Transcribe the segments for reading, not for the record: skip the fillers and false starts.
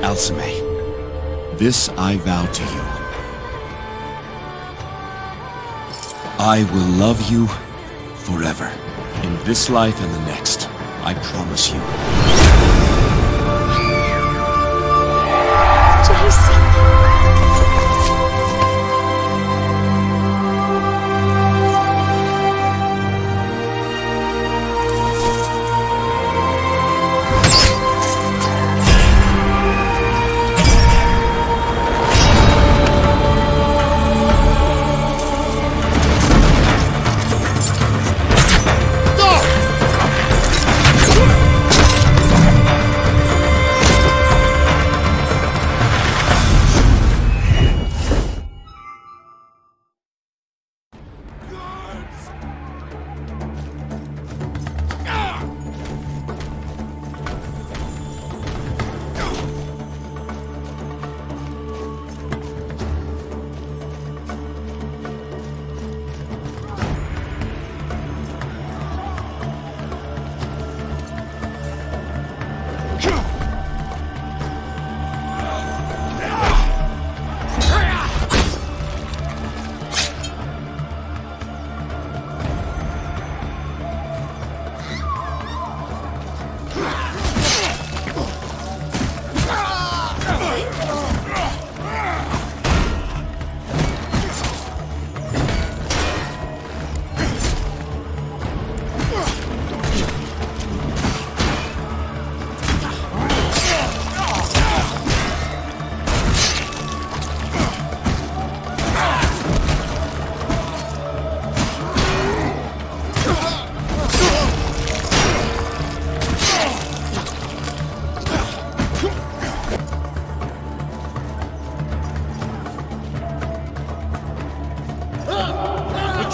Alcime, this I vow to you. I will love you forever. In this life and the next, I promise you.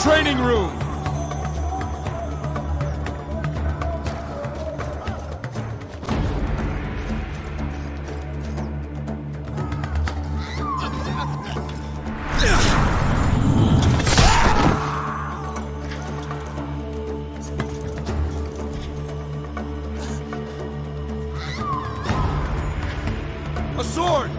Training room! A sword!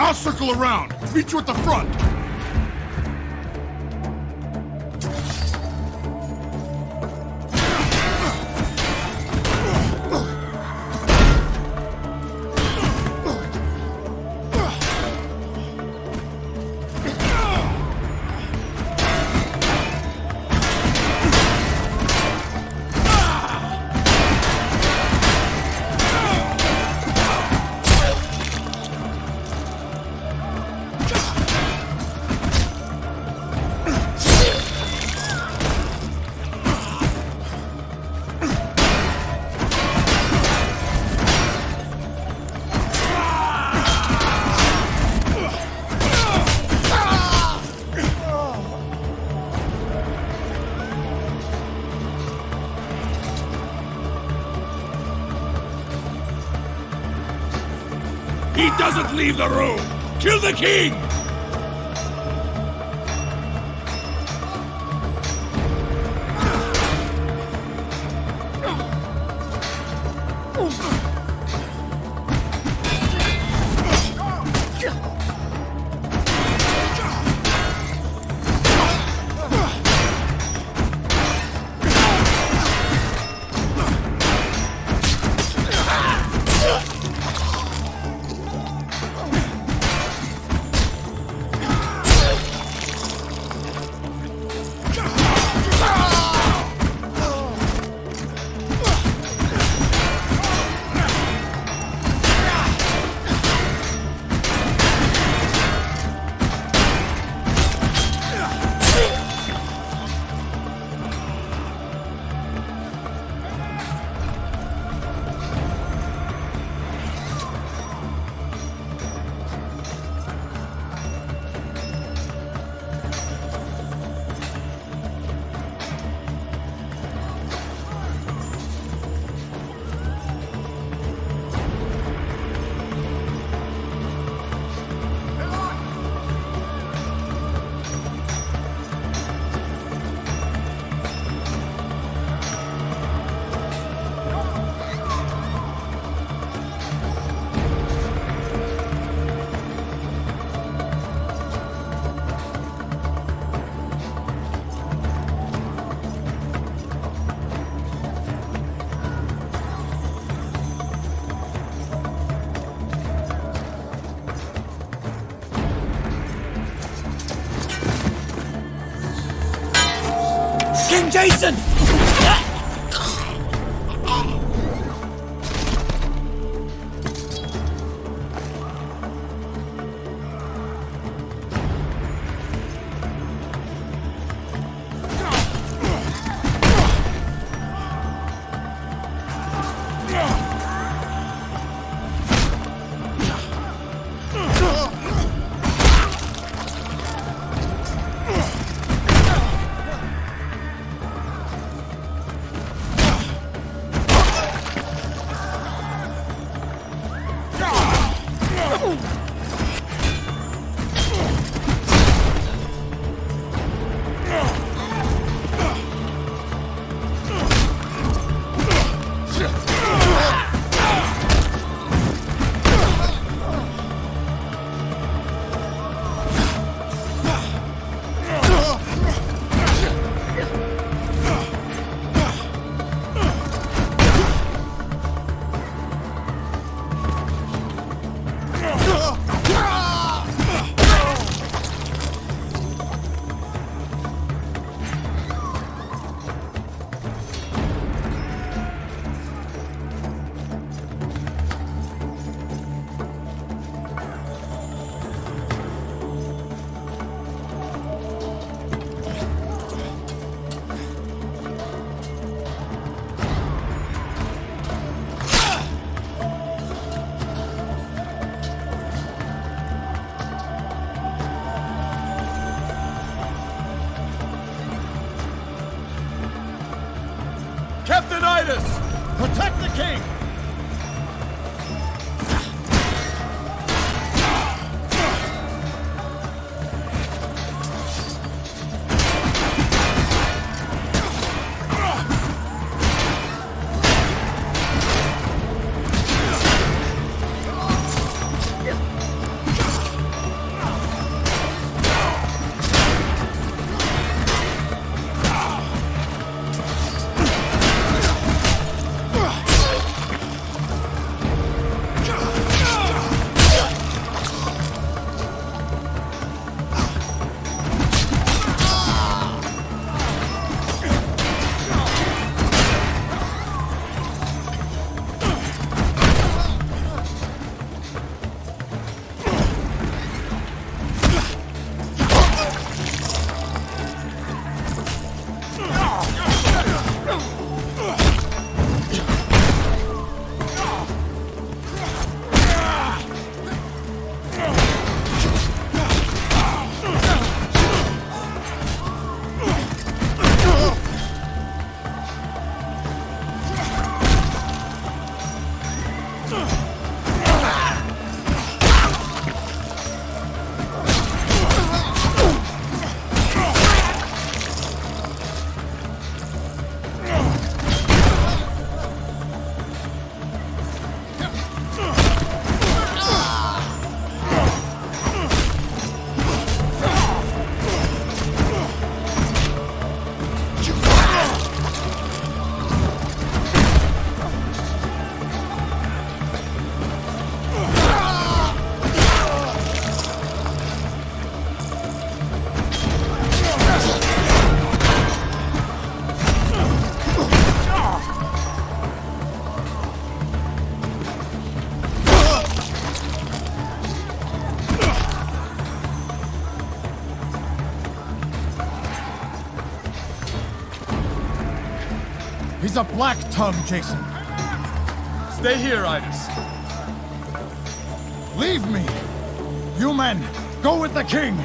I'll circle around. Meet you at the front. He doesn't leave the room! Kill the king! him, Jason! Protect the king! He's a black tongue, Jason. Stay here, Iris. Leave me! You men, go with the king!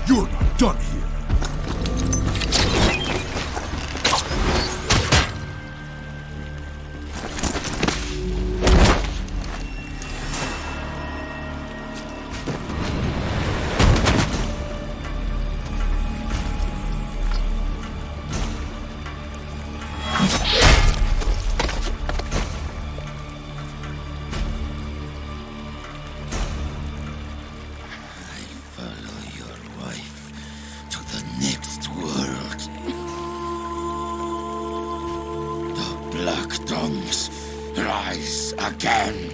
You're not done here. Rise again.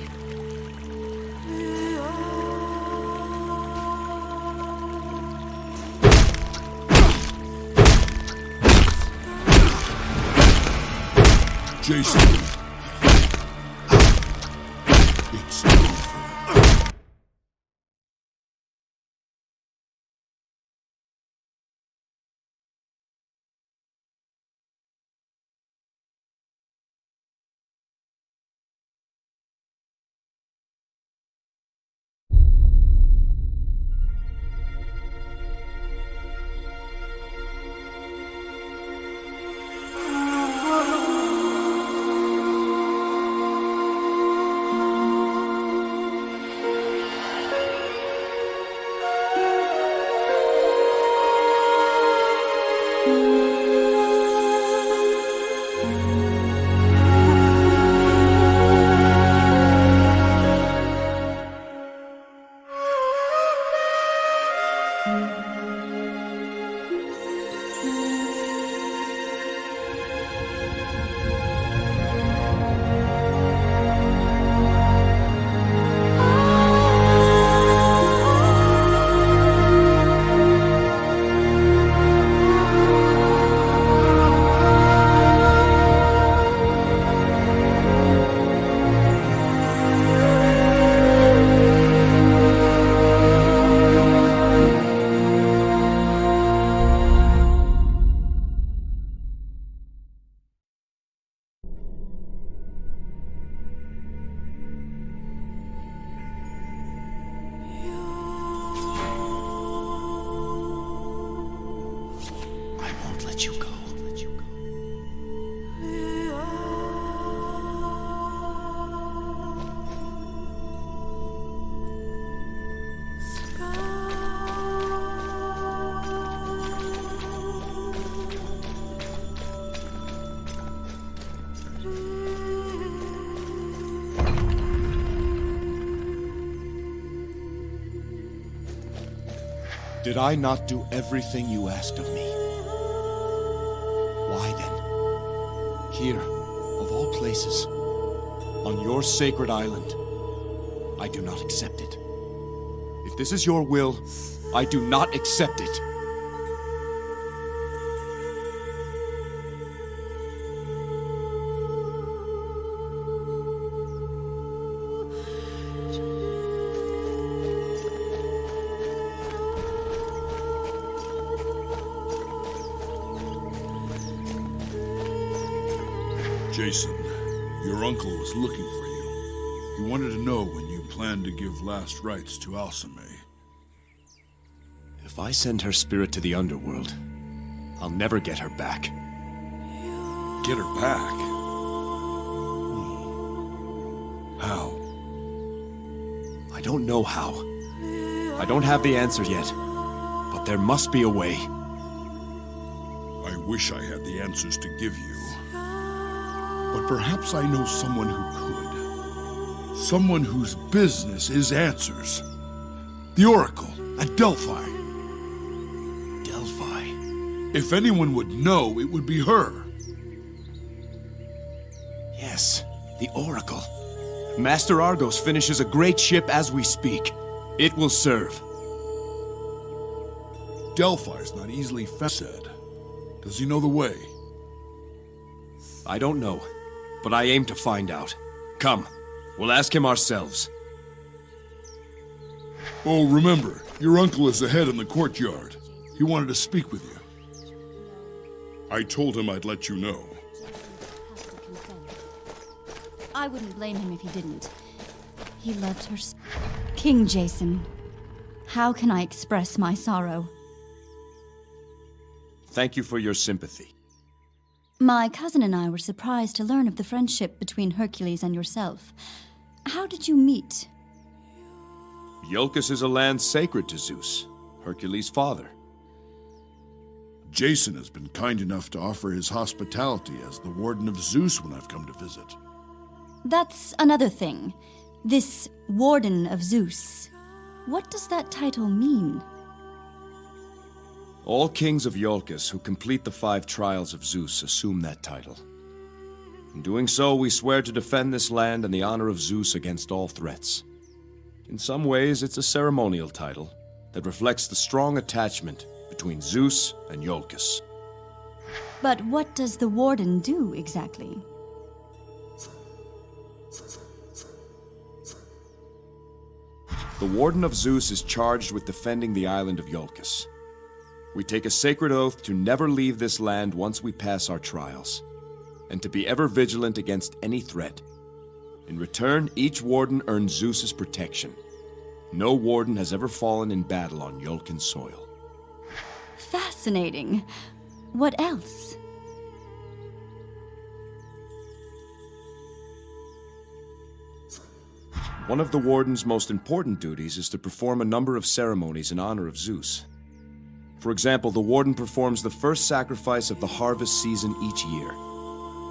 Jason. It's over. Did I not do everything you asked of me? Why then? Here, of all places, on your sacred island, I do not accept it. If this is your will, I do not accept it. Jason, your uncle was looking for you. He wanted to know when you planned to give last rites to Alcime. If I send her spirit to the underworld, I'll never get her back. Get her back? How? I don't know how. I don't have the answer yet, but there must be a way. I wish I had the answers to give you. But perhaps I know someone who could. Someone whose business is answers. The Oracle at Delphi. Delphi? If anyone would know, it would be her. Yes, the Oracle. Master Argos finishes a great ship as we speak. It will serve. Delphi's not easily said. Does he know the way? I don't know, but I aim to find out. Come, we'll ask him ourselves. Oh, remember, your uncle is ahead in the courtyard. He wanted to speak with you. I told him I'd let you know. I wouldn't blame him if he didn't. He loved her. King Jason, how can I express my sorrow? Thank you for your sympathy. My cousin and I were surprised to learn of the friendship between Hercules and yourself. How did you meet? Iolcus is a land sacred to Zeus, Hercules' father. Jason has been kind enough to offer his hospitality as the Warden of Zeus when I've come to visit. That's another thing. This Warden of Zeus. What does that title mean? All kings of Iolcus who complete the 5 trials of Zeus assume that title. In doing so, we swear to defend this land and the honor of Zeus against all threats. In some ways, it's a ceremonial title that reflects the strong attachment between Zeus and Iolcus. But what does the Warden do exactly? The Warden of Zeus is charged with defending the island of Iolcus. We take a sacred oath to never leave this land once we pass our trials, and to be ever vigilant against any threat. In return, each warden earns Zeus's protection. No warden has ever fallen in battle on Iolcan soil. Fascinating. What else? One of the warden's most important duties is to perform a number of ceremonies in honor of Zeus. For example, the warden performs the first sacrifice of the harvest season each year.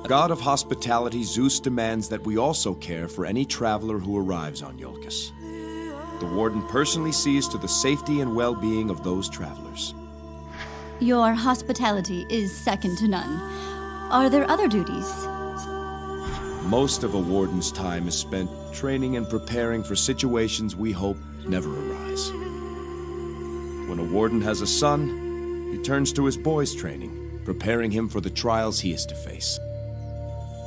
God of hospitality, Zeus demands that we also care for any traveler who arrives on Iolcus. The warden personally sees to the safety and well-being of those travelers. Your hospitality is second to none. Are there other duties? Most of a warden's time is spent training and preparing for situations we hope never arise. When a warden has a son, he turns to his boy's training, preparing him for the trials he is to face.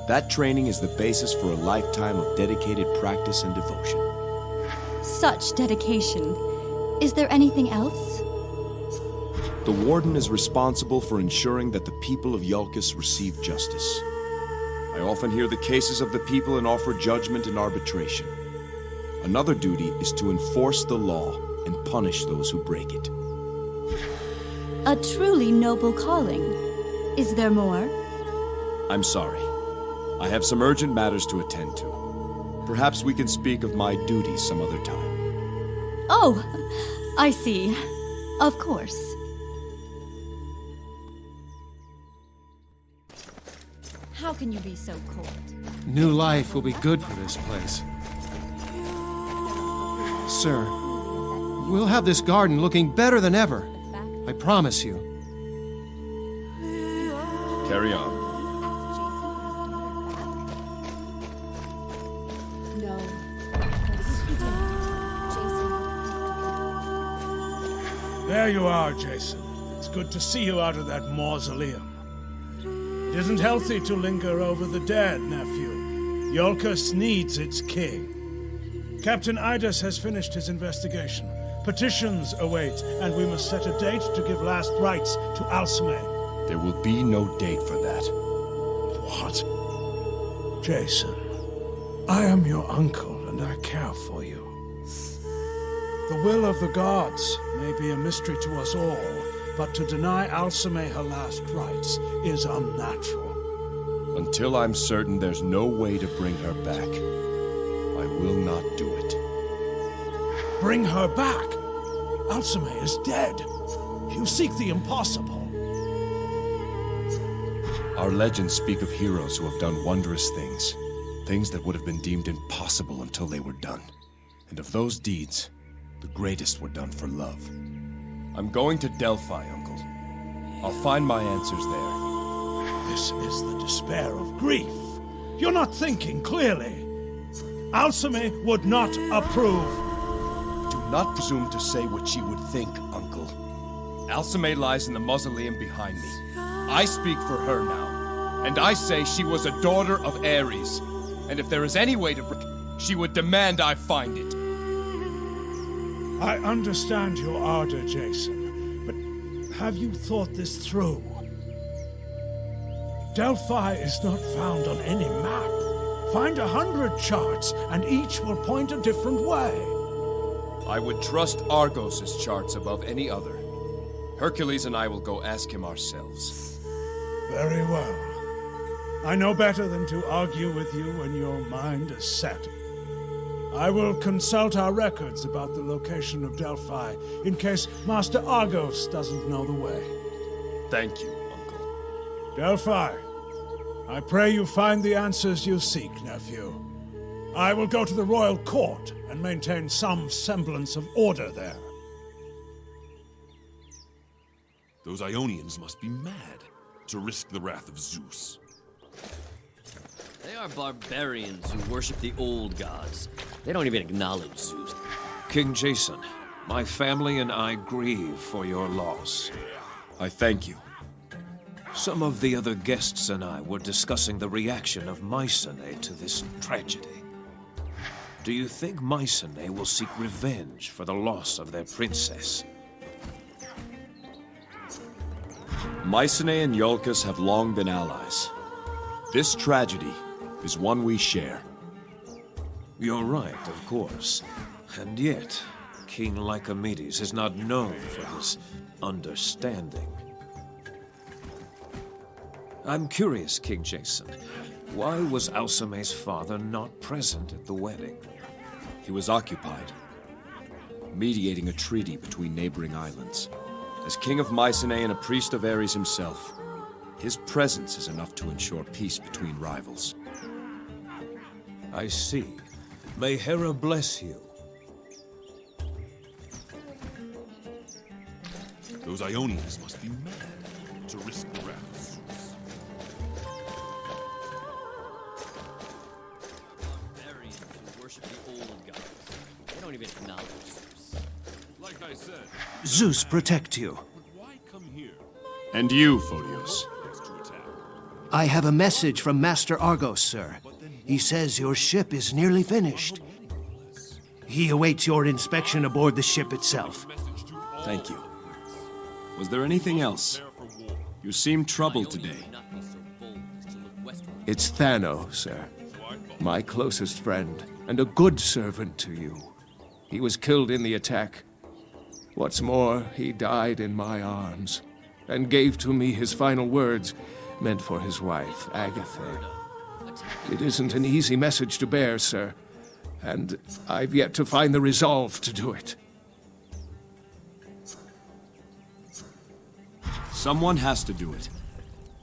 That training is the basis for a lifetime of dedicated practice and devotion. Such dedication. Is there anything else? The warden is responsible for ensuring that the people of Iolcus receive justice. I often hear the cases of the people and offer judgment and arbitration. Another duty is to enforce the law and punish those who break it. A truly noble calling. Is there more? I'm sorry. I have some urgent matters to attend to. Perhaps we can speak of my duties some other time. Oh, I see. Of course. How can you be so cold? New life will be good for this place. Sir, we'll have this garden looking better than ever. I promise you. Carry on. There you are, Jason. It's good to see you out of that mausoleum. It isn't healthy to linger over the dead, nephew. Iolcus needs its king. Captain Idas has finished his investigation. Petitions await, and we must set a date to give last rites to Alcime. There will be no date for that. What? Jason, I am your uncle, and I care for you. The will of the gods may be a mystery to us all, but to deny Alcime her last rites is unnatural. Until I'm certain there's no way to bring her back, I will not do it. Bring her back? Alcime is dead. You seek the impossible. Our legends speak of heroes who have done wondrous things. Things that would have been deemed impossible until they were done. And of those deeds, the greatest were done for love. I'm going to Delphi, Uncle. I'll find my answers there. This is the despair of grief. You're not thinking clearly. Alcime would not approve. Do not presume to say what she would think, Uncle. Alcime lies in the mausoleum behind me. I speak for her now, and I say she was a daughter of Ares. And if there is any way to she would demand I find it. I understand your ardor, Jason, but have you thought this through? Delphi is not found on any map. Find 100 charts, and each will point a different way. I would trust Argos' charts above any other. Hercules and I will go ask him ourselves. Very well. I know better than to argue with you when your mind is set. I will consult our records about the location of Delphi, in case Master Argos doesn't know the way. Thank you, Uncle. Delphi, I pray you find the answers you seek, nephew. I will go to the royal court and maintain some semblance of order there. Those Ionians must be mad to risk the wrath of Zeus. They are barbarians who worship the old gods. They don't even acknowledge Zeus. King Jason, my family and I grieve for your loss. I thank you. Some of the other guests and I were discussing the reaction of Mycenae to this tragedy. Do you think Mycenae will seek revenge for the loss of their princess? Mycenae and Iolcus have long been allies. This tragedy is one we share. You're right, of course. And yet, King Lycomedes is not known for his understanding. I'm curious, King Jason. Why was Alcime's father not present at the wedding? He was occupied, mediating a treaty between neighboring islands. As king of Mycenae and a priest of Ares himself, his presence is enough to ensure peace between rivals. I see. May Hera bless you. Those Ionians must be mad to risk the wrath of Zeus. Barbarians who worship the old gods. They don't even acknowledge Zeus. Like I said, Zeus protect you. why come here And you, Photios. to attack? I have a message from Master Argos, sir. He says your ship is nearly finished. He awaits your inspection aboard the ship itself. Thank you. Was there anything else? You seem troubled today. Would not be so bold as to look westward. It's Thano, sir. My closest friend, and a good servant to you. He was killed in the attack. What's more, he died in my arms, and gave to me his final words, meant for his wife, Agatha. It isn't an easy message to bear, sir, and I've yet to find the resolve to do it. Someone has to do it.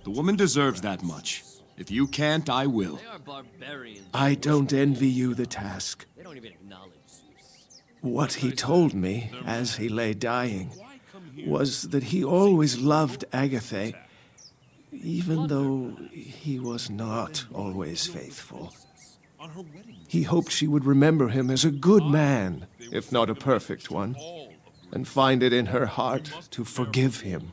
The woman deserves that much. If you can't, I will. They are barbarians. I don't envy you the task. They don't even acknowledge Zeus. What he told me, as he lay dying, was that he always loved Agatha, even though he was not always faithful. He hoped she would remember him as a good man, if not a perfect one, and find it in her heart to forgive him.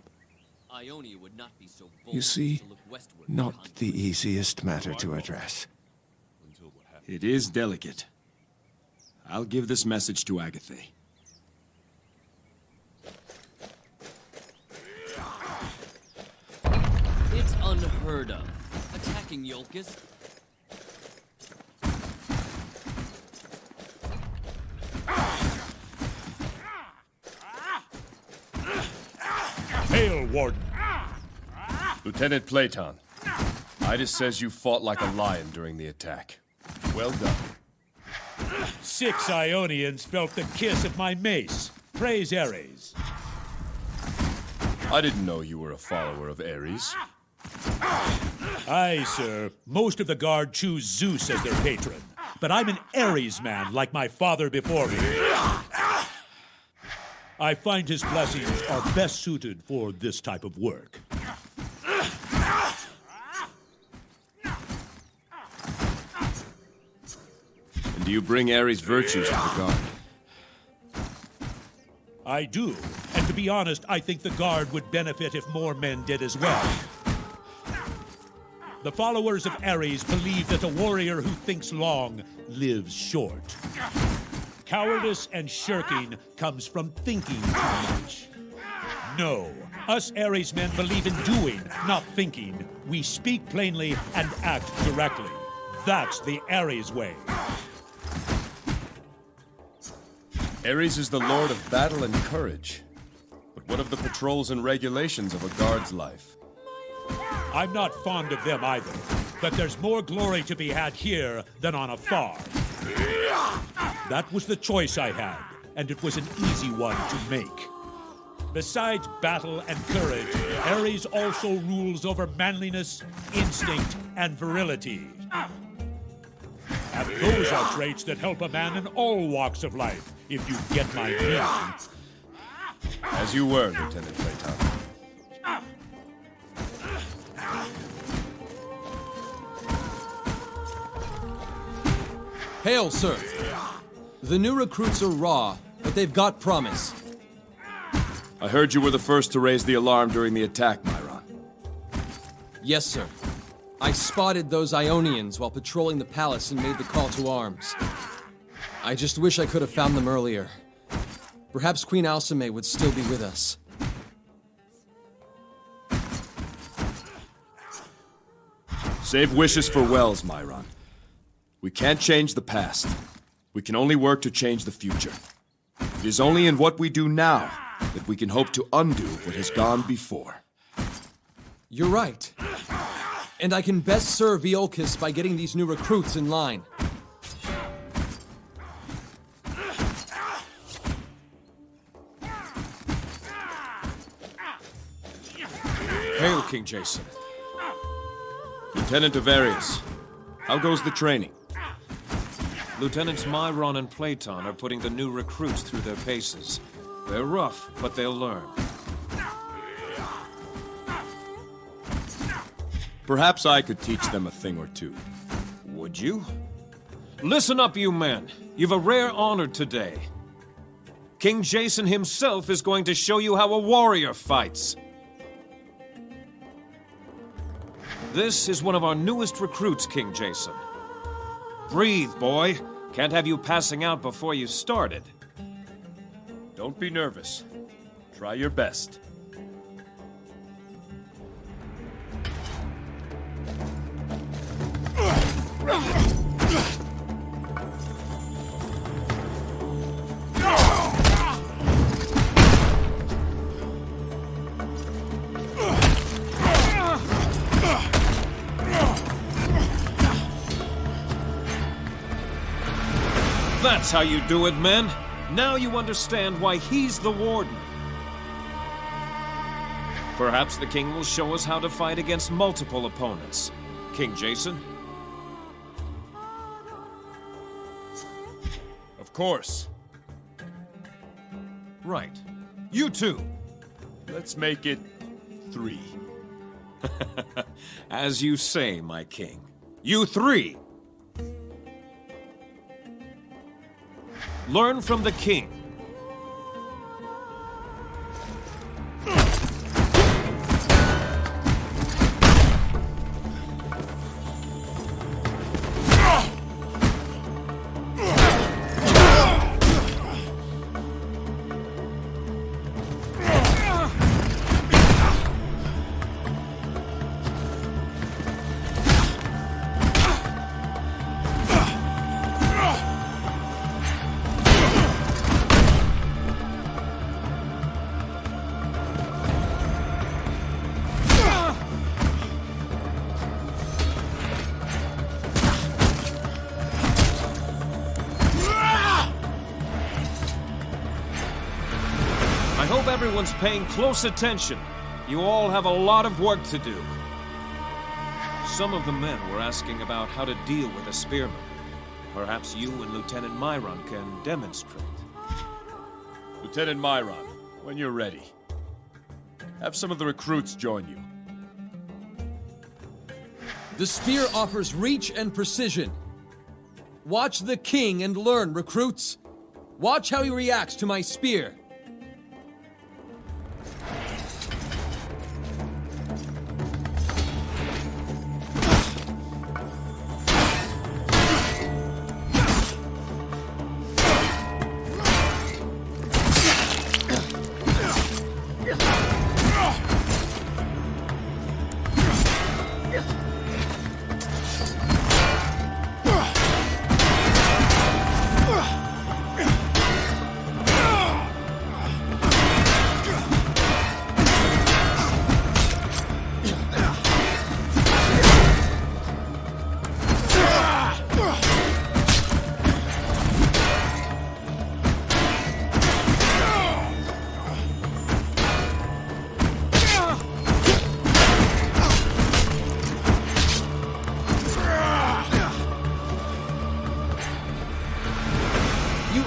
Ionia would not be so bold You see, to look westward. not the easiest matter to address. It is delicate. I'll give this message to Agatha. It's unheard of. Attacking Iolcus. Hail, Warden. Lieutenant Platon, Idas says you fought like a lion during the attack. Well done. 6 Ionians felt the kiss of my mace. Praise Ares. I didn't know you were a follower of Ares. Aye, sir. Most of the guard choose Zeus as their patron. But I'm an Ares man, like my father before me. I find his blessings are best suited for this type of work. Do you bring Ares' virtues to the guard? I do. And to be honest, I think the Guard would benefit if more men did as well. The followers of Ares believe that a warrior who thinks long lives short. Cowardice and shirking comes from thinking too much. No, us Ares men believe in doing, not thinking. We speak plainly and act directly. That's the Ares way. Ares is the lord of battle and courage. But what of the patrols and regulations of a guard's life? I'm not fond of them either, but there's more glory to be had here than on a farm. That was the choice I had, and it was an easy one to make. Besides battle and courage, Ares also rules over manliness, instinct, and virility. And those are traits that help a man in all walks of life, if you get my meaning. As you were, Lieutenant Playtime. Hail, sir. The new recruits are raw, but they've got promise. I heard you were the first to raise the alarm during the attack, Myron. Yes, sir. I spotted those Ionians while patrolling the palace and made the call to arms. I just wish I could have found them earlier. Perhaps Queen Alcime would still be with us. Save wishes for Wells, Myron. We can't change the past. We can only work to change the future. It is only in what we do now that we can hope to undo what has gone before. You're right. And I can best serve Iolcus by getting these new recruits in line. Hail, King Jason. Lieutenant of Ares, how goes the training? Lieutenants Myron and Platon are putting the new recruits through their paces. They're rough, but they'll learn. Perhaps I could teach them a thing or two. Would you? Listen up, you men. You've a rare honor today. King Jason himself is going to show you how a warrior fights. This is one of our newest recruits, King Jason. Breathe, boy. Can't have you passing out before you started. Don't be nervous. Try your best. That's how you do it, men. Now you understand why he's the warden. Perhaps the king will show us how to fight against multiple opponents. King Jason? Of course. Right. You too. Let's make it 3. As you say, my king. You 3. Learn from the king. I hope everyone's paying close attention. You all have a lot of work to do. Some of the men were asking about how to deal with a spearman. Perhaps you and Lieutenant Myron can demonstrate. Lieutenant Myron, when you're ready, have some of the recruits join you. The spear offers reach and precision. Watch the king and learn, recruits. Watch how he reacts to my spear.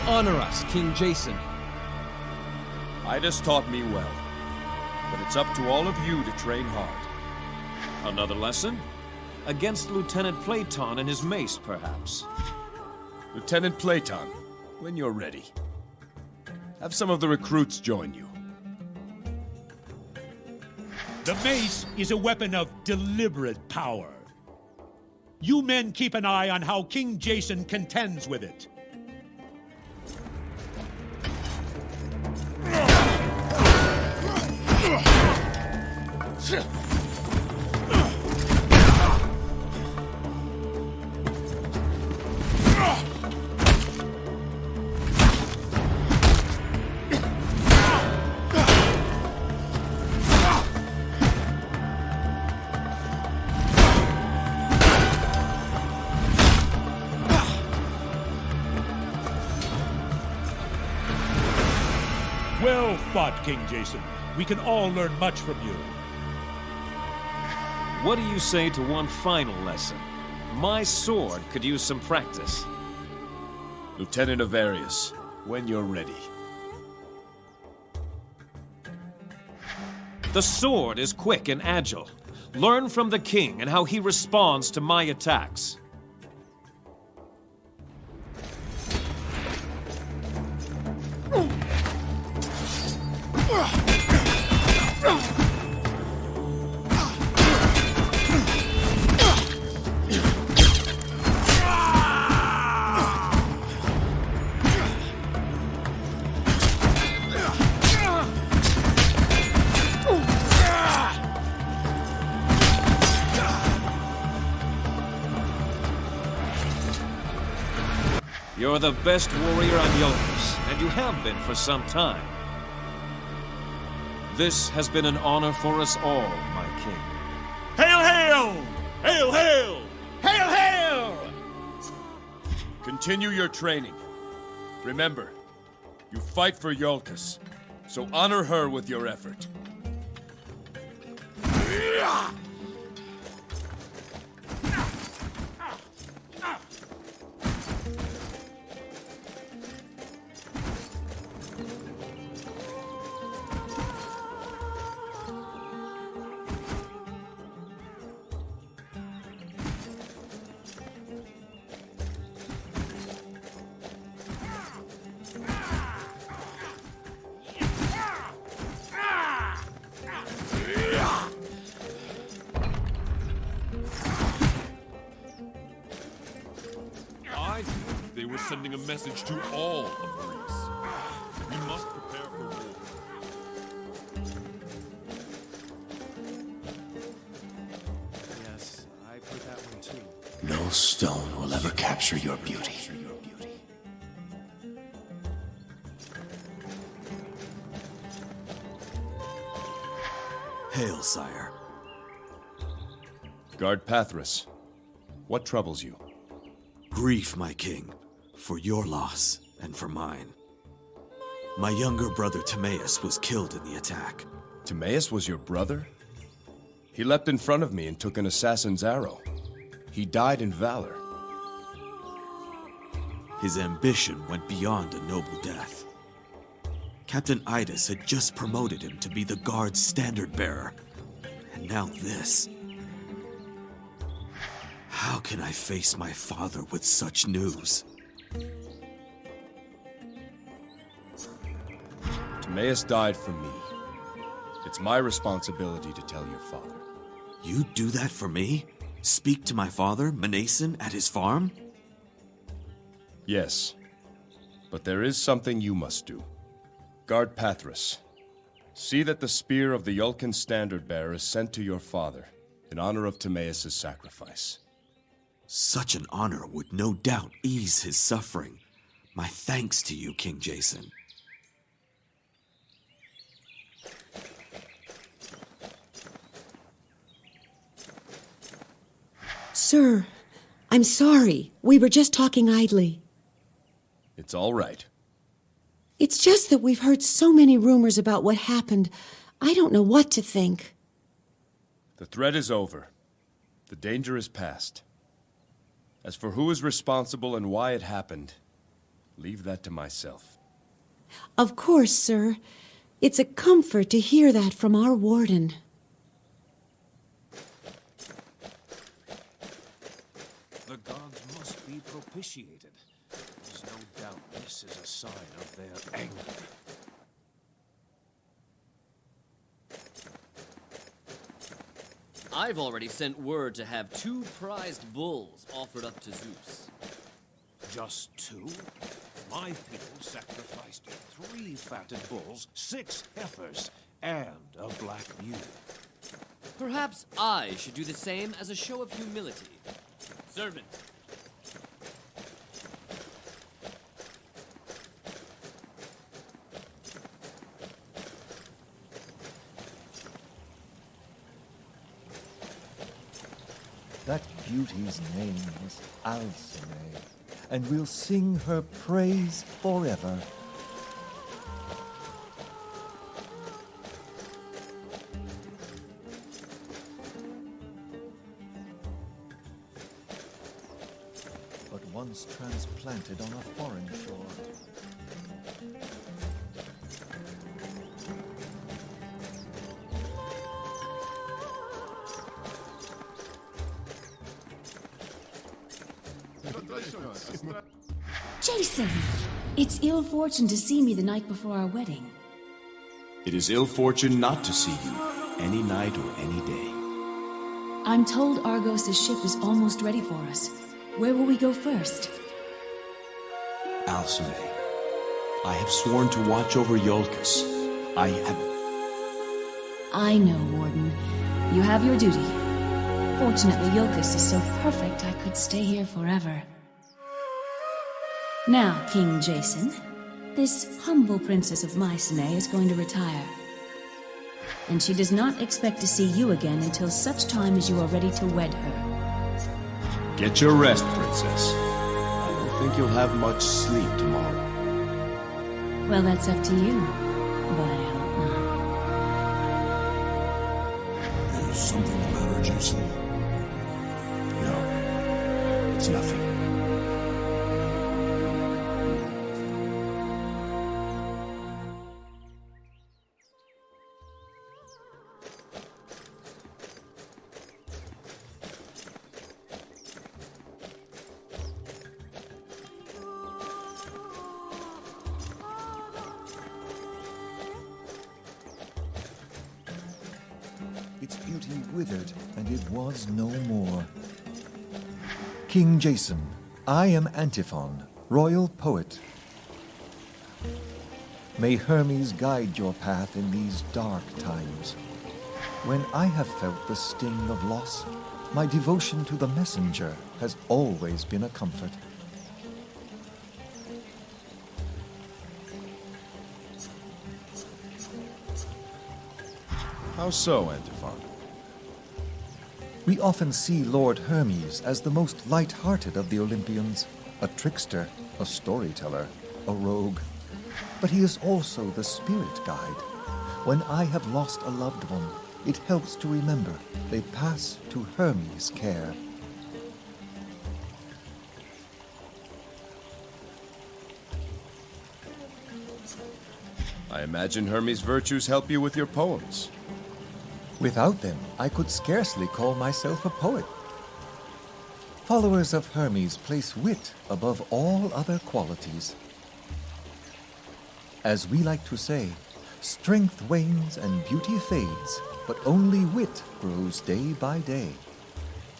Honor us, King Jason. Ida's taught me well, but it's up to all of you to train hard. Another lesson? Against Lieutenant Platon and his mace, perhaps. Lieutenant Platon, when you're ready, have some of the recruits join you. The mace is a weapon of deliberate power. You men keep an eye on how King Jason contends with it. Well fought, King Jason. We can all learn much from you. What do you say to one final lesson? My sword could use some practice. Lieutenant Avarius, when you're ready. The sword is quick and agile. Learn from the king and how he responds to my attacks. You're the best warrior on Yonkers, and you have been for some time. This has been an honor for us all, my king. Hail, hail! Hail, hail! Hail, hail! Continue your training. Remember, you fight for Yolkus, so honor her with your effort. They were sending a message to all of Greece. We must prepare for war. Yes, I've heard that one too. No stone will ever capture your beauty. Hail, sire. Guard Pathras, what troubles you? Grief, my king, for your loss and for mine. My younger brother Timaeus was killed in the attack. Timaeus was your brother? He leapt in front of me and took an assassin's arrow. He died in valor. His ambition went beyond a noble death. Captain Idas had just promoted him to be the Guard's standard bearer. And now this. How can I face my father with such news? Timaeus died for me. It's my responsibility to tell your father. You do that for me? Speak to my father, Mnason, at his farm? Yes. But there is something you must do. Guard Pathrus. See that the spear of the Yulkan standard-bearer is sent to your father, in honor of Timaeus' sacrifice. Such an honor would no doubt ease his suffering. My thanks to you, King Jason. Sir, I'm sorry. We were just talking idly. It's all right. It's just that we've heard so many rumors about what happened. I don't know what to think. The threat is over. The danger is past. As for who is responsible and why it happened, leave that to myself. Of course, sir. It's a comfort to hear that from our warden. The gods must be propitiated. There's no doubt this is a sign of their anger. I've already sent word to have 2 prized bulls offered up to Zeus. Just 2? My people sacrificed 3 fatted bulls, 6 heifers, and a black mule. Perhaps I should do the same as a show of humility. Servant. That beauty's name is Alcime, and we'll sing her praise forever. But once transplanted on a foreign shore, Jason! It's ill fortune to see me the night before our wedding. It is ill fortune not to see you, any night or any day. I'm told Argos' ship is almost ready for us. Where will we go first? Alcime, I have sworn to watch over Iolcus. I know, Warden. You have your duty. Fortunately, Iolcus is so perfect I could stay here forever. Now, King Jason, this humble princess of Mycenae is going to retire. And she does not expect to see you again until such time as you are ready to wed her. Get your rest, princess. I don't think you'll have much sleep tomorrow. Well, that's up to you, but I hope not. Is something the matter, Jason? No, it's nothing. its beauty withered, and it was no more. King Jason, I am Antiphon, royal poet. May Hermes guide your path in these dark times. When I have felt the sting of loss, my devotion to the messenger has always been a comfort. How so, Antiphon? We often see Lord Hermes as the most light-hearted of the Olympians, a trickster, a storyteller, a rogue. But he is also the spirit guide. When I have lost a loved one, it helps to remember they pass to Hermes' care. I imagine Hermes' virtues help you with your poems. Without them, I could scarcely call myself a poet. Followers of Hermes place wit above all other qualities. As we like to say, strength wanes and beauty fades, but only wit grows day by day.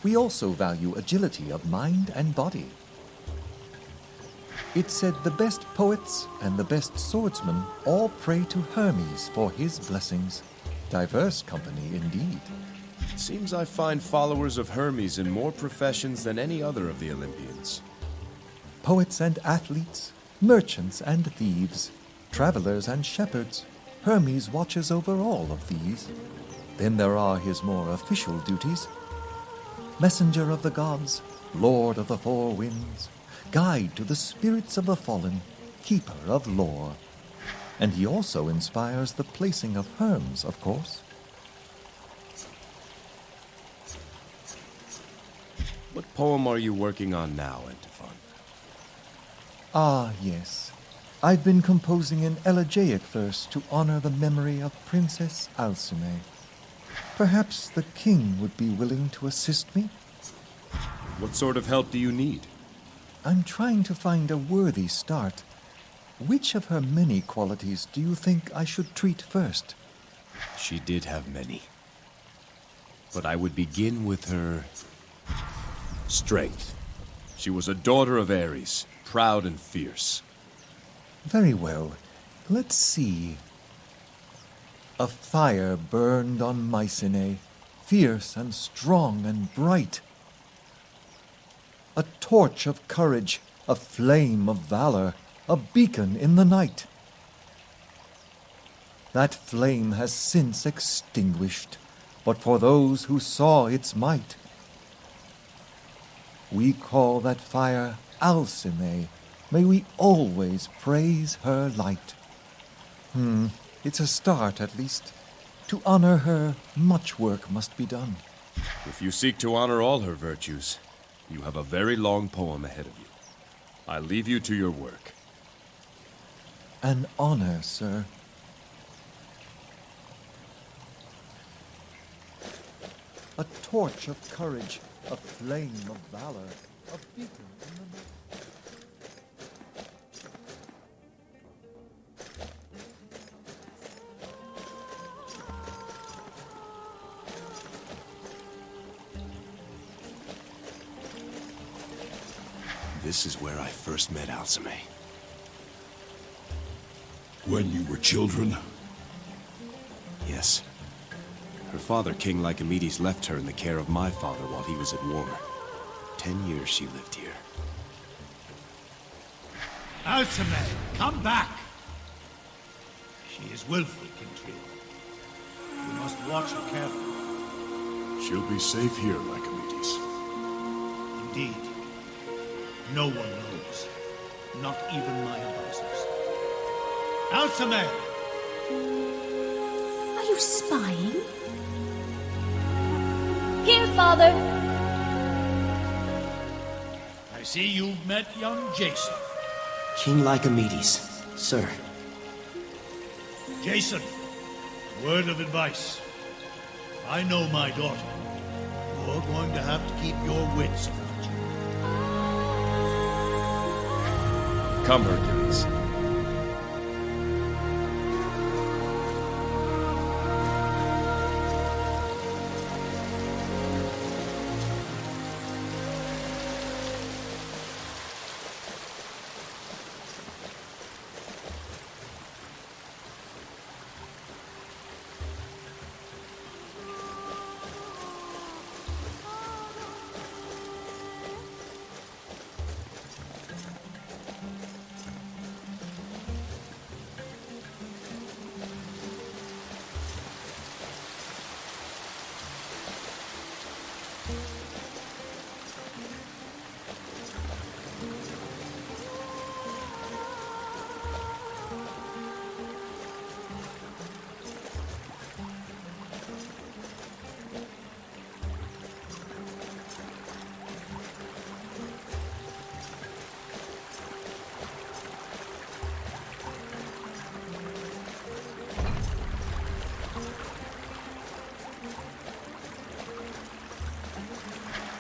We also value agility of mind and body. It's said the best poets and the best swordsmen all pray to Hermes for his blessings. Diverse company indeed. It seems I find followers of Hermes in more professions than any other of the Olympians. Poets and athletes, merchants and thieves, travelers and shepherds, Hermes watches over all of these. Then there are his more official duties. Messenger of the gods, lord of the four winds, guide to the spirits of the fallen, keeper of lore. And he also inspires the placing of Herms, of course. What poem are you working on now, Antiphon? Ah, yes. I've been composing an elegiac verse to honor the memory of Princess Alcime. Perhaps the king would be willing to assist me? What sort of help do you need? I'm trying to find a worthy start. Which of her many qualities do you think I should treat first? She did have many. But I would begin with her strength. She was a daughter of Ares, proud and fierce. Very well. Let's see. A fire burned on Mycenae, fierce and strong and bright. A torch of courage, a flame of valor, a beacon in the night. That flame has since extinguished, but for those who saw its might. We call that fire Alcime. May we always praise her light. It's a start, at least. To honor her, much work must be done. If you seek to honor all her virtues, you have a very long poem ahead of you. I leave you to your work. An honor, sir. A torch of courage, a flame of valor, a beacon in the night. This is where I first met Alcime. When you were children? Yes. Her father, King Lycomedes, left her in the care of my father while he was at war. 10 years she lived here. Alcime, come back! She is willfully concealed. We must watch her carefully. She'll be safe here, Lycomedes. Indeed. No one knows. Not even my advisors. Alcime! Are you spying? Here, Father! I see you've met young Jason. King Lycomedes, sir. Jason, word of advice. I know my daughter. You're going to have to keep your wits about you. Come, Hercules.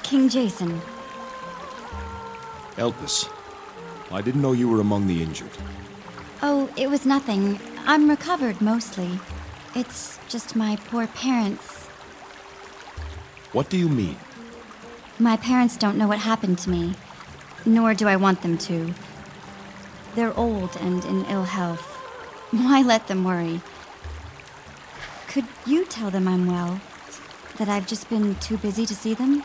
King Jason, Elpis, I didn't know you were among the injured. Oh, it was nothing. I'm recovered, mostly. It's just my poor parents. What do you mean? My parents don't know what happened to me, nor do I want them to. They're old and in ill health. Why let them worry? Could you tell them I'm well? That I've just been too busy to see them?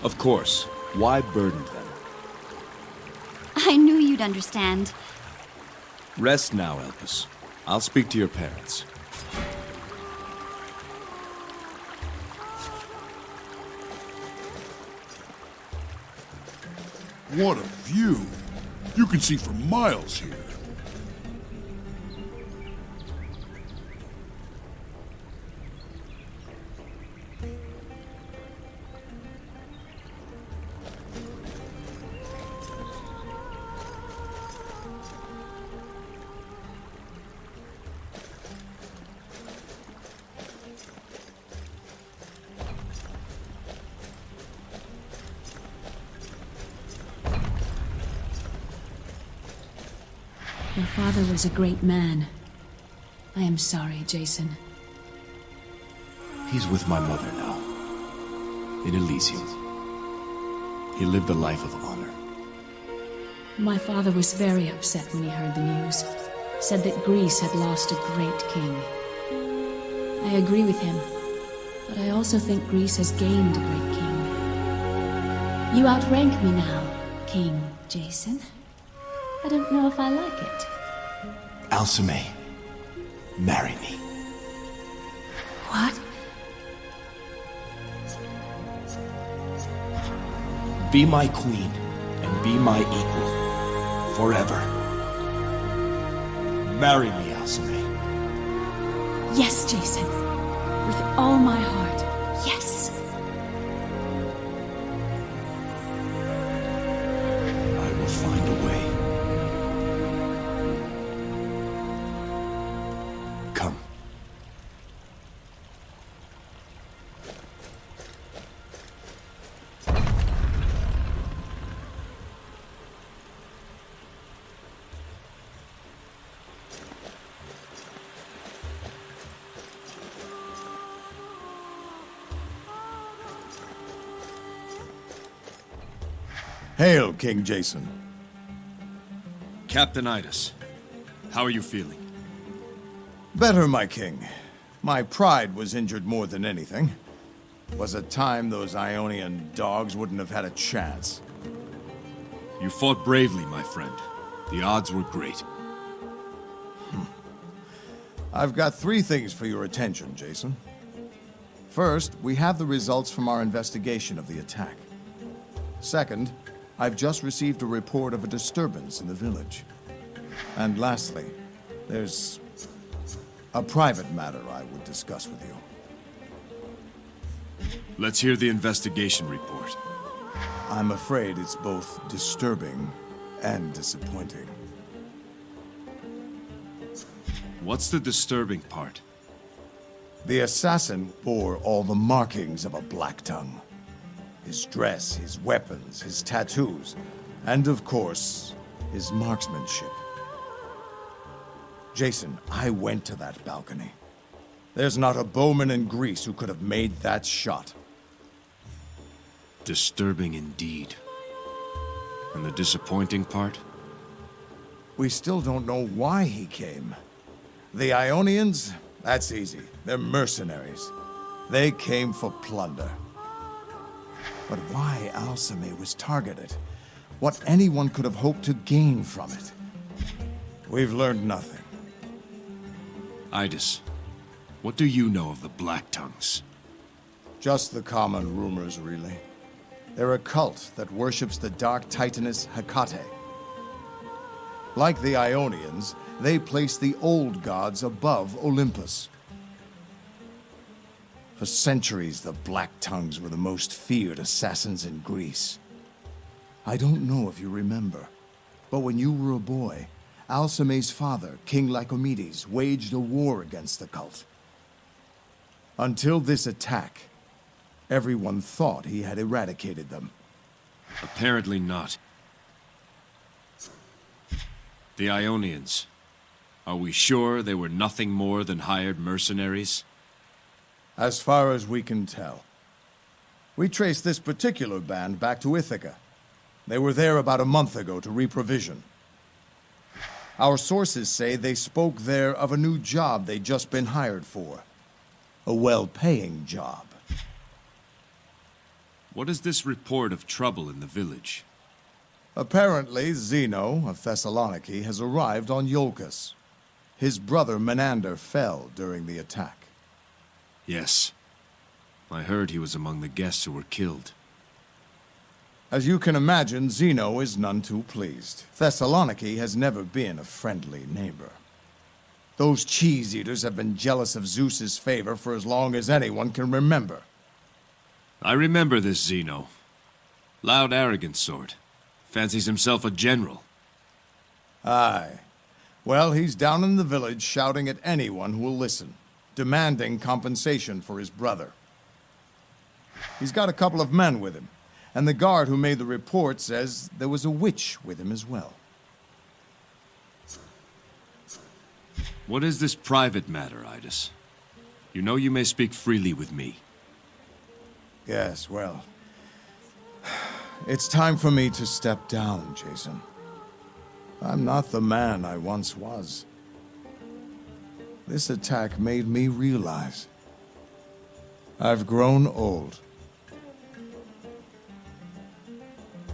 Of course. Why burden them? I knew you'd understand. Rest now, Elpis. I'll speak to your parents. What a view! You can see for miles here. Your father was a great man. I am sorry, Jason. He's with my mother now. In Elysium. He lived a life of honor. My father was very upset when he heard the news. Said that Greece had lost a great king. I agree with him, but I also think Greece has gained a great king. You outrank me now, King Jason. I don't know if I like it. Alcime, marry me. What? Be my queen, and be my equal. Forever. Marry me, Alcime. Yes, Jason. With all my heart. Yes. I will find a way. Come. Hail, King Jason. Captain Idas, how are you feeling? Better, my king. My pride was injured more than anything. Was a time those Ionian dogs wouldn't have had a chance. You fought bravely, my friend. The odds were great. I've got 3 things for your attention, Jason. First, we have the results from our investigation of the attack. Second, I've just received a report of a disturbance in the village. And lastly, there's a private matter I would discuss with you. Let's hear the investigation report. I'm afraid it's both disturbing and disappointing. What's the disturbing part? The assassin bore all the markings of a Black Tongue. His dress, his weapons, his tattoos, and of course, his marksmanship. Jason, I went to that balcony. There's not a bowman in Greece who could have made that shot. Disturbing indeed. And the disappointing part? We still don't know why he came. The Ionians? That's easy. They're mercenaries. They came for plunder. But why Alcime was targeted? What anyone could have hoped to gain from it? We've learned nothing. Idas, what do you know of the Black Tongues? Just the common rumors, really. They're a cult that worships the dark titaness Hecate. Like the Ionians, they place the old gods above Olympus. For centuries, the Black Tongues were the most feared assassins in Greece. I don't know if you remember, but when you were a boy, Alcime's father, King Lycomedes, waged a war against the cult. Until this attack, everyone thought he had eradicated them. Apparently not. The Ionians. Are we sure they were nothing more than hired mercenaries? As far as we can tell. We traced this particular band back to Ithaca. They were there about a month ago to reprovision. Our sources say they spoke there of a new job they'd just been hired for. A well-paying job. What is this report of trouble in the village? Apparently, Zeno of Thessaloniki has arrived on Iolcus. His brother Menander fell during the attack. Yes. I heard he was among the guests who were killed. As you can imagine, Zeno is none too pleased. Thessaloniki has never been a friendly neighbor. Those cheese-eaters have been jealous of Zeus's favor for as long as anyone can remember. I remember this Zeno. Loud, arrogant sort. Fancies himself a general. Aye. Well, he's down in the village shouting at anyone who will listen, demanding compensation for his brother. He's got a couple of men with him, and the guard who made the report says there was a witch with him as well. What is this private matter, Idus? You know you may speak freely with me. Yes, well, it's time for me to step down, Jason. I'm not the man I once was. This attack made me realize I've grown old.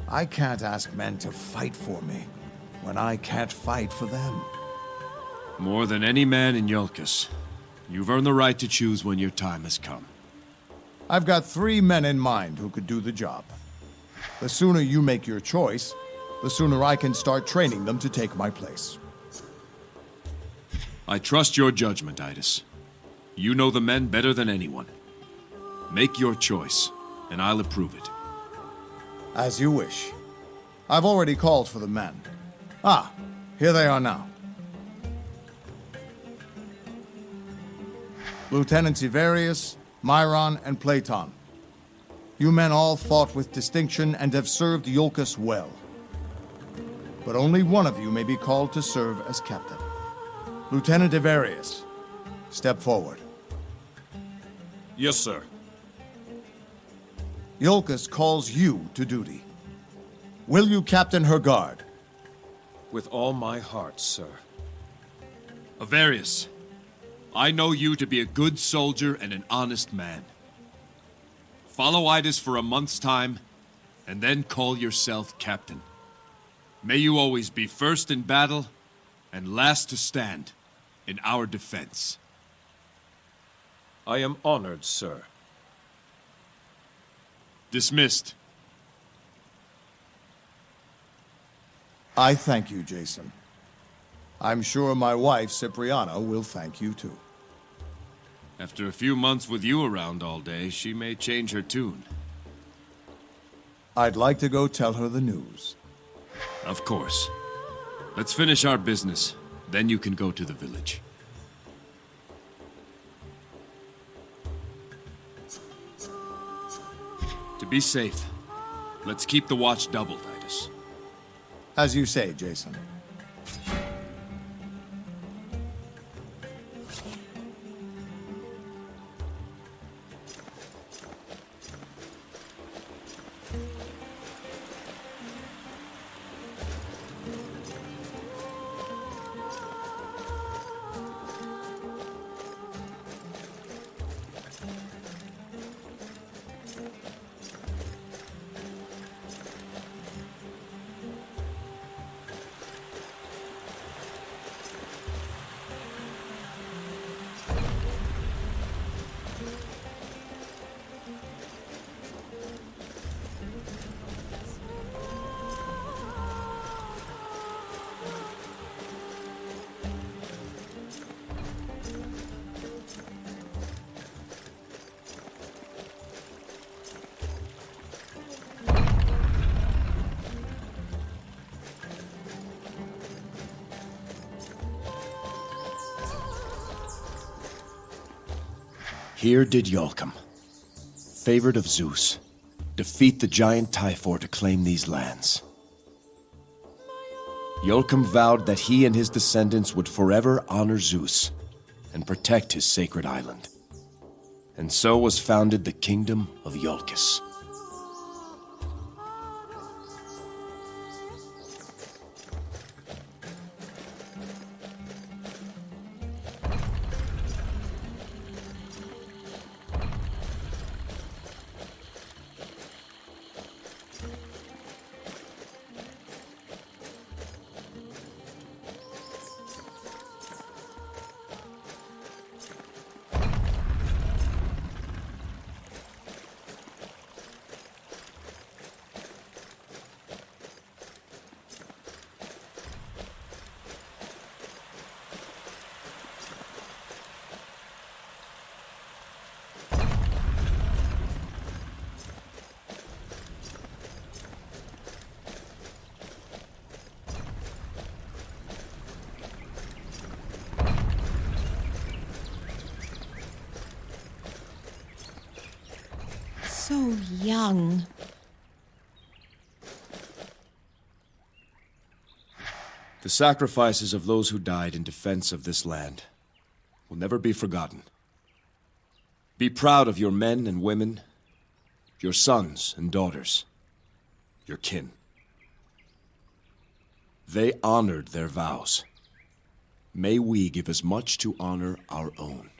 I can't ask men to fight for me when I can't fight for them. More than any man in Iolcus, you've earned the right to choose when your time has come. I've got 3 men in mind who could do the job. The sooner you make your choice, the sooner I can start training them to take my place. I trust your judgment, Idus. You know the men better than anyone. Make your choice, and I'll approve it. As you wish. I've already called for the men. Ah, here they are now. Lieutenants Ivarius, Myron, and Platon. You men all fought with distinction and have served Iolcus well. But only one of you may be called to serve as captain. Lieutenant Ivarius, step forward. Yes, sir. Iolcus calls you to duty. Will you captain her guard? With all my heart, sir. Avarius, I know you to be a good soldier and an honest man. Follow Idus for a month's time, and then call yourself captain. May you always be first in battle, and last to stand in our defense. I am honored, sir. Dismissed. I thank you, Jason. I'm sure my wife, Cipriana, will thank you too. After a few months with you around all day, she may change her tune. I'd like to go tell her the news. Of course. Let's finish our business, then you can go to the village. To be safe, let's keep the watch doubled, Idus. As you say, Jason. Here did Iolcum, favored of Zeus, defeat the giant Typhor to claim these lands. Yolcum vowed that he and his descendants would forever honor Zeus and protect his sacred island. And so was founded the Kingdom of Iolcus. So young. The sacrifices of those who died in defense of this land will never be forgotten. Be proud of your men and women, your sons and daughters, your kin. They honored their vows. May we give as much to honor our own.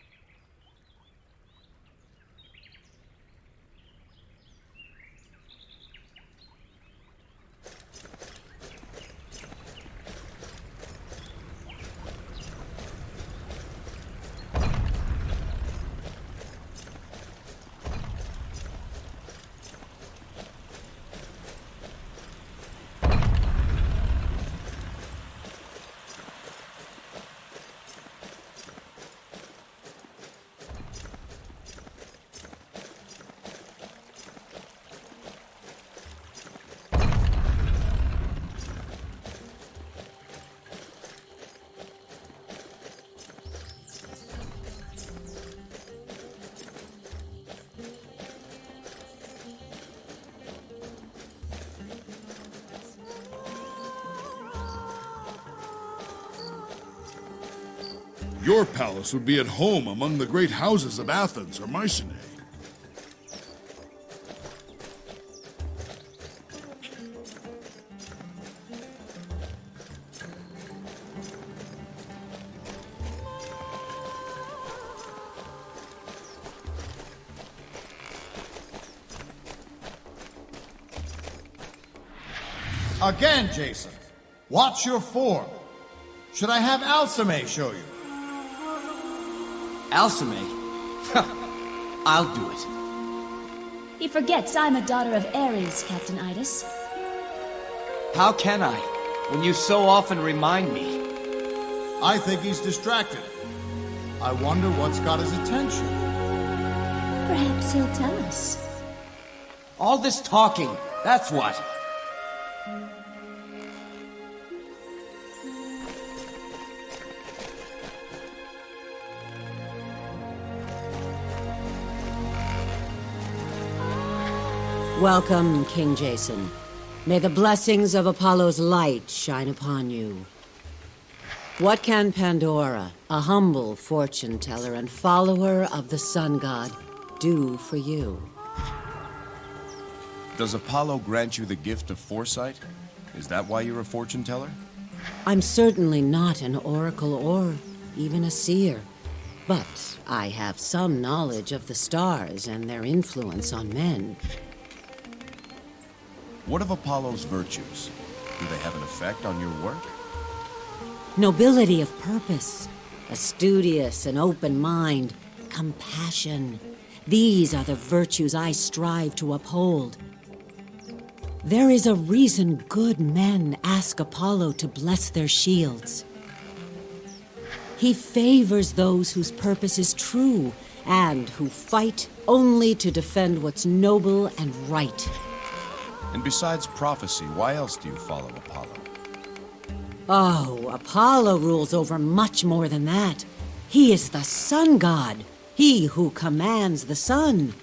Your palace would be at home among the great houses of Athens or Mycenae. Again, Jason. Watch your form. Should I have Alcime show you? Alcime? I'll do it. He forgets I'm a daughter of Ares, Captain Idas. How can I, when you so often remind me? I think he's distracted. I wonder what's got his attention. Perhaps he'll tell us. All this talking, that's what. Welcome, King Jason. May the blessings of Apollo's light shine upon you. What can Pandora, a humble fortune teller and follower of the sun god, do for you? Does Apollo grant you the gift of foresight? Is that why you're a fortune teller? I'm certainly not an oracle or even a seer, but I have some knowledge of the stars and their influence on men. What of Apollo's virtues? Do they have an effect on your work? Nobility of purpose, a studious and open mind, compassion. These are the virtues I strive to uphold. There is a reason good men ask Apollo to bless their shields. He favors those whose purpose is true and who fight only to defend what's noble and right. And besides prophecy, why else do you follow Apollo? Oh, Apollo rules over much more than that. He is the sun god, he who commands the sun.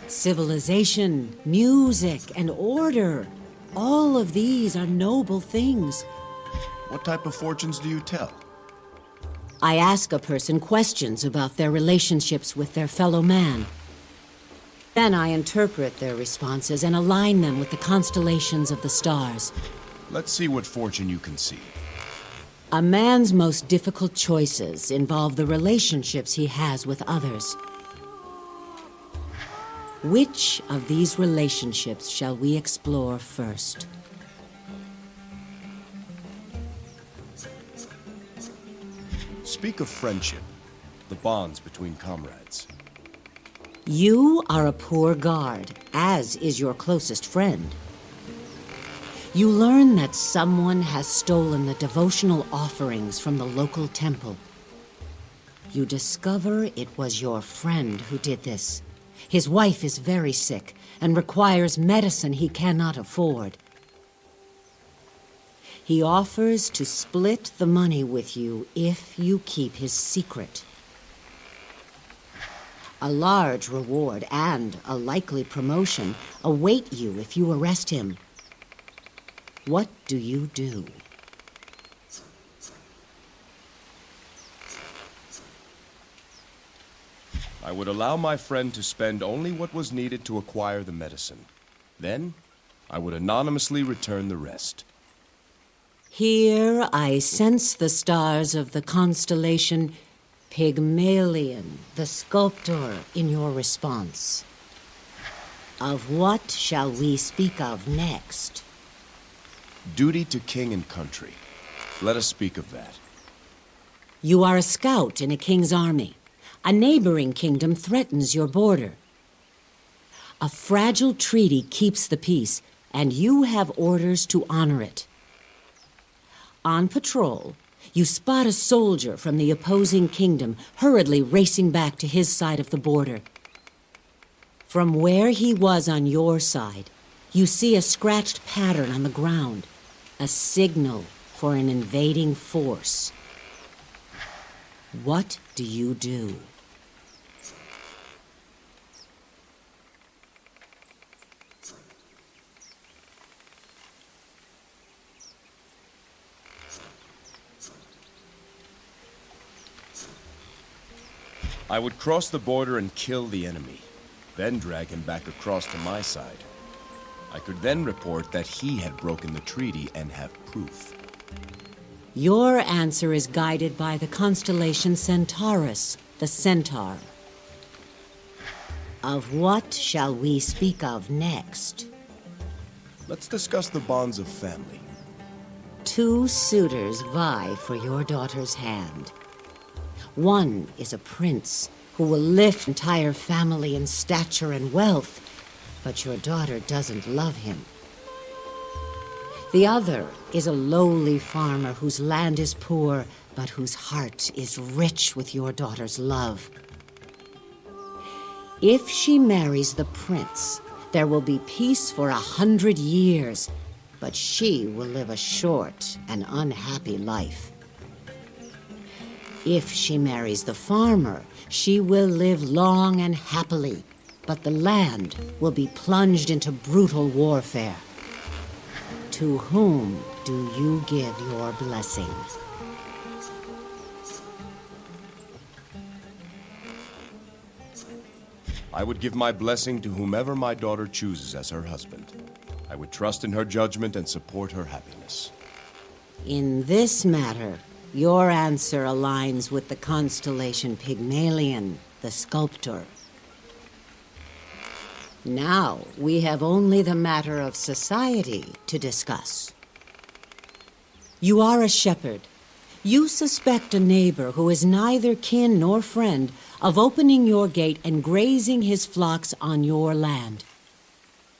Civilization, music, and order. All of these are noble things. What type of fortunes do you tell? I ask a person questions about their relationships with their fellow man. Then I interpret their responses and align them with the constellations of the stars. Let's see what fortune you can see. A man's most difficult choices involve the relationships he has with others. Which of these relationships shall we explore first? Speak of friendship, the bonds between comrades. You are a poor guard, as is your closest friend. You learn that someone has stolen the devotional offerings from the local temple. You discover it was your friend who did this. His wife is very sick and requires medicine he cannot afford. He offers to split the money with you if you keep his secret. A large reward and a likely promotion await you if you arrest him. What do you do? I would allow my friend to spend only what was needed to acquire the medicine. Then, I would anonymously return the rest. Here I sense the stars of the constellation Pygmalion, the sculptor, in your response. Of what shall we speak of next? Duty to king and country. Let us speak of that. You are a scout in a king's army. A neighboring kingdom threatens your border. A fragile treaty keeps the peace, and you have orders to honor it. On patrol, you spot a soldier from the opposing kingdom hurriedly racing back to his side of the border. From where he was on your side, you see a scratched pattern on the ground, a signal for an invading force. What do you do? I would cross the border and kill the enemy, then drag him back across to my side. I could then report that he had broken the treaty and have proof. Your answer is guided by the constellation Centaurus, the centaur. Of what shall we speak of next? Let's discuss the bonds of family. Two suitors vie for your daughter's hand. One is a prince who will lift entire family in stature and wealth, but your daughter doesn't love him. The other is a lowly farmer whose land is poor, but whose heart is rich with your daughter's love. If she marries the prince, there will be peace for 100 years, but she will live a short and unhappy life. If she marries the farmer, she will live long and happily, but the land will be plunged into brutal warfare. To whom do you give your blessing? I would give my blessing to whomever my daughter chooses as her husband. I would trust in her judgment and support her happiness. In this matter, your answer aligns with the constellation Pygmalion, the sculptor. Now, we have only the matter of society to discuss. You are a shepherd. You suspect a neighbor who is neither kin nor friend of opening your gate and grazing his flocks on your land.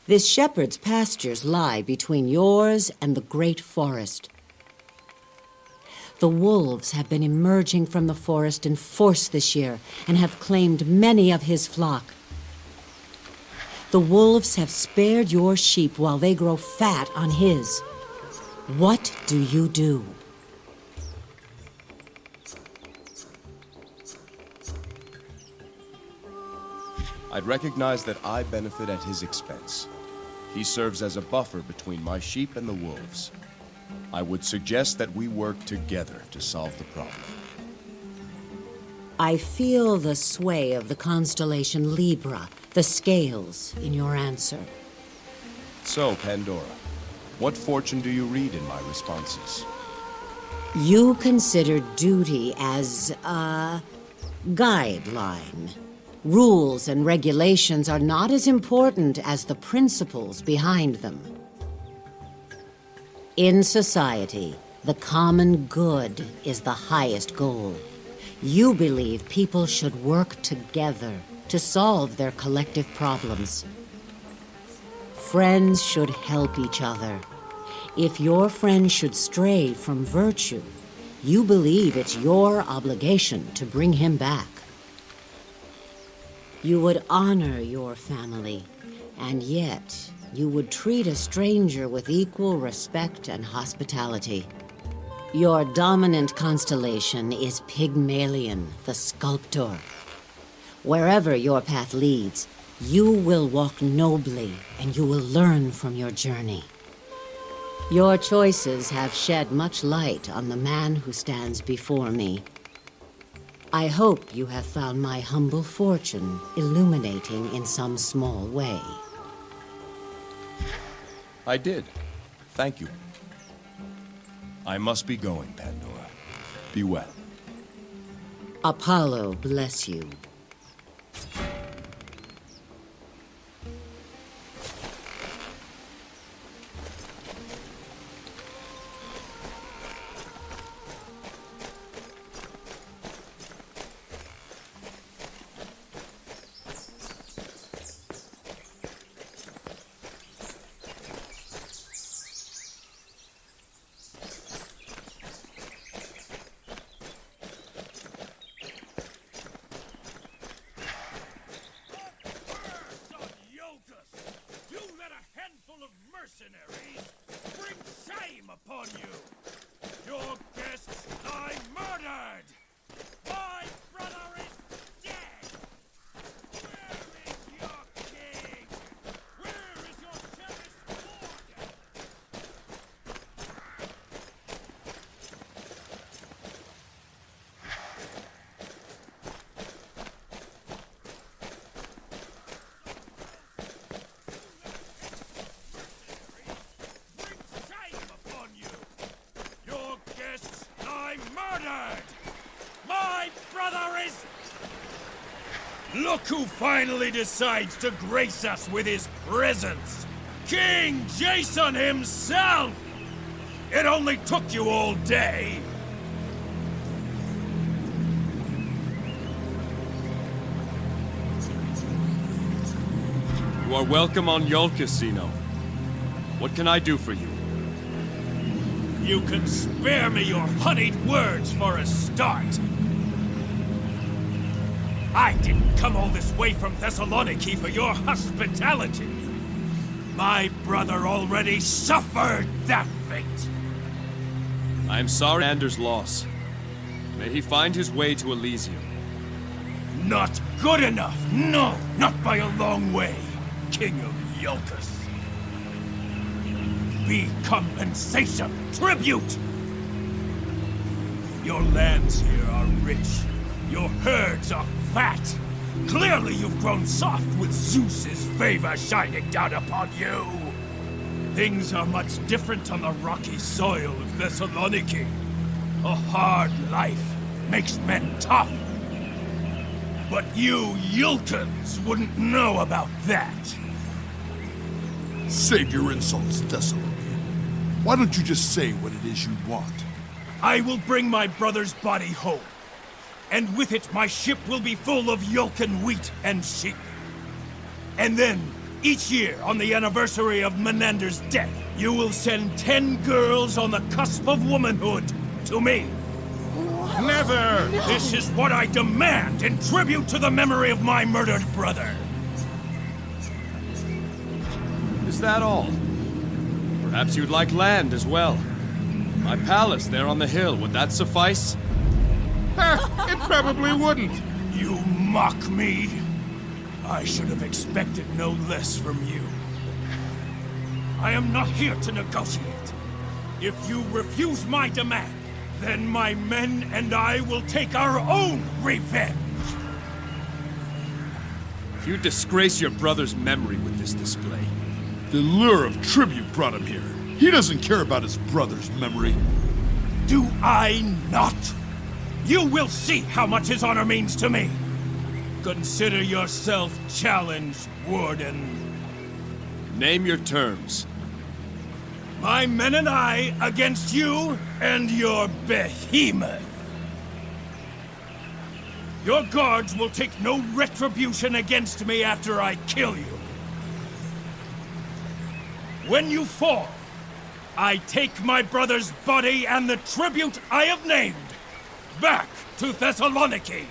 This shepherd's pastures lie between yours and the great forest. The wolves have been emerging from the forest in force this year and have claimed many of his flock. The wolves have spared your sheep while they grow fat on his. What do you do? I I'd recognize that I benefit at his expense. He serves as a buffer between my sheep and the wolves. I would suggest that we work together to solve the problem. I feel the sway of the constellation Libra, the scales, in your answer. So, Pandora, what fortune do you read in my responses? You consider duty as a guideline. Rules and regulations are not as important as the principles behind them. In society, the common good is the highest goal. You believe people should work together to solve their collective problems. Friends should help each other. If your friend should stray from virtue, you believe it's your obligation to bring him back. You would honor your family, and yet you would treat a stranger with equal respect and hospitality. Your dominant constellation is Pygmalion, the sculptor. Wherever your path leads, you will walk nobly, and you will learn from your journey. Your choices have shed much light on the man who stands before me. I hope you have found my humble fortune illuminating in some small way. I did. Thank you. I must be going, Pandora. Be well. Apollo bless you. Look who finally decides to grace us with his presence! King Jason himself! It only took you all day! You are welcome on Yolkasino. What can I do for you? You can spare me your honeyed words for a start! I didn't come all this way from Thessaloniki for your hospitality! My brother already suffered that fate! I am sorry for Ander's loss. May he find his way to Elysium. Not good enough! No, not by a long way, King of Iolcus! Be compensation, tribute! Your lands here are rich. Your herds are fat. Clearly you've grown soft with Zeus's favor shining down upon you. Things are much different on the rocky soil of Thessaloniki. A hard life makes men tough. But you Yulkans wouldn't know about that. Save your insults, Thessalonian. Why don't you just say what it is you want? I will bring my brother's body home. And with it, my ship will be full of Yulkan wheat and sheep. And then, each year, on the anniversary of Menander's death, you will send 10 girls on the cusp of womanhood to me. What? Never! No. This is what I demand in tribute to the memory of my murdered brother. Is that all? Perhaps you'd like land as well. My palace there on the hill, would that suffice? It probably wouldn't. You mock me? I should have expected no less from you. I am not here to negotiate. If you refuse my demand, then my men and I will take our own revenge. If you disgrace your brother's memory with this display... The lure of tribute brought him here. He doesn't care about his brother's memory. Do I not? You will see how much his honor means to me. Consider yourself challenged, Warden. Name your terms. My men and I against you and your behemoth. Your guards will take no retribution against me after I kill you. When you fall, I take my brother's body and the tribute I have named back to Thessaloniki.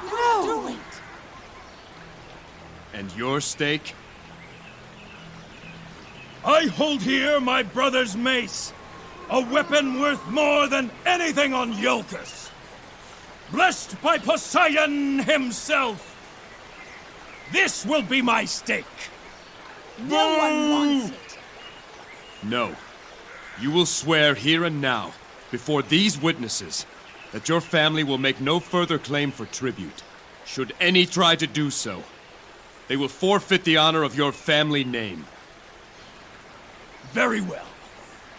No! Do it! And your stake? I hold here my brother's mace, a weapon worth more than anything on Iolcus. Blessed by Poseidon himself. This will be my stake. No one wants it. No. You will swear here and now, before these witnesses, that your family will make no further claim for tribute. Should any try to do so, they will forfeit the honor of your family name. Very well.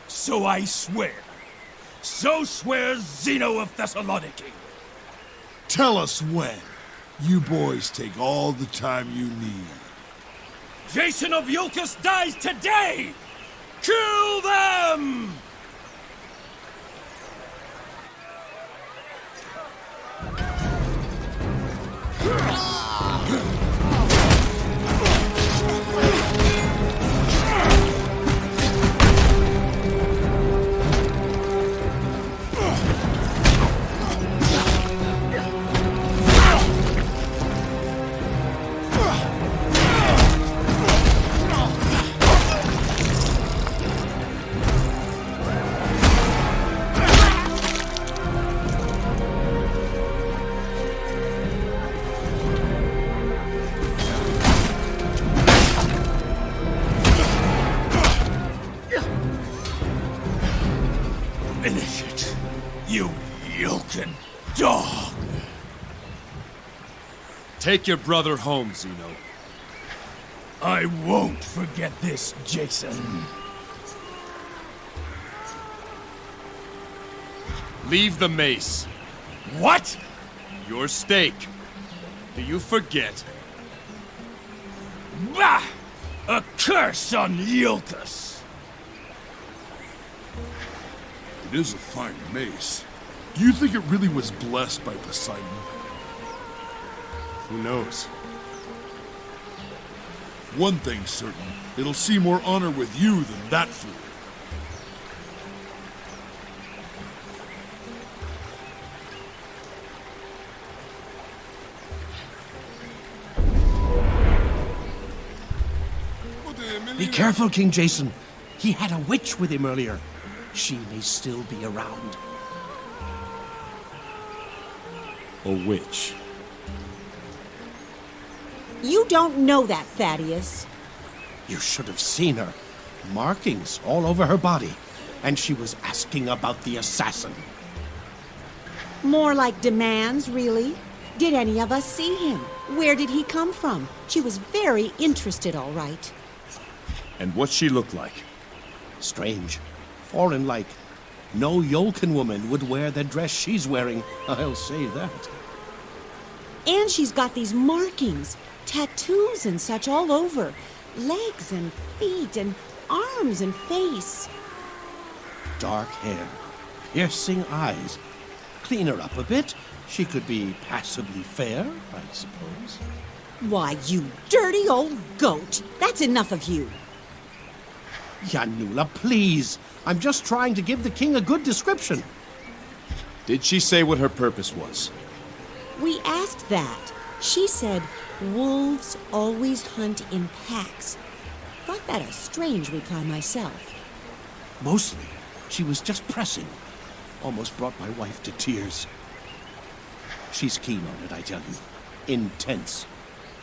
So I swear. So swears Zeno of Thessaloniki. Tell us when. You boys take all the time you need. Jason of Iolcus dies today! Kill them! Finish it, you Iolcan dog! Take your brother home, Zeno. I won't forget this, Jason. Leave the mace. What? Your stake. Do you forget? Bah! A curse on Iolcus! It is a fine mace. Do you think it really was blessed by Poseidon? Who knows? One thing's certain. It'll see more honor with you than that fool. Be careful, King Jason. He had a witch with him earlier. She may still be around. A witch. You don't know that, Thaddeus. You should have seen her. Markings all over her body. And she was asking about the assassin. More like demands, really. Did any of us see him? Where did he come from? She was very interested, all right. And what's she look like? Strange. Foreign-like. No Iolcan woman would wear the dress she's wearing, I'll say that. And she's got these markings, tattoos and such all over. Legs and feet and arms and face. Dark hair, piercing eyes. Clean her up a bit. She could be passably fair, I suppose. Why, you dirty old goat! That's enough of you. Yanula, please. I'm just trying to give the king a good description. Did she say what her purpose was? We asked that. She said wolves always hunt in packs. Thought that a strange reply myself. Mostly, she was just pressing. Almost brought my wife to tears. She's keen on it, I tell you. intense,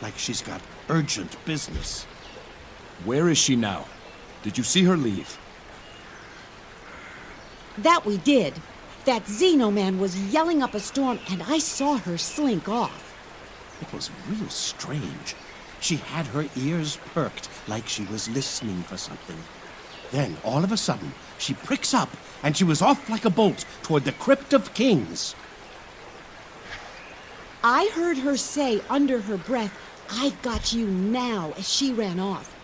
like she's got urgent business. Where is she now? Did you see her leave? That we did. That Xenoman was yelling up a storm, and I saw her slink off. It was real strange. She had her ears perked like she was listening for something. Then, all of a sudden, she pricks up, and she was off like a bolt toward the Crypt of Kings. I heard her say under her breath, "I've got you now," as she ran off.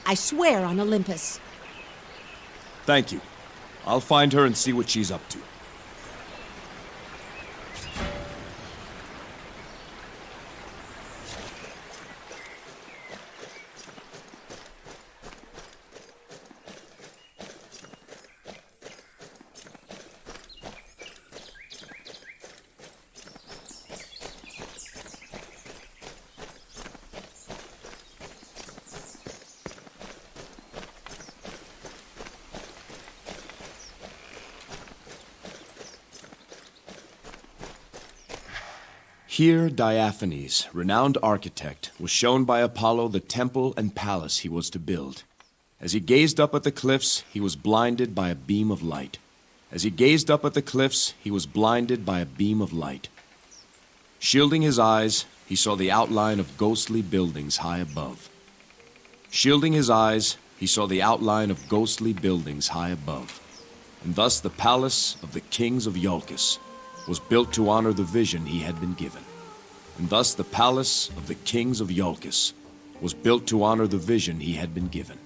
I swear on Olympus. Thank you. I'll find her and see what she's up to. Here, Diaphanes, renowned architect, was shown by Apollo the temple and palace he was to build. As he gazed up at the cliffs, he was blinded by a beam of light. As he gazed up at the cliffs, he was blinded by a beam of light. Shielding his eyes, he saw the outline of ghostly buildings high above. Shielding his eyes, he saw the outline of ghostly buildings high above. And thus the palace of the kings of Iolcus was built to honor the vision he had been given. And thus the palace of the kings of Iolcus was built to honor the vision he had been given.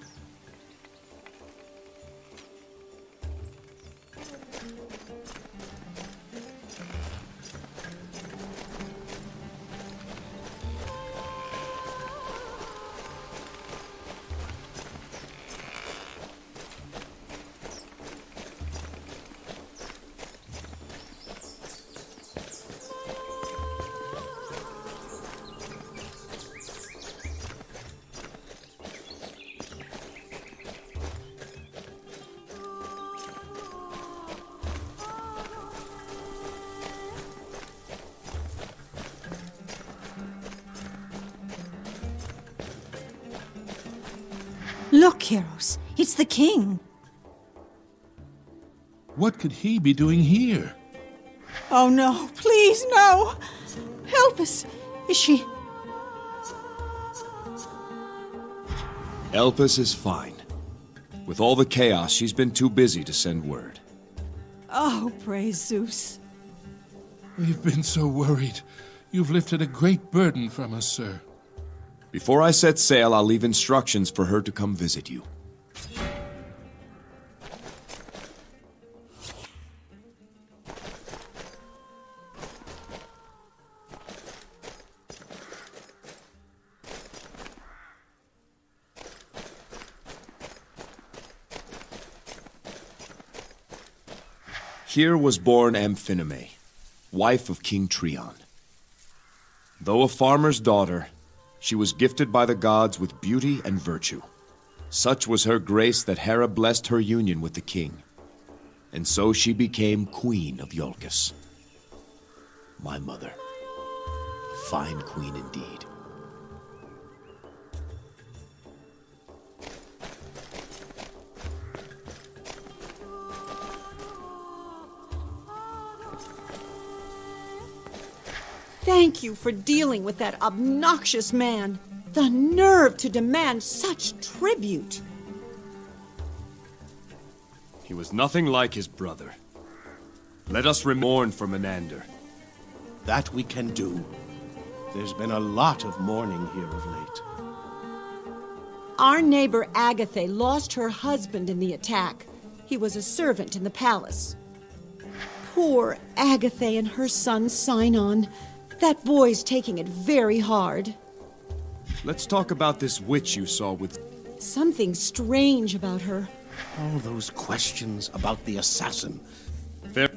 Look, heroes, it's the king. What could he be doing here? Oh no, please, no! Help us! Is she... Elpis is fine. With all the chaos, she's been too busy to send word. Oh, praise Zeus. We've been so worried. You've lifted a great burden from us, sir. Before I set sail, I'll leave instructions for her to come visit you. Here was born Amphinome, wife of King Trion. Though a farmer's daughter, she was gifted by the gods with beauty and virtue. Such was her grace that Hera blessed her union with the king. And so she became queen of Iolcus. My mother. A fine queen indeed. Thank you for dealing with that obnoxious man. The nerve to demand such tribute. He was nothing like his brother. Let us mourn for Menander. That we can do. There's been a lot of mourning here of late. Our neighbor Agatha lost her husband in the attack. He was a servant in the palace. Poor Agatha and her son Sinon. That boy's taking it very hard. Let's talk about this witch you saw with... Something strange about her. All those questions about the assassin. Fair.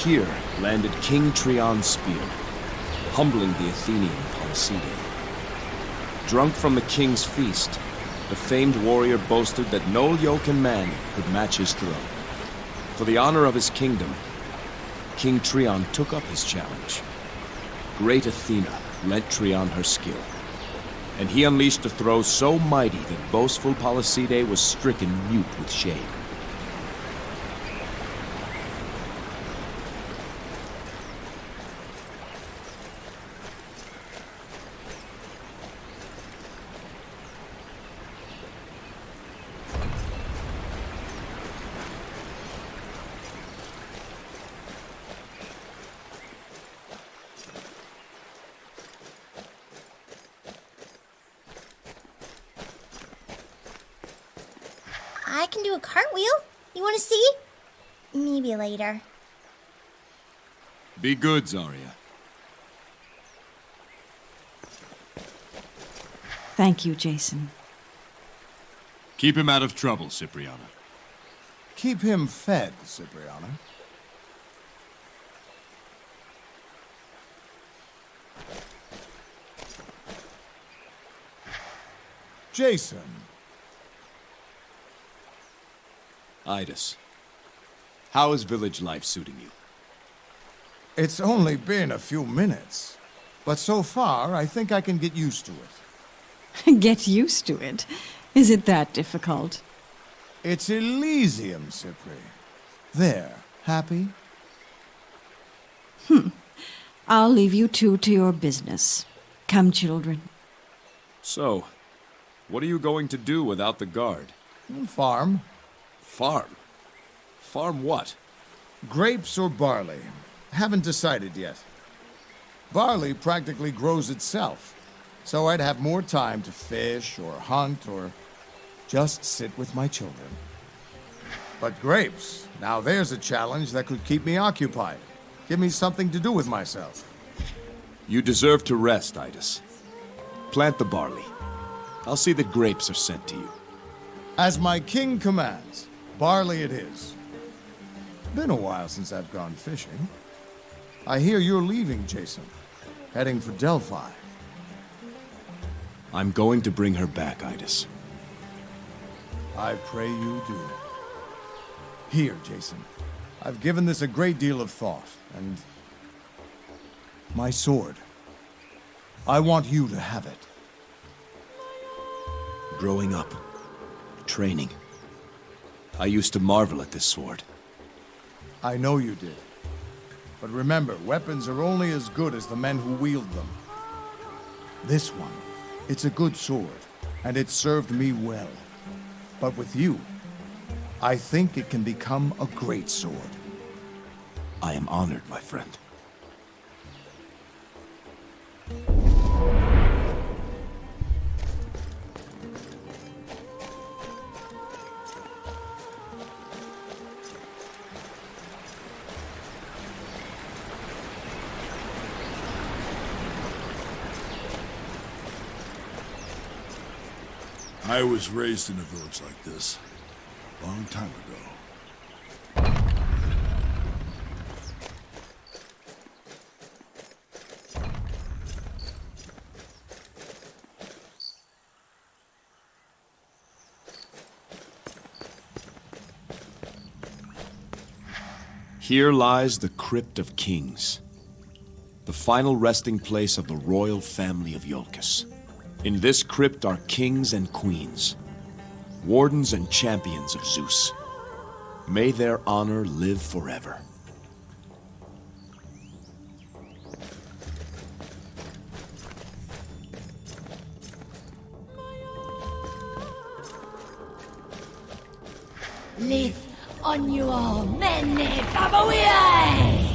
Here landed King Trion's spear, humbling the Athenian Policidae. Drunk from the king's feast, the famed warrior boasted that no yoken man could match his throw. For the honor of his kingdom, King Trion took up his challenge. Great Athena lent Trion her skill, and he unleashed a throw so mighty that boastful Policidae was stricken mute with shame. I can do a cartwheel. You want to see? Maybe later. Be good, Zarya. Thank you, Jason. Keep him out of trouble, Cipriana. Keep him fed, Cipriana. Jason. Idis, how is village life suiting you? It's only been a few minutes, but so far I think I can get used to it. Get used to it? Is it that difficult? It's Elysium, Cipri. There, happy? I'll leave you two to your business. Come, children. So, what are you going to do without the guard? Farm. Farm? Farm what? Grapes or barley. Haven't decided yet. Barley practically grows itself, so I'd have more time to fish or hunt or just sit with my children. But grapes, now there's a challenge that could keep me occupied. Give me something to do with myself. You deserve to rest, Idis. Plant the barley. I'll see that grapes are sent to you. As my king commands, barley it is. Been a while since I've gone fishing. I hear you're leaving, Jason. Heading for Delphi. I'm going to bring her back, Idis. I pray you do. Here, Jason. I've given this a great deal of thought, and... my sword. I want you to have it. Growing up, training, I used to marvel at this sword. I know you did. But remember, weapons are only as good as the men who wield them. This one, it's a good sword, and it served me well. But with you, I think it can become a great sword. I am honored, my friend. I was raised in a village like this, a long time ago. Here lies the Crypt of Kings, the final resting place of the royal family of Iolcus. In this crypt are kings and queens, wardens and champions of Zeus. May their honor live forever. Live on your many Babawiai!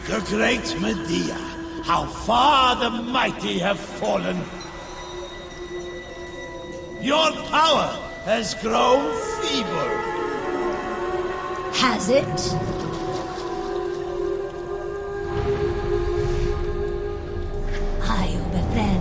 The great Medea, how far the mighty have fallen. Your power has grown feeble. Has it? I, Bethel,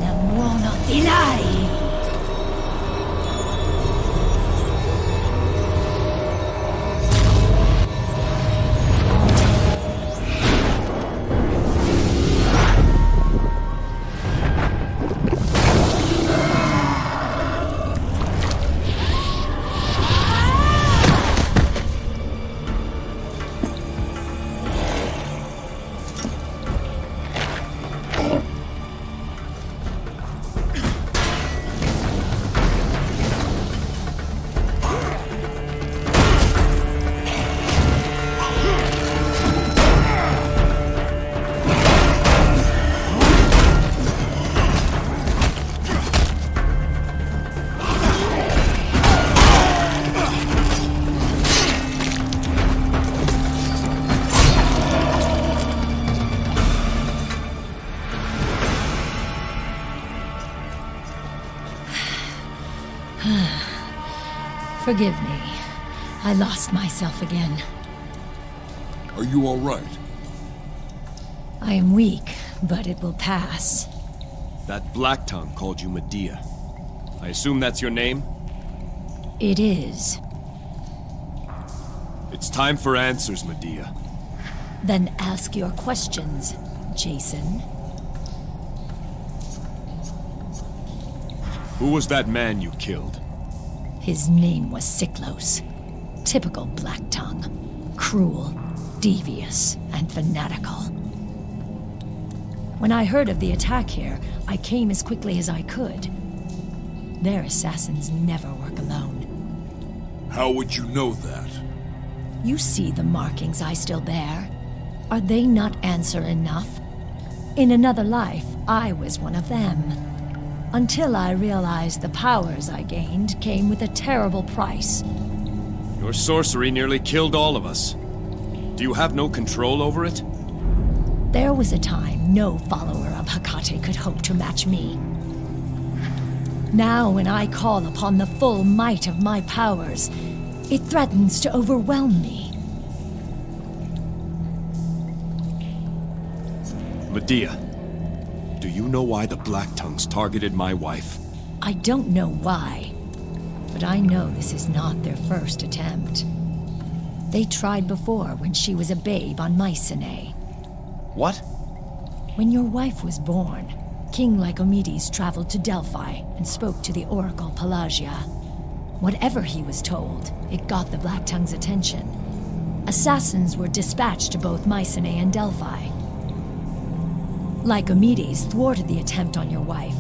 Forgive me. I lost myself again. Are you all right? I am weak, but it will pass. That Black Tongue called you Medea. I assume that's your name? It is. It's time for answers, Medea. Then ask your questions, Jason. Who was that man you killed? His name was Siklos. Typical Black Tongue. Cruel, devious, and fanatical. When I heard of the attack here, I came as quickly as I could. Their assassins never work alone. How would you know that? You see the markings I still bear. Are they not answer enough? In another life, I was one of them. Until I realized the powers I gained came with a terrible price. Your sorcery nearly killed all of us. Do you have no control over it? There was a time no follower of Hecate could hope to match me. Now, when I call upon the full might of my powers, it threatens to overwhelm me. Medea, do you know why the Black Tongues targeted my wife? I don't know why, but I know this is not their first attempt. They tried before when she was a babe on Mycenae. What? When your wife was born, King Lycomedes traveled to Delphi and spoke to the Oracle Pelagia. Whatever he was told, it got the Black Tongue's attention. Assassins were dispatched to both Mycenae and Delphi. Lycomedes thwarted the attempt on your wife,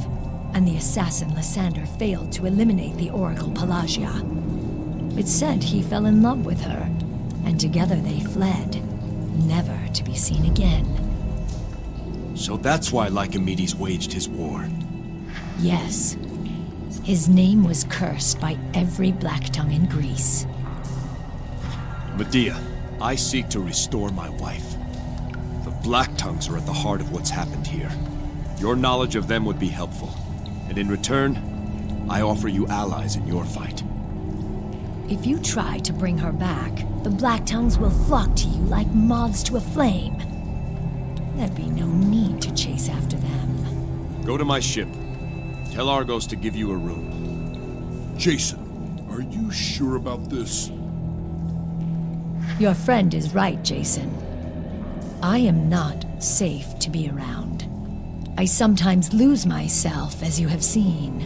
and the assassin Lysander failed to eliminate the Oracle Pelagia. It said he fell in love with her, and together they fled, never to be seen again. So that's why Lycomedes waged his war. Yes. His name was cursed by every Black Tongue in Greece. Medea, I seek to restore my wife. The Black Tongues are at the heart of what's happened here. Your knowledge of them would be helpful. And in return, I offer you allies in your fight. If you try to bring her back, the Black Tongues will flock to you like moths to a flame. There'd be no need to chase after them. Go to my ship. Tell Argos to give you a room. Jason, are you sure about this? Your friend is right, Jason. I am not safe to be around. I sometimes lose myself, as you have seen.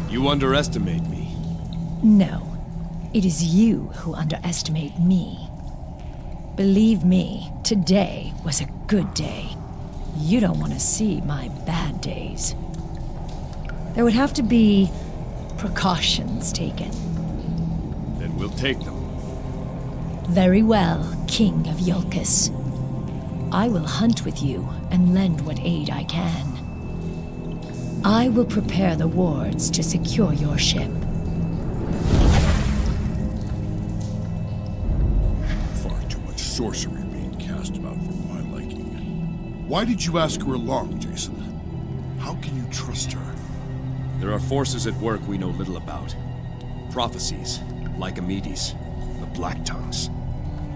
You underestimate me. No, it is you who underestimate me. Believe me, today was a good day. You don't want to see my bad days. There would have to be precautions taken. Then we'll take them. Very well, King of Iolcus. I will hunt with you and lend what aid I can. I will prepare the wards to secure your ship. Far too much sorcery being cast about for my liking. Why did you ask her along, Jason? How can you trust her? There are forces at work we know little about. Prophecies, Lycomedes, the Black Tongues.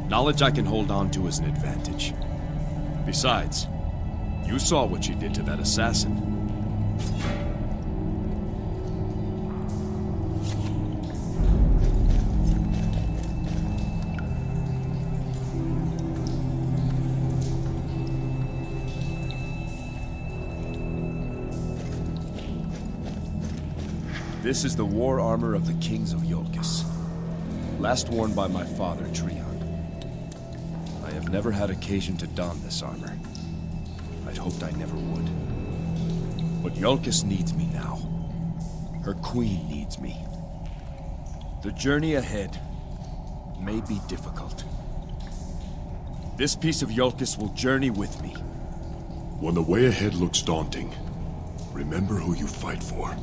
Knowledge I can hold on to is an advantage. Besides, you saw what she did to that assassin. This is the war armor of the kings of Iolcus. Last worn by my father, Trion. I have never had occasion to don this armor. I'd hoped I never would. But Iolcus needs me now. Her queen needs me. The journey ahead may be difficult. This piece of Iolcus will journey with me. When the way ahead looks daunting, remember who you fight for.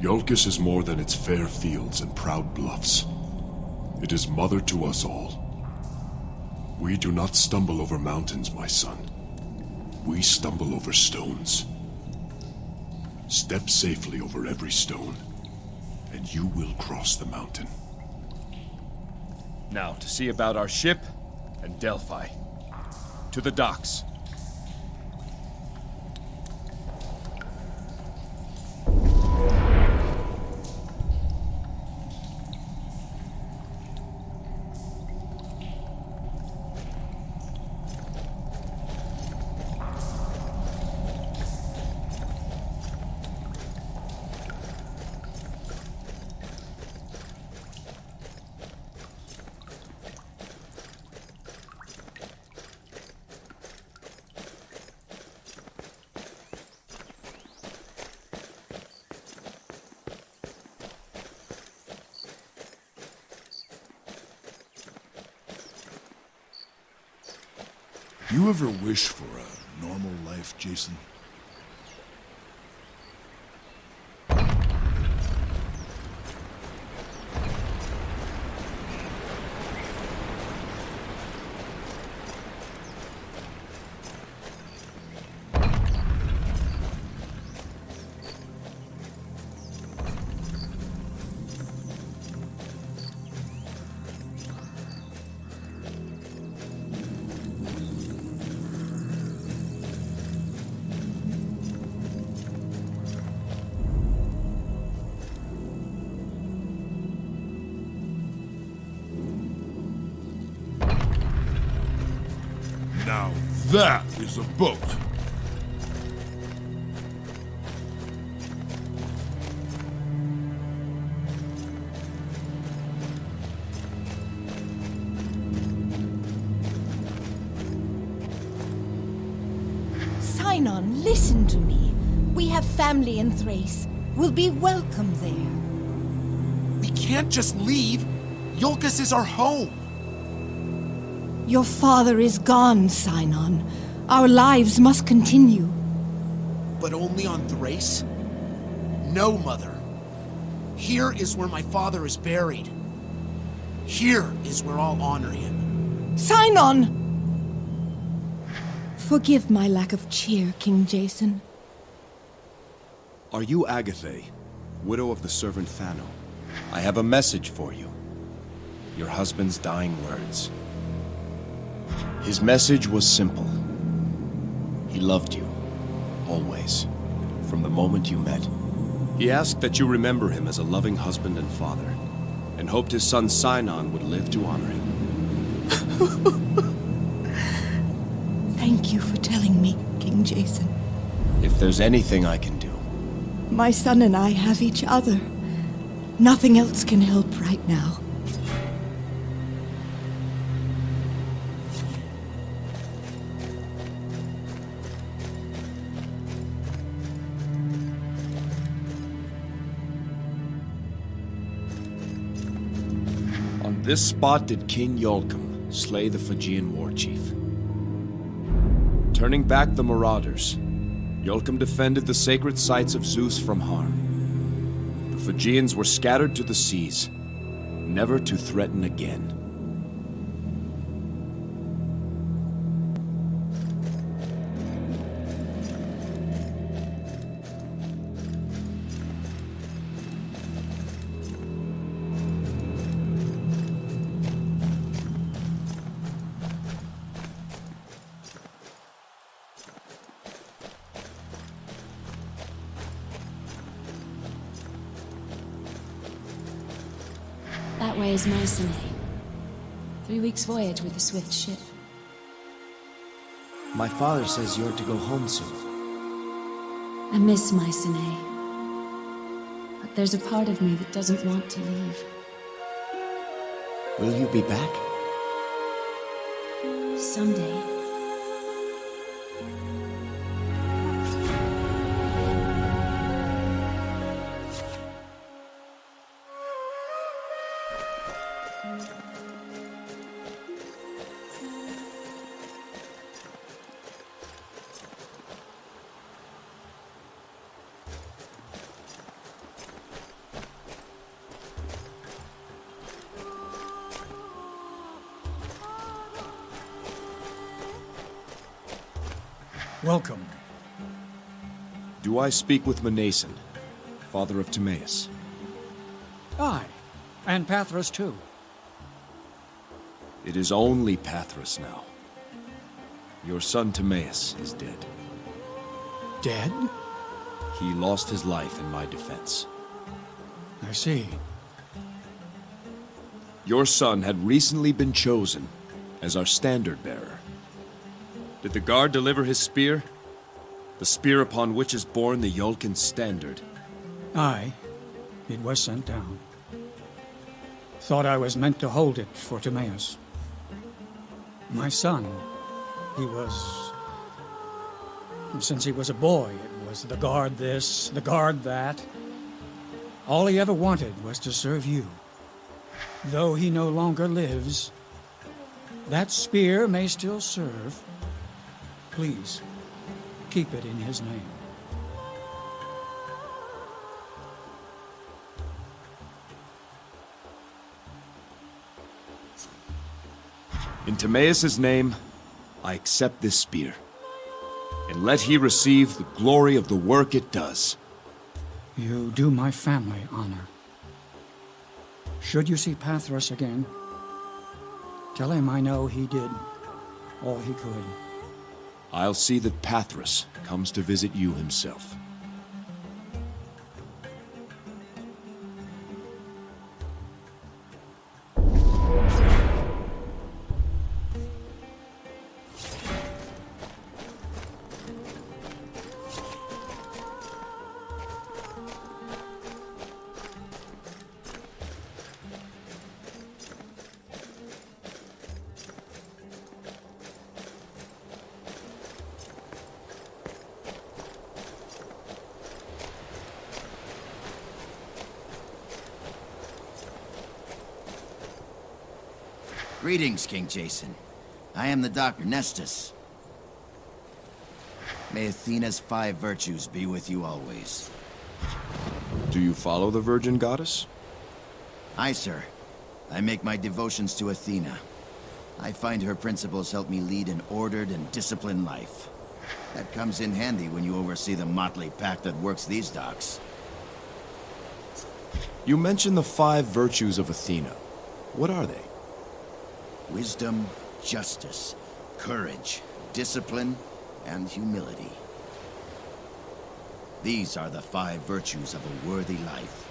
Iolcus is more than its fair fields and proud bluffs. It is mother to us all. We do not stumble over mountains, my son. We stumble over stones. Step safely over every stone, and you will cross the mountain. Now, to see about our ship and Delphi. To the docks. You ever wish for a normal life, Jason? Now that is a boat. Sinon, listen to me. We have family in Thrace. We'll be welcome there. We can't just leave. Iolcus is our home. Your father is gone, Sinon. Our lives must continue. But only on Thrace? No, Mother. Here is where my father is buried. Here is where I'll honor him. Sinon! Forgive my lack of cheer, King Jason. Are you Agathe, widow of the servant Thano? I have a message for you. Your husband's dying words. His message was simple. He loved you, always, from the moment you met. He asked that you remember him as a loving husband and father, and hoped his son Sinon would live to honor him. Thank you for telling me, King Jason. If there's anything I can do. My son and I have each other. Nothing else can help right now. On this spot did King Iolcum slay the Phrygian war chief. Turning back the marauders, Iolcum defended the sacred sites of Zeus from harm. The Phrygians were scattered to the seas, never to threaten again. That way is Mycenae. 3 weeks' voyage with a swift ship. My father says you're to go home soon. I miss Mycenae. But there's a part of me that doesn't want to leave. Will you be back? Someday. Welcome. Do I speak with Mnason, father of Timaeus? Aye, and Pathros too. It is only Pathros now. Your son Timaeus is dead. Dead? He lost his life in my defense. I see. Your son had recently been chosen as our standard bearer. Did the guard deliver his spear? The spear upon which is borne the Yolkin standard. Aye, it was sent down. Thought I was meant to hold it for Timaeus. My son, he was... Since he was a boy, it was the guard this, the guard that. All he ever wanted was to serve you. Though he no longer lives, that spear may still serve. Please, keep it in his name. In Timaeus' name, I accept this spear. And let he receive the glory of the work it does. You do my family honor. Should you see Pathros again, tell him I know he did all he could. I'll see that Pathros comes to visit you himself. Greetings, King Jason. I am the Dr. Nestus. May Athena's 5 virtues be with you always. Do you follow the Virgin Goddess? Aye, sir. I make my devotions to Athena. I find her principles help me lead an ordered and disciplined life. That comes in handy when you oversee the motley pack that works these docks. You mentioned the 5 virtues of Athena. What are they? Wisdom, justice, courage, discipline, and humility. These are the 5 virtues of a worthy life.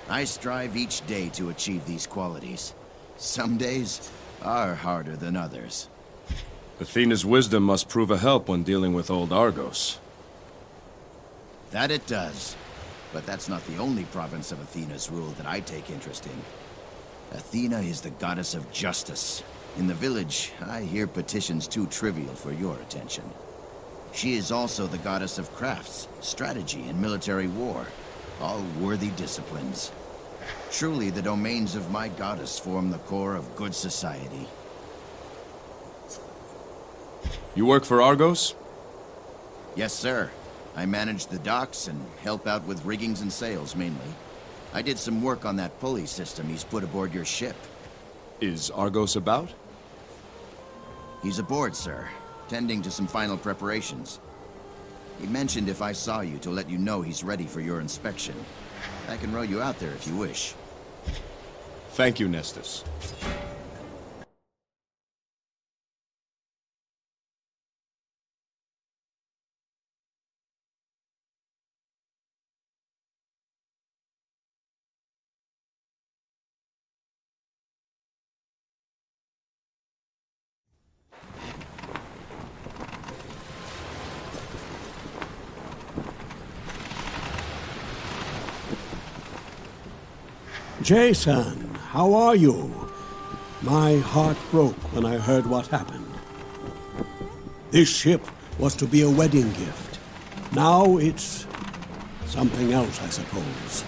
I strive each day to achieve these qualities. Some days are harder than others. Athena's wisdom must prove a help when dealing with old Argos. That it does. But that's not the only province of Athena's rule that I take interest in. Athena is the goddess of justice. In the village, I hear petitions too trivial for your attention. She is also the goddess of crafts, strategy, and military war. All worthy disciplines. Truly, the domains of my goddess form the core of good society. You work for Argos? Yes, sir. I manage the docks and help out with riggings and sails, mainly. I did some work on that pulley system he's put aboard your ship. Is Argos about? He's aboard, sir, tending to some final preparations. He mentioned if I saw you to let you know he's ready for your inspection. I can row you out there if you wish. Thank you, Nestus. Jason, how are you? My heart broke when I heard what happened. This ship was to be a wedding gift. Now it's something else, I suppose.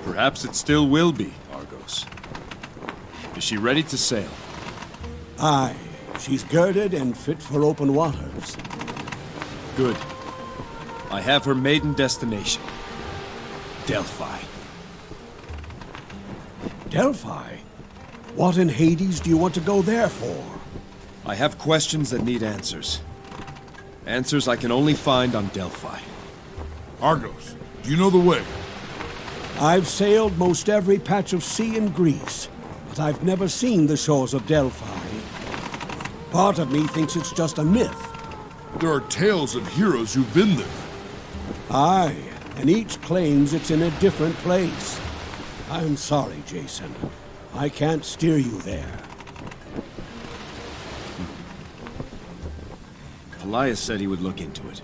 Perhaps it still will be, Argos. Is she ready to sail? Aye, she's girded and fit for open waters. Good. I have her maiden destination. Delphi. Delphi? What in Hades do you want to go there for? I have questions that need answers. Answers I can only find on Delphi. Argos, do you know the way? I've sailed most every patch of sea in Greece, but I've never seen the shores of Delphi. Part of me thinks it's just a myth. There are tales of heroes who've been there. Aye, and each claims it's in a different place. I'm sorry, Jason. I can't steer you there. Elias said he would look into it.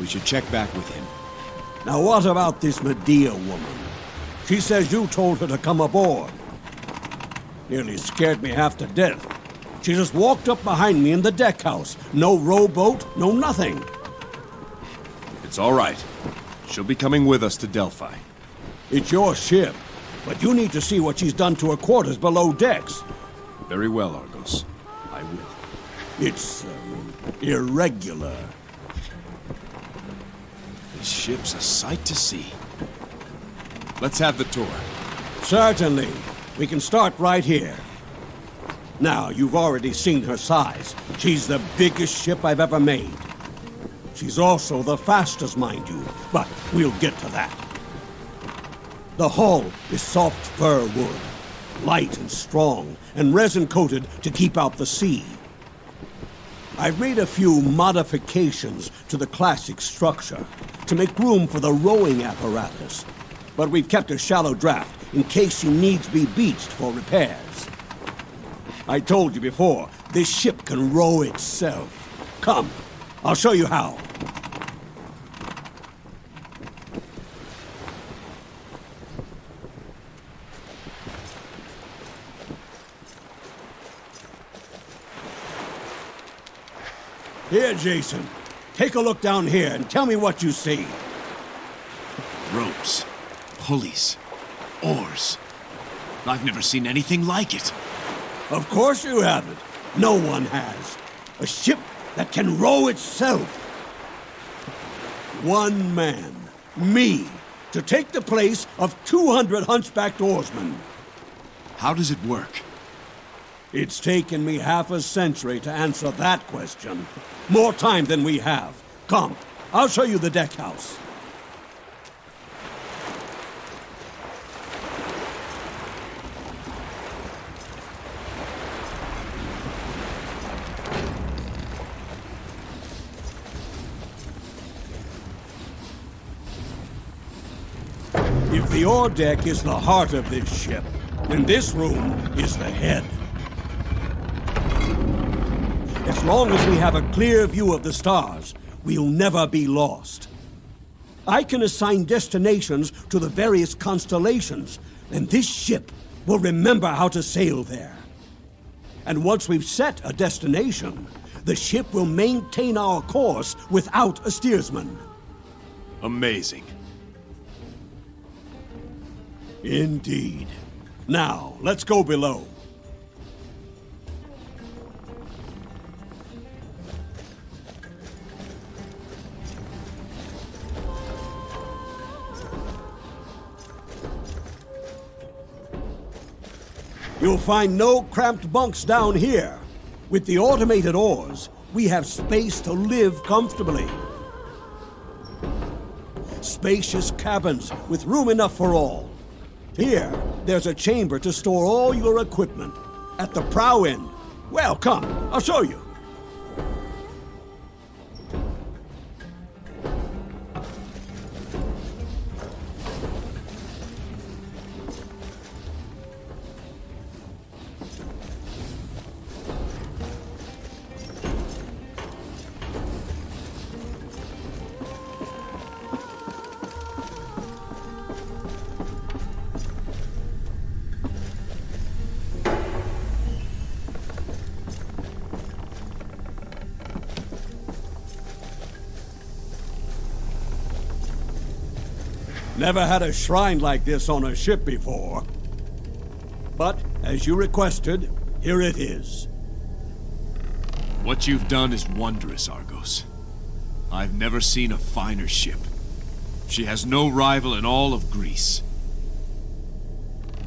We should check back with him. Now what about this Medea woman? She says you told her to come aboard. Nearly scared me half to death. She just walked up behind me in the deck house. No rowboat, no nothing. It's all right. She'll be coming with us to Delphi. It's your ship, but you need to see what she's done to her quarters below decks. Very well, Argos. I will. It's, irregular. This ship's a sight to see. Let's have the tour. Certainly. We can start right here. Now, you've already seen her size. She's the biggest ship I've ever made. She's also the fastest, mind you, but we'll get to that. The hull is soft fir wood, light and strong, and resin-coated to keep out the sea. I've made a few modifications to the classic structure to make room for the rowing apparatus, but we've kept a shallow draft in case she needs to be beached for repairs. I told you before, this ship can row itself. Come, I'll show you how. Here, Jason. Take a look down here and tell me what you see. Ropes, pulleys, oars. I've never seen anything like it. Of course you haven't. No one has. A ship that can row itself. One man, me, to take the place of 200 hunchbacked oarsmen. How does it work? It's taken me half a century to answer that question. More time than we have. Come, I'll show you the deck house. If the ore deck is the heart of this ship, then this room is the head. As long as we have a clear view of the stars, we'll never be lost. I can assign destinations to the various constellations, and this ship will remember how to sail there. And once we've set a destination, the ship will maintain our course without a steersman. Amazing. Indeed. Now, let's go below. You'll find no cramped bunks down here. With the automated oars, we have space to live comfortably. Spacious cabins with room enough for all. Here, there's a chamber to store all your equipment. At the prow end. Well, come, I'll show you. Never had a shrine like this on a ship before. But, as you requested, here it is. What you've done is wondrous, Argos. I've never seen a finer ship. She has no rival in all of Greece.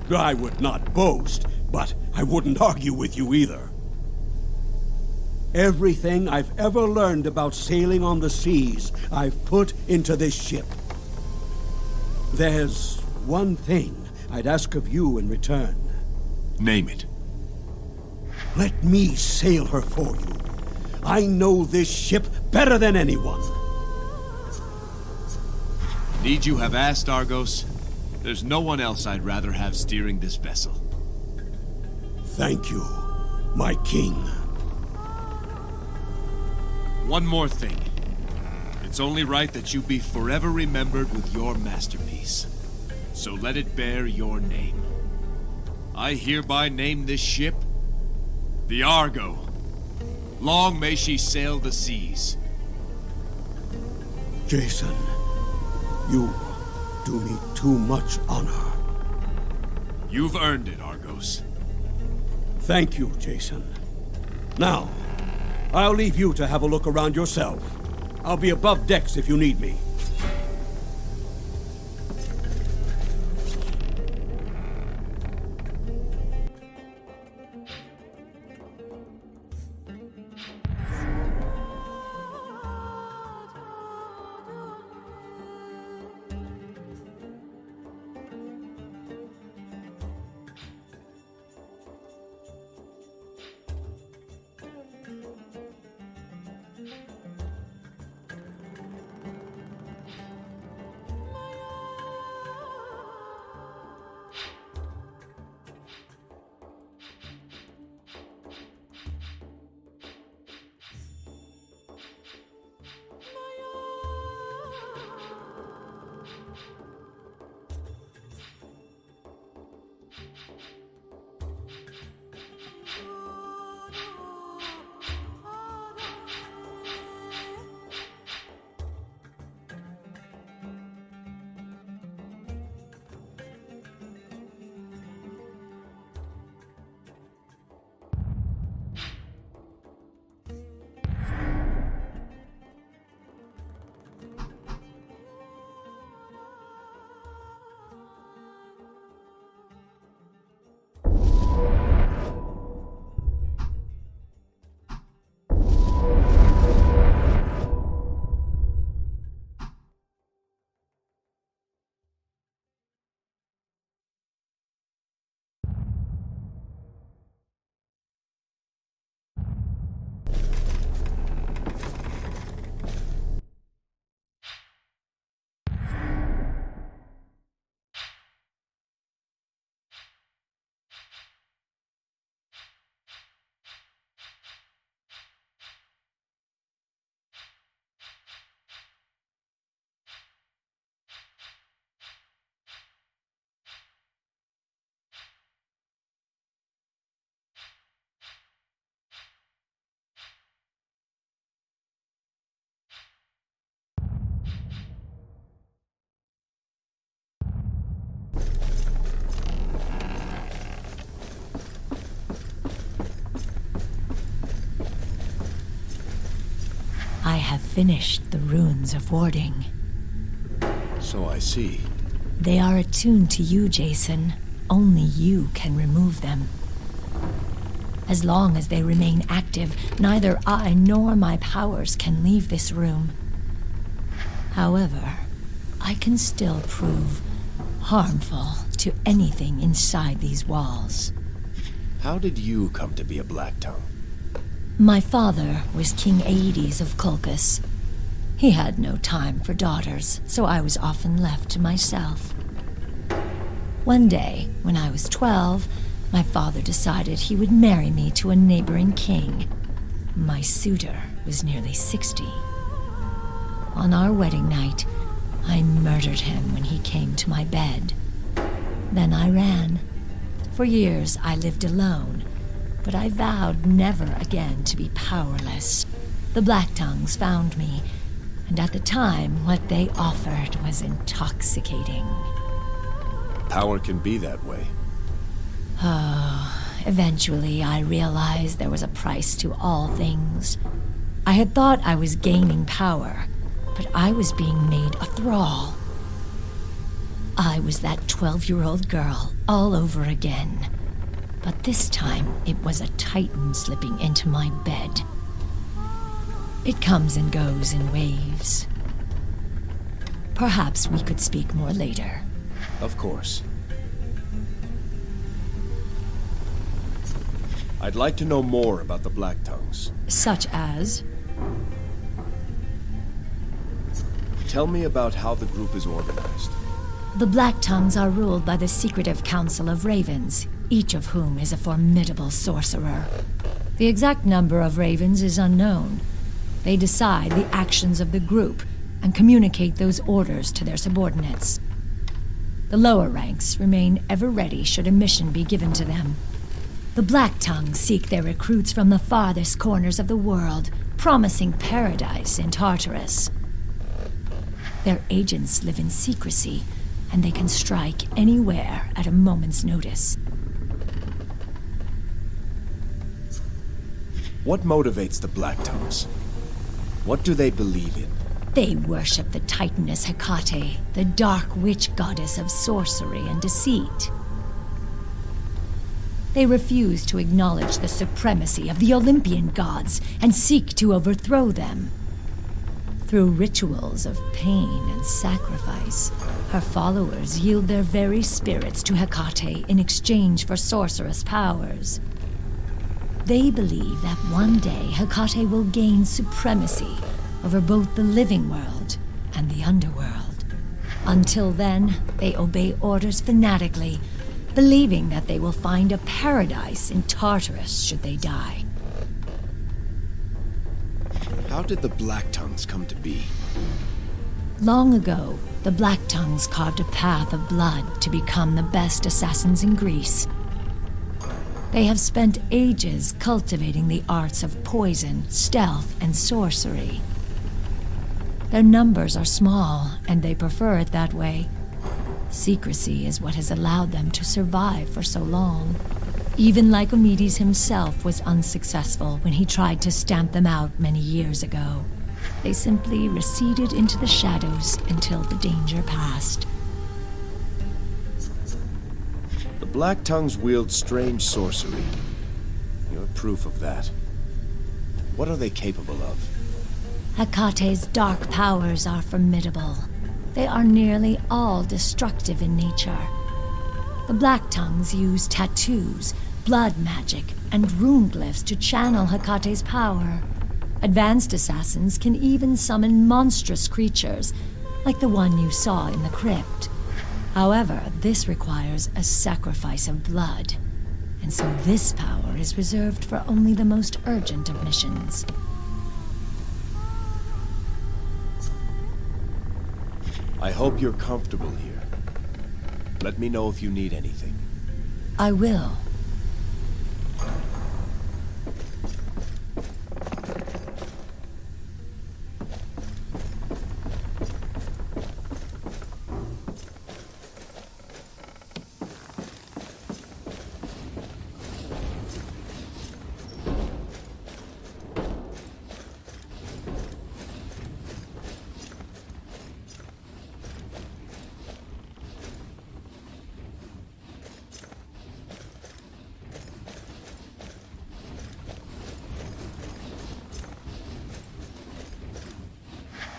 I would not boast, but I wouldn't argue with you either. Everything I've ever learned about sailing on the seas, I've put into this ship. There's one thing I'd ask of you in return. Name it. Let me sail her for you. I know this ship better than anyone. Need you have asked, Argos? There's no one else I'd rather have steering this vessel. Thank you, my king. One more thing. It's only right that you be forever remembered with your masterpiece. So let it bear your name. I hereby name this ship the Argo. Long may she sail the seas. Jason, you do me too much honor. You've earned it, Argos. Thank you, Jason. Now, I'll leave you to have a look around yourself. I'll be above decks if you need me. I have finished the runes of warding. So I see. They are attuned to you, Jason. Only you can remove them. As long as they remain active, neither I nor my powers can leave this room. However, I can still prove harmful to anything inside these walls. How did you come to be a Black Tongue? My father was King Aedes of Colchis. He had no time for daughters, so I was often left to myself. One day, when I was 12, my father decided he would marry me to a neighboring king. My suitor was nearly 60. On our wedding night, I murdered him when he came to my bed. Then I ran. For years, I lived alone, but I vowed never again to be powerless. The Black Tongues found me, and at the time, what they offered was intoxicating. Power can be that way. Eventually, I realized there was a price to all things. I had thought I was gaining power, but I was being made a thrall. I was that 12-year-old girl all over again. But this time, it was a titan slipping into my bed. It comes and goes in waves. Perhaps we could speak more later. Of course. I'd like to know more about the Black Tongues. Such as? Tell me about how the group is organized. The Black Tongues are ruled by the secretive Council of Ravens, each of whom is a formidable sorcerer. The exact number of ravens is unknown. They decide the actions of the group and communicate those orders to their subordinates. The lower ranks remain ever ready should a mission be given to them. The Black Tongues seek their recruits from the farthest corners of the world, promising paradise in Tartarus. Their agents live in secrecy, and they can strike anywhere at a moment's notice. What motivates the Black Tongues? What do they believe in? They worship the Titaness Hecate, the dark witch goddess of sorcery and deceit. They refuse to acknowledge the supremacy of the Olympian gods and seek to overthrow them. Through rituals of pain and sacrifice, her followers yield their very spirits to Hecate in exchange for sorcerous powers. They believe that one day Hecate will gain supremacy over both the living world and the underworld. Until then, they obey orders fanatically, believing that they will find a paradise in Tartarus should they die. How did the Black Tongues come to be? Long ago, the Black Tongues carved a path of blood to become the best assassins in Greece. They have spent ages cultivating the arts of poison, stealth, and sorcery. Their numbers are small, and they prefer it that way. Secrecy is what has allowed them to survive for so long. Even Lycomedes himself was unsuccessful when he tried to stamp them out many years ago. They simply receded into the shadows until the danger passed. The Black Tongues wield strange sorcery. You're proof of that. What are they capable of? Hecate's dark powers are formidable. They are nearly all destructive in nature. The Black Tongues use tattoos, blood magic, and rune glyphs to channel Hecate's power. Advanced assassins can even summon monstrous creatures, like the one you saw in the crypt. However, this requires a sacrifice of blood, and so this power is reserved for only the most urgent of missions. I hope you're comfortable here. Let me know if you need anything. I will.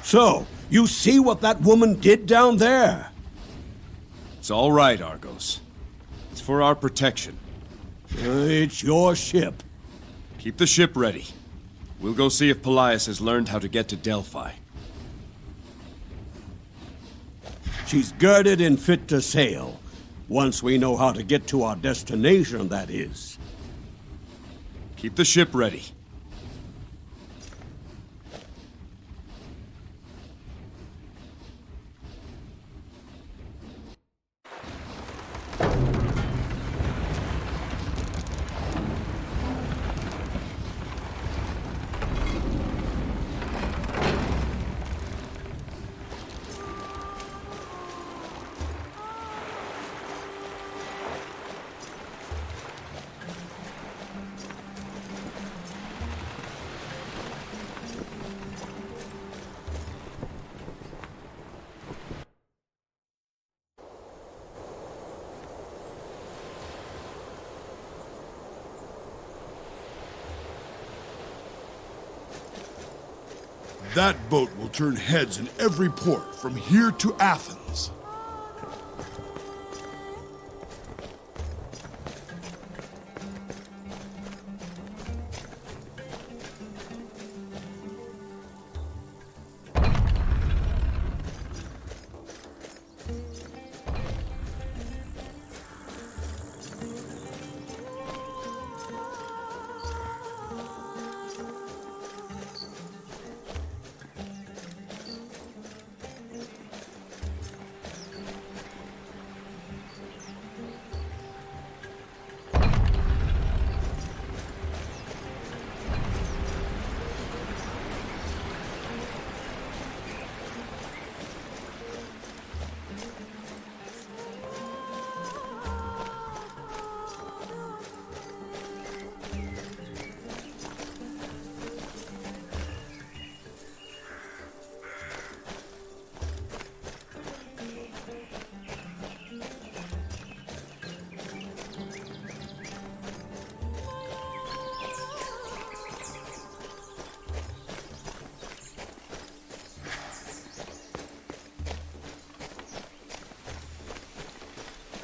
So, you see what that woman did down there? It's all right, Argos. It's for our protection. It's your ship. Keep the ship ready. We'll go see if Pelaius has learned how to get to Delphi. She's girded and fit to sail. Once we know how to get to our destination, that is. Keep the ship ready. That boat will turn heads in every port from here to Athens.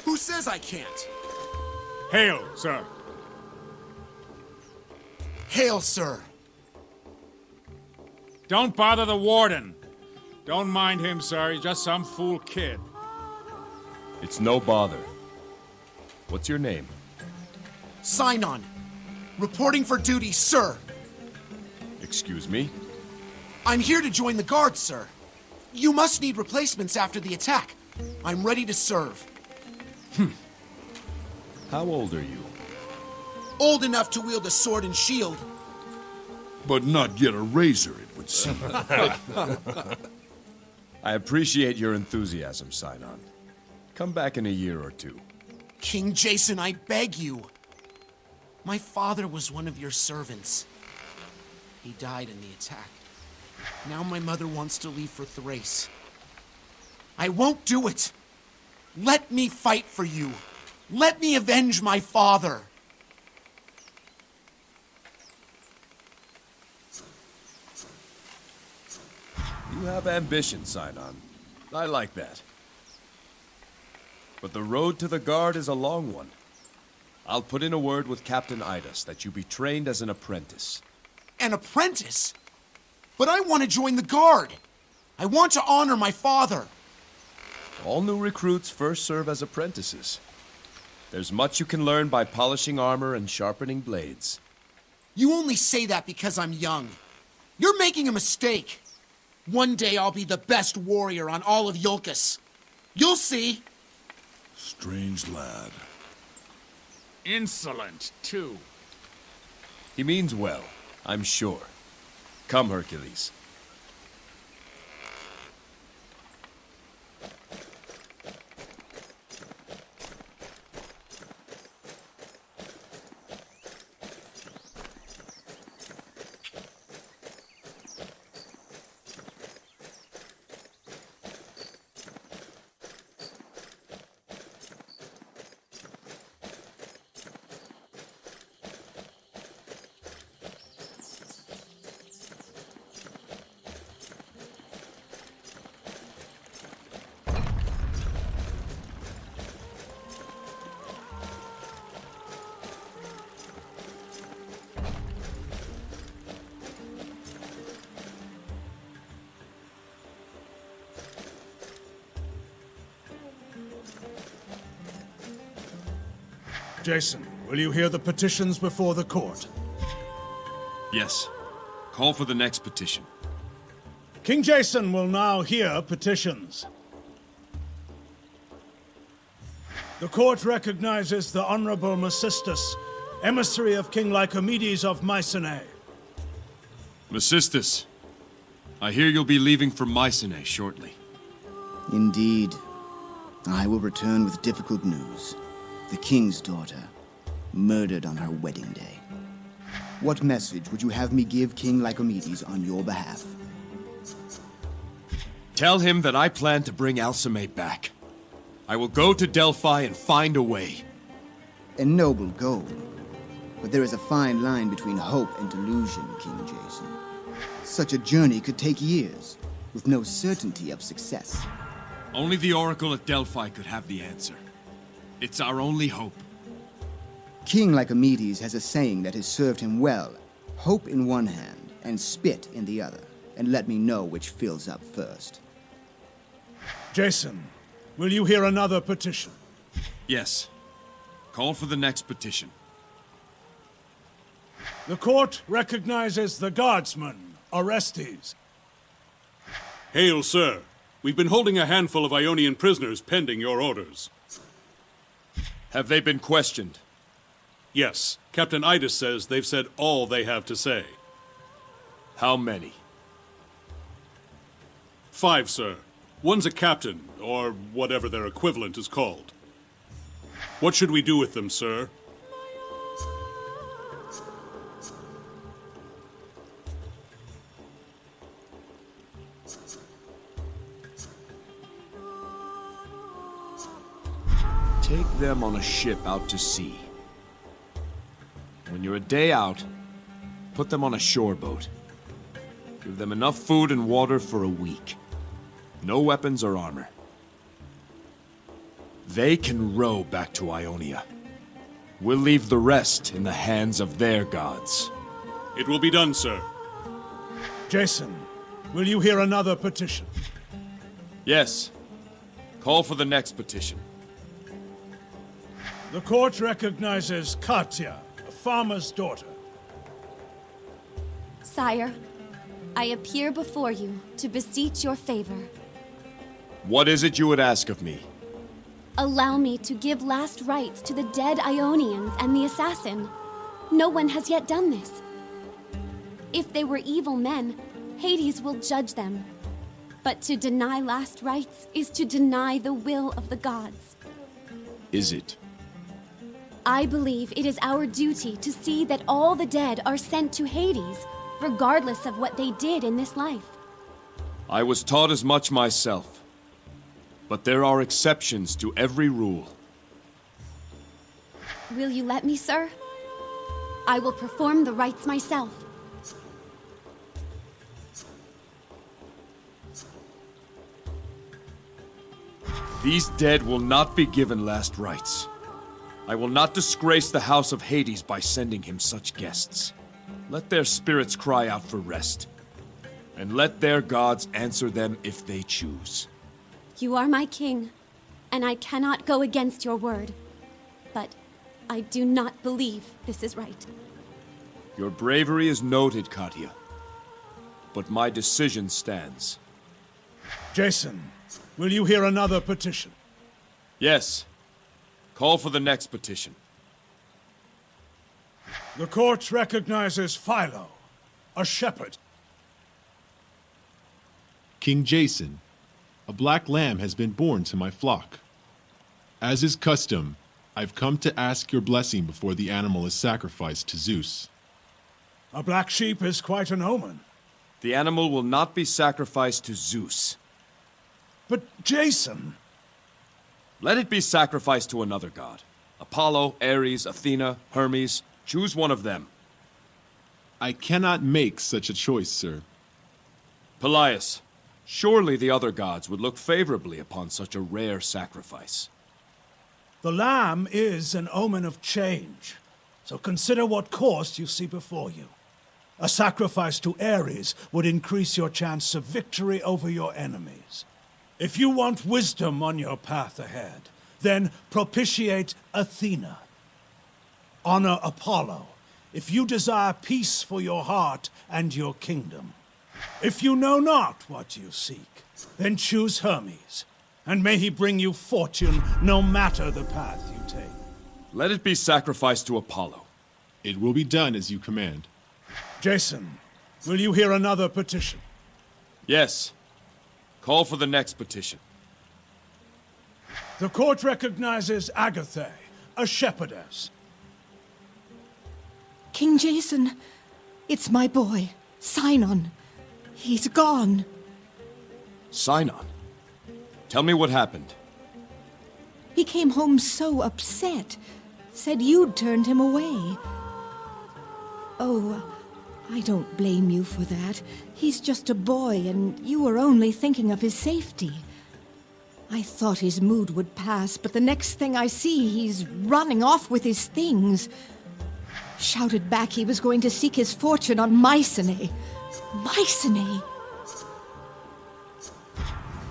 Who says I can't? Hail, sir. Hail, sir. Don't bother the warden. Don't mind him, sir. He's just some fool kid. It's no bother. What's your name? Sinon. Reporting for duty, sir. Excuse me? I'm here to join the guard, sir. You must need replacements after the attack. I'm ready to serve. How old are you? Old enough to wield a sword and shield. But not yet a razor, it would seem. I appreciate your enthusiasm, Sinon. Come back in a year or two. King Jason, I beg you. My father was one of your servants. He died in the attack. Now my mother wants to leave for Thrace. I won't do it. Let me fight for you. Let me avenge my father. You have ambition, Sinon. I like that. But the road to the guard is a long one. I'll put in a word with Captain Idas that you be trained as an apprentice. An apprentice? But I want to join the guard. I want to honor my father. All new recruits first serve as apprentices. There's much you can learn by polishing armor and sharpening blades. You only say that because I'm young. You're making a mistake. One day I'll be the best warrior on all of Iolcus. You'll see. Strange lad. Insolent, too. He means well, I'm sure. Come, Hercules. Jason, will you hear the petitions before the court? Yes. Call for the next petition. King Jason will now hear petitions. The court recognizes the Honorable Mecistus, emissary of King Lycomedes of Mycenae. Mecistus, I hear you'll be leaving for Mycenae shortly. Indeed. I will return with difficult news. The king's daughter, murdered on her wedding day. What message would you have me give King Lycomedes on your behalf? Tell him that I plan to bring Alcimate back. I will go to Delphi and find a way. A noble goal. But there is a fine line between hope and delusion, King Jason. Such a journey could take years, with no certainty of success. Only the Oracle at Delphi could have the answer. It's our only hope. King Lycomedes has a saying that has served him well. Hope in one hand and spit in the other, and let me know which fills up first. Jason, will you hear another petition? Yes. Call for the next petition. The court recognizes the guardsman, Orestes. Hail, sir. We've been holding a handful of Ionian prisoners pending your orders. Have they been questioned? Yes. Captain Idas says they've said all they have to say. How many? 5, sir. One's a captain, or whatever their equivalent is called. What should we do with them, sir? Take them on a ship out to sea. When you're a day out, put them on a shore boat. Give them enough food and water for a week. No weapons or armor. They can row back to Ionia. We'll leave the rest in the hands of their gods. It will be done, sir. Jason, will you hear another petition? Yes. Call for the next petition. The court recognizes Katya, a farmer's daughter. Sire, I appear before you to beseech your favor. What is it you would ask of me? Allow me to give last rites to the dead Ionians and the assassin. No one has yet done this. If they were evil men, Hades will judge them. But to deny last rites is to deny the will of the gods. Is it? I believe it is our duty to see that all the dead are sent to Hades, regardless of what they did in this life. I was taught as much myself. But there are exceptions to every rule. Will you let me, sir? I will perform the rites myself. These dead will not be given last rites. I will not disgrace the house of Hades by sending him such guests. Let their spirits cry out for rest, and let their gods answer them if they choose. You are my king, and I cannot go against your word. But I do not believe this is right. Your bravery is noted, Katya. But my decision stands. Jason, will you hear another petition? Yes. Call for the next petition. The court recognizes Philo, a shepherd. King Jason, a black lamb has been born to my flock. As is custom, I've come to ask your blessing before the animal is sacrificed to Zeus. A black sheep is quite an omen. The animal will not be sacrificed to Zeus. But Jason... Let it be sacrificed to another god. Apollo, Ares, Athena, Hermes. Choose one of them. I cannot make such a choice, sir. Pelias, surely the other gods would look favorably upon such a rare sacrifice. The lamb is an omen of change, so consider what course you see before you. A sacrifice to Ares would increase your chance of victory over your enemies. If you want wisdom on your path ahead, then propitiate Athena. Honor Apollo, if you desire peace for your heart and your kingdom. If you know not what you seek, then choose Hermes, and may he bring you fortune no matter the path you take. Let it be sacrificed to Apollo. It will be done as you command. Jason, will you hear another petition? Yes. Call for the next petition. The court recognizes Agatha, a shepherdess. King Jason, it's my boy, Sinon. He's gone. Sinon? Tell me what happened. He came home so upset. Said you'd turned him away. Oh, I don't blame you for that. He's just a boy, and you were only thinking of his safety. I thought his mood would pass, but the next thing I see, he's running off with his things. Shouted back he was going to seek his fortune on Mycenae. Mycenae!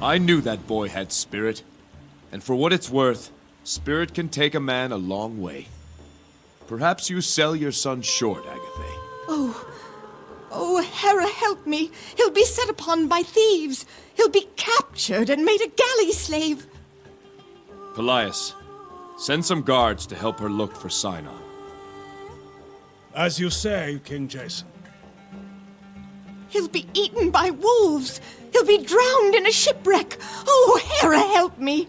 I knew that boy had spirit. And for what it's worth, spirit can take a man a long way. Perhaps you sell your son short, Agatha. Oh, Hera, help me! He'll be set upon by thieves! He'll be captured and made a galley slave! Pelias, send some guards to help her look for Sinon. As you say, King Jason. He'll be eaten by wolves! He'll be drowned in a shipwreck! Oh, Hera, help me!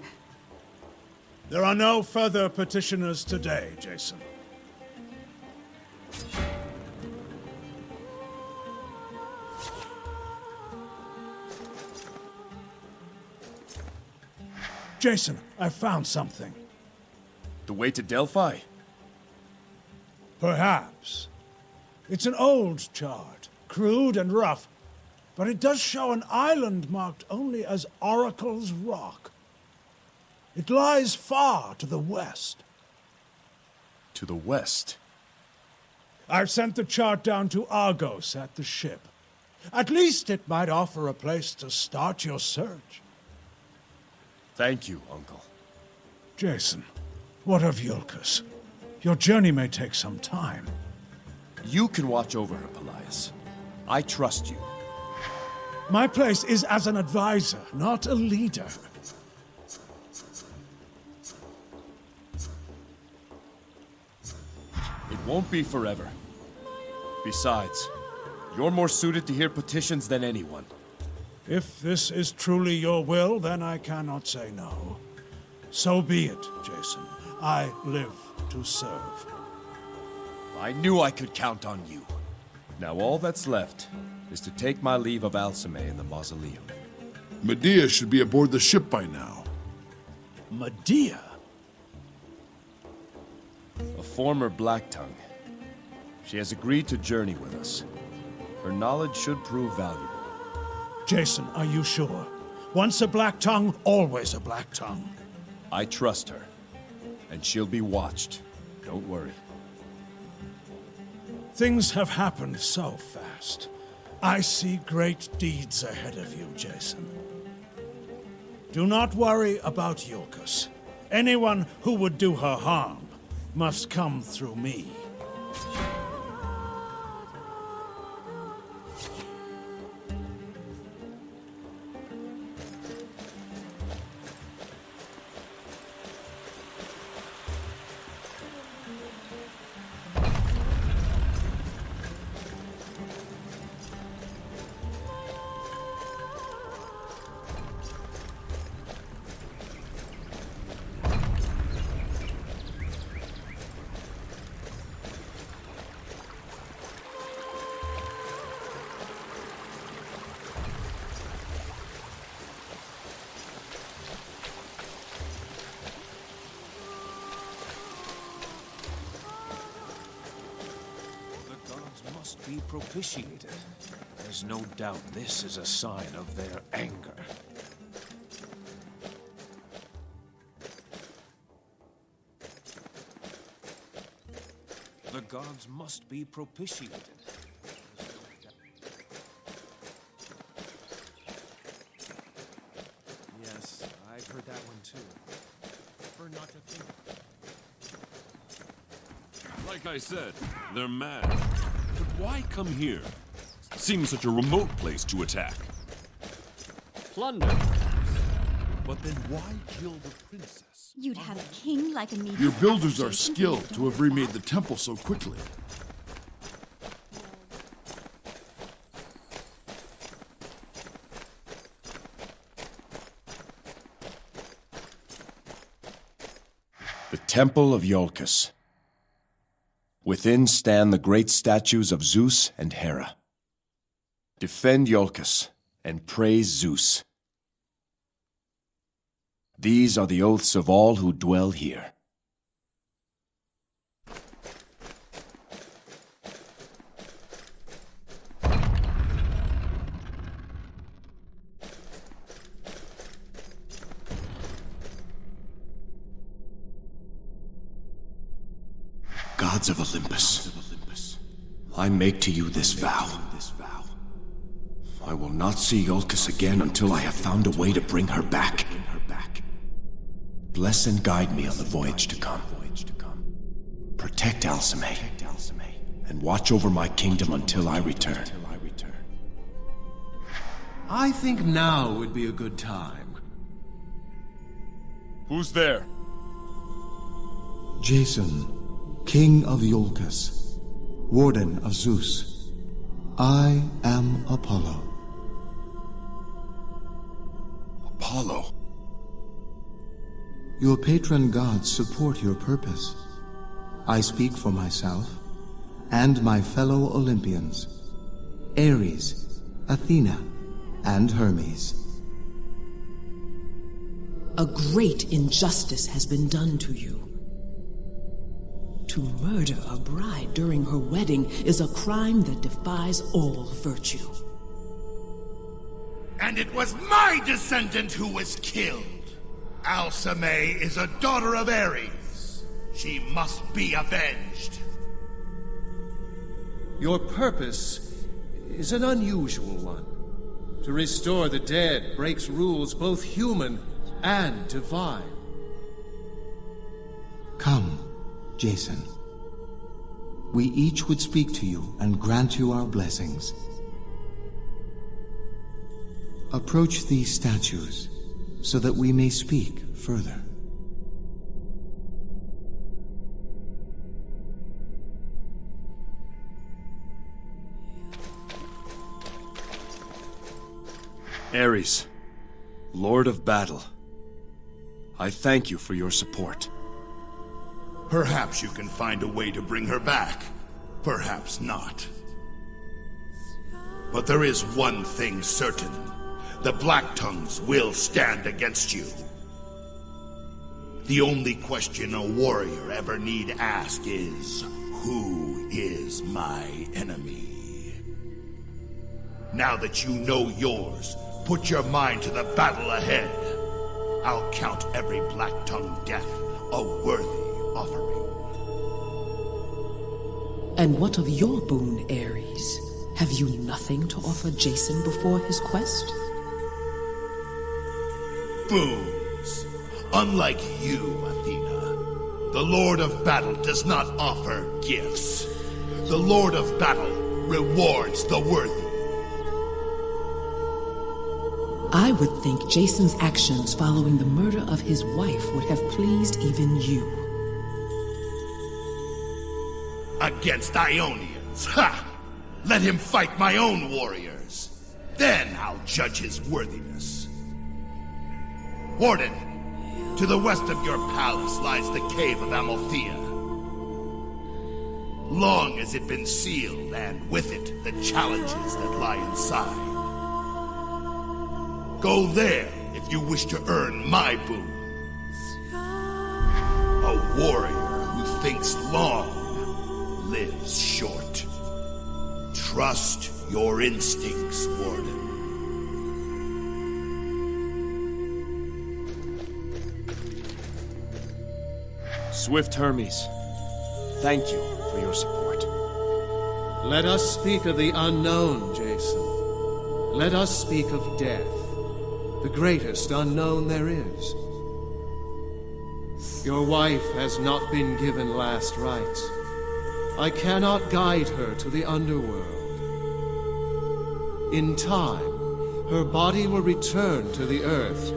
There are no further petitioners today, Jason. Jason, I found something. The way to Delphi? Perhaps. It's an old chart, crude and rough, but it does show an island marked only as Oracle's Rock. It lies far to the west. To the west? I've sent the chart down to Argos at the ship. At least it might offer a place to start your search. Thank you, Uncle. Jason, what of Yulkus? Your journey may take some time. You can watch over her, Pelias. I trust you. My place is as an advisor, not a leader. It won't be forever. Besides, you're more suited to hear petitions than anyone. If this is truly your will, then I cannot say no. So be it, Jason. I live to serve. I knew I could count on you. Now all that's left is to take my leave of Alcime in the mausoleum. Medea should be aboard the ship by now. Medea? A former Black Tongue. She has agreed to journey with us. Her knowledge should prove valuable. Jason, are you sure? Once a Black Tongue, always a Black Tongue. I trust her. And she'll be watched. Don't worry. Things have happened so fast. I see great deeds ahead of you, Jason. Do not worry about Yulkus. Anyone who would do her harm must come through me. Be propitiated. There's no doubt this is a sign of their anger. The gods must be propitiated. Yes, I've heard that one too. Prefer not to think. Like I said, they're mad. But why come here? Seems such a remote place to attack. Plunder, perhaps. But then why kill the princess? You'd have a king like a meteor. Your builders are skilled to have remade the temple so quickly. The Temple of Iolcus. Within stand the great statues of Zeus and Hera. Defend Iolcus and praise Zeus. These are the oaths of all who dwell here. gods of Olympus, I make to you this vow. I will not see Iolcus again until I have found a way to bring her back. Bless and guide me on the voyage to come. Protect Alcime, and watch over my kingdom until I return. I think now would be a good time. Who's there? Jason, King of Iolcus, Warden of Zeus. I am Apollo. Apollo? Your patron gods support your purpose. I speak for myself and my fellow Olympians, Ares, Athena, and Hermes. A great injustice has been done to you. To murder a bride during her wedding is a crime that defies all virtue. And it was my descendant who was killed. Alcime is a daughter of Ares. She must be avenged. Your purpose is an unusual one. To restore the dead breaks rules both human and divine. Come, Jason. We each would speak to you and grant you our blessings. Approach these statues so that we may speak further. Ares, Lord of Battle, I thank you for your support. Perhaps you can find a way to bring her back. Perhaps not. But there is one thing certain. The Black Tongues will stand against you. The only question a warrior ever need ask is, who is my enemy? Now that you know yours, put your mind to the battle ahead. I'll count every Black-Tongue death a worthy offering. And what of your boon, Ares? Have you nothing to offer Jason before his quest? Boons. Unlike you, Athena, the Lord of Battle does not offer gifts. The Lord of Battle rewards the worthy. I would think Jason's actions following the murder of his wife would have pleased even you. Against Ionians, ha! Let him fight my own warriors. Then I'll judge his worthiness. Warden, to the west of your palace lies the cave of Amalthea. Long has it been sealed, and with it, the challenges that lie inside. Go there if you wish to earn my boons. A warrior who thinks long lives short. Trust your instincts, Warden. Swift Hermes, thank you for your support. Let us speak of the unknown, Jason. Let us speak of death, the greatest unknown there is. Your wife has not been given last rites. I cannot guide her to the underworld. In time, her body will return to the earth,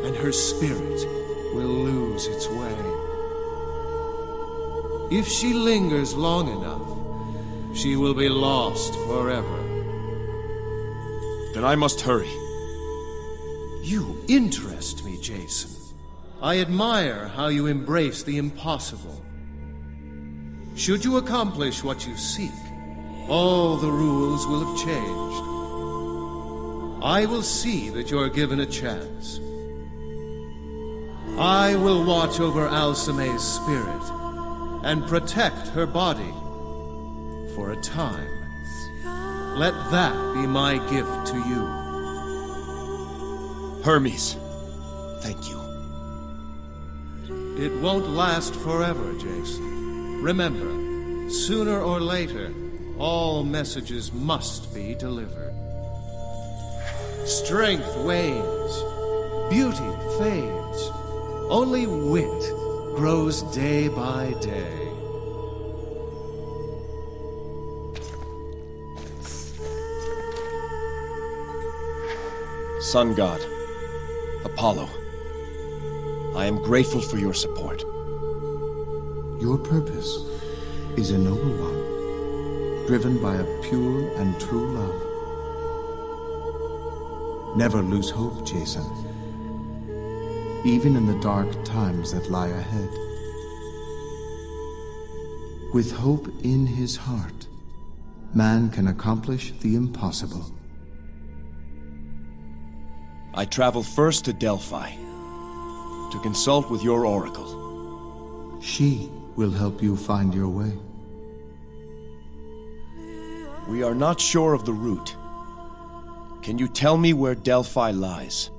and her spirit will lose its way. If she lingers long enough, she will be lost forever. Then I must hurry. You interest me, Jason. I admire how you embrace the impossible. Should you accomplish what you seek, all the rules will have changed. I will see that you're given a chance. I will watch over Alcime's spirit and protect her body for a time. Let that be my gift to you. Hermes, thank you. It won't last forever, Jason. Remember, Sooner or later, all messages must be delivered. Strength wanes, beauty fades, only wit grows day by day. Sun God, Apollo, I am grateful for your support. Your purpose is a noble one, driven by a pure and true love. Never lose hope, Jason, even in the dark times that lie ahead. With hope in his heart, man can accomplish the impossible. I travel first to Delphi, to consult with your oracle. She will help you find your way. We are not sure of the route. Can you tell me where Delphi lies?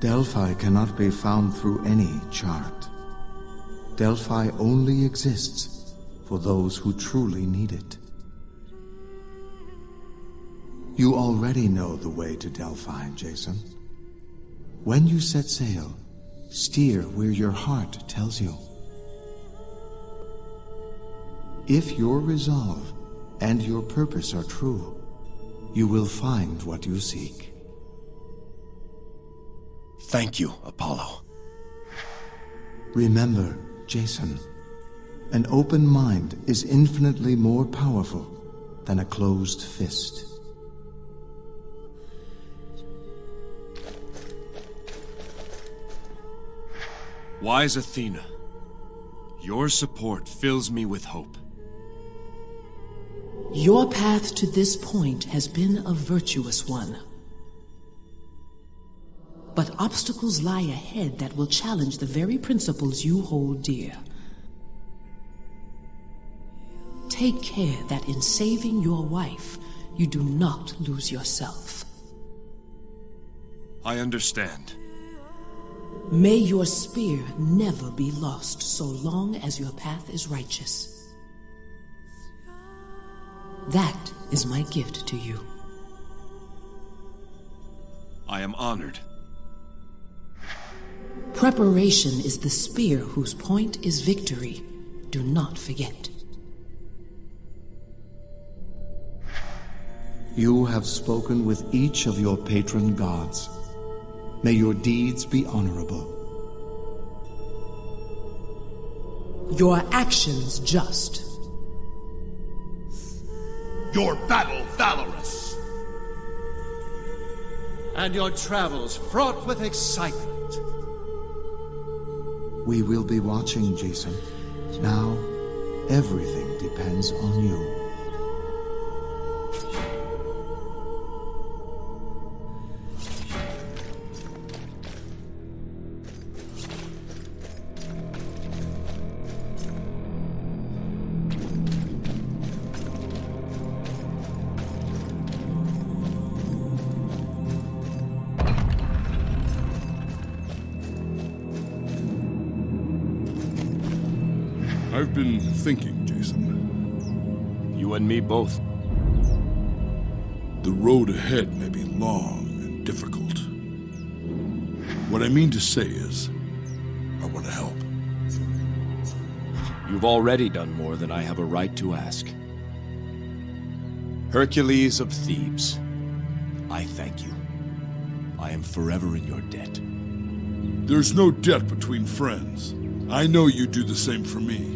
Delphi cannot be found through any chart. Delphi only exists for those who truly need it. You already know the way to Delphi, Jason. When you set sail, steer where your heart tells you. If your resolve and your purpose are true, you will find what you seek. Thank you, Apollo. Remember, Jason, an open mind is infinitely more powerful than a closed fist. Wise Athena, your support fills me with hope. Your path to this point has been a virtuous one. But obstacles lie ahead that will challenge the very principles you hold dear. Take care that in saving your wife, you do not lose yourself. I understand. May your spear never be lost so long as your path is righteous. That is my gift to you. I am honored. Preparation is the spear whose point is victory. Do not forget. You have spoken with each of your patron gods. May your deeds be honorable. Your actions just. Your battle valorous. And your travels fraught with excitement. We will be watching, Jason. Now, everything depends on you. I've been thinking, Jason. You and me both. The road ahead may be long and difficult. What I mean to say is, I want to help. You've already done more than I have a right to ask. Hercules of Thebes, I thank you. I am forever in your debt. There's no debt between friends. I know you do the same for me.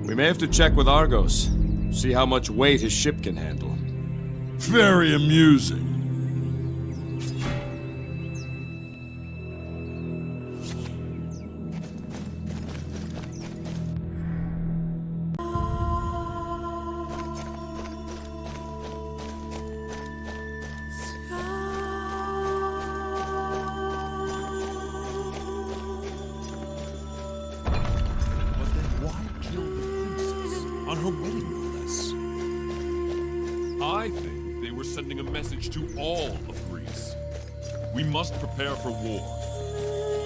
We may have to check with Argos, see how much weight his ship can handle. Very amusing. On her wedding, no less. I think they were sending a message to all of Greece. We must prepare for war.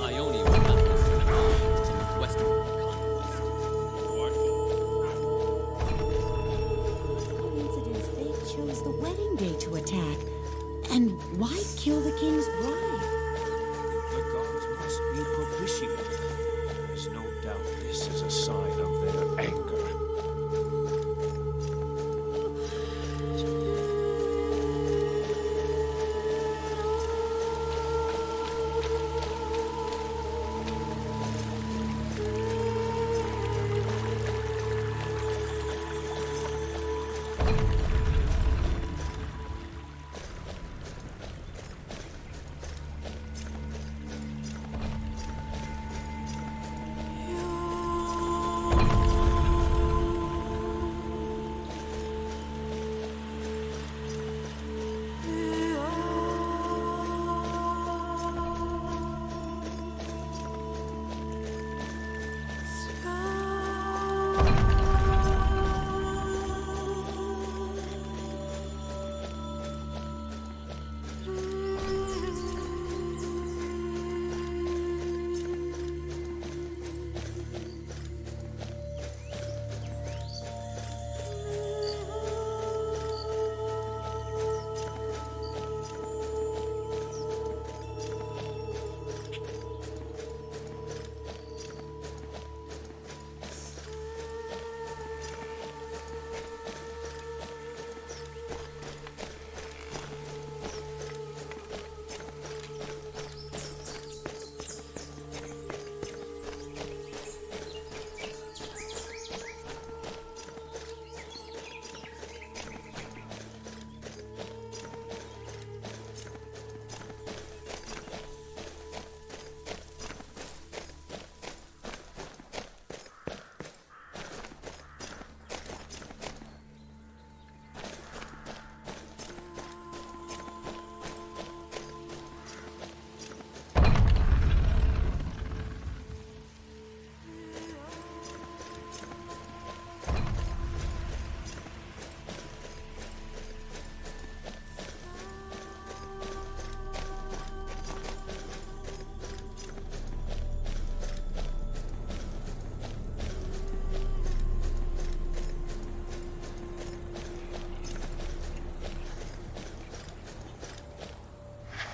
Ionia will not listen to the Western conquest. kill the king's bride. The gods must be propitiated. There's no doubt this is a sign of their anger.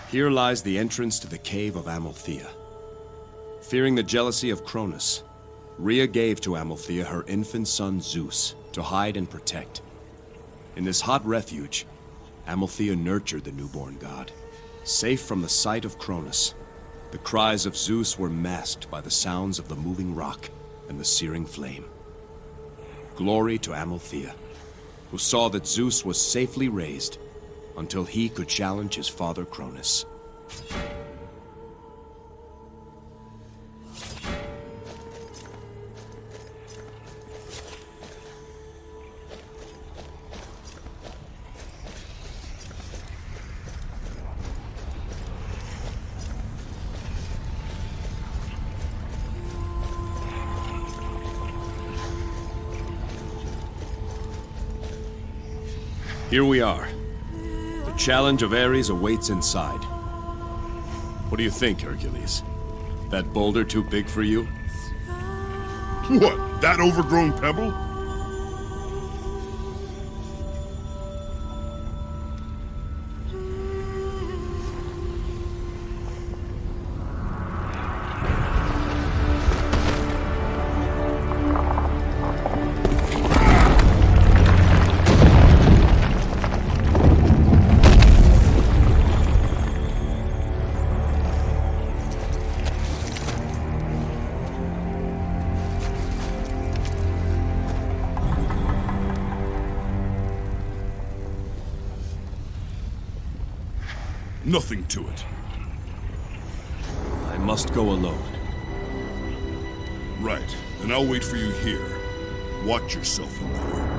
Here lies the entrance to the cave of Amalthea. Fearing the jealousy of Cronus, Rhea gave to Amalthea her infant son Zeus to hide and protect. In this hot refuge, Amalthea nurtured the newborn god. Safe from the sight of Cronus, the cries of Zeus were masked by the sounds of the moving rock and the searing flame. Glory to Amalthea, who saw that Zeus was safely raised until he could challenge his father Cronus. Here we are. The challenge of Ares awaits inside. What do you think, Hercules? That boulder too big for you? What, that overgrown pebble? Nothing to it. I must go alone. Right. Then I'll wait for you here. Watch yourself in there.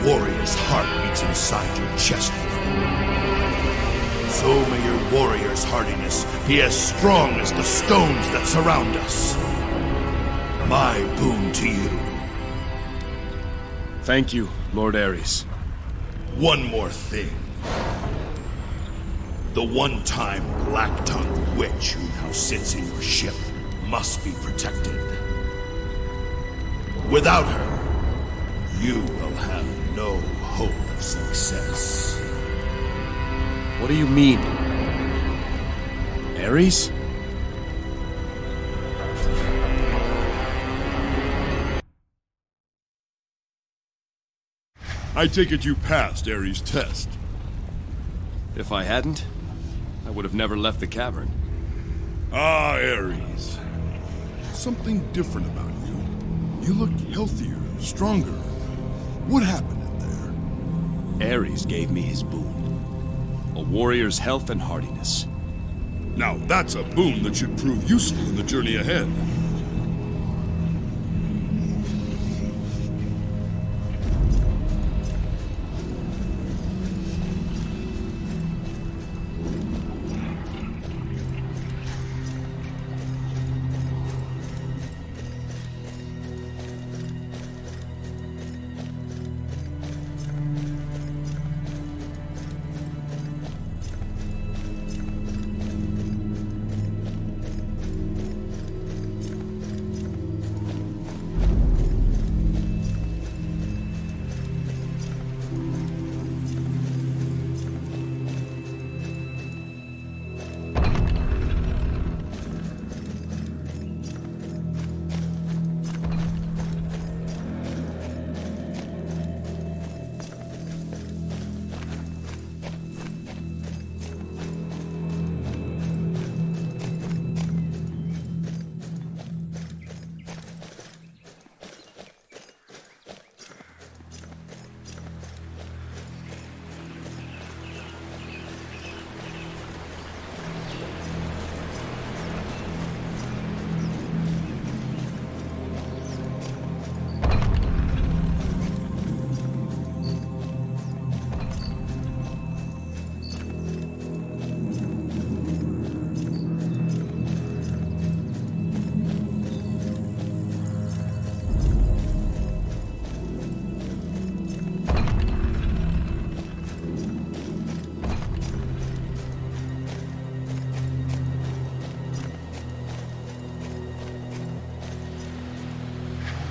Warrior's heart beats inside your chest. So may your warrior's hardiness be as strong as the stones that surround us. My boon to you. Thank you, Lord Ares. One more thing. The one-time black-tongued witch who now sits in your ship must be protected. Without her, you will have no hope of success. What do you mean? Ares? I take it you passed Ares' test. If I hadn't, I would have never left the cavern. Ah, Ares. Something different about you. You look healthier, stronger. What happened in there? Ares gave me his boon. A warrior's health and hardiness. Now that's a boon that should prove useful in the journey ahead.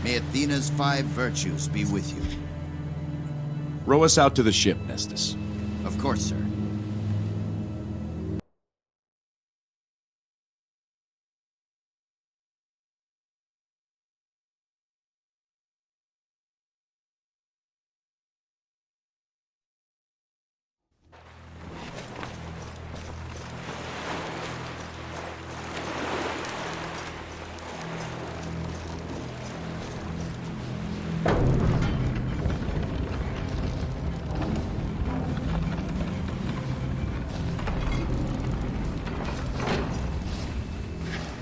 May Athena's 5 virtues be with you. Row us out to the ship, Nestus. Of course, sir.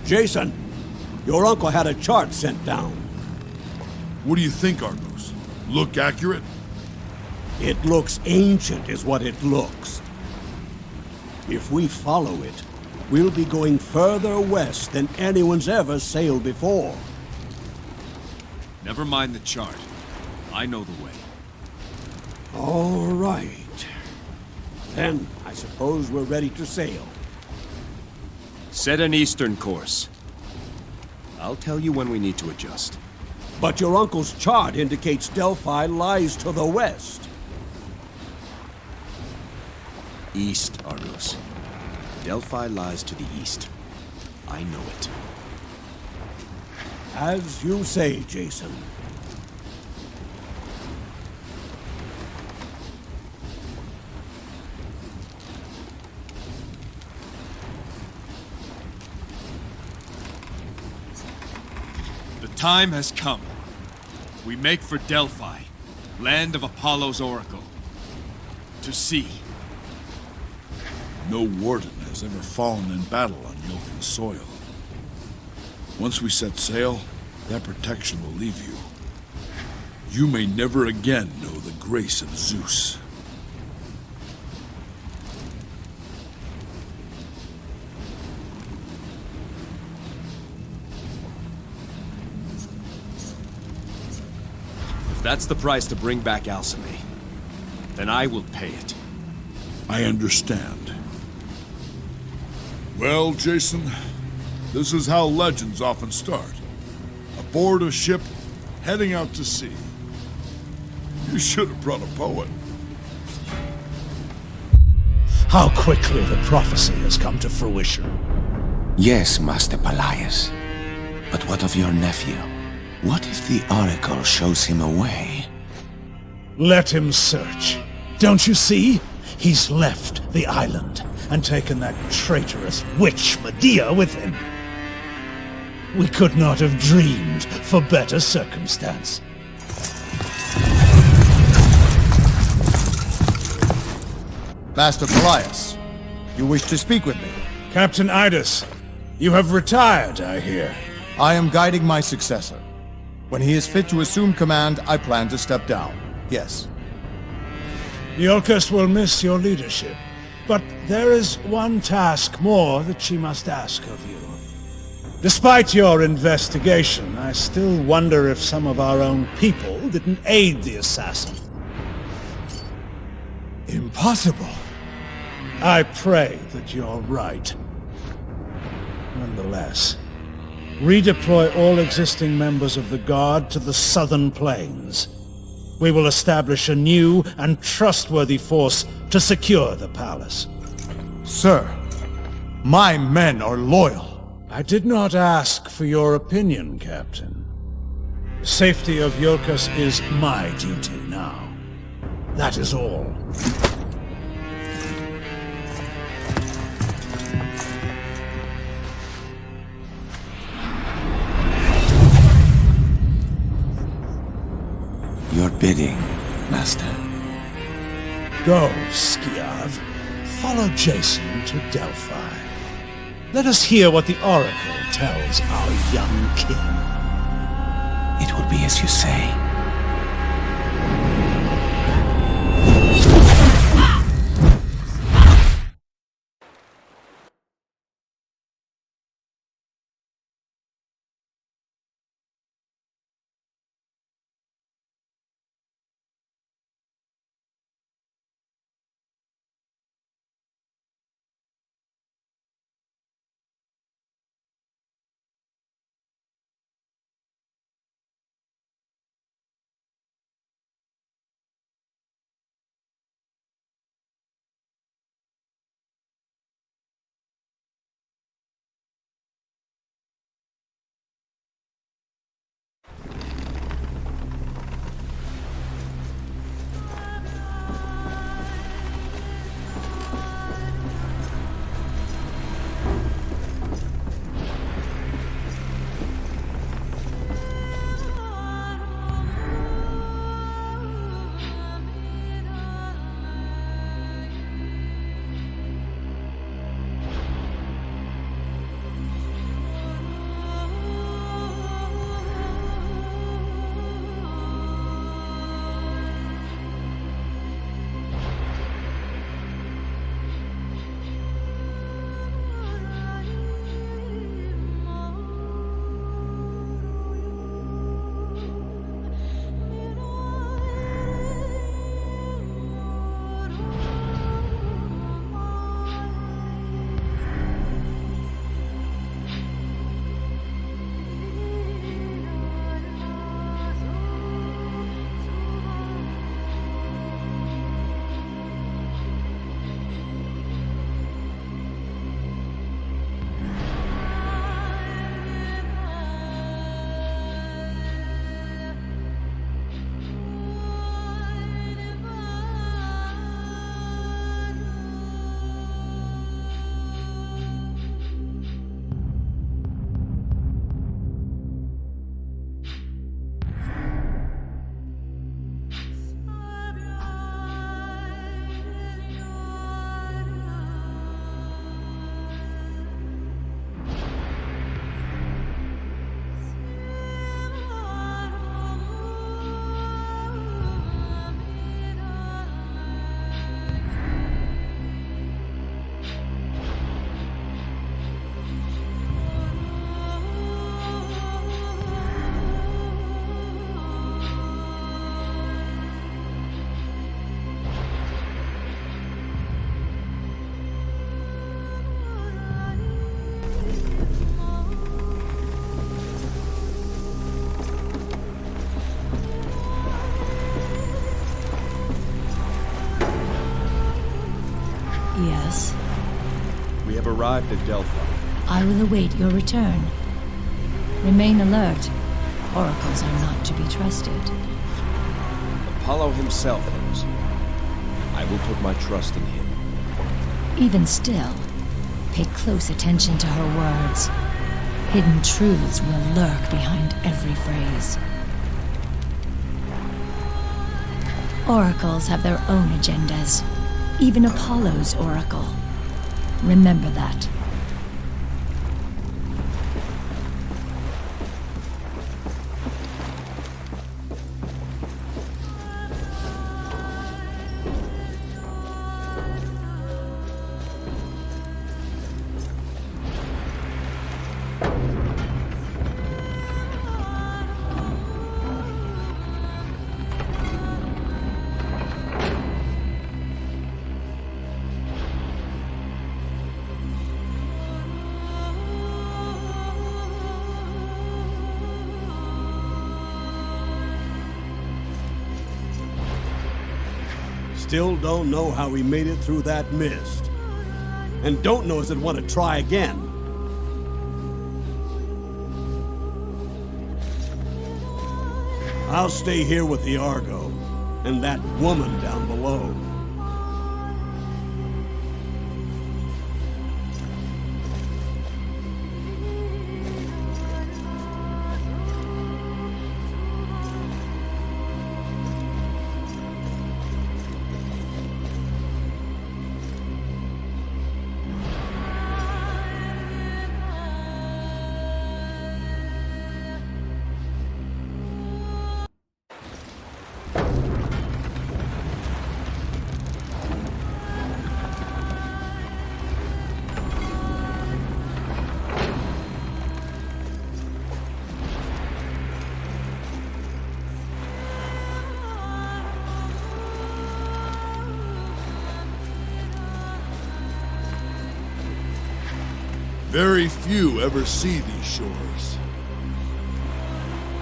Jason, your uncle had a chart sent down. What do you think, Argos? Look accurate? It looks ancient, is what it looks. If we follow it, we'll be going further west than anyone's ever sailed before. Never mind the chart. I know the way. Right. Then, I suppose we're ready to sail. Set an eastern course. I'll tell you when we need to adjust. But your uncle's chart indicates Delphi lies to the west. East, Argos. Delphi lies to the east. I know it. As you say, Jason. The time has come. We make for Delphi, land of Apollo's oracle. To sea. No warden has ever fallen in battle on Jotun soil. Once we set sail, that protection will leave you. You may never again know the grace of Zeus. If that's the price to bring back Alcime, then I will pay it. I understand. Well, Jason, this is how legends often start. Aboard a ship, heading out to sea. You should have brought a poet. How quickly the prophecy has come to fruition. Yes, Master Pelias. But what of your nephew? What if the Oracle shows him a way? Let him search. Don't you see? He's left the island and taken that traitorous witch Medea with him. We could not have dreamed for better circumstance. Master Pelias, you wish to speak with me? Captain Idas, you have retired, I hear. I am guiding my successor. When he is fit to assume command, I plan to step down. Yes. Iolcus will miss your leadership, but there is one task more that she must ask of you. Despite your investigation, I still wonder if some of our own people didn't aid the assassin. Impossible. I pray that you're right. Nonetheless, redeploy all existing members of the Guard to the southern plains. We will establish a new and trustworthy force to secure the palace. Sir, my men are loyal. I did not ask for your opinion, Captain. The safety of Iolcus is my duty now. That is all. Your bidding, Master. Go, Skiav. Follow Jason to Delphi. Let us hear what the Oracle tells our young king. It will be as you say. Yes? We have arrived at Delphi. I will await your return. Remain alert. Oracles are not to be trusted. Apollo himself knows. I will put my trust in him. Even still, pay close attention to her words. Hidden truths will lurk behind every phrase. Oracles have their own agendas. Even Apollo's oracle. Remember that. Still don't know how we made it through that mist. And don't know if I'd want to try again. I'll stay here with the Argo and that woman down below. Very few ever see these shores.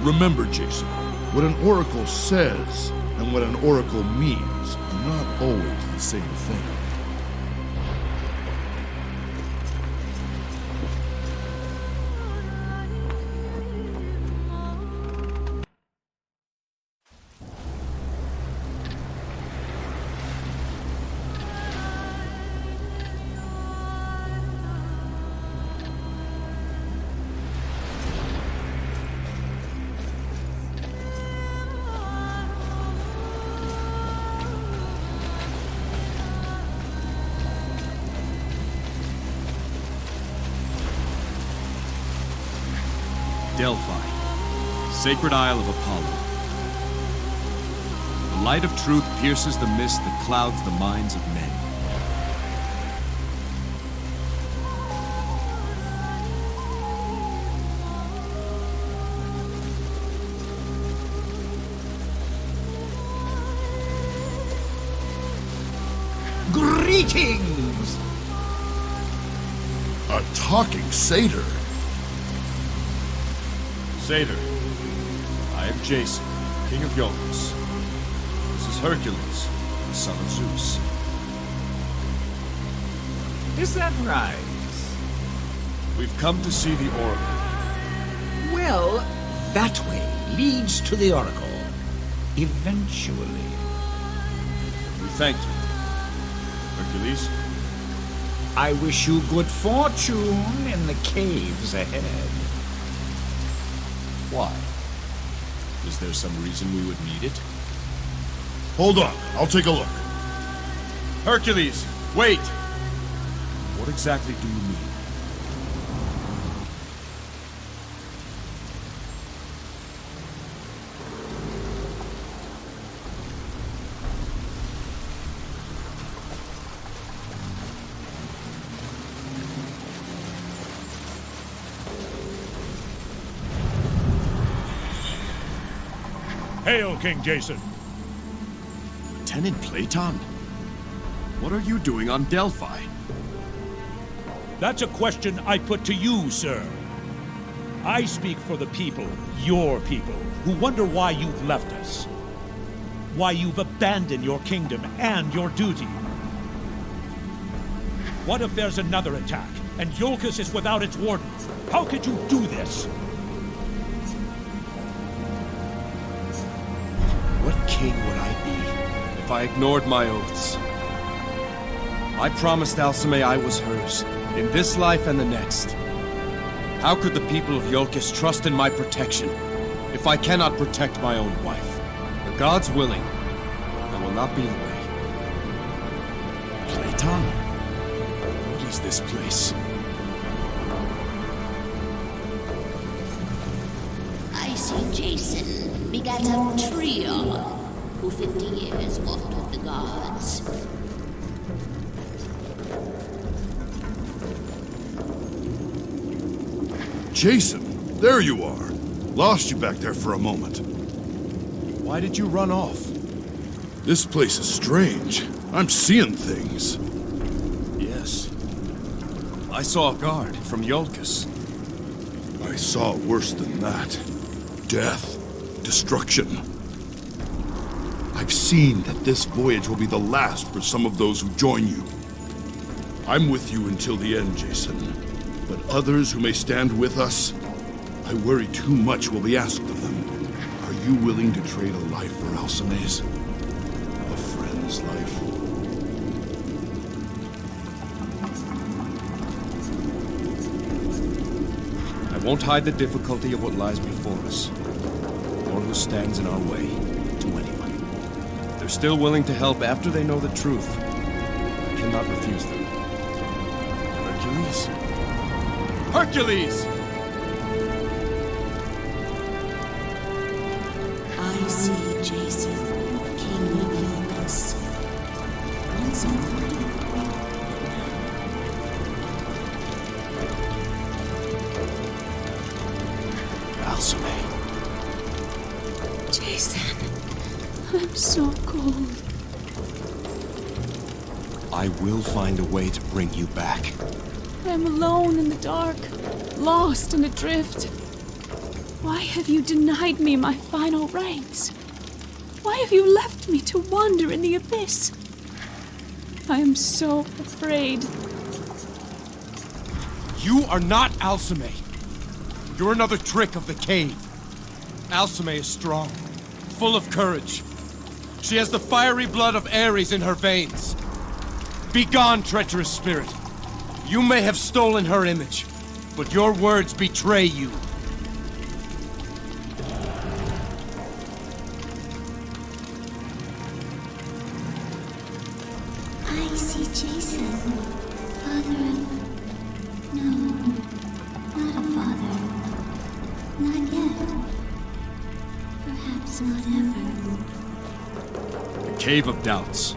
Remember, Jason, what an oracle says and what an oracle means are not always the same thing. Delphi, sacred isle of Apollo. The light of truth pierces the mist that clouds the minds of men. Greetings! A talking satyr? Satyr, I am Jason, king of Iolcus. This is Hercules, the son of Zeus. Is that right? We've come to see the Oracle. Well, that way leads to the Oracle. Eventually. We thank you. Hercules? I wish you good fortune in the caves ahead. Why? Is there some reason we would need it? Hold on, I'll take a look. Hercules, wait! What exactly do you mean? Hail, King Jason. Lieutenant Platon? What are you doing on Delphi? That's a question I put to you, sir. I speak for the people, your people, who wonder why you've left us. Why you've abandoned your kingdom and your duty. What if there's another attack, and Iolcus is without its warden? How could you do this? What king would I be if I ignored my oaths? I promised Alcime I was hers, in this life and the next. How could the people of Iolcus trust in my protection if I cannot protect my own wife? The gods willing, I will not be in the way. Clayton? What is this place? I see Jason begat a trio who 50 years walked with the gods. Jason, there you are. Lost you back there for a moment. Why did you run off? This place is strange. I'm seeing things. Yes. I saw a guard from Iolcus. I saw worse than that. Death. Destruction. I've seen that this voyage will be the last for some of those who join you. I'm with you until the end, Jason. But others who may stand with us, I worry too much will be asked of them. Are you willing to trade a life for Alcime's? A friend's life? I won't hide the difficulty of what lies before us, or who stands in our way, to anyone. If they're still willing to help after they know the truth, I cannot refuse them. Hercules? Hercules! I see Jason, king of Iolcus. Once more. Alcime. Jason, I'm so cold. I will find a way to bring you back. I'm alone in the dark, lost and adrift. Why have you denied me my final rites? Why have you left me to wander in the abyss? I am so afraid. You are not Alcime. You're another trick of the cave. Alcime is strong, full of courage. She has the fiery blood of Ares in her veins. Begone, treacherous spirit. You may have stolen her image, but your words betray you. I see Jason, father of... No, not a father. Not yet. Perhaps not ever. The Cave of Doubts.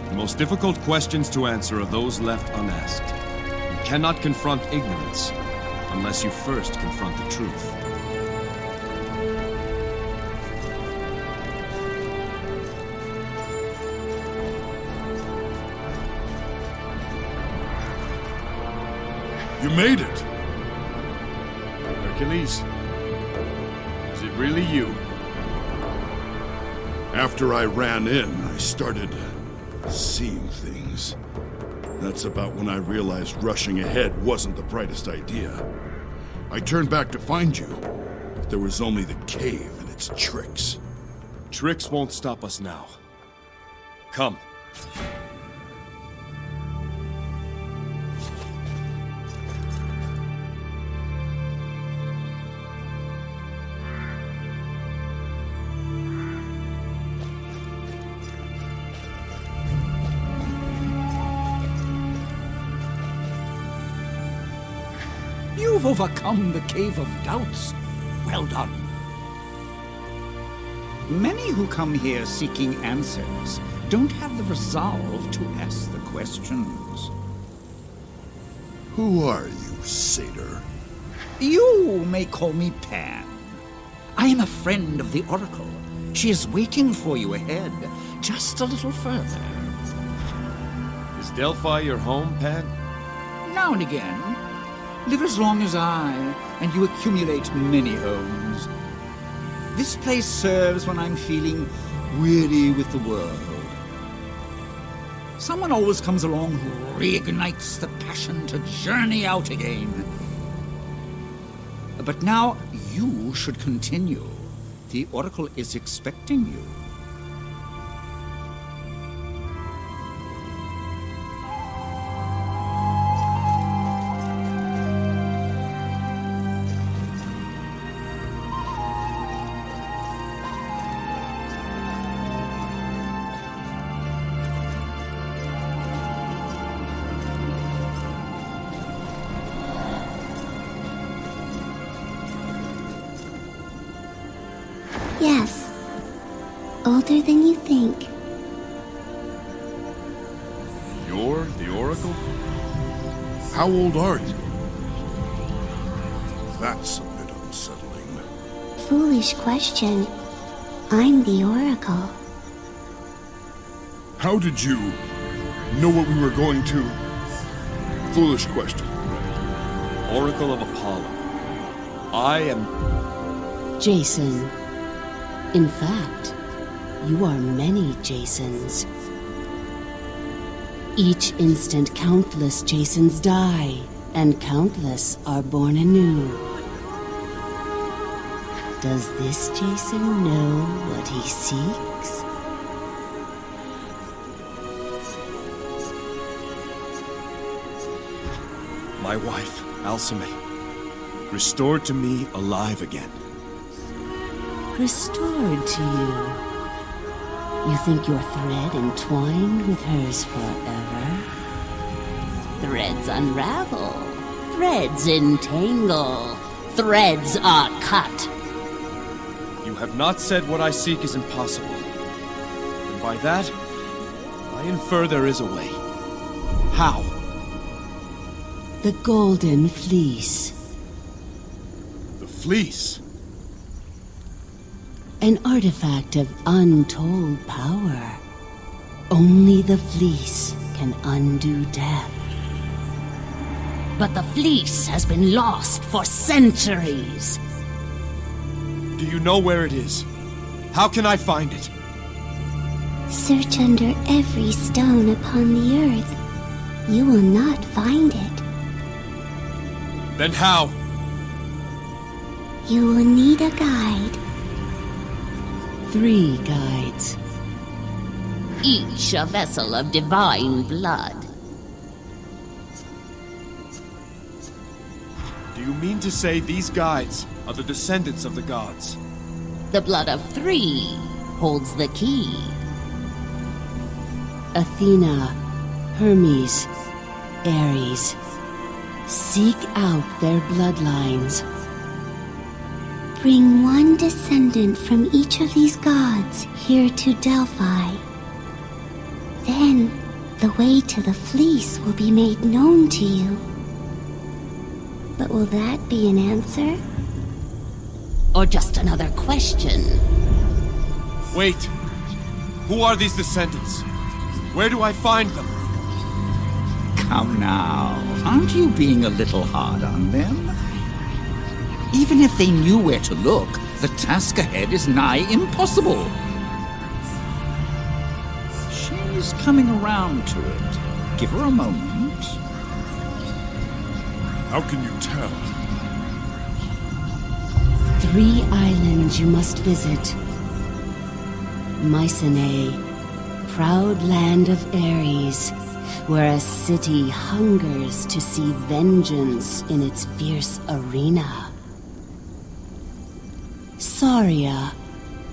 The most difficult questions to answer are those left unasked. You cannot confront ignorance unless you first confront the truth. You made it! Hercules, is it really you? After I ran in, I started seeing things. That's about when I realized rushing ahead wasn't the brightest idea. I turned back to find you, but there was only the cave and its tricks. Tricks won't stop us now. Come. You've overcome the Cave of Doubts. Well done. Many who come here seeking answers don't have the resolve to ask the questions. Who are you, satyr? You may call me Pan. I am a friend of the Oracle. She is waiting for you ahead, just a little further. Is Delphi your home, Pan? Now and again. Live as long as I, and you accumulate many homes. This place serves when I'm feeling weary with the world. Someone always comes along who reignites the passion to journey out again. But now you should continue. The Oracle is expecting you. Yes. Older than you think. You're the Oracle? How old are you? That's a bit unsettling. Foolish question. I'm the Oracle. How did you know what we were going to? Foolish question. Oracle of Apollo. I am... Jason. In fact, you are many Jasons. Each instant countless Jasons die, and countless are born anew. Does this Jason know what he seeks? My wife, Alcime, restored to me alive again. Restored to you. You think your thread entwined with hers forever? Threads unravel. Threads entangle. Threads are cut. You have not said what I seek is impossible. And by that, I infer there is a way. How? The Golden Fleece. The Fleece? An artifact of untold power. Only the Fleece can undo death. But the fleece has been lost for centuries. Do you know where it is? How can I find it? Search under every stone upon the earth. You will not find it. Then how? You will need a guide. 3 guides. Each a vessel of divine blood. Do you mean to say these guides are the descendants of the gods? The blood of 3 holds the key. Athena, Hermes, Ares. Seek out their bloodlines. Bring one descendant from each of these gods here to Delphi. Then, the way to the fleece will be made known to you. But will that be an answer? Or just another question? Wait! Who are these descendants? Where do I find them? Come now, aren't you being a little hard on them? Even if they knew where to look, the task ahead is nigh impossible. She's coming around to it. Give her a moment. How can you tell? 3 islands you must visit. Mycenae, proud land of Ares, where a city hungers to see vengeance in its fierce arena. Saria,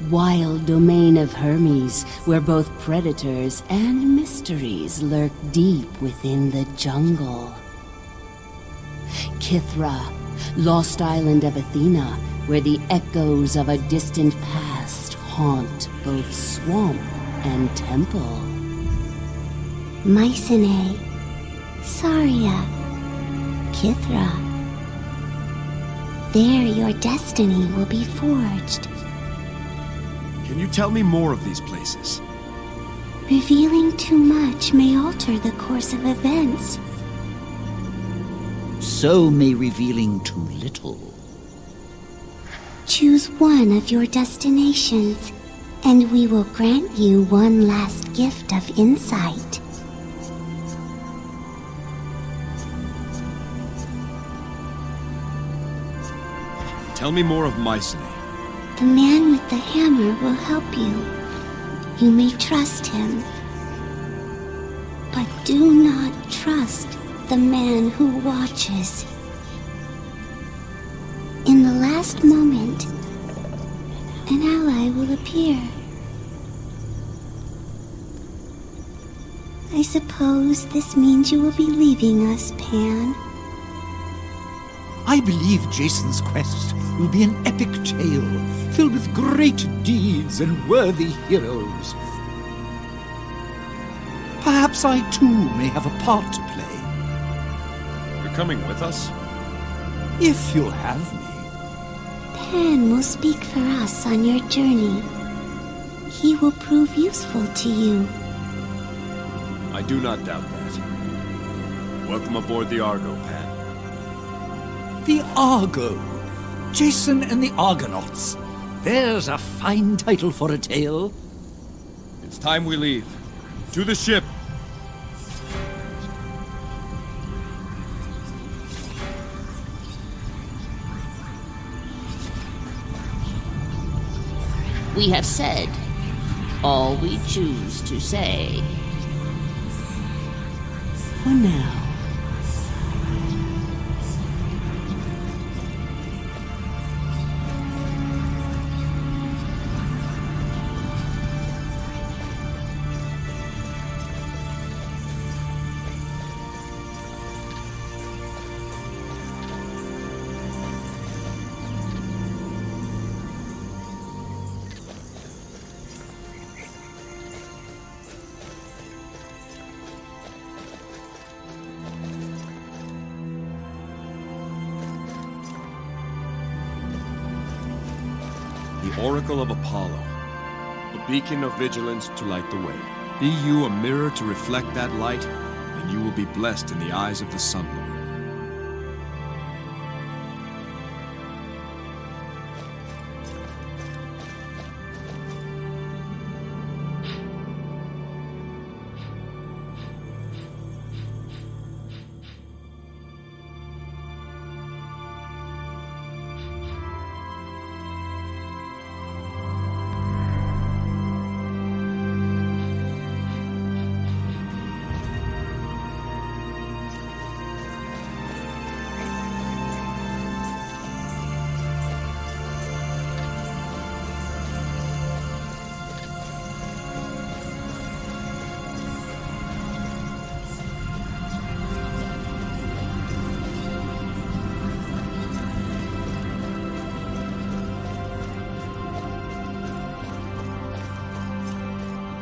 wild domain of Hermes, where both predators and mysteries lurk deep within the jungle. Kythra, lost island of Athena, where the echoes of a distant past haunt both swamp and temple. Mycenae, Saria, Kythra. There your destiny will be forged. Can you tell me more of these places? Revealing too much may alter the course of events. So may revealing too little. Choose one of your destinations, and we will grant you one last gift of insight. Tell me more of Mycenae. The man with the hammer will help you. You may trust him. But do not trust the man who watches. In the last moment, an ally will appear. I suppose this means you will be leaving us, Pan. I believe Jason's quest will be an epic tale, filled with great deeds and worthy heroes. Perhaps I too may have a part to play. You're coming with us? If you'll have me. Pan will speak for us on your journey. He will prove useful to you. I do not doubt that. Welcome aboard the Argo, Pan. The Argo. Jason and the Argonauts. There's a fine title for a tale. It's time we leave. To the ship! We have said all we choose to say. For now. The Oracle of Apollo, the beacon of vigilance to light the way. Be you a mirror to reflect that light, and you will be blessed in the eyes of the Sun Lord.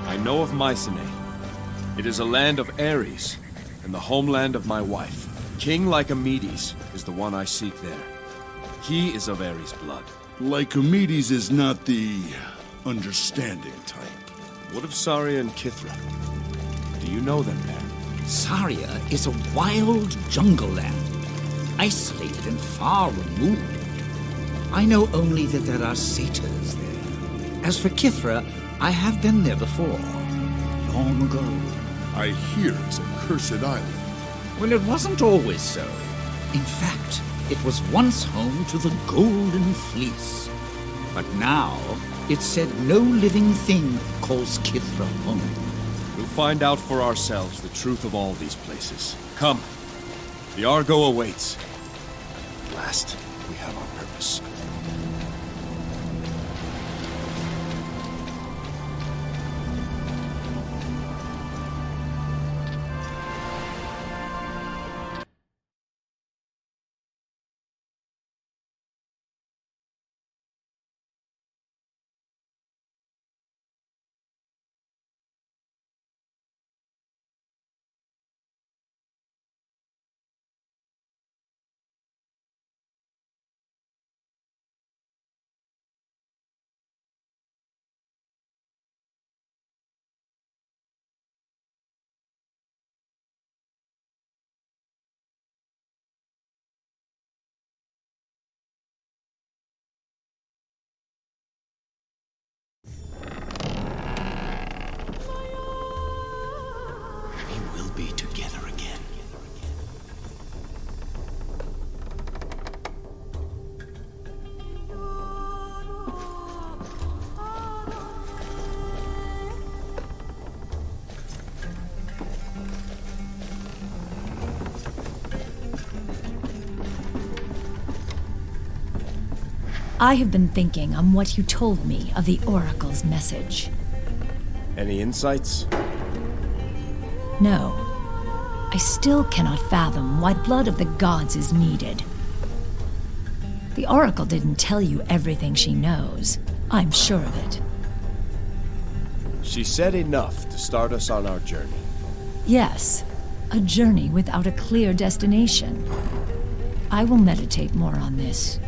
I know of Mycenae. It is a land of Ares, and the homeland of my wife. King Lycomedes is the one I seek there. He is of Ares' blood. Lycomedes is not the understanding type. What of Saria and Kithra? Do you know them, Pan? Saria is a wild jungle land, isolated and far removed. I know only that there are satyrs there. As for Kithra, I have been there before, long ago. I hear it's a cursed island. Well, it wasn't always so. In fact, it was once home to the Golden Fleece. But now, it's said no living thing calls Kithra home. We'll find out for ourselves the truth of all these places. Come. The Argo awaits. At last, we have our purpose. Be together again. I have been thinking on what you told me of the Oracle's message. Any insights? No. I still cannot fathom why blood of the gods is needed. The Oracle didn't tell you everything she knows. I'm sure of it. She said enough to start us on our journey. Yes, a journey without a clear destination. I will meditate more on this.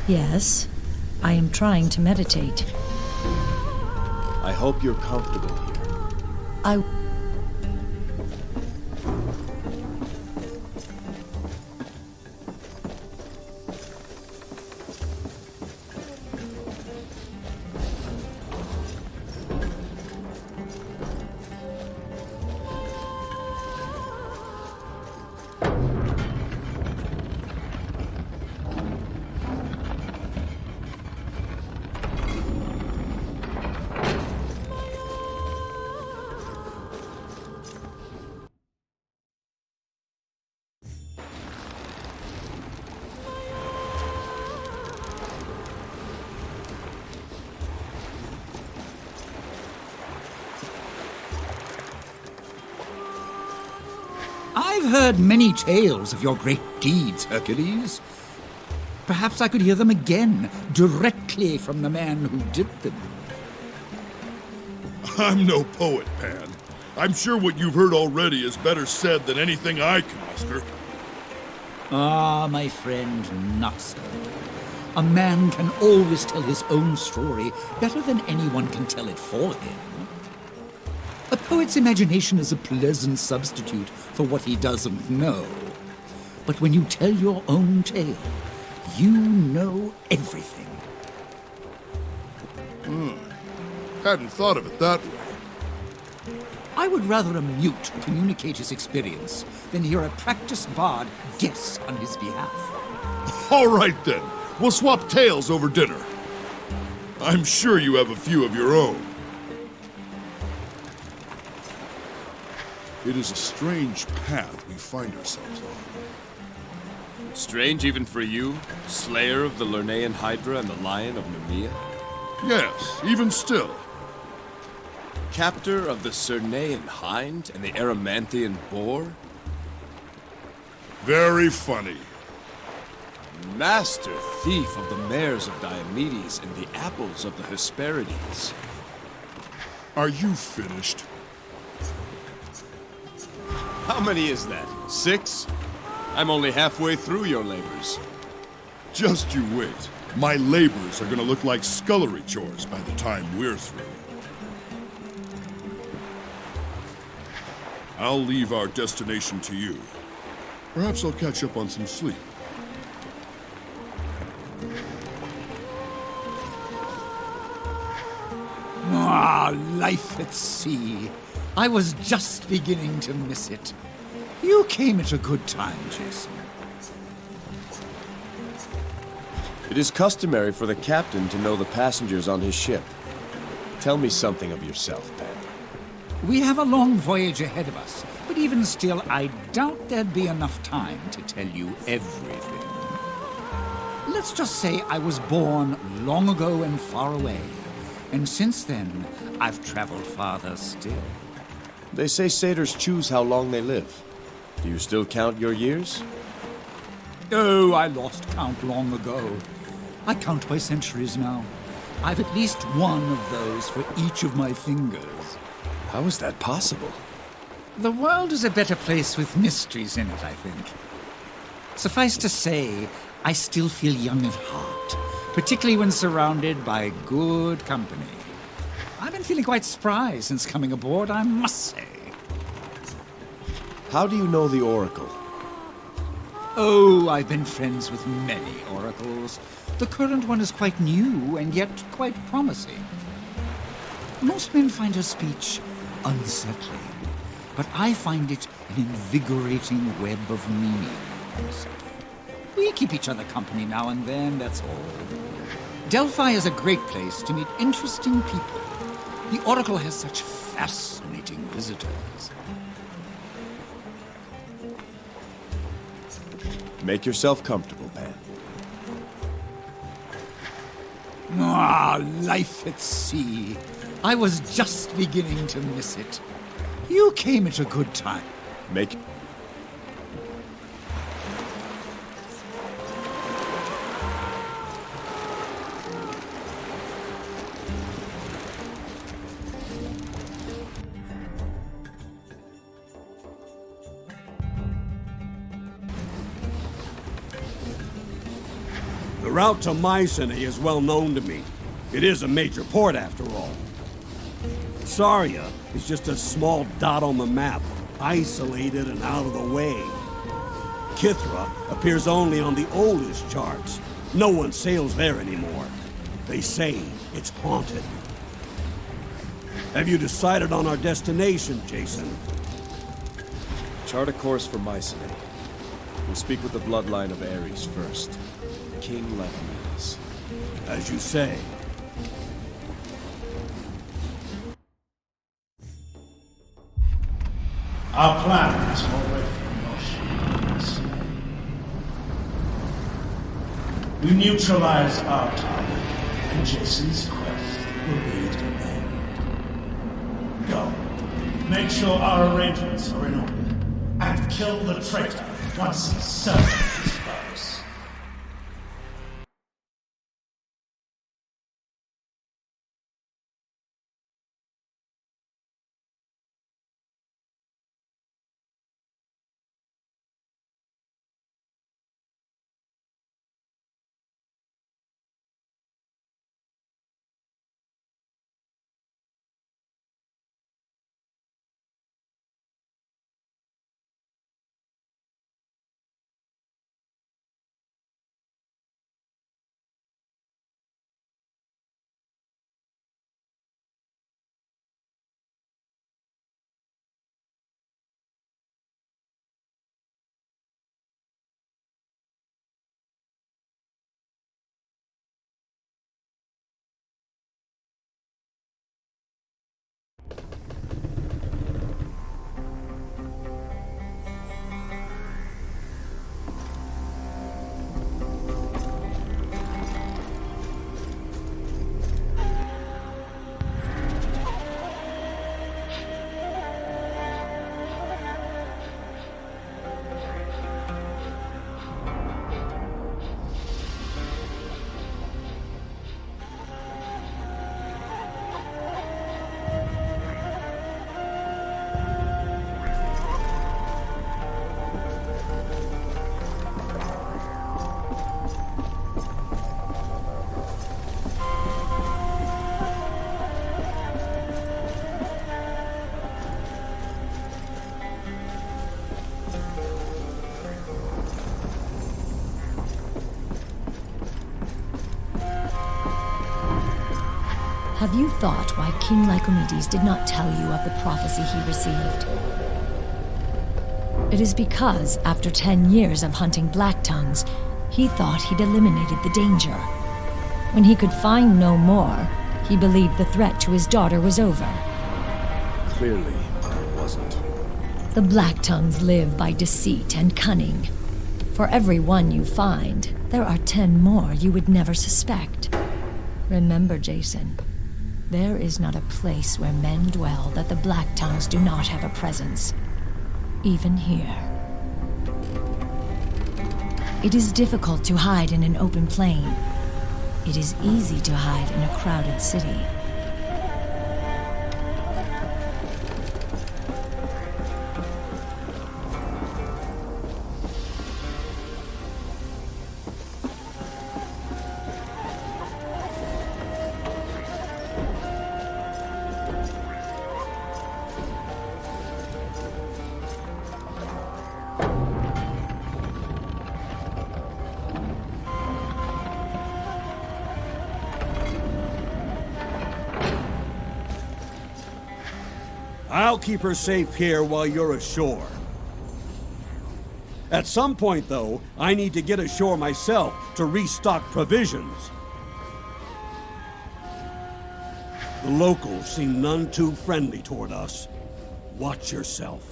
Yes, I am trying to meditate. I hope you're comfortable here. I've heard many tales of your great deeds, Hercules. Perhaps I could hear them again, directly from the man who did them. I'm no poet, Pan. I'm sure what you've heard already is better said than anything I can muster. Ah, my friend, not so. A man can always tell his own story better than anyone can tell it for him. A poet's imagination is a pleasant substitute for what he doesn't know. But when you tell your own tale, you know everything. Hadn't thought of it that way. I would rather a mute communicate his experience than hear a practiced bard guess on his behalf. All right, then. We'll swap tales over dinner. I'm sure you have a few of your own. It is a strange path we find ourselves on. Strange even for you, slayer of the Lernaean Hydra and the Lion of Nemea? Yes, even still. Captor of the Cernaean Hind and the Erymanthian Boar? Very funny. Master thief of the mares of Diomedes and the apples of the Hesperides. Are you finished? How many is that? 6? I'm only halfway through your labors. Just you wait. My labors are gonna look like scullery chores by the time we're through. I'll leave our destination to you. Perhaps I'll catch up on some sleep. Ah, life at sea. I was just beginning to miss it. You came at a good time, Jason. It is customary for the captain to know the passengers on his ship. Tell me something of yourself, Pan. We have a long voyage ahead of us, but even still, I doubt there'd be enough time to tell you everything. Let's just say I was born long ago and far away, and since then, I've traveled farther still. They say satyrs choose how long they live. Do you still count your years? Oh, I lost count long ago. I count by centuries now. I've at least one of those for each of my fingers. How is that possible? The world is a better place with mysteries in it, I think. Suffice to say, I still feel young at heart, particularly when surrounded by good company. I've been feeling quite spry since coming aboard, I must say. How do you know the Oracle? Oh, I've been friends with many oracles. The current one is quite new and yet quite promising. Most men find her speech unsettling, but I find it an invigorating web of meanings. We keep each other company now and then, that's all. Delphi is a great place to meet interesting people. The Oracle has such fascinating visitors. Make yourself comfortable, Pan. Ah, life at sea. I was just beginning to miss it. You came at a good time. Make... The route to Mycenae is well known to me. It is a major port, after all. Saria is just a small dot on the map, isolated and out of the way. Kithra appears only on the oldest charts. No one sails there anymore. They say it's haunted. Have you decided on our destination, Jason? Chart a course for Mycenae. We'll speak with the bloodline of Ares first. King Lycomedes. As you say. Our plan is already in motion. We neutralize our target, and Jason's quest will be at an end. Go. Make sure our arrangements are in order, and kill the traitor once he's served his purpose. Have you thought why King Lycomedes did not tell you of the prophecy he received? It is because, after 10 years of hunting black tongues, he thought he'd eliminated the danger. When he could find no more, he believed the threat to his daughter was over. Clearly, it wasn't. The black tongues live by deceit and cunning. For every one you find, there are 10 more you would never suspect. Remember, Jason, there is not a place where men dwell that the black tongues do not have a presence. Even here. It is difficult to hide in an open plain. It is easy to hide in a crowded city. I'll keep her safe here while you're ashore. At some point, though, I need to get ashore myself to restock provisions. The locals seem none too friendly toward us. Watch yourself.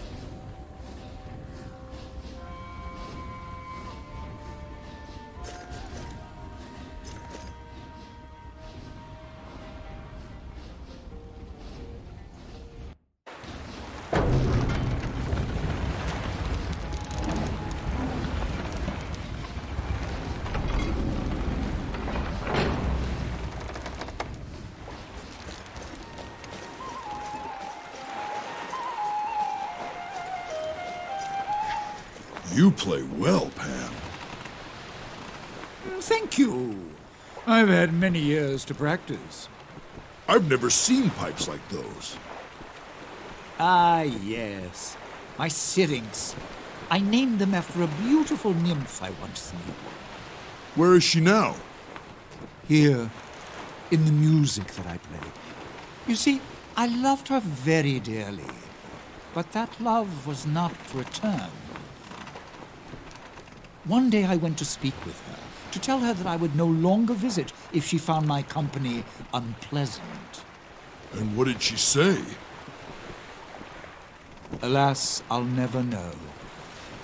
You play well, Pan. Thank you. I've had many years to practice. I've never seen pipes like those. Ah, yes. My syrinx. I named them after a beautiful nymph I once knew. Where is she now? Here, in the music that I play. You see, I loved her very dearly, but that love was not returned. One day I went to speak with her, to tell her that I would no longer visit if she found my company unpleasant. And what did she say? Alas, I'll never know.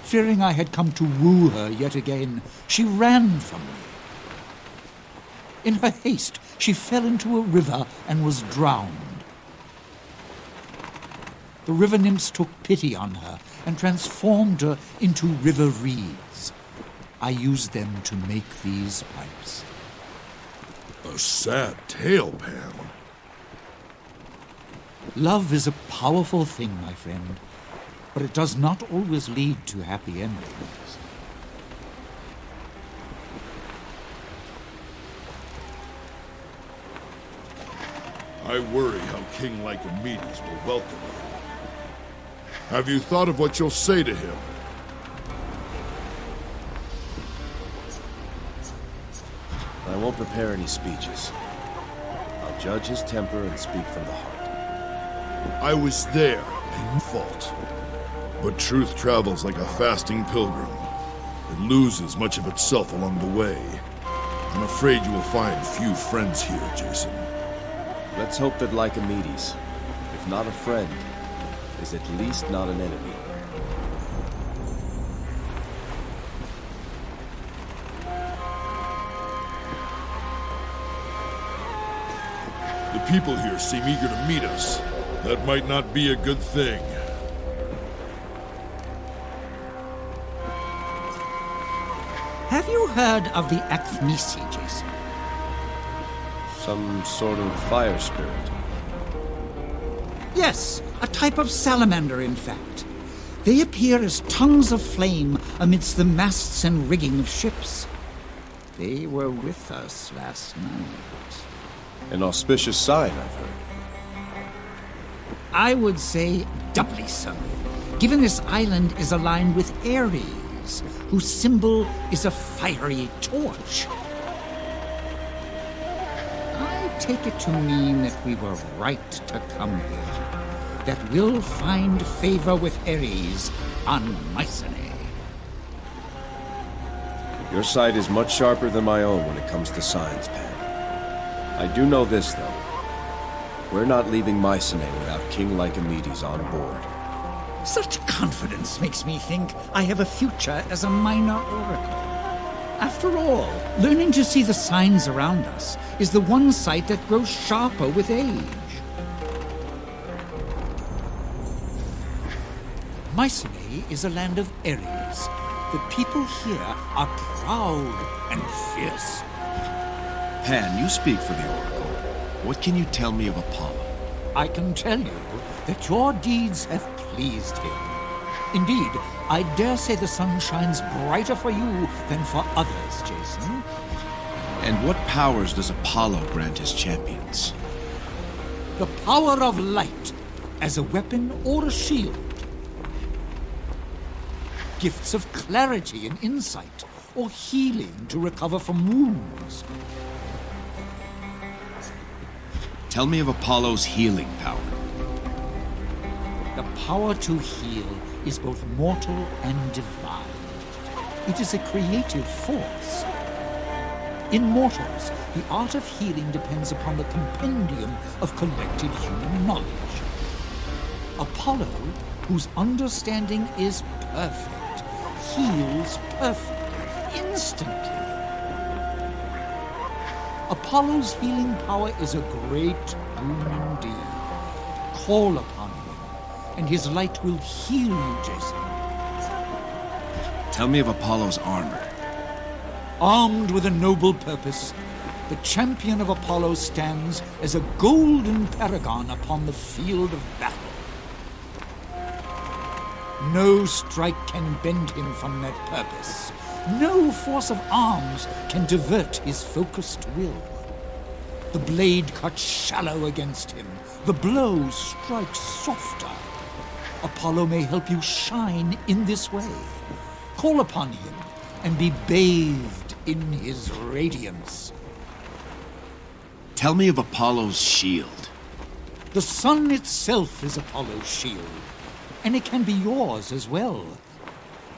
Fearing I had come to woo her yet again, she ran from me. In her haste, she fell into a river and was drowned. The river nymphs took pity on her and transformed her into river reeds. I used them to make these pipes. A sad tale, Pan. Love is a powerful thing, my friend, but it does not always lead to happy endings. I worry how King Lycomedes will welcome you. Have you thought of what you'll say to him? I won't prepare any speeches. I'll judge his temper and speak from the heart. I was there, and fault. But truth travels like a fasting pilgrim. It loses much of itself along the way. I'm afraid you will find few friends here, Jason. Let's hope that Lycomedes, if not a friend, is at least not an enemy. The people here seem eager to meet us. That might not be a good thing. Have you heard of the Achnisi, Jason? Some sort of fire spirit. Yes, a type of salamander, in fact. They appear as tongues of flame amidst the masts and rigging of ships. They were with us last night. An auspicious sign, I've heard. I would say doubly so, given this island is aligned with Ares, whose symbol is a fiery torch. I take it to mean that we were right to come here, that we'll find favor with Ares on Mycenae. Your sight is much sharper than my own when it comes to signs, Pan. I do know this, though. We're not leaving Mycenae without King Lycomedes on board. Such confidence makes me think I have a future as a minor oracle. After all, learning to see the signs around us is the one sight that grows sharper with age. Mycenae is a land of Ares. The people here are proud and fierce. Pan, you speak for the Oracle. What can you tell me of Apollo? I can tell you that your deeds have pleased him. Indeed, I dare say the sun shines brighter for you than for others, Jason. And what powers does Apollo grant his champions? The power of light as a weapon or a shield. Gifts of clarity and insight, or healing to recover from wounds. Tell me of Apollo's healing power. The power to heal is both mortal and divine. It is a creative force. In mortals, the art of healing depends upon the compendium of collected human knowledge. Apollo, whose understanding is perfect, heals perfectly, instantly. Apollo's healing power is a great boon indeed. Call upon him, and his light will heal you, Jason. Tell me of Apollo's armor. Armed with a noble purpose, the champion of Apollo stands as a golden paragon upon the field of battle. No strike can bend him from that purpose. No force of arms can divert his focused will. The blade cuts shallow against him. The blow strikes softer. Apollo may help you shine in this way. Call upon him and be bathed in his radiance. Tell me of Apollo's shield. The sun itself is Apollo's shield, and it can be yours as well.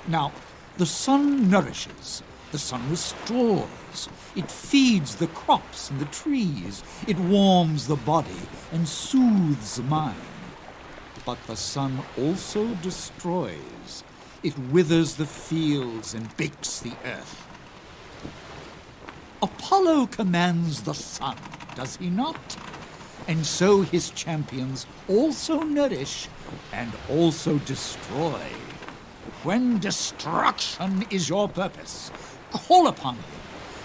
Now, the sun nourishes, the sun restores, it feeds the crops and the trees, it warms the body and soothes the mind. But the sun also destroys. It withers the fields and bakes the earth. Apollo commands the sun, does he not? And so his champions also nourish and also destroy. When destruction is your purpose, call upon him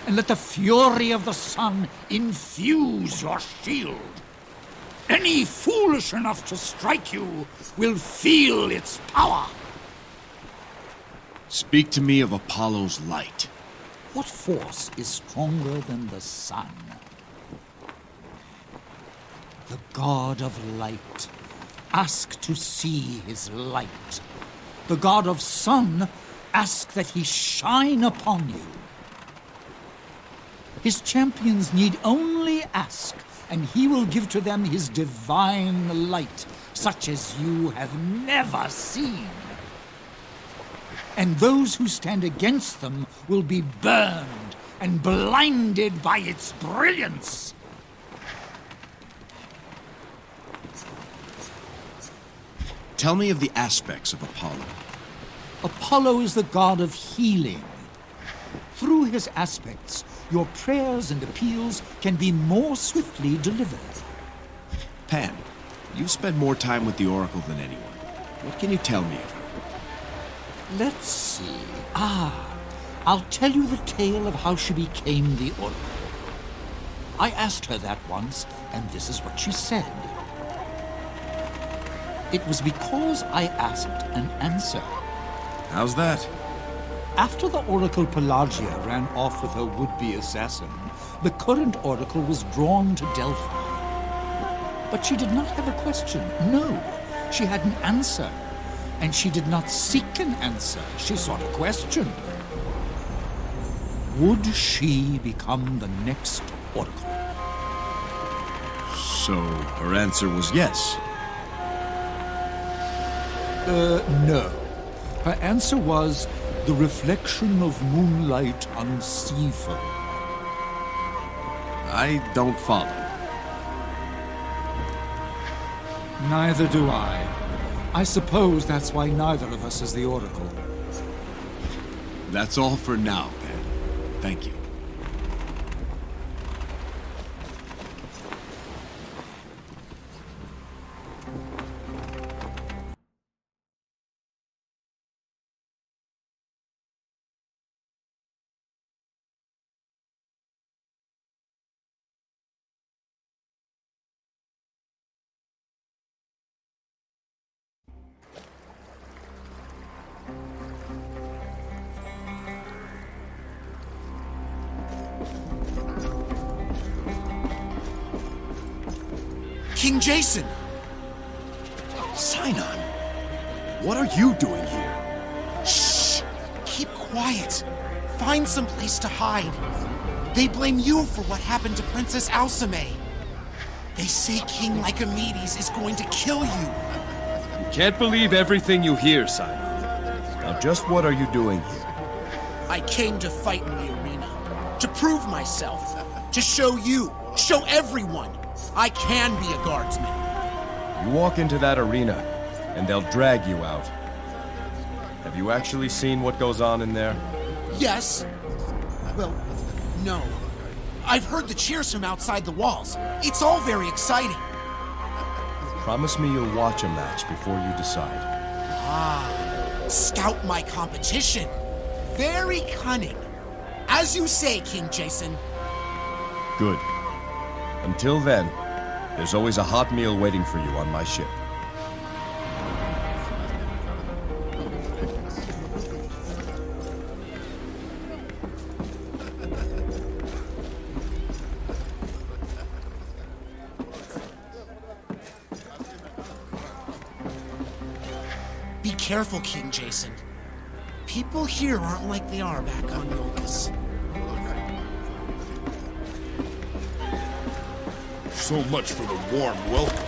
and let the fury of the sun infuse your shield. Any foolish enough to strike you will feel its power. Speak to me of Apollo's light. What force is stronger than the sun? The god of light. Ask to see his light. The god of sun, ask that he shine upon you. His champions need only ask, and he will give to them his divine light, such as you have never seen. And those who stand against them will be burned and blinded by its brilliance. Tell me of the aspects of Apollo. Apollo is the god of healing. Through his aspects, your prayers and appeals can be more swiftly delivered. Pan, you spend more time with the Oracle than anyone. What can you tell me of her? Let's see. I'll tell you the tale of how she became the Oracle. I asked her that once, and this is what she said. It was because I asked an answer. How's that? After the Oracle Pelagia ran off with her would-be assassin, the current Oracle was drawn to Delphi. But she did not have a question. No, she had an answer. And she did not seek an answer. She sought a question. Would she become the next Oracle? So her answer was yes. No. Her answer was the reflection of moonlight on sea foam. I don't follow. Neither do I. I suppose that's why neither of us is the Oracle. That's all for now, Pan. Thank you. King Jason! Sinon, what are you doing here? Shh! Keep quiet. Find some place to hide. They blame you for what happened to Princess Alcime. They say King Lycomedes is going to kill you. You can't believe everything you hear, Sinon. Now just what are you doing here? I came to fight in the arena. To prove myself. To show you. Show everyone. I can be a guardsman. You walk into that arena, and they'll drag you out. Have you actually seen what goes on in there? Yes. Well, no. I've heard the cheers from outside the walls. It's all very exciting. Promise me you'll watch a match before you decide. Scout my competition. Very cunning. As you say, King Jason. Good. Until then, there's always a hot meal waiting for you on my ship. careful, King Jason. People here aren't like they are back on Yolkus. So much for the warm welcome.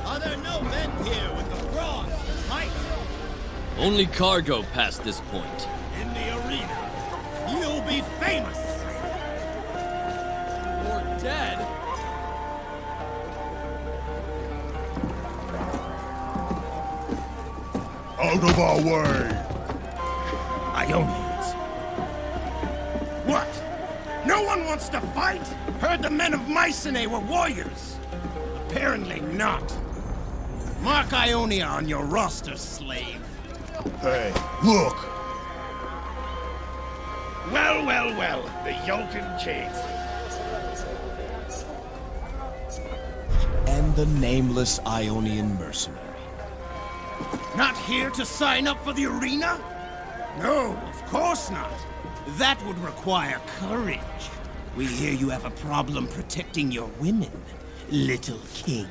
Are there no men here with the brawn to fight? Only cargo past this point. In the arena, you'll be famous! Or dead. Out of our way! Ionians. What? No one wants to fight? Heard the men of Mycenae were warriors. Apparently not. Mark Ionia on your roster, slave. Hey, look! Well, well, well, the Yolkin King. And the nameless Ionian mercenary. Not here to sign up for the arena? No, of course not. That would require courage. We hear you have a problem protecting your women, little king.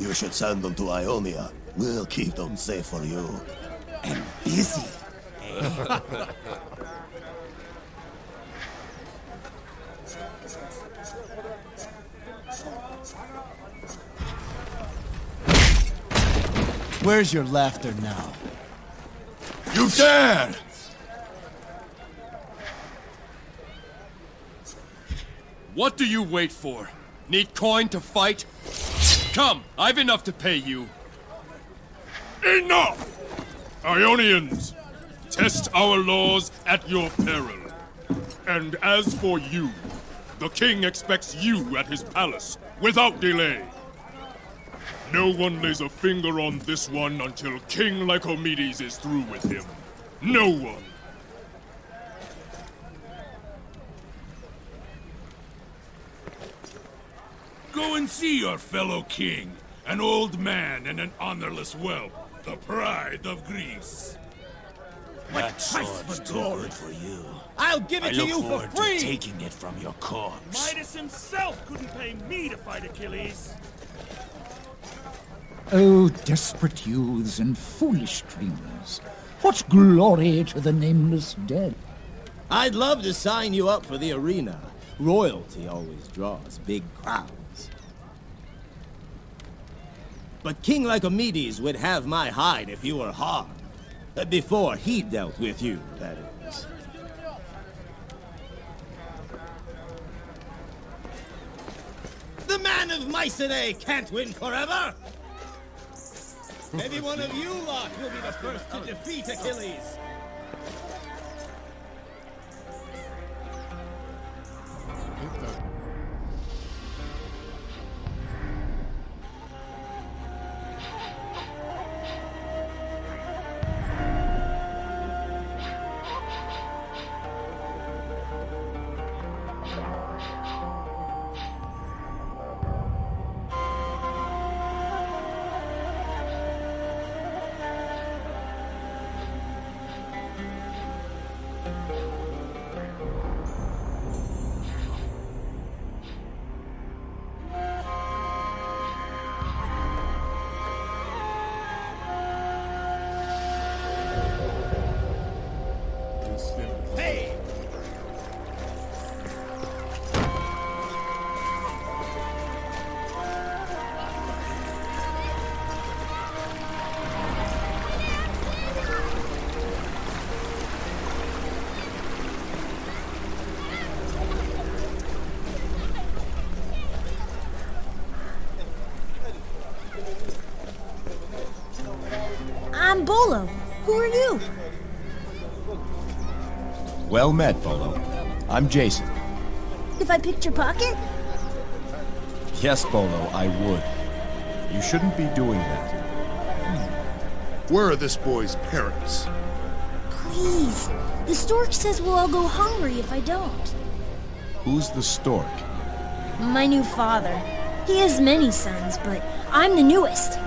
You should send them to Ionia. We'll keep them safe for you. And busy, eh? Where's your laughter now? You dared! What do you wait for? Need coin to fight? Come, I've enough to pay you. Enough! Ionians, test our laws at your peril. And as for you, the king expects you at his palace, without delay. No one lays a finger on this one until King Lycomedes is through with him. No one. Go and see your fellow king, an old man and an honorless whelp, the pride of Greece. That sword's too good for you. I'll give it to you for free! Taking it from your corpse. Midas himself couldn't pay me to fight Achilles. Oh, desperate youths and foolish dreamers. What glory to the nameless dead. I'd love to sign you up for the arena. Royalty always draws big crowds. But King Lycomedes would have my hide if you were hard. Before he dealt with you, that is. The man of Mycenae can't win forever! Maybe one of you lot will be the first to defeat Achilles. I'm Bolo. Who are you? Well met, Bolo. I'm Jason. If I picked your pocket? Yes, Bolo, I would. You shouldn't be doing that. Where are this boy's parents? Please. The stork says we'll all go hungry if I don't. Who's the stork? My new father. He has many sons, but I'm the newest.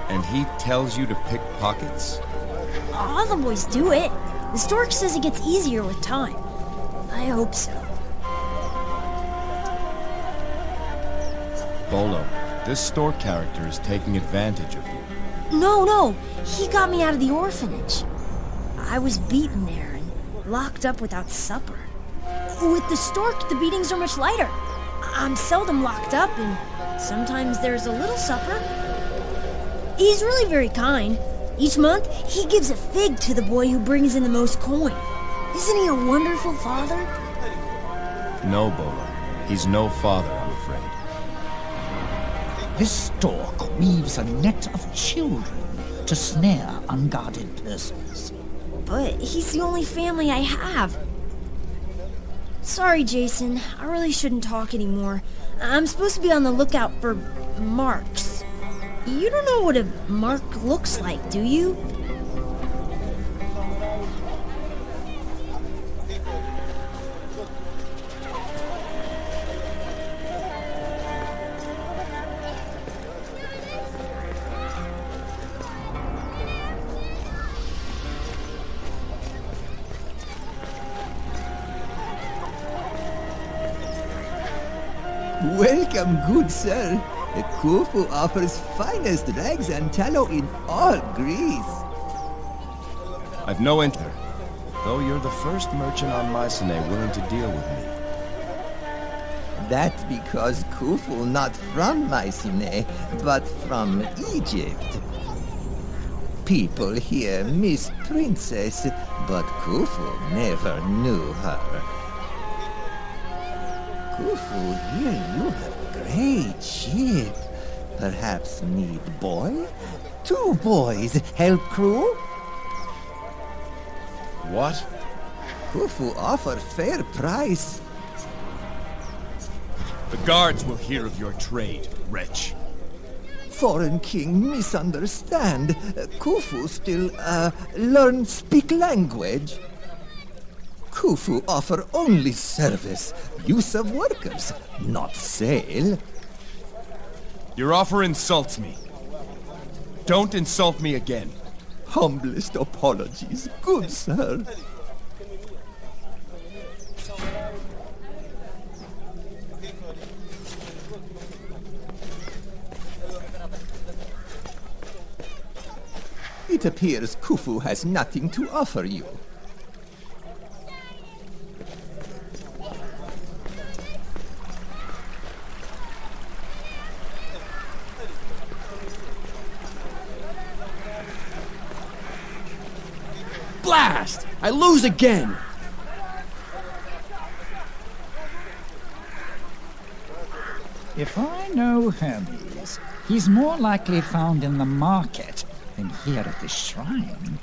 And he tells you to pick pockets? All the boys do it. The stork says it gets easier with time. I hope so. Bolo, this store character is taking advantage of you. No. He got me out of the orphanage. I was beaten there and locked up without supper. With the stork, the beatings are much lighter. I'm seldom locked up, and sometimes there's a little supper. He's really very kind. Each month, he gives a fig to the boy who brings in the most coin. Isn't he a wonderful father? No, Bolo. He's no father, I'm afraid. This stork weaves a net of children to snare unguarded persons. But he's the only family I have. Sorry, Jason. I really shouldn't talk anymore. I'm supposed to be on the lookout for marks. You don't know what a mark looks like, do you? Welcome, good sir. Khufu offers finest rags and tallow in all Greece. I've no interest, though you're the first merchant on Mycenae willing to deal with me. That's because Khufu not from Mycenae, but from Egypt. People here miss Princess, but Khufu never knew her. Khufu, here you have great ship. Perhaps need boy? 2 boys help crew? What? Khufu offer fair price. The guards will hear of your trade, wretch. Foreign king misunderstand. Khufu still, learn speak language. Khufu offer only service, use of workers, not sale. Your offer insults me. Don't insult me again. Humblest apologies, good sir. It appears Khufu has nothing to offer you. Blast! I lose again! If I know Hermes, he's more likely found in the market than here at the shrine.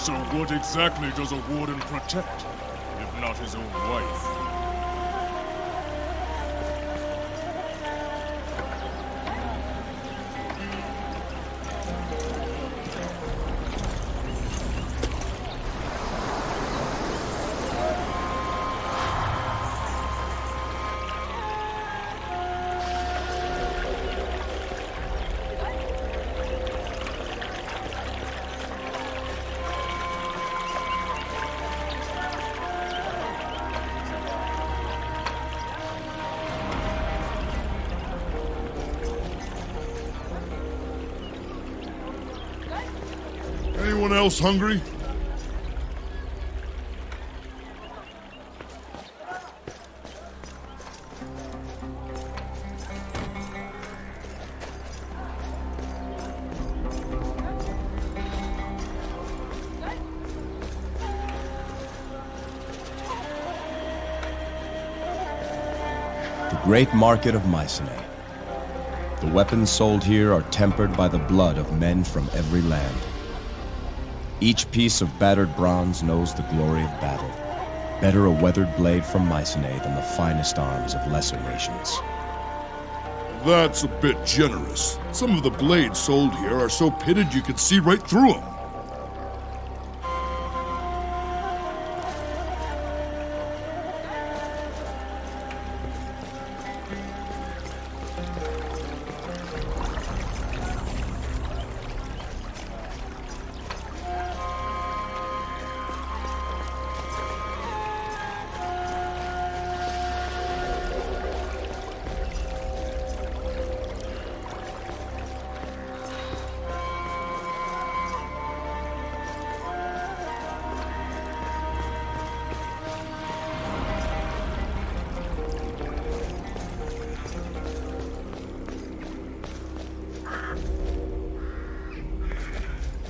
So what exactly does a warden protect, if not his own wife? Anyone else hungry? great market of Mycenae. The weapons sold here are tempered by the blood of men from every land. Each piece of battered bronze knows the glory of battle. Better a weathered blade from Mycenae than the finest arms of lesser nations. That's a bit generous. Some of the blades sold here are so pitted you can see right through them.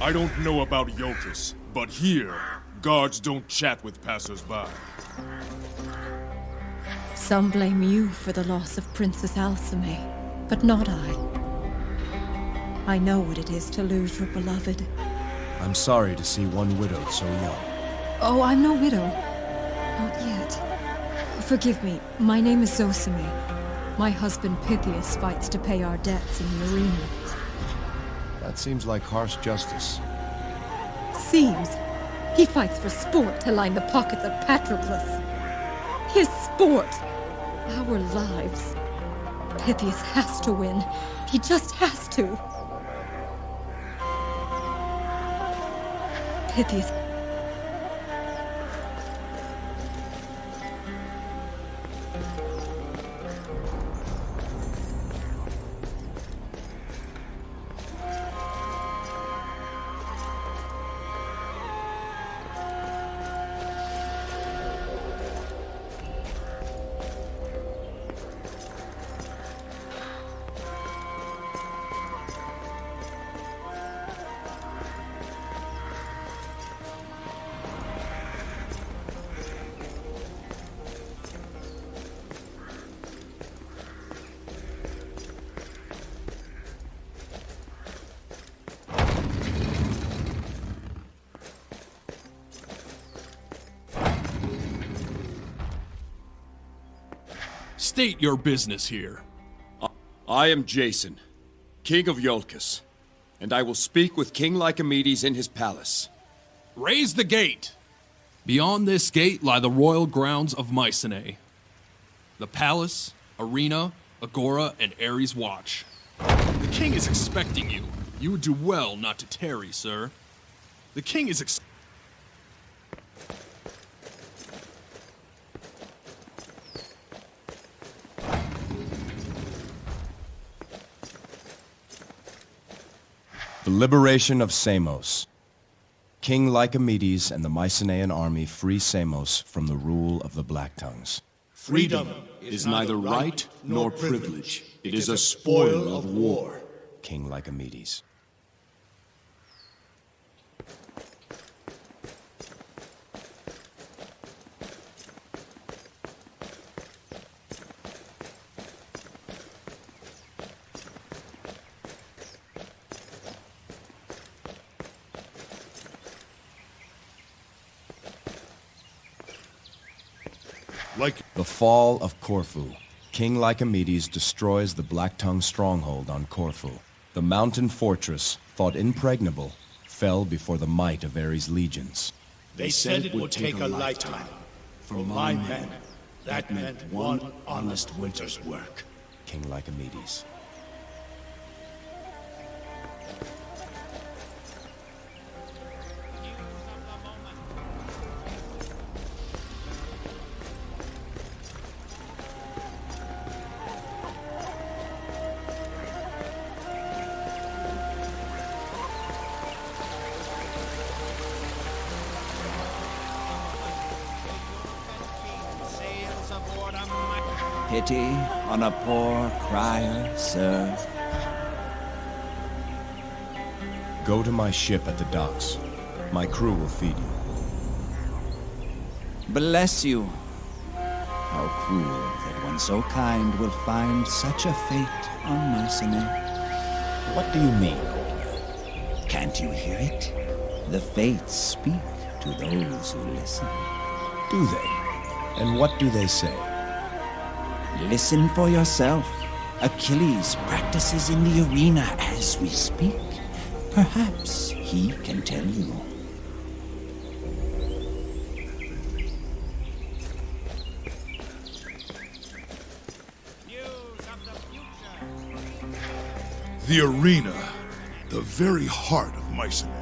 I don't know about Iolcus, but here, guards don't chat with passers-by. Some blame you for the loss of Princess Alcime, but not I. I know what it is to lose your beloved. I'm sorry to see one widowed so young. Oh, I'm no widow. Not yet. Forgive me, my name is Zosime. My husband Pythias fights to pay our debts in the arena. That seems like harsh justice. Seems. He fights for sport to line the pockets of Patroclus. His sport. Our lives. Pythias has to win. He just has to. Pythias. State your business here. I am Jason, King of Iolcus, and I will speak with King Lycomedes in his palace. Raise the gate! Beyond this gate lie the royal grounds of Mycenae. The palace, arena, agora, and Ares Watch. The king is expecting you. You would do well not to tarry, sir. The king is The liberation of Samos. King Lycomedes and the Mycenaean army free Samos from the rule of the Black Tongues. Freedom is neither right nor privilege. It is a spoil of war. King Lycomedes. The fall of Corfu. King Lycomedes destroys the Black Tongue stronghold on Corfu. The mountain fortress, thought impregnable, fell before the might of Ares' legions. They said it would take a lifetime. For my men, that meant one honest winter's work. King Lycomedes. Pity on a poor crier, sir. Go to my ship at the docks. My crew will feed you. Bless you. How cruel that one so kind will find such a fate on Mycenae. What do you mean, Olga? Can't you hear it? The fates speak to those who listen. Do they? And what do they say? Listen for yourself. Achilles practices in the arena as we speak. Perhaps he can tell you. The arena, the very heart of Mycenae.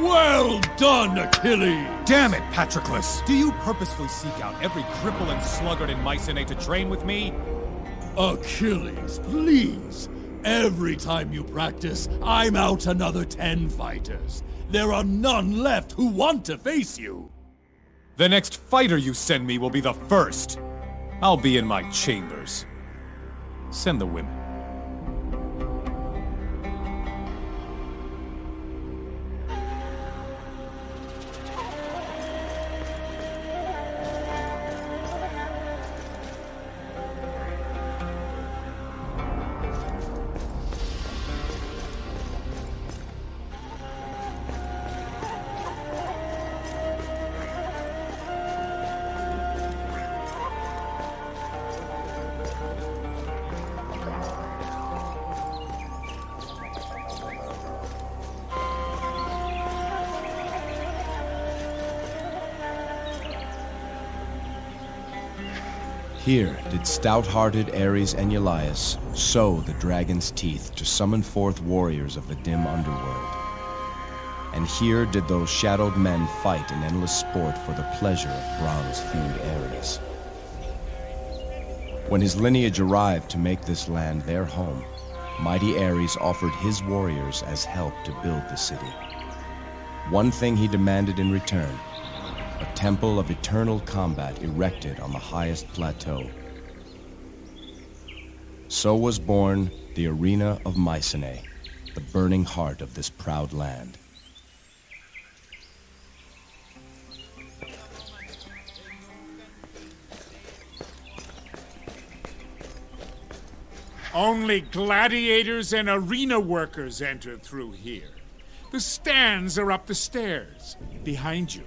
Well done, Achilles! Damn it, Patroclus! Do you purposefully seek out every cripple and sluggard in Mycenae to train with me? Achilles, please! Every time you practice, I'm out another 10 fighters. There are none left who want to face you. The next fighter you send me will be the first. I'll be in my chambers. Send the women. Here did stout-hearted Ares and Eulias sow the dragon's teeth to summon forth warriors of the dim underworld. And here did those shadowed men fight in endless sport for the pleasure of bronze-thewed Ares. When his lineage arrived to make this land their home, mighty Ares offered his warriors as help to build the city. One thing he demanded in return: a temple of eternal combat erected on the highest plateau. So was born the Arena of Mycenae, the burning heart of this proud land. Only gladiators and arena workers enter through here. The stands are up the stairs, behind you.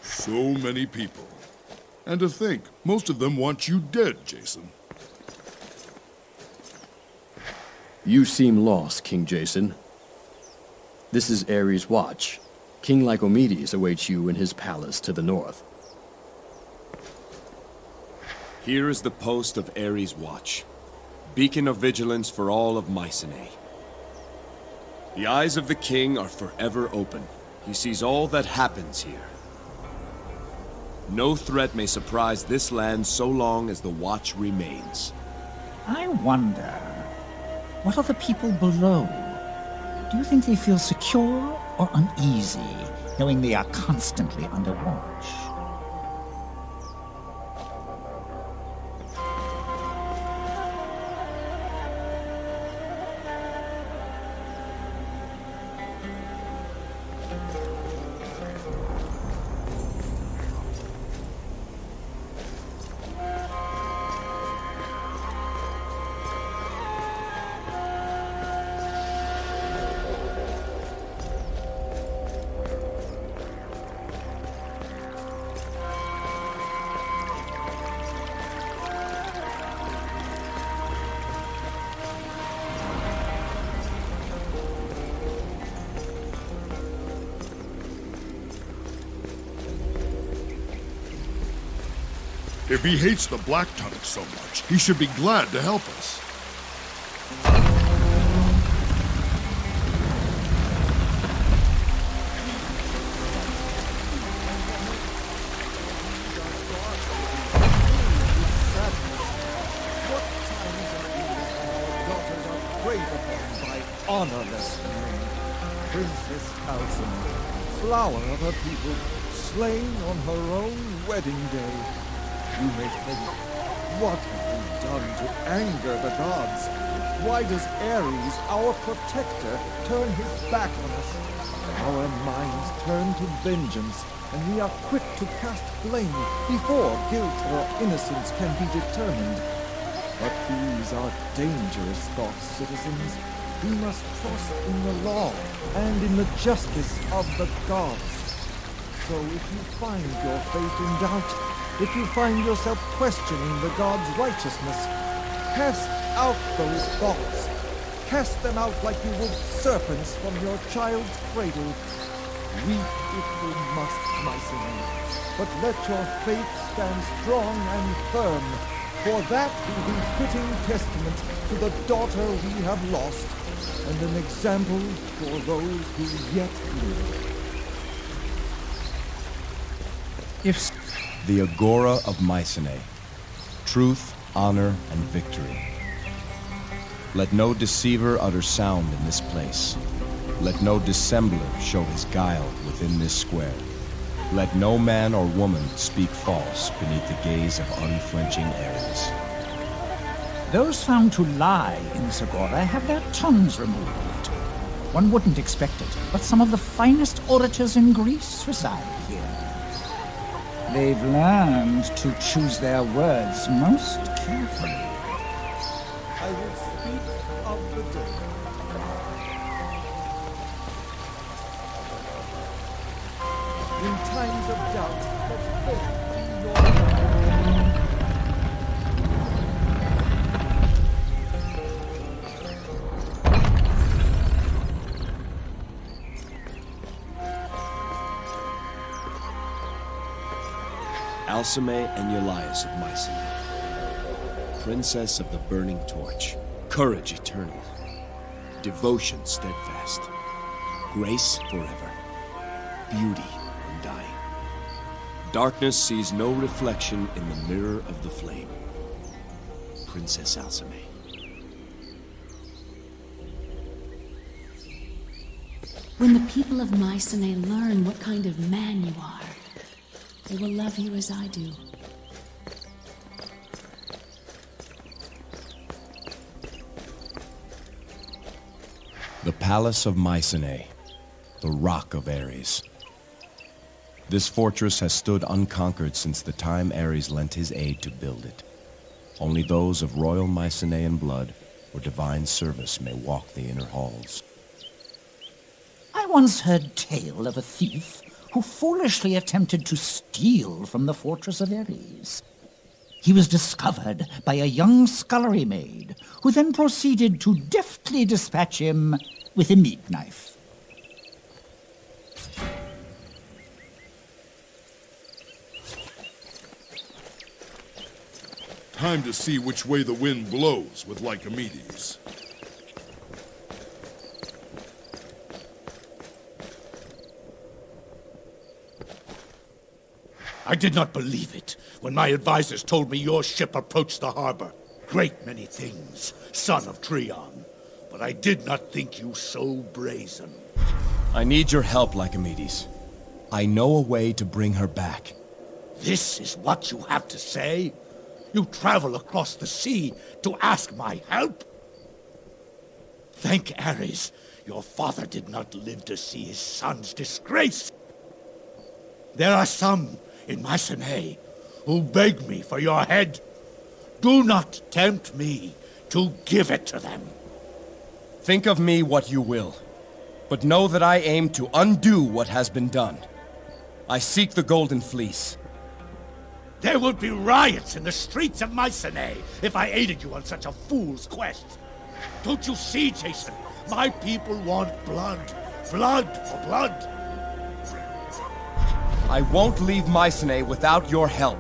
So many people. And to think, most of them want you dead, Jason. You seem lost, King Jason. This is Ares' watch. King Lycomedes awaits you in his palace to the north. Here is the post of Ares' watch, beacon of vigilance for all of Mycenae. The eyes of the king are forever open. He sees all that happens here. No threat may surprise this land so long as the watch remains. I wonder, what are the people below? Do you think they feel secure or uneasy, knowing they are constantly under watch? If he hates the Black Tongue so much, he should be glad to help us. Honorless men, Princess Alcina, flower of her people, slain on her own wedding day. You may think, what have we done to anger the gods? Why does Ares, our protector, turn his back on us? Our minds turn to vengeance, and we are quick to cast blame before guilt or innocence can be determined. But these are dangerous thoughts, citizens. We must trust in the law and in the justice of the gods. So if you find your faith in doubt, if you find yourself questioning the gods' righteousness, cast out those thoughts. Cast them out like you would serpents from your child's cradle. Weep if you must, Mycenae, but let your faith stand strong and firm, for that will be fitting testament to the daughter we have lost, and an example for those who yet live. The Agora of Mycenae. Truth, honor, and victory. Let no deceiver utter sound in this place. Let no dissembler show his guile within this square. Let no man or woman speak false beneath the gaze of unflinching Ares. Those found to lie in this agora have their tongues removed. One wouldn't expect it, but some of the finest orators in Greece reside here. They've learned to choose their words most carefully. I will speak of the day. In times of doubt, let faith be your guide. Alcime and Eulias of Mycenae. Princess of the Burning Torch. Courage eternal. Devotion steadfast. Grace forever. Beauty undying. Darkness sees no reflection in the mirror of the flame. Princess Alcime. When the people of Mycenae learn what kind of man you are, they will love you as I do. The Palace of Mycenae, the Rock of Ares. This fortress has stood unconquered since the time Ares lent his aid to build it. Only those of royal Mycenaean blood or divine service may walk the inner halls. I once heard tale of a thief who foolishly attempted to steal from the fortress of Ares. He was discovered by a young scullery maid, who then proceeded to deftly dispatch him with a meat knife. Time to see which way the wind blows with Lycomedes. I did not believe it when my advisors told me your ship approached the harbor. Great many things, son of Trion, but I did not think you so brazen. I need your help, Lycomedes. I know a way to bring her back. This is what you have to say? You travel across the sea to ask my help? Thank Ares, your father did not live to see his son's disgrace. There are some in Mycenae who beg me for your head. Do not tempt me to give it to them. Think of me what you will, but know that I aim to undo what has been done. I seek the Golden Fleece. There would be riots in the streets of Mycenae if I aided you on such a fool's quest. Don't you see, Jason? My people want blood. Blood for blood. I won't leave Mycenae without your help.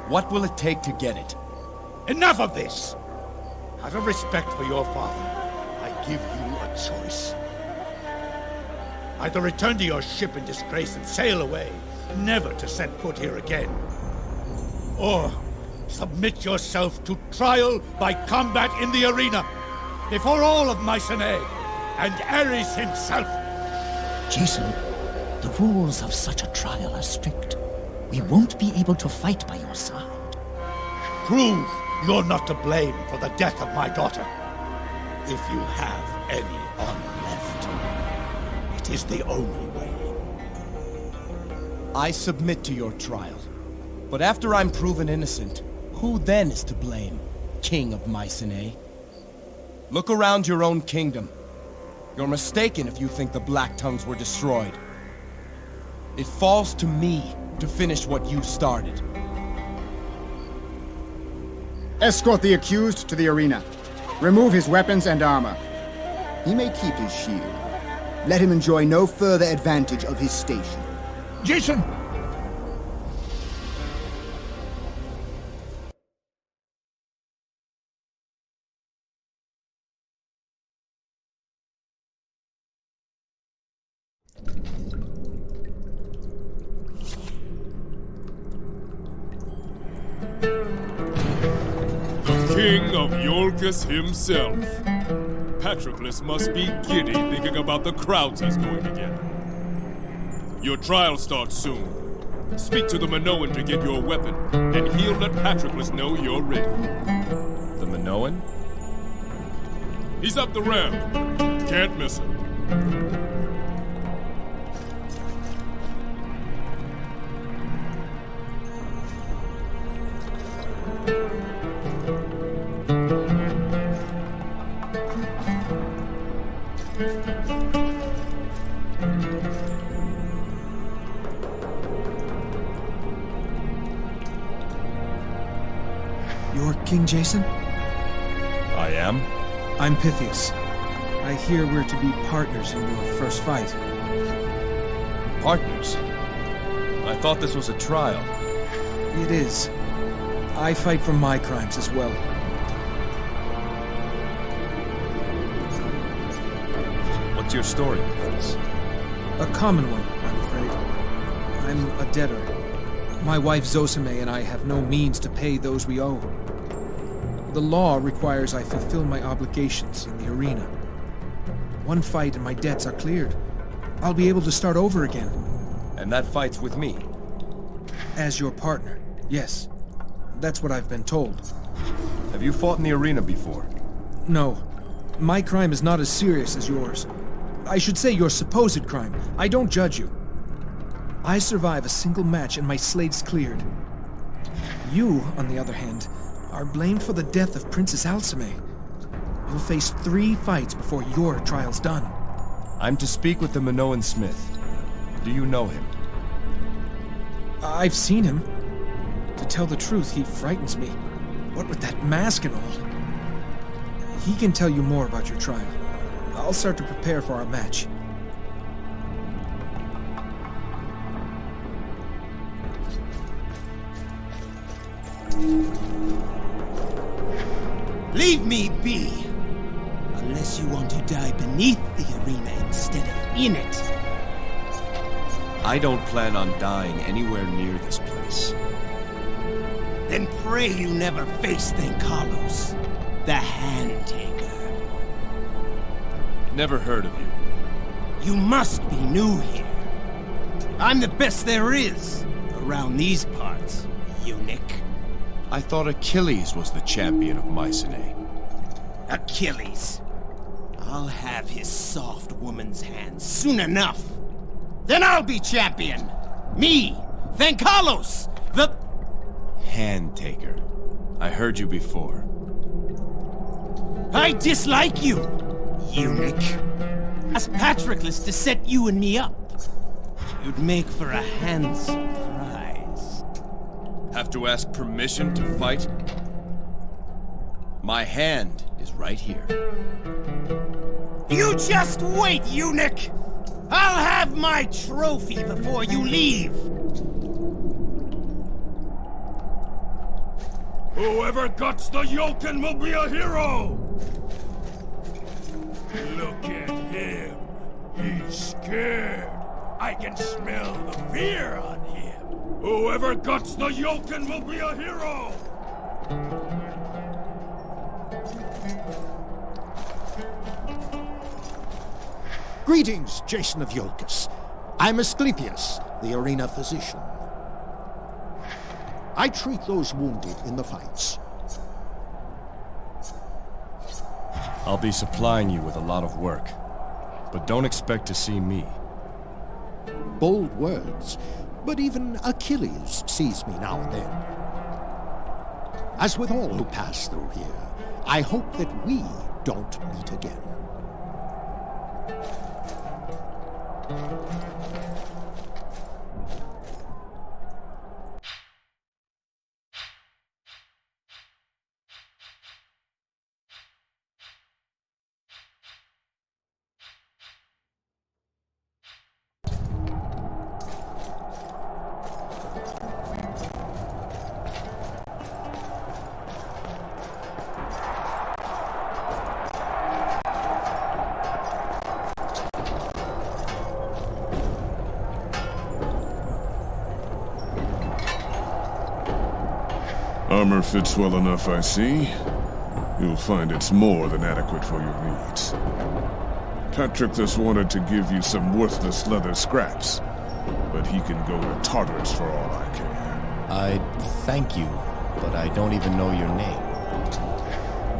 What will it take to get it? Enough of this! Out of respect for your father, I give you a choice. Either return to your ship in disgrace and sail away, never to set foot here again. Or submit yourself to trial by combat in the arena, before all of Mycenae, and Ares himself. Jason, the rules of such a trial are strict. We won't be able to fight by your side. Prove you're not to blame for the death of my daughter. If you have any honor left, it is the only way. I submit to your trial. But after I'm proven innocent, who then is to blame, King of Mycenae? Look around your own kingdom. You're mistaken if you think the Black Tongues were destroyed. It falls to me to finish what you started. Escort the accused to the arena. Remove his weapons and armor. He may keep his shield. Let him enjoy no further advantage of his station. Jason! King of Iolcus himself. Patroclus must be giddy thinking about the crowds he's going to get. Your trial starts soon. Speak to the Minoan to get your weapon, and he'll let Patroclus know you're ready. The Minoan? He's up the ramp. Can't miss him. You're King Jason? I am. I'm Pythias. I hear we're to be partners in your first fight. Partners? I thought this was a trial. It is. I fight for my crimes as well. What's your story, Pythias? A common one, I'm afraid. I'm a debtor. My wife Zosime and I have no means to pay those we owe. The law requires I fulfill my obligations in the arena. One fight and my debts are cleared. I'll be able to start over again. And that fight's with me? As your partner, yes. That's what I've been told. Have you fought in the arena before? No. My crime is not as serious as yours. I should say your supposed crime. I don't judge you. I survive a single match and my slate's cleared. You, on the other hand, are blamed for the death of Princess Alcime. You'll face 3 fights before your trial's done. I'm to speak with the Minoan Smith. Do you know him? I've seen him. To tell the truth, he frightens me. What with that mask and all. He can tell you more about your trial. I'll start to prepare for our match. me be. Unless you want to die beneath the arena instead of in it. I don't plan on dying anywhere near this place. Then pray you never face Carlos, the Hand Taker. Never heard of you. You must be new here. I'm the best there is around these parts, eunuch. I thought Achilles was the champion of Mycenae. Achilles. I'll have his soft woman's hands soon enough. Then I'll be champion. Me, Carlos, the Hand Taker. I heard you before. I dislike you, eunuch. Ask Patroclus to set you and me up. You'd make for a handsome prize. Have to ask permission to fight? My hand is right here. You just wait, eunuch! I'll have my trophy before you leave! Whoever guts the Yolkin will be a hero! Look at him. He's scared. I can smell the fear on him. Whoever guts the Yolkin will be a hero! Greetings, Jason of Iolcus. I'm Asclepius, the arena physician. I treat those wounded in the fights. I'll be supplying you with a lot of work, but don't expect to see me. Bold words, but even Achilles sees me now and then. As with all who pass through here, I hope that we don't meet again. Armor fits well enough, I see. You'll find it's more than adequate for your needs. Patroclus wanted to give you some worthless leather scraps, but he can go to Tartarus for all I care. I thank you, but I don't even know your name.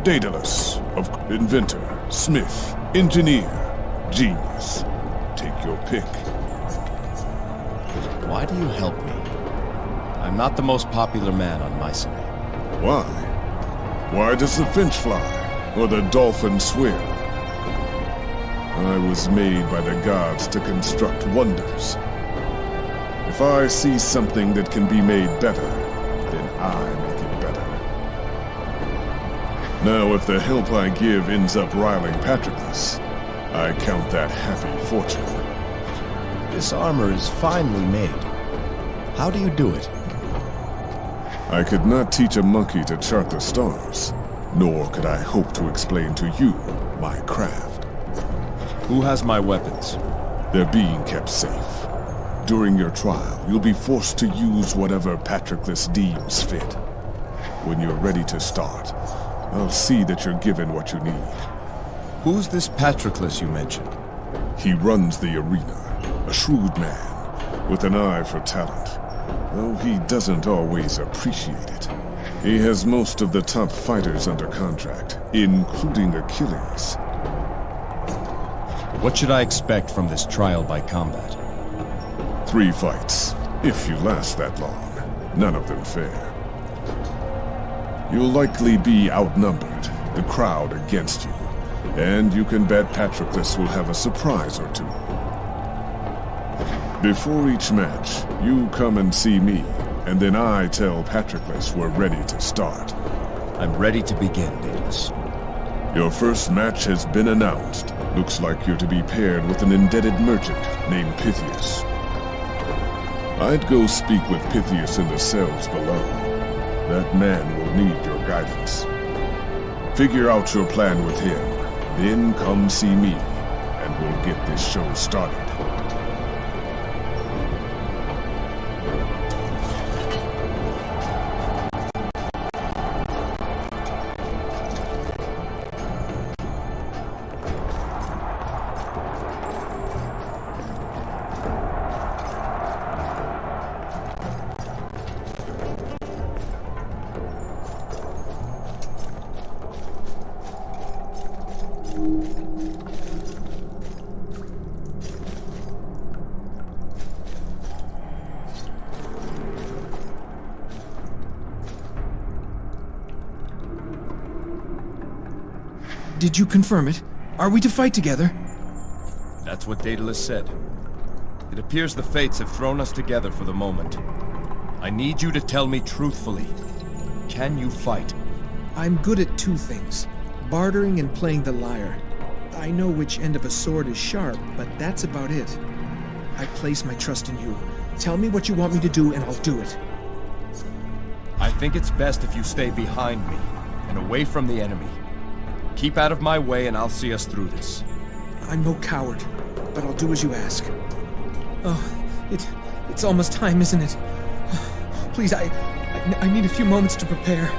Daedalus, of inventor, smith, engineer, genius. Take your pick. Why do you help me? I'm not the most popular man on Mycenae. Why? Why does the finch fly, or the dolphin swim? I was made by the gods to construct wonders. If I see something that can be made better, then I make it better. Now, if the help I give ends up riling Patroclus, I count that half a fortune. This armor is finely made. How do you do it? I could not teach a monkey to chart the stars, nor could I hope to explain to you my craft. Who has my weapons? They're being kept safe. During your trial, you'll be forced to use whatever Patroclus deems fit. When you're ready to start, I'll see that you're given what you need. Who's this Patroclus you mentioned? He runs the arena, a shrewd man, with an eye for talent. Though he doesn't always appreciate it. He has most of the top fighters under contract, including Achilles. What should I expect from this trial by combat? 3 fights, if you last that long. None of them fair. You'll likely be outnumbered, the crowd against you. And you can bet Patroclus will have a surprise or two. Before each match, you come and see me, and then I tell Patroclus we're ready to start. I'm ready to begin, Daedalus. Your first match has been announced. Looks like you're to be paired with an indebted merchant named Pythias. I'd go speak with Pythias in the cells below. That man will need your guidance. Figure out your plan with him, then come see me, and we'll get this show started. Did you confirm it? Are we to fight together? That's what Daedalus said. It appears the fates have thrown us together for the moment. I need you to tell me truthfully. Can you fight? I'm good at two things. Bartering and playing the lyre. I know which end of a sword is sharp, but that's about it. I place my trust in you. Tell me what you want me to do and I'll do it. I think it's best if you stay behind me and away from the enemy. Keep out of my way and I'll see us through this. I'm no coward, but I'll do as you ask. Oh, it's almost time, isn't it? Please, I need a few moments to prepare.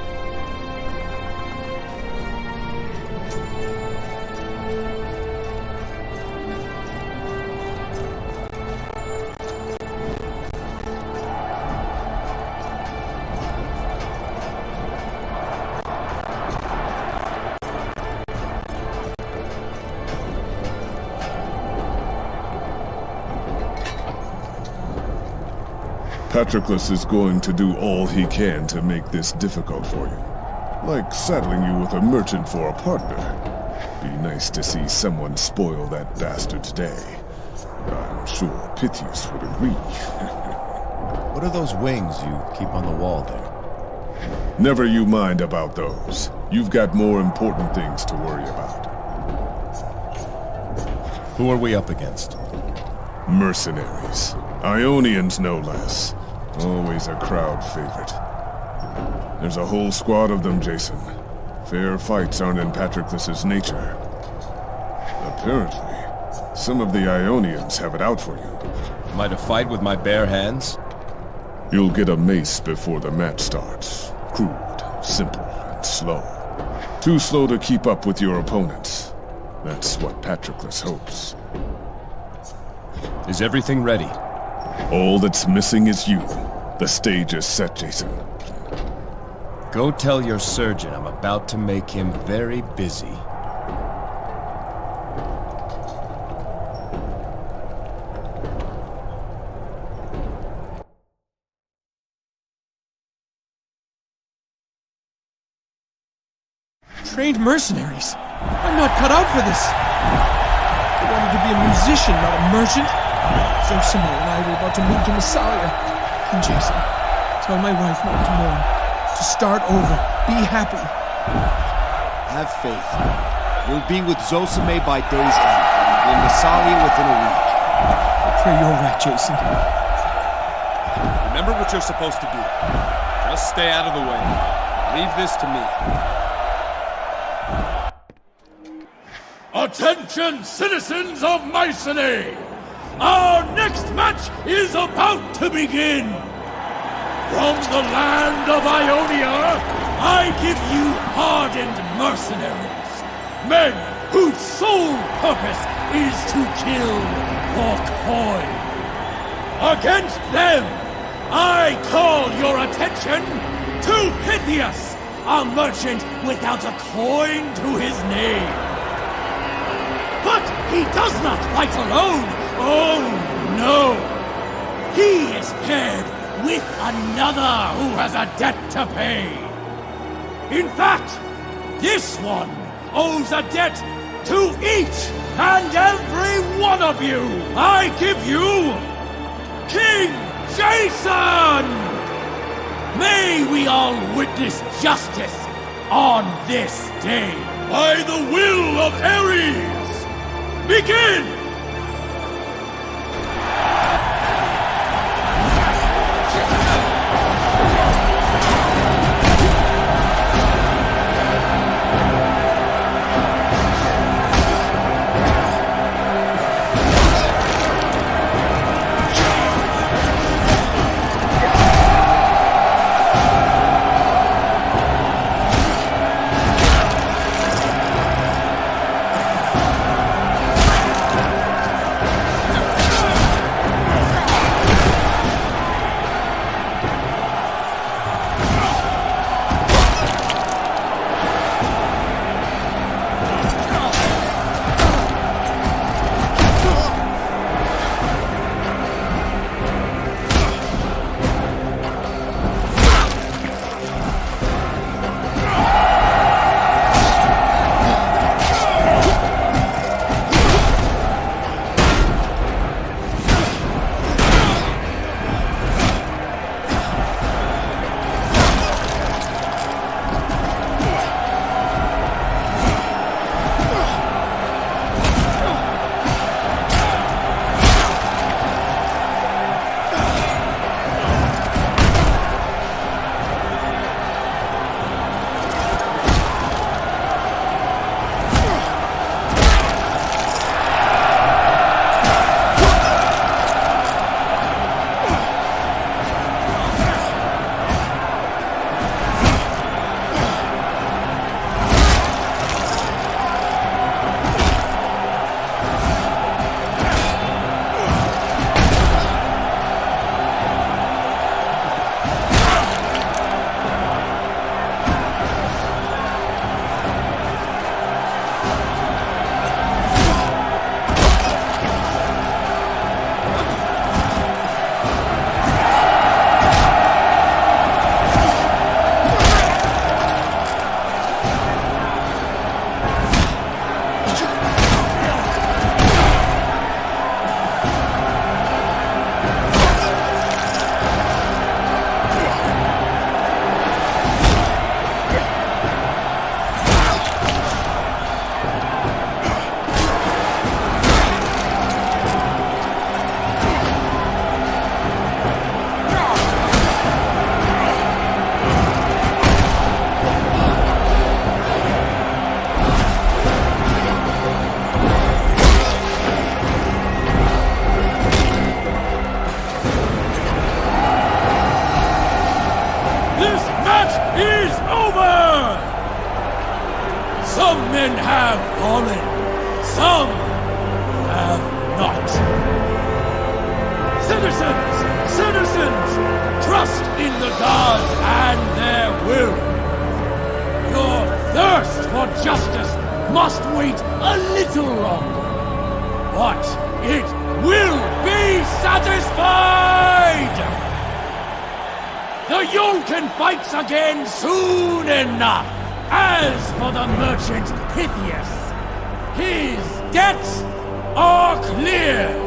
Patroclus is going to do all he can to make this difficult for you. Like saddling you with a merchant for a partner. Be nice to see someone spoil that bastard's day. I'm sure Pythias would agree. What are those wings you keep on the wall there? Never you mind about those. You've got more important things to worry about. Who are we up against? Mercenaries. Ionians, no less. Always a crowd favorite. There's a whole squad of them, Jason. Fair fights aren't in Patroclus's nature. Apparently, some of the Ionians have it out for you. Am I to fight with my bare hands? You'll get a mace before the match starts. Crude, simple, and slow. Too slow to keep up with your opponents. That's what Patroclus hopes. Is everything ready? All that's missing is you. The stage is set, Jason. Go tell your surgeon I'm about to make him very busy. Trained mercenaries. I'm not cut out for this. I wanted to be a musician, not a merchant. Zosimo and I were about to move to Massalia. And Jason, tell my wife not to mourn. To start over. Be happy. Have faith. We'll be with Zosime by day's end. In Massalia within a week. I pray you're right, Jason. Remember what you're supposed to do. Just stay out of the way. Leave this to me. Attention, citizens of Mycenae! Our next match is about to begin! From the land of Ionia, I give you hardened mercenaries, men whose sole purpose is to kill for coin. Against them, I call your attention to Pythias, a merchant without a coin to his name. But he does not fight alone! Oh, no! He is paired with another who has a debt to pay! In fact, this one owes a debt to each and every one of you! I give you King Jason! May we all witness justice on this day! By the will of Ares! Begin! men have fallen. Some have not. Citizens, trust in the gods and their will. Your thirst for justice must wait a little longer, but it will be satisfied! The Yolkin fights again soon enough. As for the merchant Pythias, his debts are clear.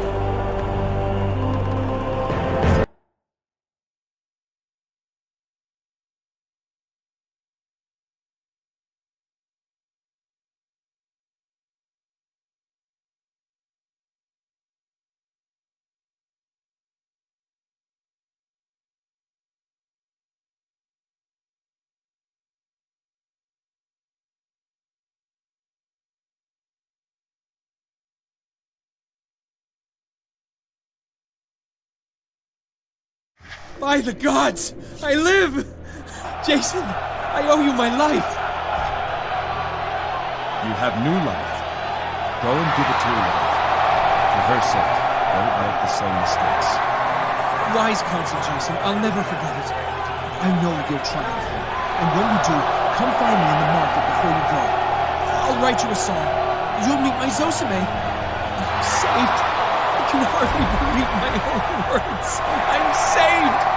By the gods! I live! Jason, I owe you my life! You have new life. Go and give it to your wife. For her sake, don't make the same mistakes. Wise counsel, Jason. I'll never forget it. I know you'll triumph here. And when you do, come find me in the market before you go. I'll write you a song. You'll meet my Zosime. I'm saved. I can hardly believe my own words. I'm saved!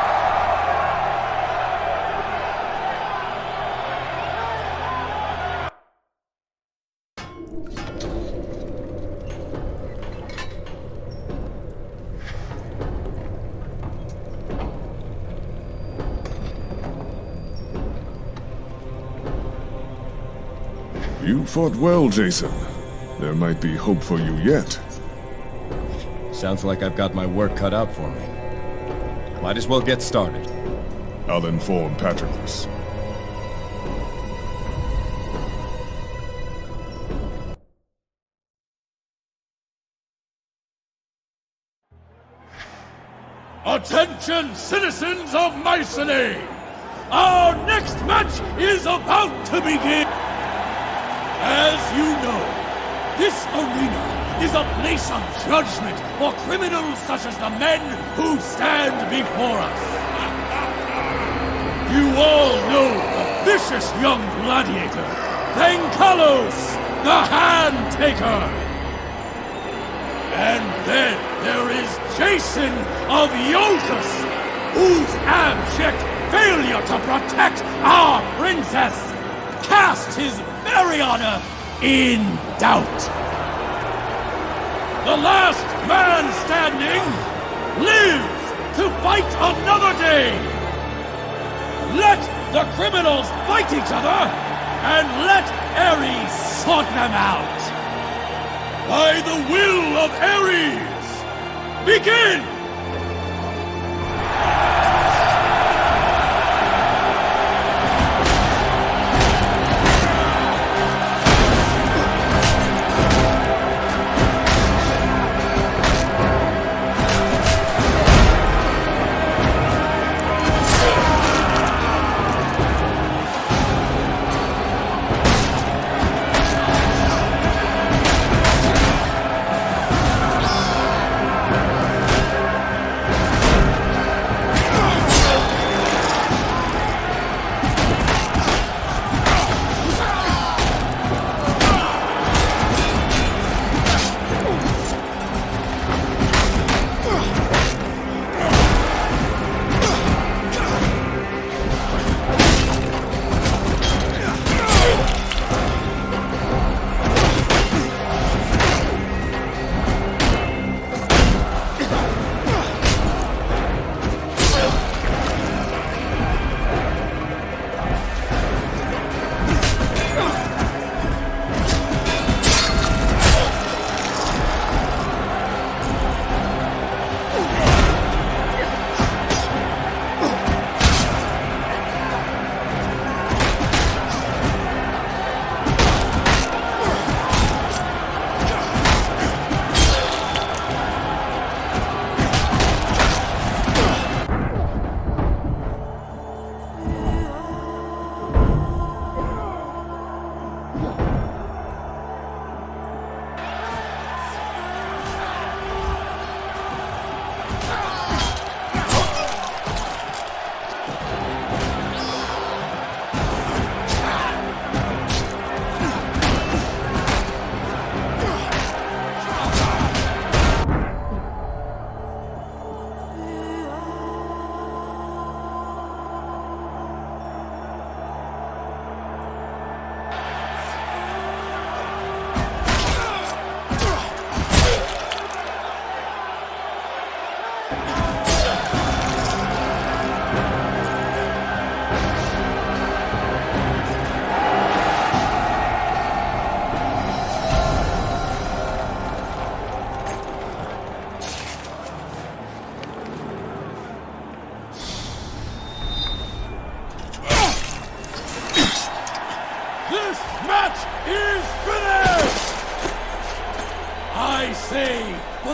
You fought well, Jason. There might be hope for you yet. Sounds like I've got my work cut out for me. Might as well get started. I'll inform Patroclus. Attention, citizens of Mycenae! Our next match is about to begin! As you know, this arena is a place of judgment for criminals such as the men who stand before us. You all know the vicious young gladiator, Venkalos, the Hand-Taker. And then there is Jason of Iolcus, whose abject failure to protect our princess cast his very honor in doubt. The last man standing lives to fight another day. Let the criminals fight each other, and let Ares sort them out. By the will of Ares, begin!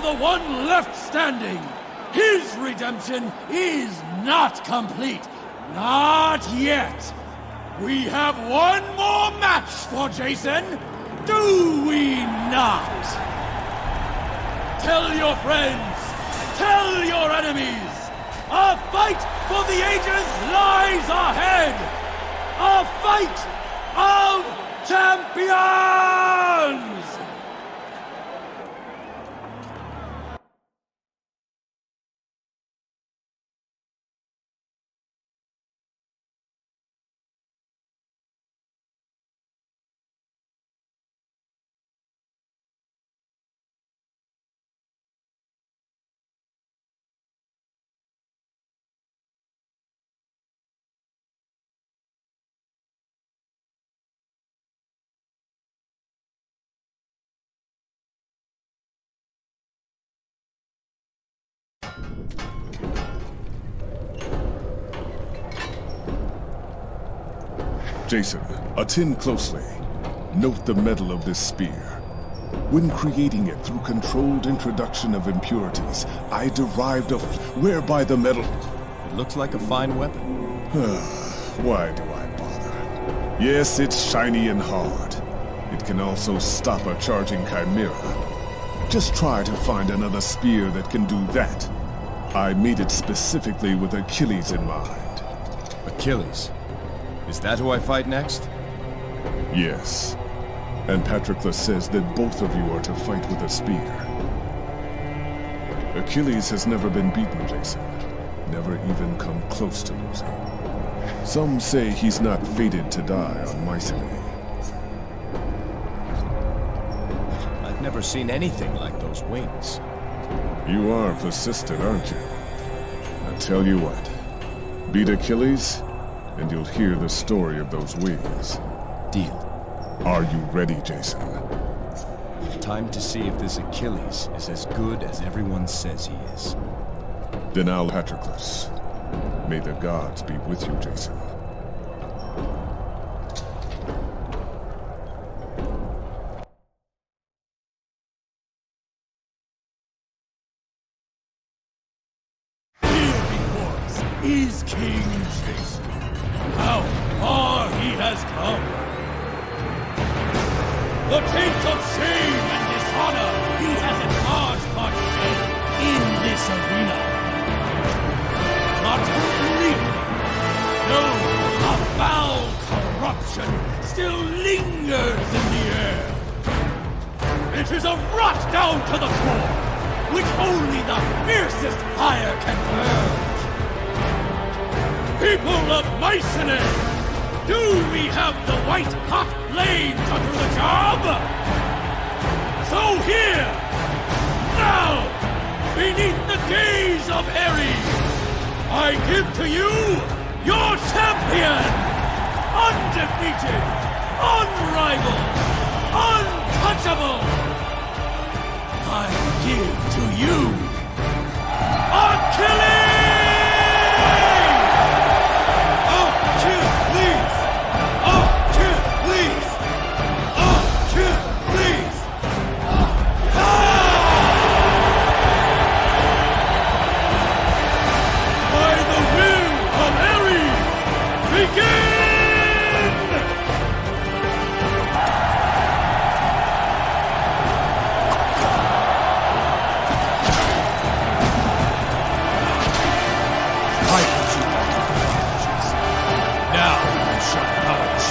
the one left standing. His redemption is not complete. Not yet. We have one more match for Jason, do we not? Tell your friends, tell your enemies, a fight for the ages lies ahead! A fight of champions! Jason, attend closely. Note the metal of this spear. When creating it through controlled introduction of impurities, I derived a whereby the metal... It looks like a fine weapon. Why do I bother? Yes, it's shiny and hard. It can also stop a charging chimera. Just try to find another spear that can do that. I made it specifically with Achilles in mind. Achilles? Is that who I fight next? Yes. And Patroclus says that both of you are to fight with a spear. Achilles has never been beaten, Jason. Never even come close to losing. Some say he's not fated to die on Mycenae. I've never seen anything like those wings. You are persistent, aren't you? I tell you what. Beat Achilles, and you'll hear the story of those wings. Deal. Are you ready, Jason? Time to see if this Achilles is as good as everyone says he is. Then I'll Patroclus. May the gods be with you, Jason. Here before us is King Jason. How far he has come. The taint of shame and dishonor he has in large part shed in this arena. Not completely. No, a foul corruption still lingers in the air. It is a rot down to the core, which only the fiercest fire can purge. People of Mycenae, do we have the white-hot flame to do the job? So here, now, beneath the gaze of Ares, I give to you your champion! Undefeated, unrivaled, untouchable! I give to you Achilles!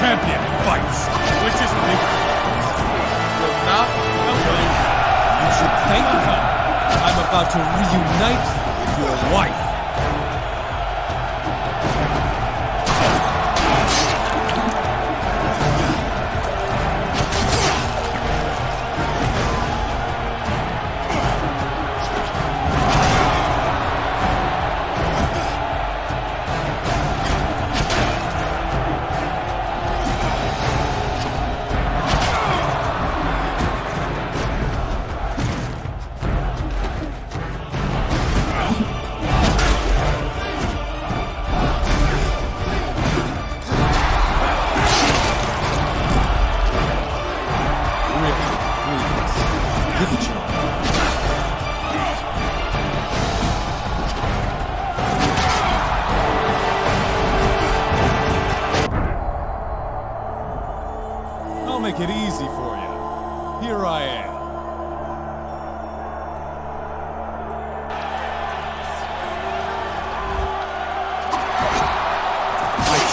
Champion fights. Which is bigger? Your mouth or your... You should thank God I'm about to reunite with your wife.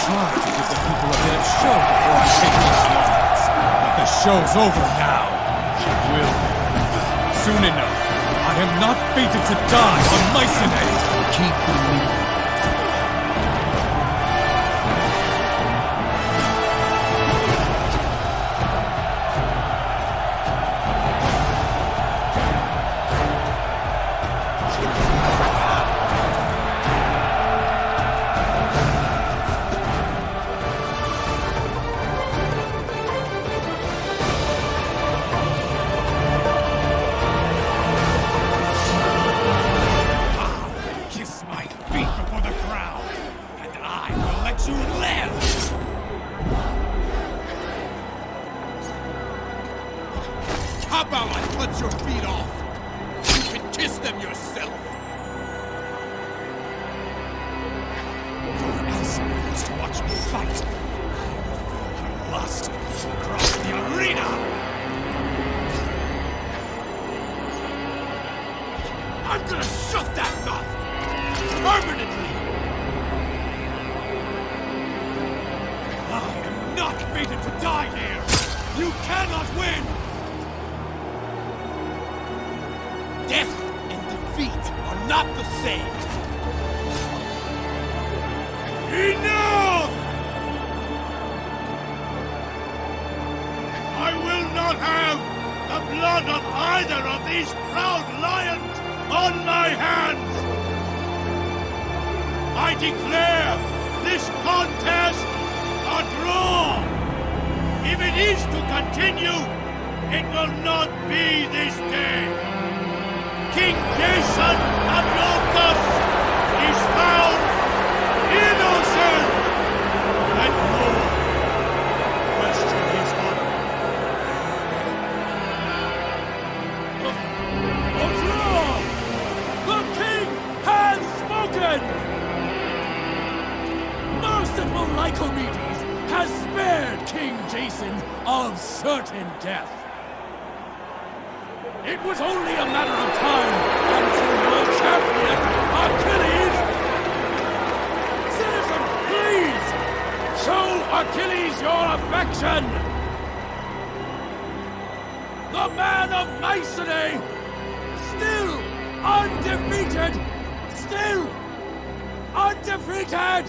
try to give the people a bit of show before I take these lines. But the show's over now. It will be. Soon enough. I am not fated to die on Mycenae. Keep moving. How about I cut your feet off? You can kiss them yourself. No one else needs to watch me fight. I will feel your lust across the arena. I'm gonna shut that mouth permanently. I am not fated to die here. You cannot win. Death and defeat are not the same. Enough! I will not have the blood of either of these proud lions on my hands! I declare this contest a draw! If it is to continue, it will not be this day! King Jason of Iolcus is found innocent! Let no one question his honor. The king has spoken! Merciful Lycomedes has spared King Jason of certain death. It was only a matter of time until your champion, Achilles... Citizen, please! Show Achilles your affection! The man of Mycenae! Still undefeated! Still undefeated!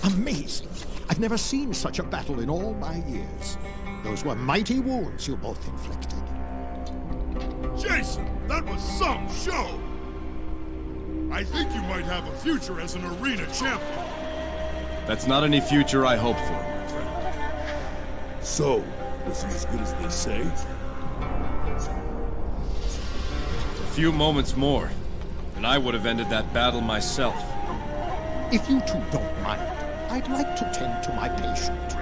Amazing! I've never seen such a battle in all my years. Those were mighty wounds you both inflicted. Jason, that was some show! I think you might have a future as an arena champion. That's not any future I hope for, my friend. So, was he as good as they say? A few moments more, and I would have ended that battle myself. If you two don't mind, I'd like to tend to my patient.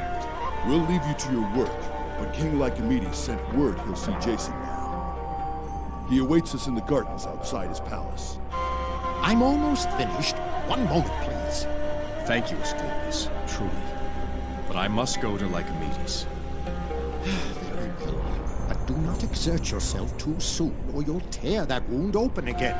We'll leave you to your work, but King Lycomedes sent word he'll see Jason now. He awaits us in the gardens outside his palace. I'm almost finished. One moment, please. Thank you, Asclepius, truly. But I must go to Lycomedes. Very well. But do not exert yourself too soon, or you'll tear that wound open again.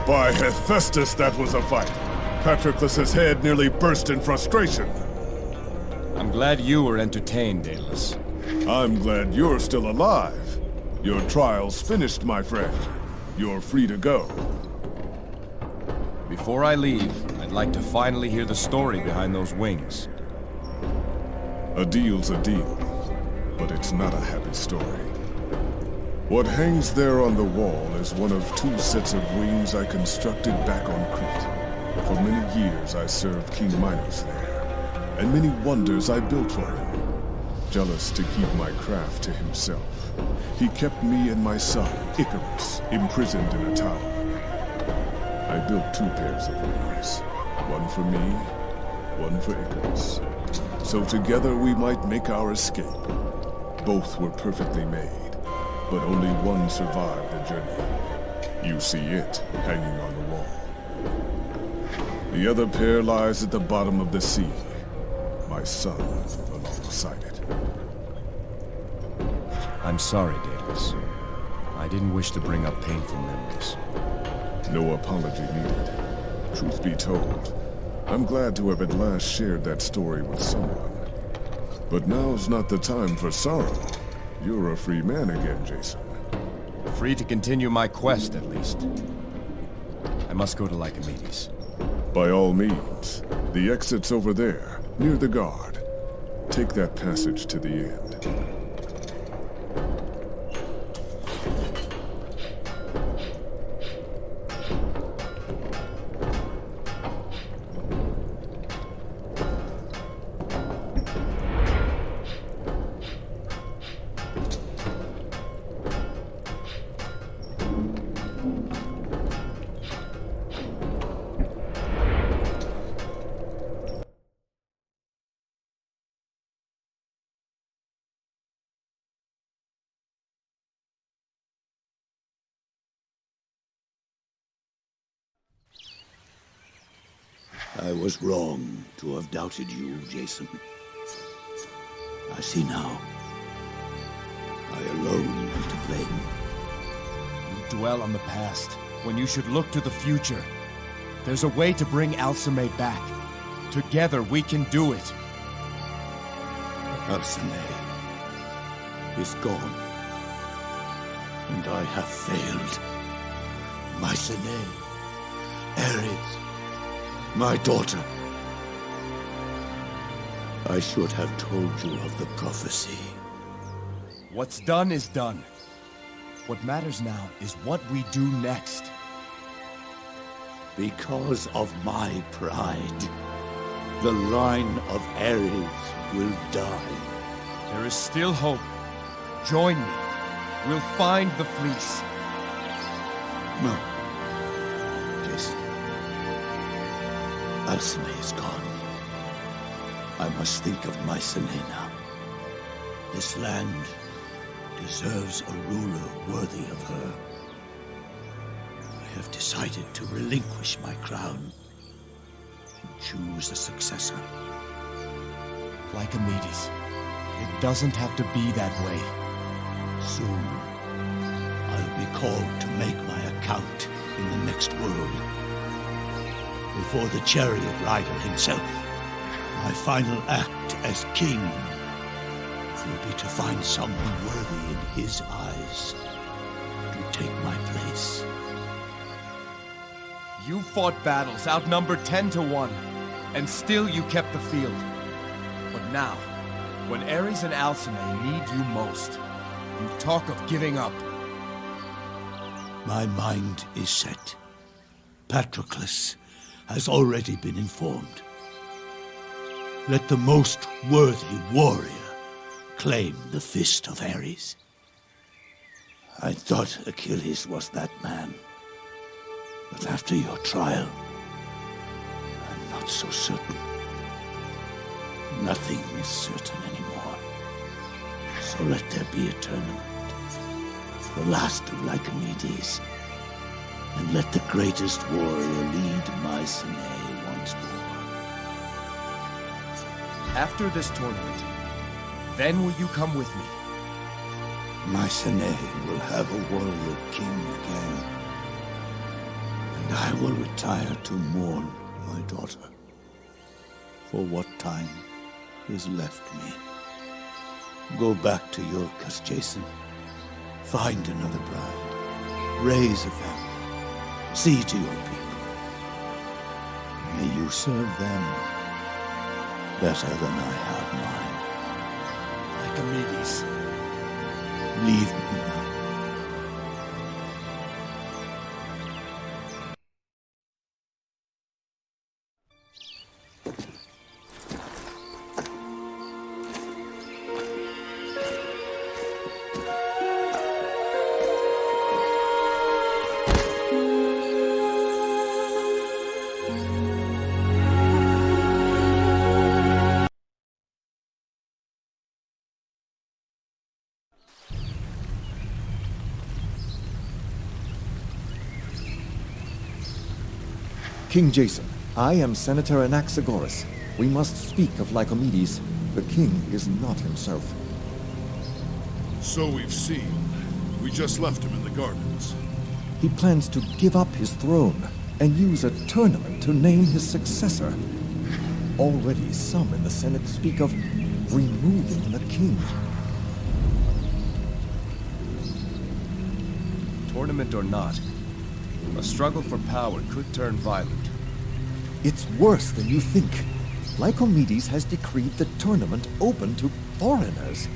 By Hephaestus, that was a fight. Patroclus's head nearly burst in frustration. I'm glad you were entertained, Daedalus. I'm glad you're still alive. Your trial's finished, my friend. You're free to go. Before I leave, I'd like to finally hear the story behind those wings. A deal's a deal, but it's not a happy story. What hangs there on the wall is one of two sets of wings I constructed back on Crete. For many years I served King Minos there. and many wonders I built for him. Jealous to keep my craft to himself, he kept me and my son, Icarus, imprisoned in a tower. I built 2 pairs of wings, one for me, one for Icarus, so together we might make our escape. Both were perfectly made, but only one survived the journey. You see it hanging on the wall. The other pair lies at the bottom of the sea. My son alongside it. I'm sorry, Daedalus. I didn't wish to bring up painful memories. No apology needed. Truth be told, I'm glad to have at last shared that story with someone. But now's not the time for sorrow. You're a free man again, Jason. Free to continue my quest, at least. I must go to Lycomedes. By all means. The exit's over there, near the guard. Take that passage to the end. I was wrong to have doubted you, Jason. I see now. I alone am to blame. You dwell on the past, when you should look to the future. There's a way to bring Alcime back. Together we can do it. Alcime is gone. And I have failed. Mycenae, Ares, my daughter. I should have told you of the prophecy. What's done is done. What matters now is what we do next. Because of my pride, the line of Ares will die. There is still hope. Join me. We'll find the fleece. No. Jason. Alcime is gone. I must think of Mycenae now. This land deserves a ruler worthy of her. I have decided to relinquish my crown and choose a successor. Lycomedes, it doesn't have to be that way. Soon, I'll be called to make my account in the next world. Before the chariot rider himself, my final act as king will be to find someone worthy in his eyes to take my place. You fought battles outnumbered 10 to 1, and still you kept the field. But now, when Ares and Alcime need you most, you talk of giving up. My mind is set. Patroclus has already been informed. Let the most worthy warrior claim the fist of Ares. I thought Achilles was that man. But after your trial, I'm not so certain. Nothing is certain anymore. So let there be a tournament. The last of Lycomedes. And let the greatest warrior lead Mycenae once more. After this tournament, then will you come with me? Mycenae will have a warrior king again. And I will retire to mourn my daughter. For what time is left me. Go back to Iolcus, Jason. Find another bride. Raise a family. See to your people. May you serve them better than I have mine. Lycomedes. Leave me now. King Jason, I am Senator Anaxagoras. We must speak of Lycomedes. The king is not himself. So we've seen. We just left him in the gardens. He plans to give up his throne and use a tournament to name his successor. Already some in the Senate speak of removing the king. Tournament or not, a struggle for power could turn violent. It's worse than you think. Lycomedes has decreed the tournament open to foreigners.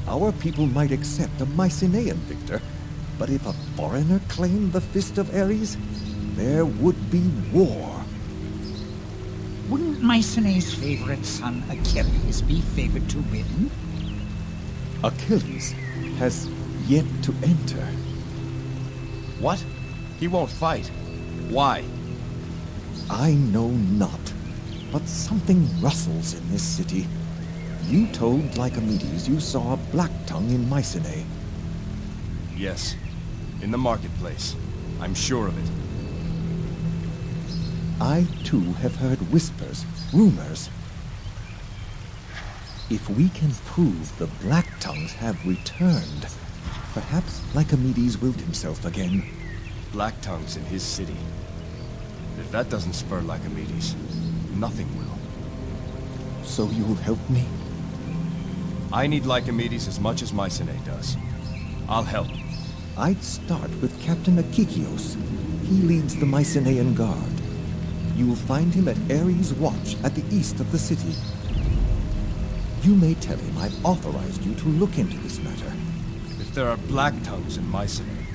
Our people might accept a Mycenaean victor, but if a foreigner claimed the Fist of Ares, there would be war. Wouldn't Mycenae's favorite son, Achilles, be favored to win? Achilles has yet to enter. What? He won't fight. Why? I know not, but something rustles in this city. You told Lycomedes you saw a black tongue in Mycenae. Yes, in the marketplace. I'm sure of it. I, too, have heard whispers, rumors. If we can prove the Black Tongues have returned, perhaps Lycomedes willed himself again. Black Tongues in his city. If that doesn't spur Lycomedes, nothing will. So you'll help me? I need Lycomedes as much as Mycenae does. I'll help. I'd start with Captain Akikios. He leads the Mycenaean Guard. You will find him at Ares' Watch at the east of the city. You may tell him I've authorized you to look into this matter. If there are Black Tongues in Mycenae,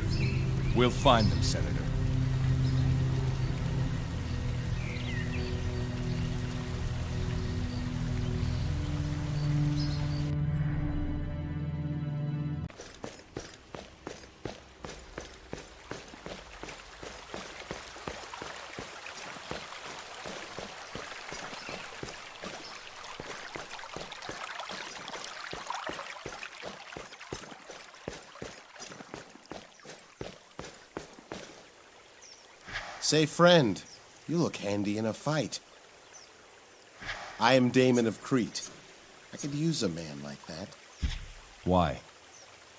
we'll find them, Senator. Say, friend, you look handy in a fight. I am Damon of Crete. I could use a man like that. Why?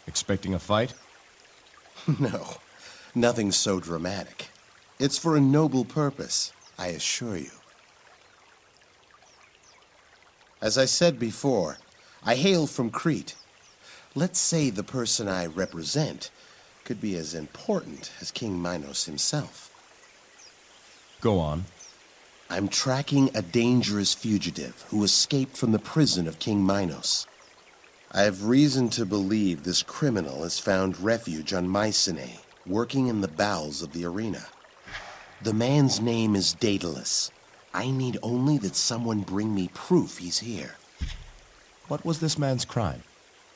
Expecting a fight? No, nothing so dramatic. It's for a noble purpose, I assure you. As I said before, I hail from Crete. Let's say the person I represent could be as important as King Minos himself. Go on. I'm tracking a dangerous fugitive who escaped from the prison of King Minos. I have reason to believe this criminal has found refuge on Mycenae, working in the bowels of the arena. The man's name is Daedalus. I need only that someone bring me proof he's here. What was this man's crime?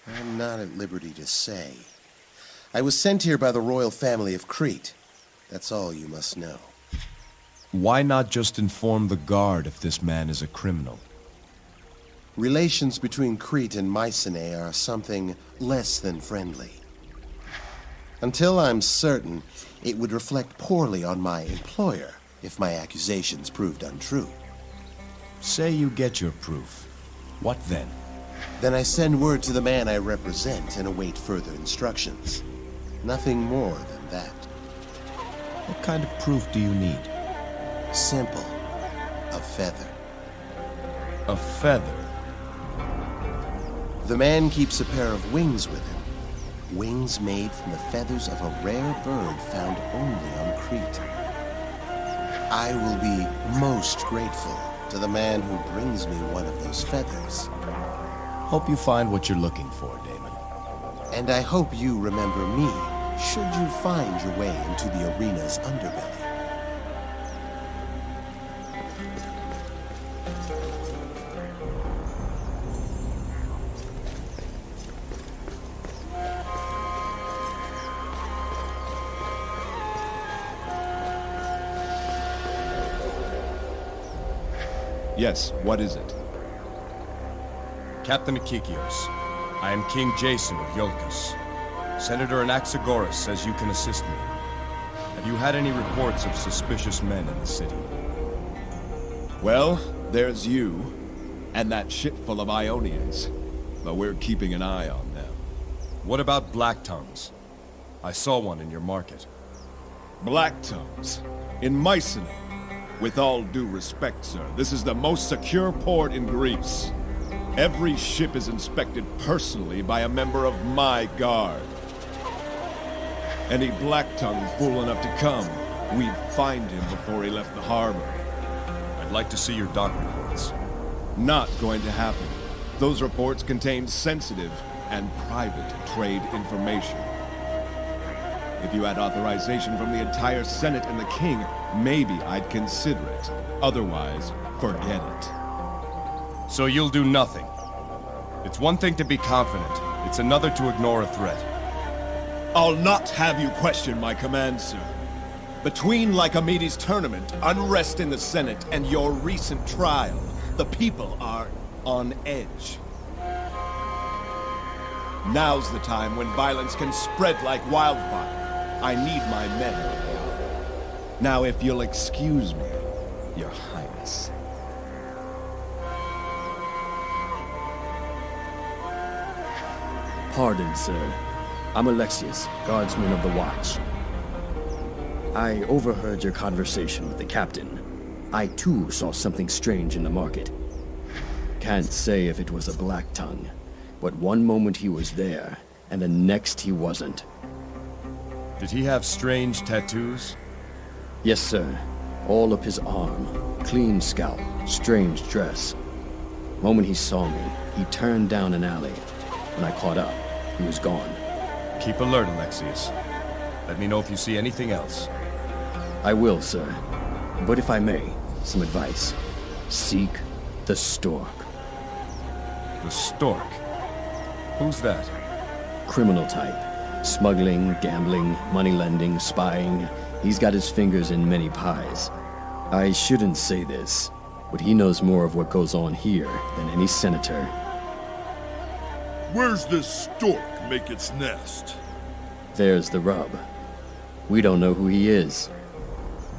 I'm not at liberty to say. I was sent here by the royal family of Crete. That's all you must know. Why not just inform the guard if this man is a criminal? Relations between Crete and Mycenae are something less than friendly. Until I'm certain, it would reflect poorly on my employer if my accusations proved untrue. Say you get your proof. What then? Then I send word to the man I represent and await further instructions. Nothing more than that. What kind of proof do you need? Simple. A feather. A feather? The man keeps a pair of wings with him. Wings made from the feathers of a rare bird found only on Crete. I will be most grateful to the man who brings me one of those feathers. Hope you find what you're looking for, Damon. And I hope you remember me, should you find your way into the arena's underbelly. Yes, what is it? Captain Akikios, I am King Jason of Iolcus. Senator Anaxagoras says you can assist me. Have you had any reports of suspicious men in the city? Well, there's you, and that ship full of Ionians. But we're keeping an eye on them. What about Black Tongues? I saw one in your market. Black Tongues? In Mycenae? With all due respect, sir, this is the most secure port in Greece. Every ship is inspected personally by a member of my guard. Any Black Tongue fool enough to come, we'd find him before he left the harbor. I'd like to see your dock reports. Not going to happen. Those reports contain sensitive and private trade information. If you had authorization from the entire Senate and the King, maybe I'd consider it. Otherwise, forget it. So you'll do nothing? It's one thing to be confident, it's another to ignore a threat. I'll not have you question my command, sir. Between Lycomedes' tournament, unrest in the Senate, and your recent trial, the people are on edge. Now's the time when violence can spread like wildfire. I need my men. Now, if you'll excuse me, Your Highness. Pardon, sir. I'm Alexius, guardsman of the watch. I overheard your conversation with the captain. I too saw something strange in the market. Can't say if it was a Black Tongue, but one moment he was there, and the next he wasn't. Did he have strange tattoos? Yes, sir. All up his arm. Clean scalp, strange dress. Moment he saw me, he turned down an alley. When I caught up, he was gone. Keep alert, Alexius. Let me know if you see anything else. I will, sir. But if I may, some advice. Seek the Stork. The Stork? Who's that? Criminal type. Smuggling, gambling, money lending, spying. He's got his fingers in many pies. I shouldn't say this, but he knows more of what goes on here than any senator. Where's this stork make its nest? There's the rub. We don't know who he is.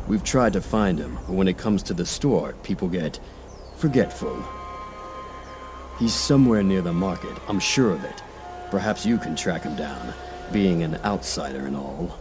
We've tried to find him, but when it comes to the Stork, people get forgetful. He's somewhere near the market, I'm sure of it. Perhaps you can track him down, being an outsider and all.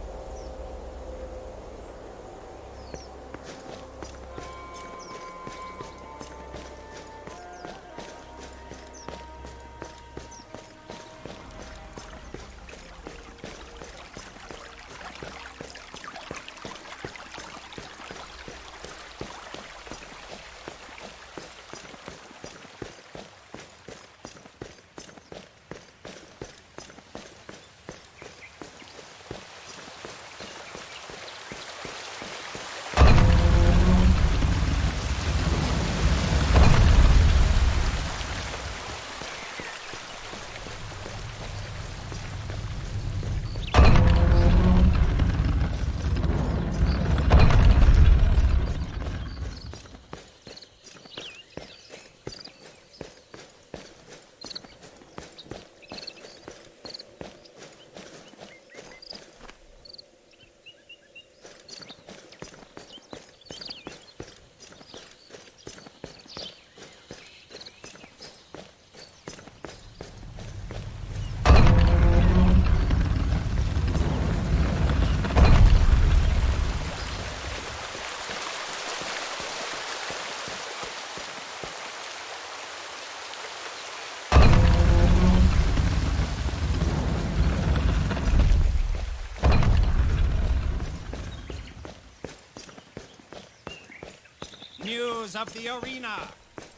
News of the arena.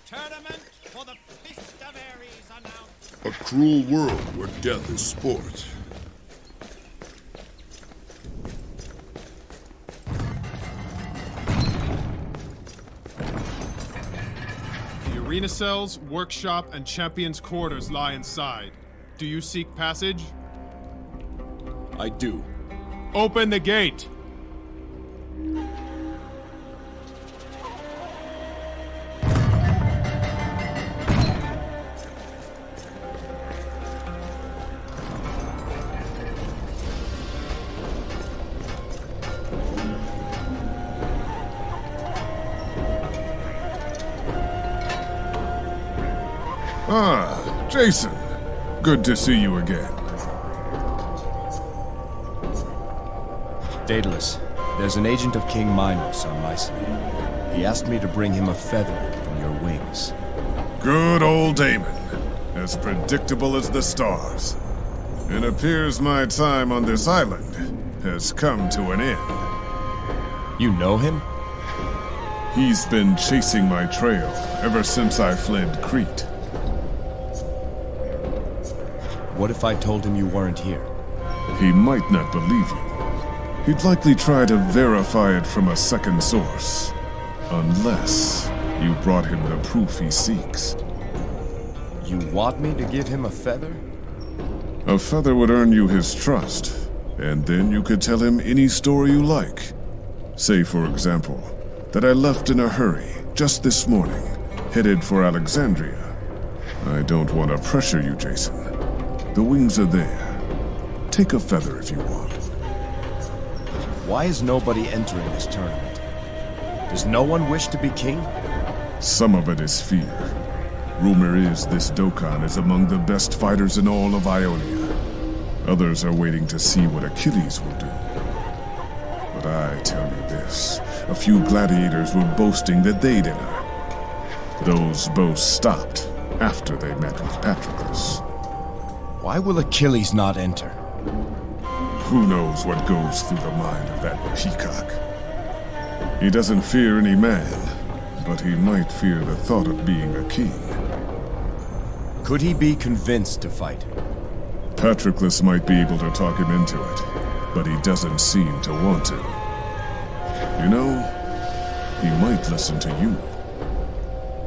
Tournament for the Fist of Ares announced. A cruel world where death is sport. The arena cells, workshop, and champions' quarters lie inside. Do you seek passage? I do. Open the gate! Ah, Jason. Good to see you again. Daedalus, there's an agent of King Minos on Mycenae. He asked me to bring him a feather from your wings. Good old Damon. As predictable as the stars. It appears my time on this island has come to an end. You know him? He's been chasing my trail ever since I fled Crete. What if I told him you weren't here? He might not believe you. He'd likely try to verify it from a second source. Unless you brought him the proof he seeks. You want me to give him a feather? A feather would earn you his trust, and then you could tell him any story you like. Say, for example, that I left in a hurry just this morning, headed for Alexandria. I don't want to pressure you, Jason. The wings are there. Take a feather if you want. Why is nobody entering this tournament? Does no one wish to be king? Some of it is fear. Rumor is this Dokkan is among the best fighters in all of Ionia. Others are waiting to see what Achilles will do. But I tell you this, a few gladiators were boasting that they'd enter. Those boasts stopped after they met with Patroclus. Why will Achilles not enter? Who knows what goes through the mind of that peacock? He doesn't fear any man, but he might fear the thought of being a king. Could he be convinced to fight? Patroclus might be able to talk him into it, but he doesn't seem to want to. You know, he might listen to you.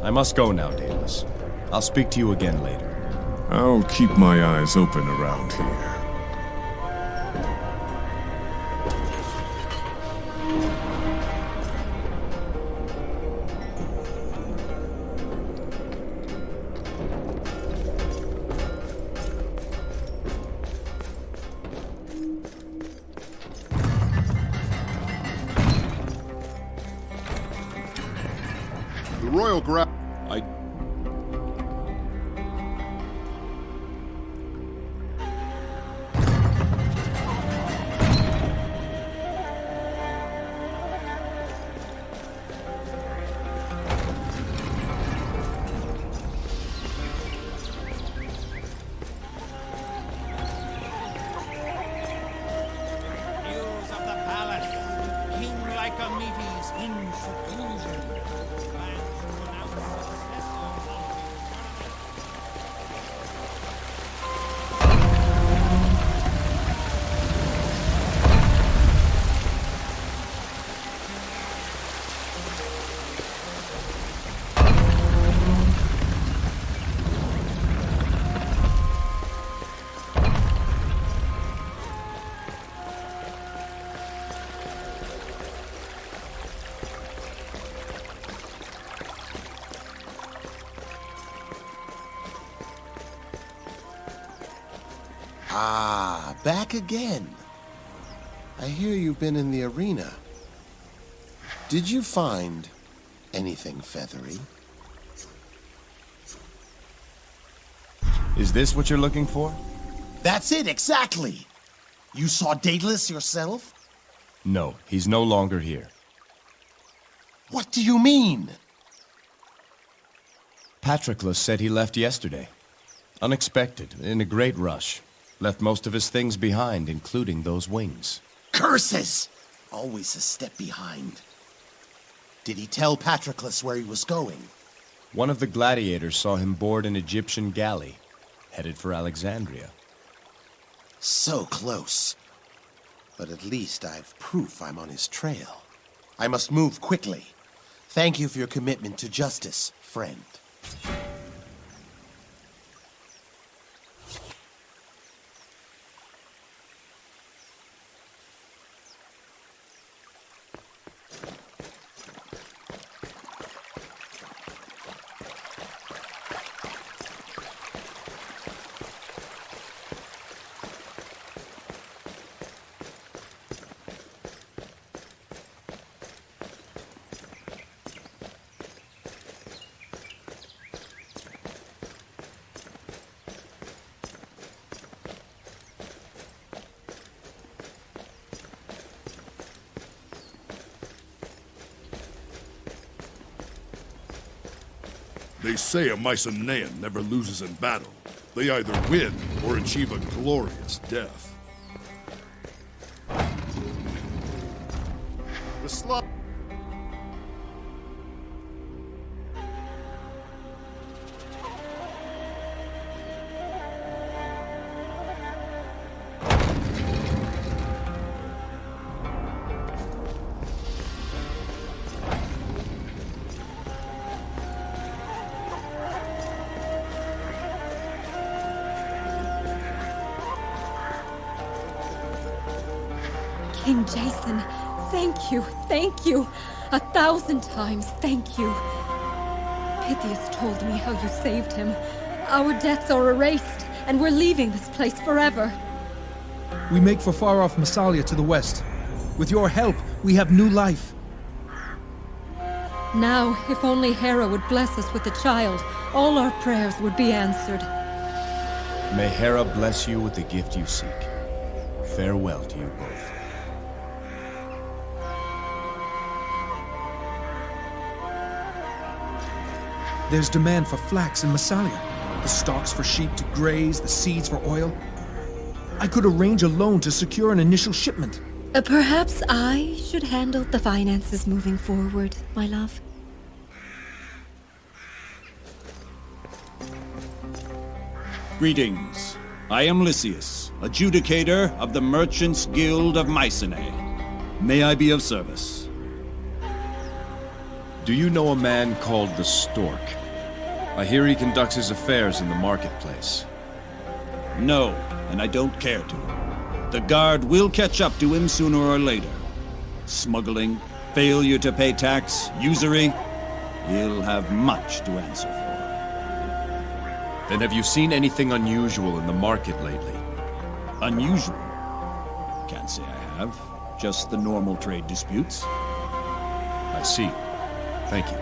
I must go now, Daedalus. I'll speak to you again later. I'll keep my eyes open around here. The royal Ah, back again. I hear you've been in the arena. Did you find anything feathery? Is this what you're looking for? That's it, exactly. You saw Daedalus yourself? No, he's no longer here. What do you mean? Patroclus said he left yesterday. Unexpected, in a great rush. Left most of his things behind, including those wings. Curses! Always a step behind. Did he tell Patroclus where he was going? One of the gladiators saw him board an Egyptian galley, headed for Alexandria. So close. But at least I've proof I'm on his trail. I must move quickly. Thank you for your commitment to justice, friend. They say a Mycenaean never loses in battle. They either win or achieve a glorious death. The slot. King Jason, thank you, 1,000 times thank you. Pythias told me how you saved him. Our debts are erased, and we're leaving this place forever. We make for far-off Massalia to the west. With your help, we have new life. Now, if only Hera would bless us with a child, all our prayers would be answered. May Hera bless you with the gift you seek. Farewell to you both. There's demand for flax in Massalia. The stalks for sheep to graze, the seeds for oil. I could arrange a loan to secure an initial shipment. Perhaps I should handle the finances moving forward, my love. Greetings. I am Lysias, adjudicator of the Merchants Guild of Mycenae. May I be of service? Do you know a man called the Stork? I hear he conducts his affairs in the marketplace. No, and I don't care to. The guard will catch up to him sooner or later. Smuggling, failure to pay tax, usury. He'll have much to answer for. Then have you seen anything unusual in the market lately? Unusual? Can't say I have. Just the normal trade disputes. I see. Thank you.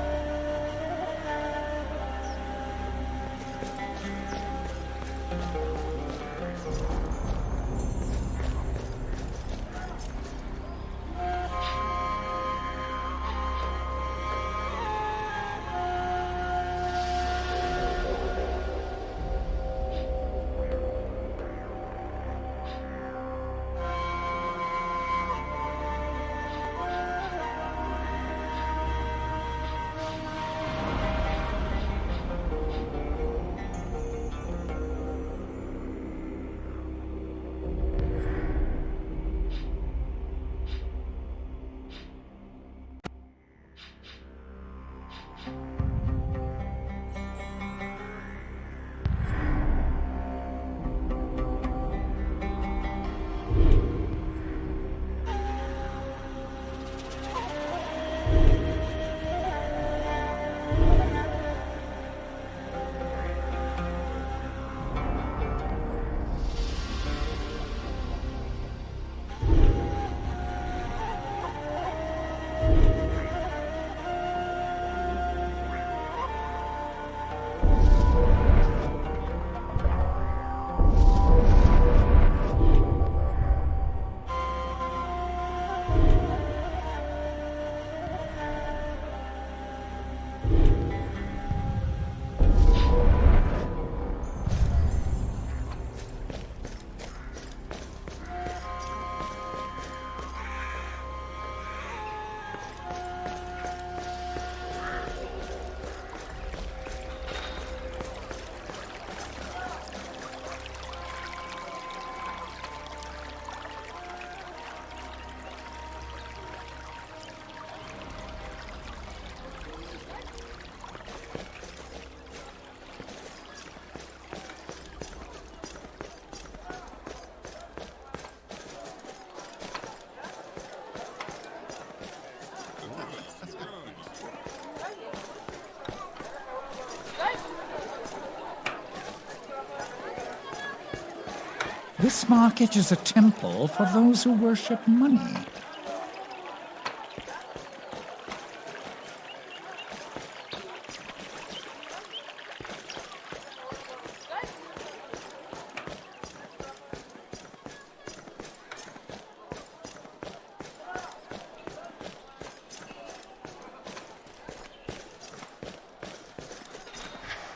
This market is a temple for those who worship money.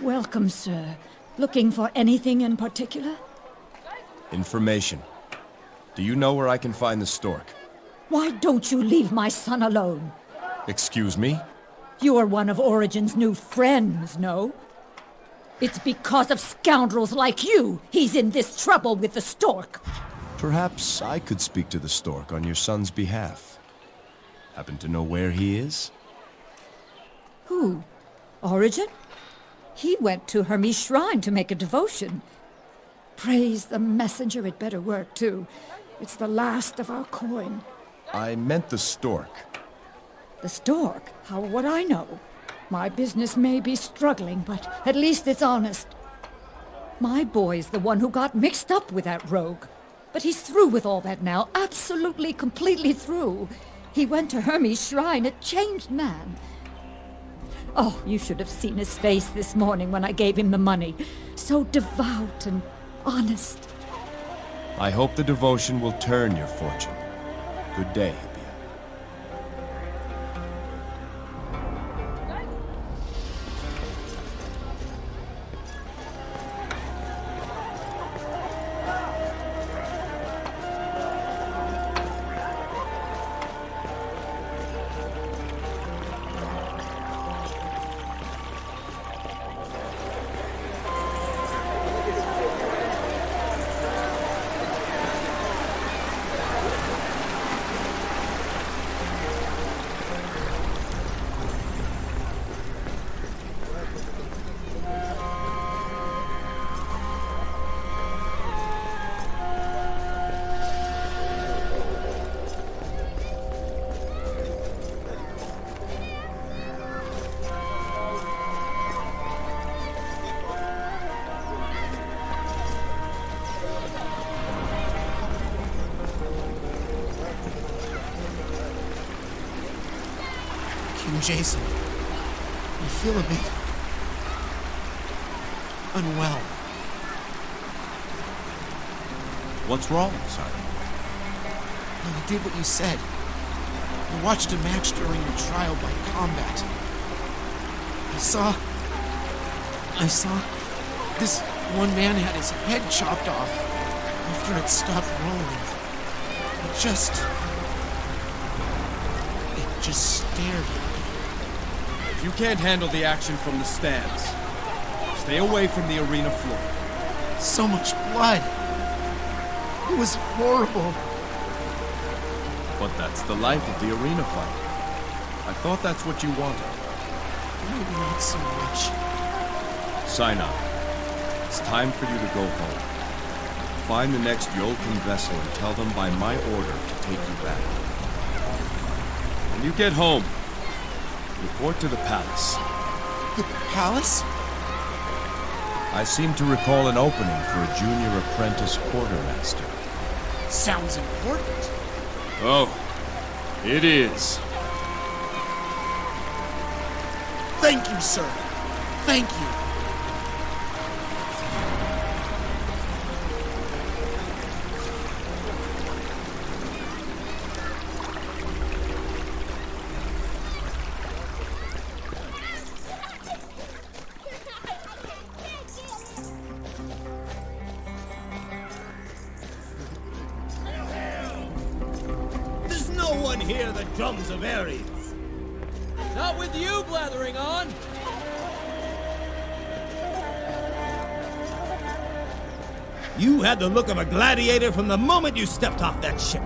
Welcome, sir. Looking for anything in particular? Information. Do you know where I can find the stork? Why don't you leave my son alone? Excuse me? You're one of Origin's new friends, no? It's because of scoundrels like you he's in this trouble with the stork. Perhaps I could speak to the stork on your son's behalf. Happen to know where he is? Who? Origin? He went to Hermes' shrine to make a devotion. Praise the messenger, it better work, too. It's the last of our coin. I meant the stork. The stork? How would I know? My business may be struggling, but at least it's honest. My boy's the one who got mixed up with that rogue. But he's through with all that now, absolutely, completely through. He went to Hermes' shrine, a changed man. Oh, you should have seen his face this morning when I gave him the money. So devout and honest. I hope the devotion will turn your fortune. Good day, Hippia. Jason, I feel a bit unwell. What's wrong, Simon? I did what you said. I watched a match during your trial by combat. I saw this one man had his head chopped off after it stopped rolling. It just stared at me. If you can't handle the action from the stands, stay away from the arena floor. So much blood. It was horrible. But that's the life of the arena fight. I thought that's what you wanted. Maybe not so much. Sign up. It's time for you to go home. Find the next Yolkin vessel and tell them by my order to take you back. When you get home, report to the palace. The palace? I seem to recall an opening for a junior apprentice quartermaster. Sounds important. Oh, it is. Thank you, sir. Thank you. Hear the drums of Ares. Not with you blathering on. You had the look of a gladiator from the moment you stepped off that ship.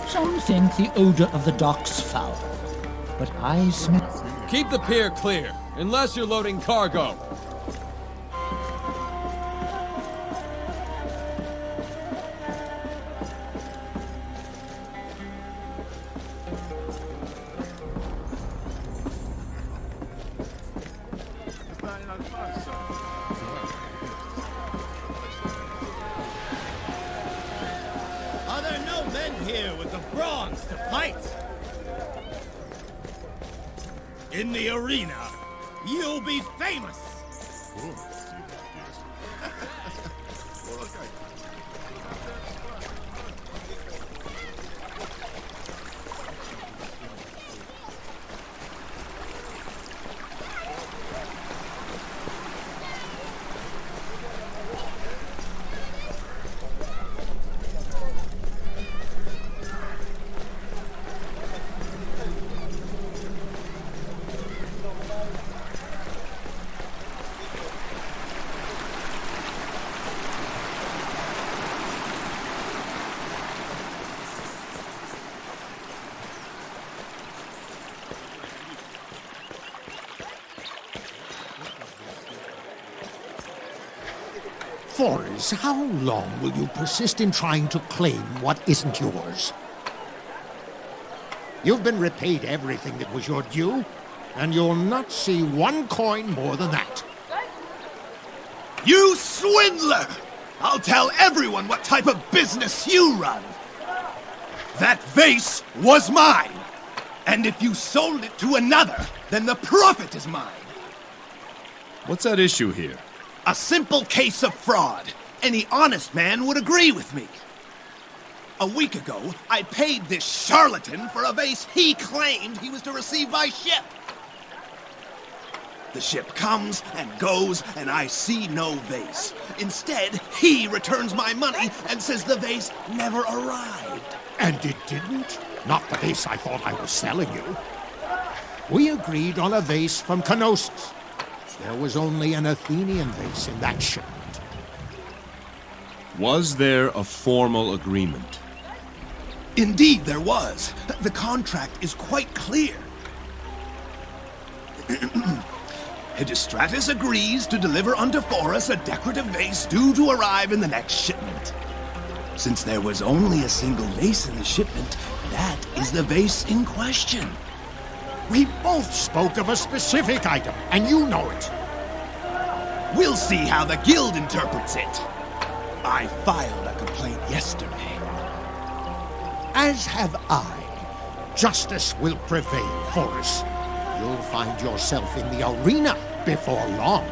Some think the odor of the docks foul, but I smell... Keep the pier clear, unless you're loading cargo. Are there no men here with the bronze to fight? In the arena, you'll be famous! Forrest, how long will you persist in trying to claim what isn't yours? You've been repaid everything that was your due, and you'll not see one coin more than that. You swindler! I'll tell everyone what type of business you run. That vase was mine. And if you sold it to another, then the profit is mine. What's at issue here? A simple case of fraud. Any honest man would agree with me. A week ago, I paid this charlatan for a vase he claimed he was to receive by ship. The ship comes and goes, and I see no vase. Instead, he returns my money and says the vase never arrived. And it didn't? Not the vase I thought I was selling you. We agreed on a vase from Knossos. There was only an Athenian vase in that shipment. Was there a formal agreement? Indeed, there was. The contract is quite clear. Hegestratus agrees to deliver unto Forus a decorative vase due to arrive in the next shipment. Since there was only a single vase in the shipment, that is the vase in question. We both spoke of a specific item, and you know it. We'll see how the guild interprets it. I filed a complaint yesterday. As have I. Justice will prevail, Forrest. You'll find yourself in the arena before long.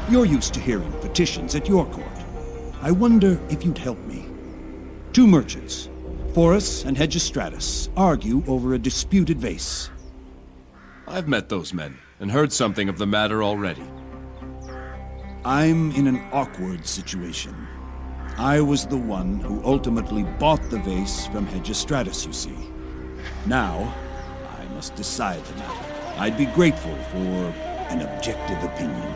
You're used to hearing petitions at your court. I wonder if you'd help me. Two merchants, Forus and Hegestratus, argue over a disputed vase. I've met those men and heard something of the matter already. I'm in an awkward situation. I was the one who ultimately bought the vase from Hegestratus, you see. Now, I must decide the matter. I'd be grateful for an objective opinion.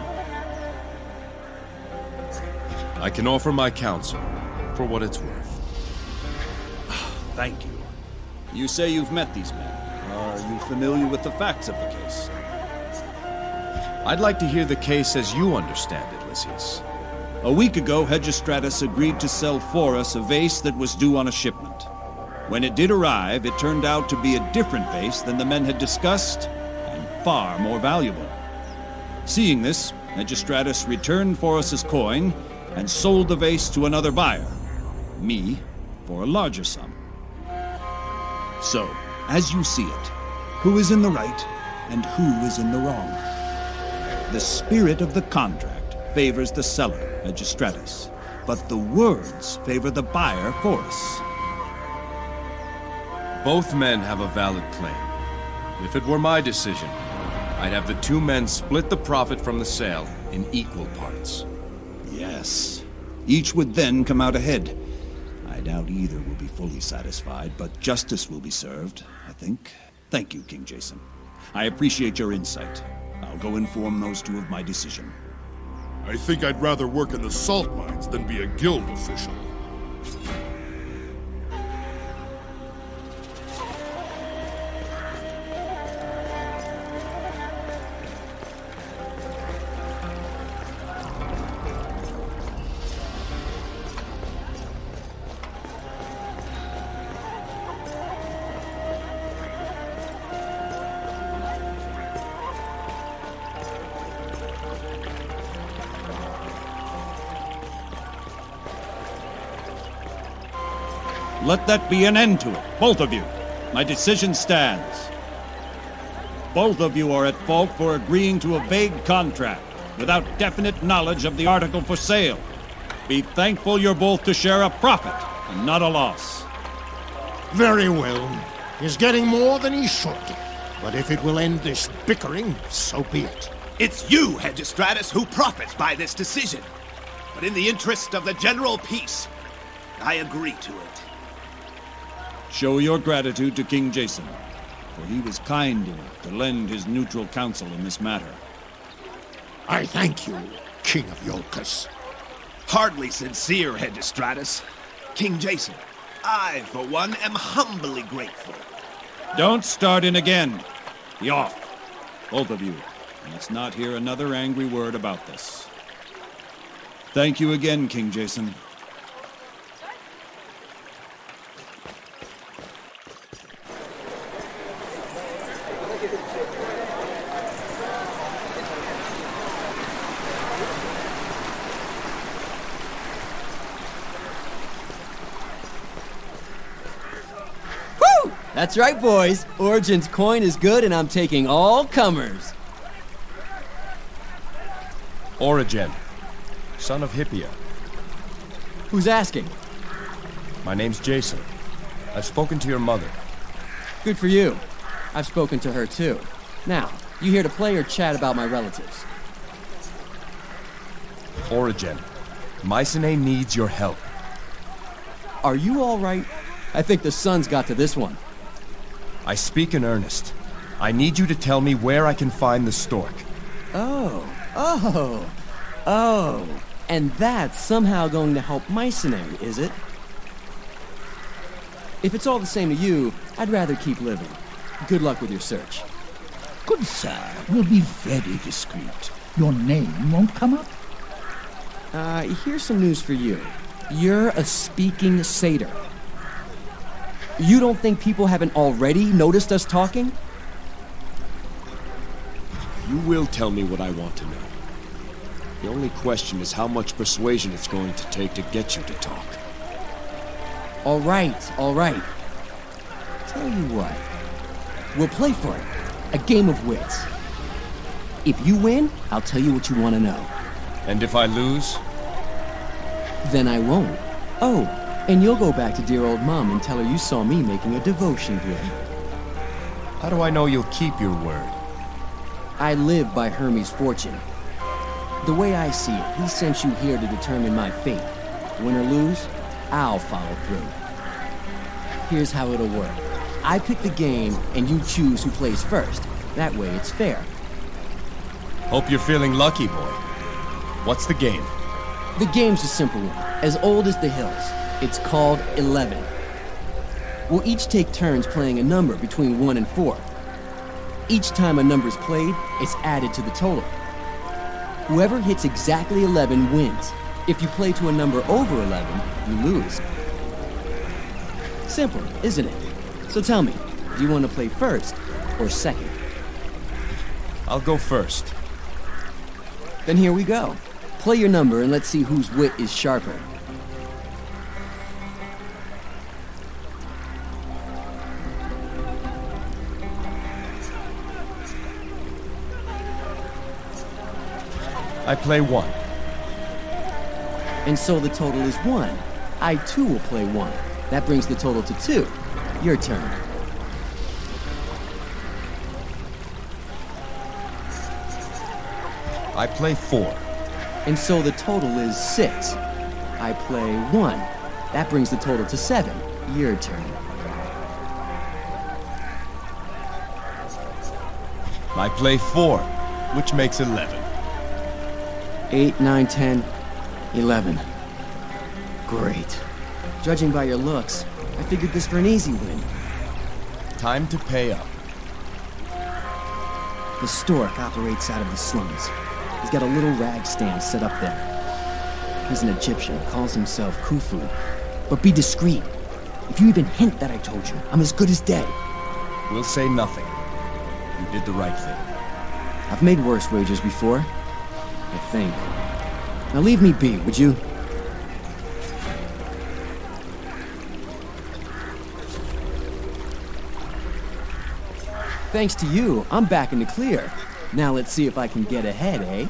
I can offer my counsel, for what it's worth. Thank you. You say you've met these men. Are you familiar with the facts of the case? I'd like to hear the case as you understand it, Lysias. A week ago, Hegestratus agreed to sell Forus a vase that was due on a shipment. When it did arrive, it turned out to be a different vase than the men had discussed, and far more valuable. Seeing this, Hegestratus returned Forus's coin and sold the vase to another buyer, me, for a larger sum. So, as you see it, who is in the right and who is in the wrong? The spirit of the contract favors the seller, Hegestratus, but the words favor the buyer, Forus. Both men have a valid claim. If it were my decision, I'd have the two men split the profit from the sale in equal parts. Yes. Each would then come out ahead. I doubt either will be fully satisfied, but justice will be served, I think. Thank you, King Jason. I appreciate your insight. I'll go inform those two of my decision. I think I'd rather work in the salt mines than be a guild official. Let that be an end to it, both of you. My decision stands. Both of you are at fault for agreeing to a vague contract without definite knowledge of the article for sale. Be thankful you're both to share a profit and not a loss. Very well. He's getting more than he should. But if it will end this bickering, so be it. It's you, Hegestratus, who profits by this decision. but in the interest of the general peace, I agree to it. Show your gratitude to King Jason, for he was kind enough to lend his neutral counsel in this matter. I thank you, King of Iolcus. Hardly sincere, Hegestratus. King Jason, I, for one, am humbly grateful. Don't start in again. Be off, both of you. Let's not hear another angry word about this. Thank you again, King Jason. That's right, boys. Origin's coin is good, and I'm taking all comers. Origin, son of Hippia. Who's asking? My name's Jason. I've spoken to your mother. Good for you. I've spoken to her, too. Now, you here to play or chat about my relatives? Origin, Mycenae needs your help. Are you all right? I think the sun's got to this one. I speak in earnest. I need you to tell me where I can find the stork. Oh. And that's somehow going to help Mycenae, is it? If it's all the same to you, I'd rather keep living. Good luck with your search. Good sir, we'll be very discreet. Your name won't come up? Here's some news for you. You're a speaking satyr. You don't think people haven't already noticed us talking? You will tell me what I want to know. The only question is how much persuasion it's going to take to get you to talk. All right. Tell you what. We'll play for it. A game of wits. If you win, I'll tell you what you want to know. And if I lose? Then I won't. Oh, and you'll go back to dear old Mom and tell her you saw me making a devotion here. How do I know you'll keep your word? I live by Hermes' fortune. The way I see it, he sent you here to determine my fate. Win or lose, I'll follow through. Here's how it'll work. I pick the game, and you choose who plays first. That way it's fair. Hope you're feeling lucky, boy. What's the game? The game's a simple one, as old as the hills. It's called 11. We'll each take turns playing a number between 1 and 4. Each time a number's played, it's added to the total. Whoever hits exactly 11 wins. If you play to a number over 11, you lose. Simple, isn't it? So tell me, do you want to play first or second? I'll go first. Then here we go. Play your number and let's see whose wit is sharper. I play 1. And so the total is 1. I too will play 1. That brings the total to 2. Your turn. I play 4. And so the total is 6. I play 1. That brings the total to 7. Your turn. I play 4, which makes 11. 8, 9, 10, 11. Great. Judging by your looks, I figured this for an easy win. Time to pay up. The stork operates out of the slums. He's got a little rag stand set up there. He's an Egyptian, calls himself Khufu. But be discreet. If you even hint that I told you, I'm as good as dead. We'll say nothing. You did the right thing. I've made worse wagers before. I think. Now leave me be, would you? Thanks to you, I'm back in the clear. Now let's see if I can get ahead, eh?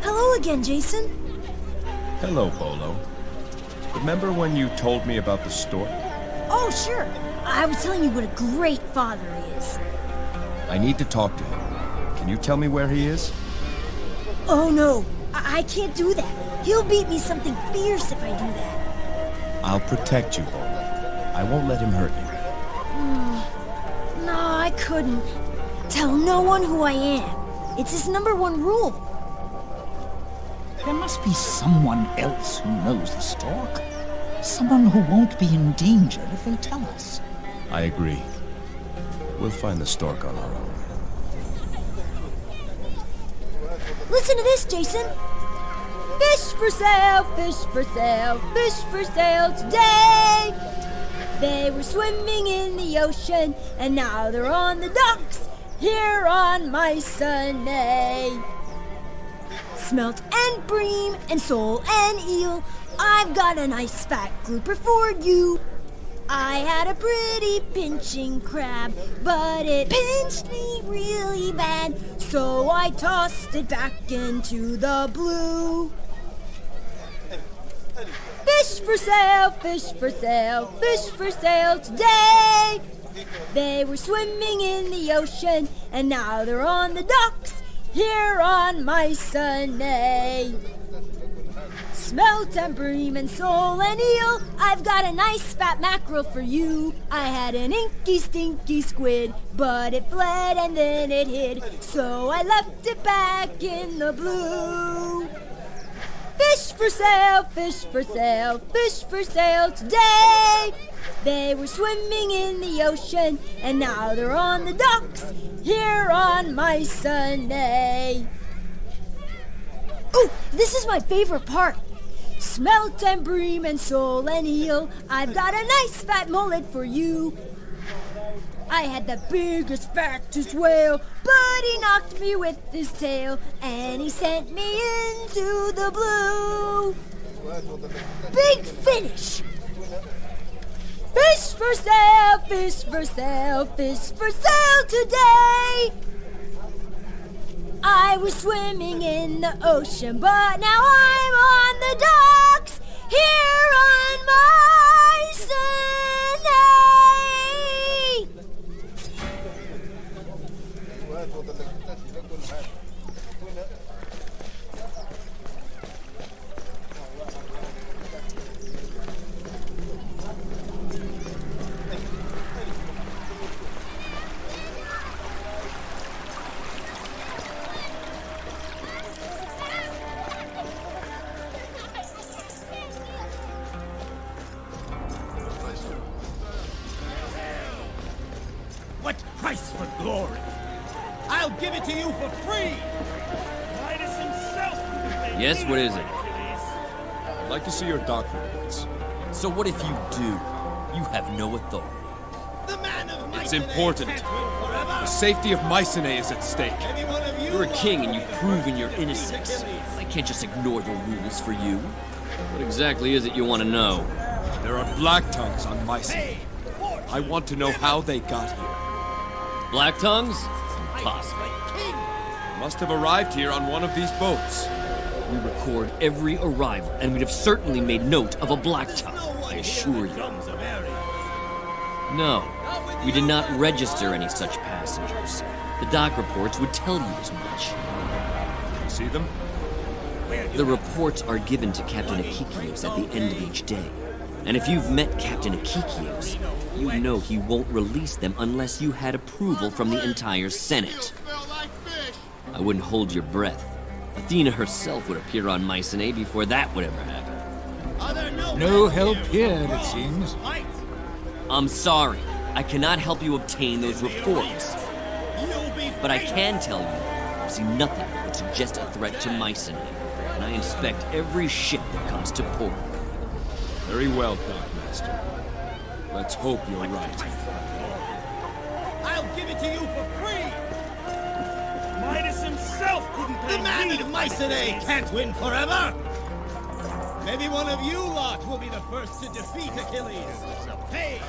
Hello again, Jason. Hello, Bolo. Remember when you told me about the stork? Oh, sure. I was telling you what a great father he Achilles. I need to talk to him. Can you tell me where he is? Oh no, I can't do that. He'll beat me something fierce if I do that. I'll protect you, Lola. I won't let him hurt you. No, I couldn't. Tell no one who I am. It's his #1 rule. There must be someone else who knows the stork. Someone who won't be endangered if they tell us. I agree. We'll find the stork on our own. Listen to this, Jason. Fish for sale, fish for sale, fish for sale today. They were swimming in the ocean, and now they're on the docks here on Mycenae. Smelt and bream and sole and eel, I've got a nice fat grouper for you. I had a pretty pinching crab, but it pinched me really bad, so I tossed it back into the blue. Fish for sale, fish for sale, fish for sale today. They were swimming in the ocean, and now they're on the docks here on Mycenae. Smelt and bream and sole and eel, I've got a nice fat mackerel for you. I had an inky stinky squid, but it fled and then it hid, so I left it back in the blue. Fish for sale, fish for sale, fish for sale today. They were swimming in the ocean, and now they're on the docks here on Mycenae. Oh, this is my favorite part. Smelt and bream and sole and eel, I've got a nice fat mullet for you. I had the biggest, fattest whale, but he knocked me with his tail, and he sent me into the blue. Big finish! Fish for sale, fish for sale, fish for sale today! I was swimming in the ocean, but now I'm on the docks here on Mycenae. What price for glory? I'll give it to you for free! Midas himself! Yes, what is it? I'd like to see your dock reports. So what if you do? You have no authority. It's important. The safety of Mycenae is at stake. You're a king and you've proven your innocence. I can't just ignore the rules for you. What exactly is it you want to know? There are black tongues on Mycenae. I want to know how they got here. Black tongues? Impossible. They must have arrived here on one of these boats. We record every arrival, and we'd have certainly made note of a black tongue, I assure you. No, we did not register any such passengers. The dock reports would tell you as much. See them? The reports are given to Captain Akikios at the end of each day. And if you've met Captain Akikios, you know he won't release them unless you had approval from the entire Senate. I wouldn't hold your breath. Athena herself would appear on Mycenae before that would ever happen. No help here, it seems. I'm sorry. I cannot help you obtain those reports. But I can tell you, I see nothing that would suggest a threat to Mycenae. And I inspect every ship that comes to port. Very well, Dockmaster. Let's hope you're right. I'll give it to you for free! Midas himself couldn't pay the man of Mycenae can't win forever! Maybe one of you lot will be the first to defeat Achilles. So pay!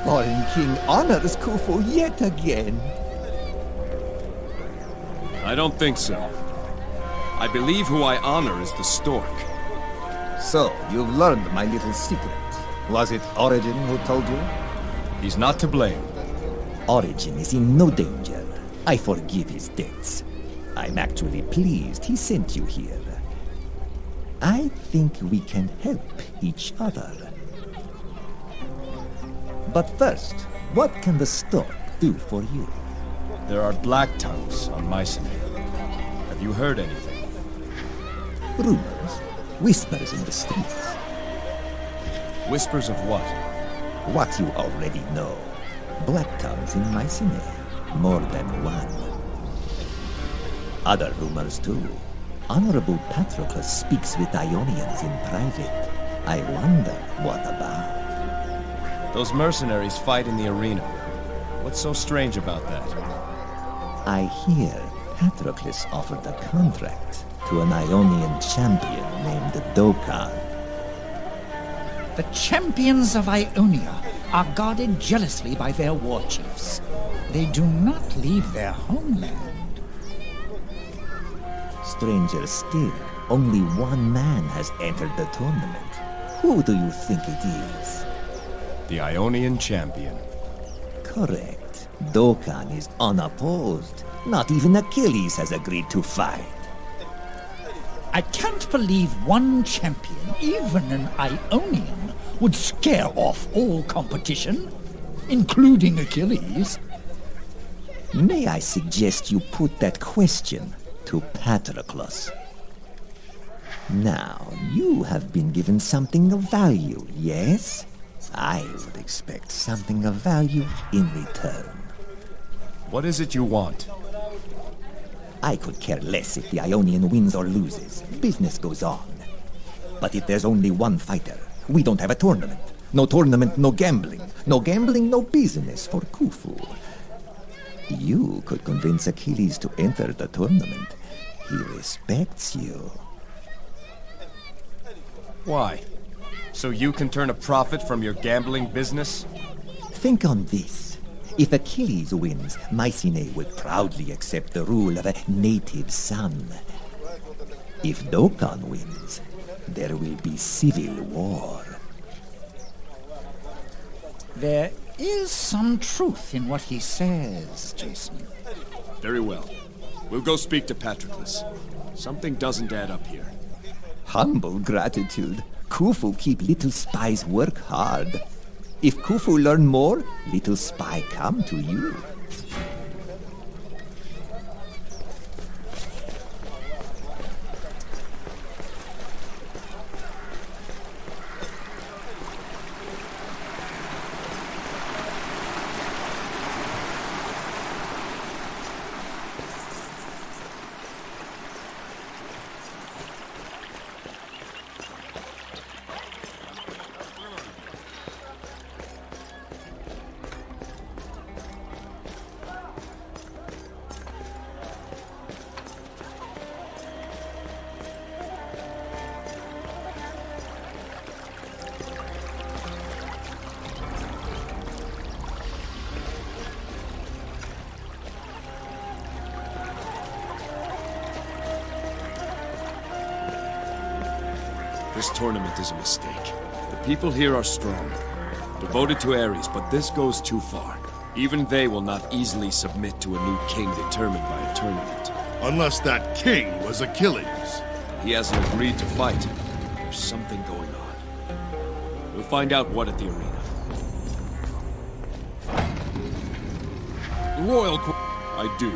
Foreign king honors Khufu yet again. I don't think so. I believe who I honor is the stork. So, you've learned my little secret. Was it Origin who told you? He's not to blame. Origin is in no danger. I forgive his debts. I'm actually pleased he sent you here. I think we can help each other. But first, what can the stork do for you? There are black tongues on Mycenae. Have you heard anything? Rumors, whispers in the streets. Whispers of what? What you already know. Black tongues in Mycenae. More than one. Other rumors too. Honorable Patroclus speaks with Ionians in private. I wonder what about. Those mercenaries fight in the arena. What's so strange about that? I hear Patroclus offered a contract to an Ionian champion named Dokkan. The champions of Ionia are guarded jealously by their war chiefs. They do not leave their homeland. Stranger still, only one man has entered the tournament. Who do you think it is? The Ionian champion. Correct. Dokkan is unopposed. Not even Achilles has agreed to fight. I can't believe one champion, even an Ionian, would scare off all competition, including Achilles. May I suggest you put that question to Patroclus? Now, you have been given something of value, yes? I would expect something of value in return. What is it you want? I could care less if the Ionian wins or loses. Business goes on. But if there's only one fighter, we don't have a tournament. No tournament, no gambling. No gambling, no business for Khufu. You could convince Achilles to enter the tournament. He respects you. Why? So you can turn a profit from your gambling business? Think on this. If Achilles wins, Mycenae will proudly accept the rule of a native son. If Dokkan wins, there will be civil war. There is some truth in what he says, Jason. Very well. We'll go speak to Patroclus. Something doesn't add up here. Humble gratitude. Khufu keep little spies work hard. If Khufu learn more, little spy come to you. This tournament is a mistake. The people here are strong, devoted to Ares, but this goes too far. Even they will not easily submit to a new king determined by a tournament. Unless that king was Achilles. He hasn't agreed to fight. There's something going on. We'll find out what at the arena. The royal... I do.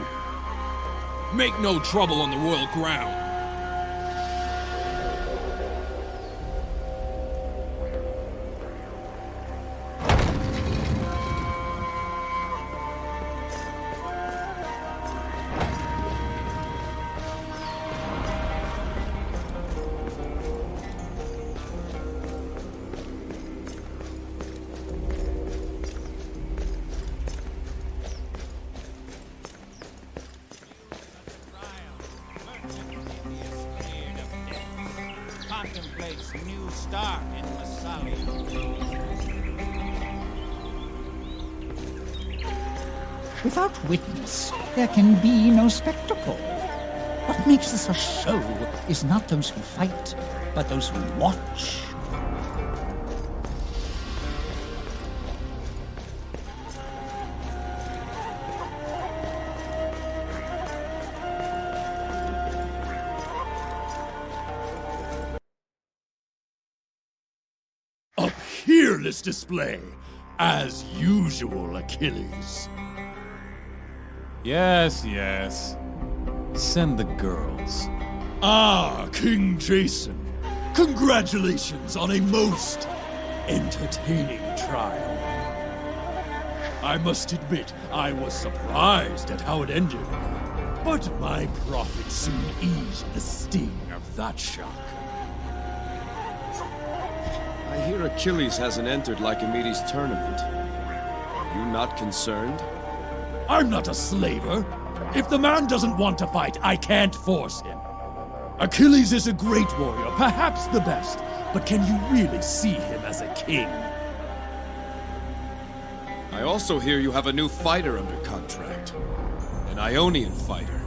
Make no trouble on the royal ground. Contemplates new start in Massalia. Without witness, there can be no spectacle. What makes this a show is not those who fight, but those who watch. A peerless display, as usual, Achilles. Yes, yes. Send the girls. Ah, King Jason. Congratulations on a most entertaining trial. I must admit, I was surprised at how it ended. But my prophet soon eased the sting of that shock. I hear Achilles hasn't entered Lycomedes' tournament. Are you not concerned? I'm not a slaver. If the man doesn't want to fight, I can't force him. Achilles is a great warrior, perhaps the best, but can you really see him as a king? I also hear you have a new fighter under contract. An Ionian fighter.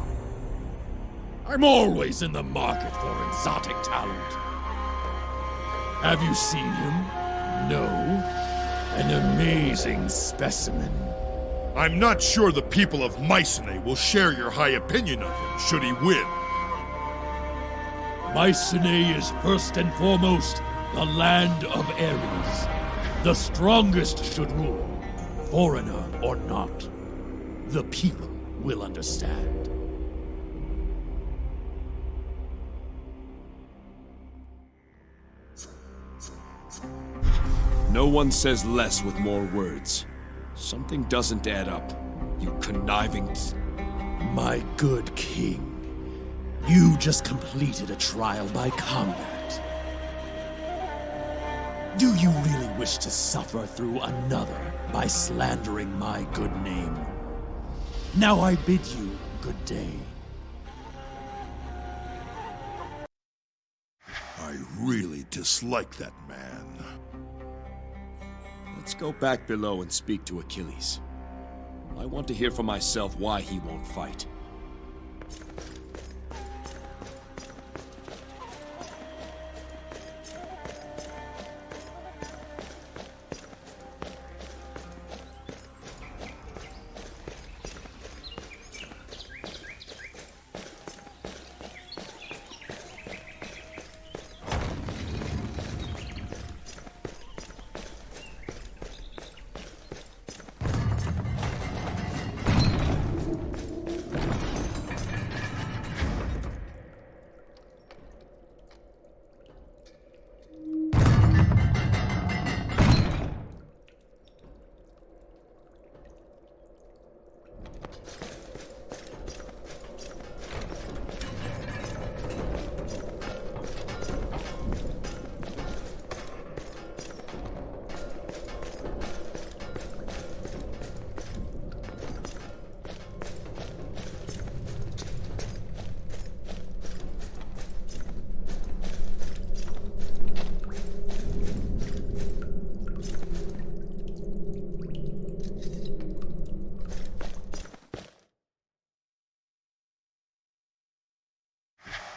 I'm always in the market for exotic talent. Have you seen him? No? An amazing specimen. I'm not sure the people of Mycenae will share your high opinion of him, should he win. Mycenae is first and foremost the land of Ares. The strongest should rule, foreigner or not. The people will understand. No one says less with more words. Something doesn't add up, you conniving... My good king, you just completed a trial by combat. Do you really wish to suffer through another by slandering my good name? Now I bid you good day. I really dislike that man. Let's go back below and speak to Achilles. I want to hear for myself why he won't fight.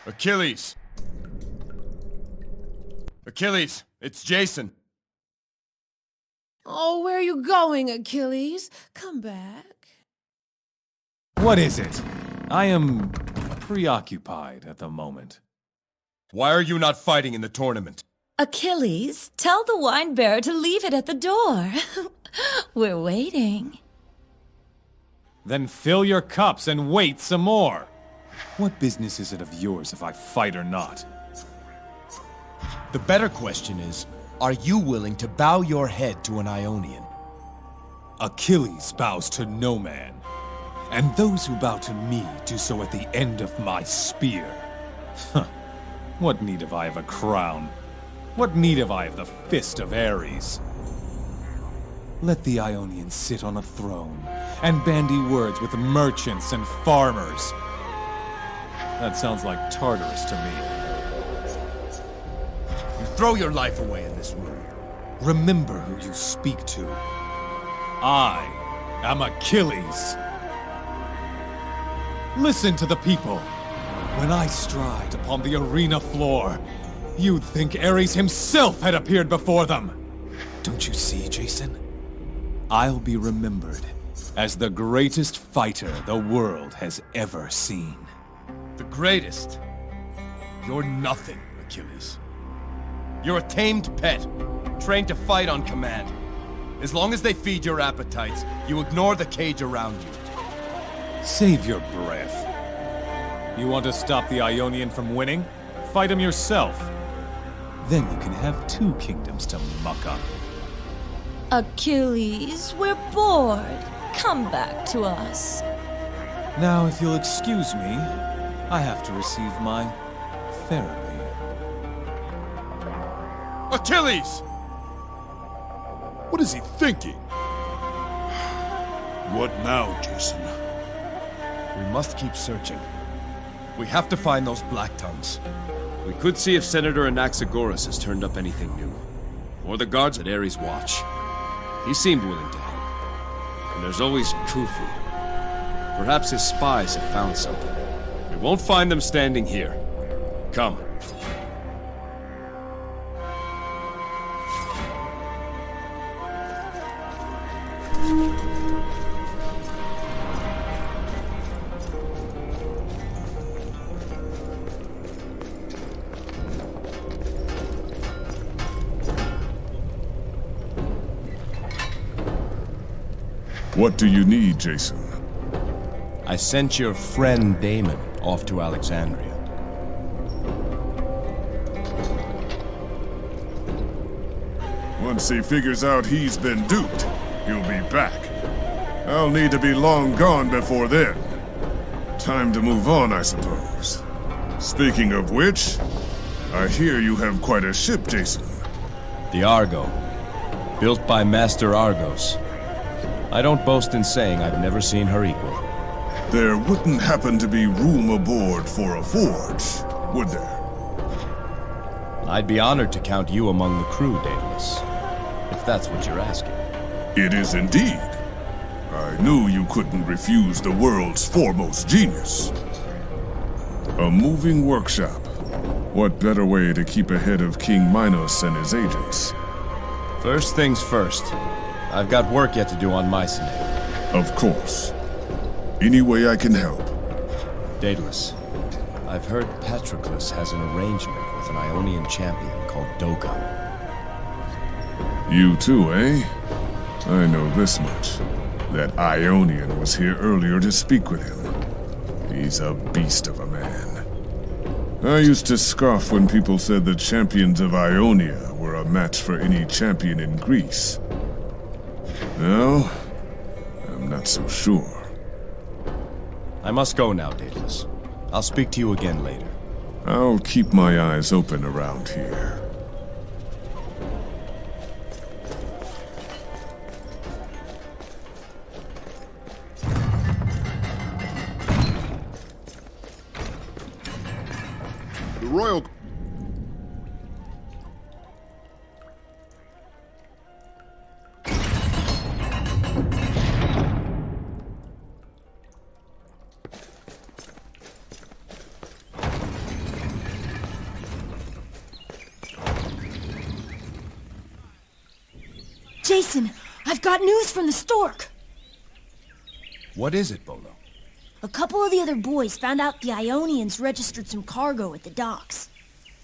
Achilles! Achilles, it's Jason. Oh, where are you going, Achilles? Come back. What is it? I am preoccupied at the moment. Why are you not fighting in the tournament? Achilles, tell the wine bearer to leave it at the door. We're waiting. Then fill your cups and wait some more. What business is it of yours if I fight or not? The better question is, are you willing to bow your head to an Ionian? Achilles bows to no man, and those who bow to me do so at the end of my spear. What need have I of a crown? What need have I of the fist of Ares? Let the Ionians sit on a throne and bandy words with merchants and farmers. That sounds like Tartarus to me. You throw your life away in this room. Remember who you speak to. I am Achilles. Listen to the people. When I stride upon the arena floor, you'd think Ares himself had appeared before them. Don't you see, Jason? I'll be remembered as the greatest fighter the world has ever seen. The greatest? You're nothing, Achilles. You're a tamed pet, trained to fight on command. As long as they feed your appetites, you ignore the cage around you. Save your breath. You want to stop the Ionian from winning? Fight him yourself. Then you can have 2 kingdoms to muck up. Achilles, we're bored. Come back to us. Now, if you'll excuse me, I have to receive my therapy. Achilles! What is he thinking? What now, Jason? We must keep searching. We have to find those Black Tongues. We could see if Senator Anaxagoras has turned up anything new. Or the guards at Ares' watch. He seemed willing to help. And there's always Khufu. Perhaps his spies have found something. We won't find them standing here. Come. What do you need, Jason? I sent your friend Damon off to Alexandria. Once he figures out he's been duped, he'll be back. I'll need to be long gone before then. Time to move on, I suppose. Speaking of which, I hear you have quite a ship, Jason. The Argo. Built by Master Argos. I don't boast in saying I've never seen her equal. There wouldn't happen to be room aboard for a forge, would there? I'd be honored to count you among the crew, Daedalus. If that's what you're asking. It is indeed. I knew you couldn't refuse the world's foremost genius. A moving workshop. What better way to keep ahead of King Minos and his agents? First things first. I've got work yet to do on Mycenae. Of course. Any way I can help. Daedalus, I've heard Patroclus has an arrangement with an Ionian champion called Dokkan. You too, eh? I know this much. That Ionian was here earlier to speak with him. He's a beast of a man. I used to scoff when people said the champions of Ionia were a match for any champion in Greece. Now, I'm not so sure. I must go now, Daedalus. I'll speak to you again later. I'll keep my eyes open around here. The Royal... Jason, I've got news from the Stork. What is it, Bolo? A couple of the other boys found out the Ionians registered some cargo at the docks.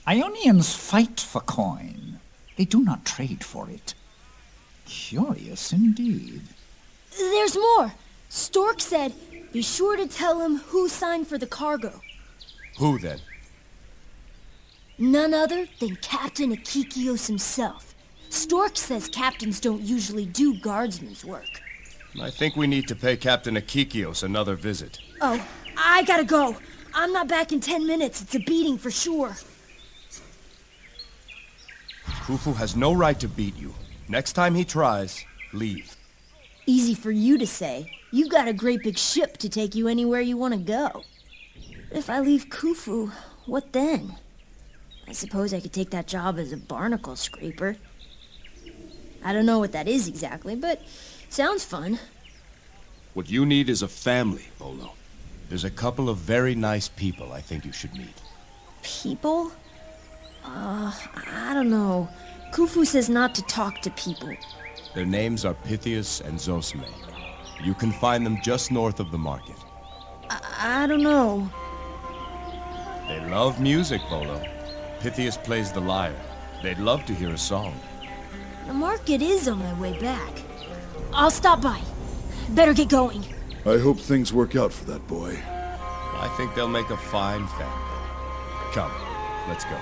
Ionians fight for coin. They do not trade for it. Curious indeed. There's more. Stork said, be sure to tell him who signed for the cargo. Who, then? None other than Captain Akikios himself. Stork says captains don't usually do guardsmen's work. I think we need to pay Captain Akikios another visit. Oh, I gotta go. I'm not back in 10 minutes. It's a beating for sure. Khufu has no right to beat you. Next time he tries, leave. Easy for you to say. You've got a great big ship to take you anywhere you want to go. If I leave Khufu, what then? I suppose I could take that job as a barnacle scraper. I don't know what that is exactly, but sounds fun. What you need is a family, Bolo. There's a couple of very nice people I think you should meet. People? I don't know. Khufu says not to talk to people. Their names are Pythias and Zosime. You can find them just north of the market. I don't know. They love music, Bolo. Pythias plays the lyre. They'd love to hear a song. The market is on my way back. I'll stop by. Better get going. I hope things work out for that boy. I think they'll make a fine family. Come, let's go.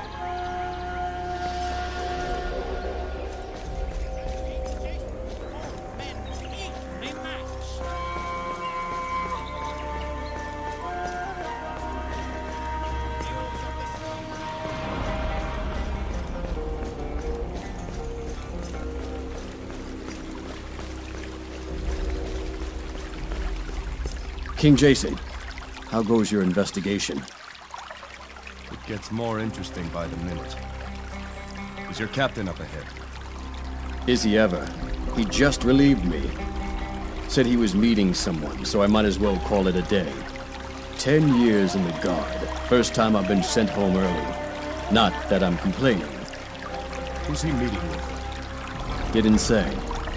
King Jason, how goes your investigation? It gets more interesting by the minute. Is your captain up ahead? Is he ever? He just relieved me. Said he was meeting someone, so I might as well call it a day. 10 years in the Guard. First time I've been sent home early. Not that I'm complaining. Who's he meeting with? Didn't say.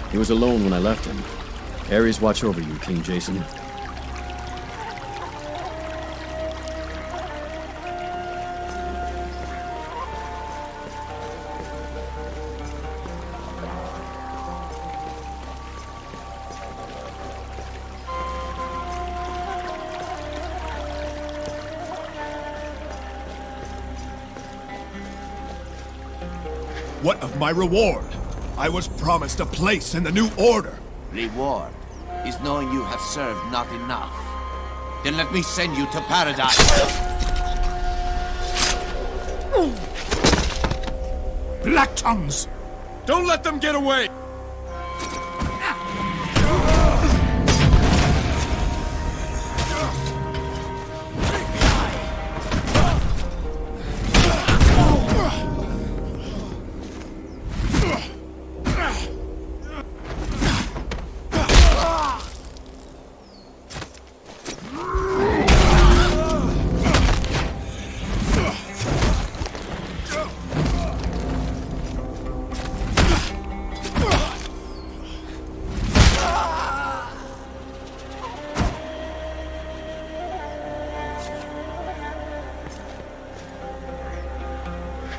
He was alone when I left him. Ares watch over you, King Jason. What of my reward? I was promised a place in the new order. Reward is knowing you have served not enough. Then let me send you to paradise. Black tongues! Don't let them get away!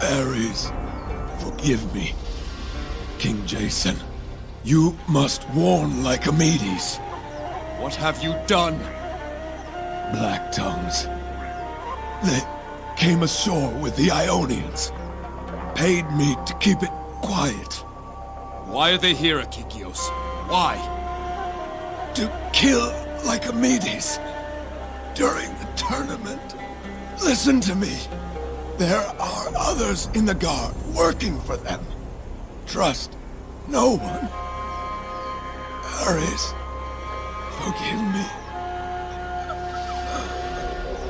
Ares, forgive me. King Jason, you must warn Lycomedes. What have you done? Black tongues. They came ashore with the Ionians. Paid me to keep it quiet. Why are they here, Akikios? Why? To kill Lycomedes. During the tournament. Listen to me. There are others in the Guard working for them. Trust no one. Ares, forgive me.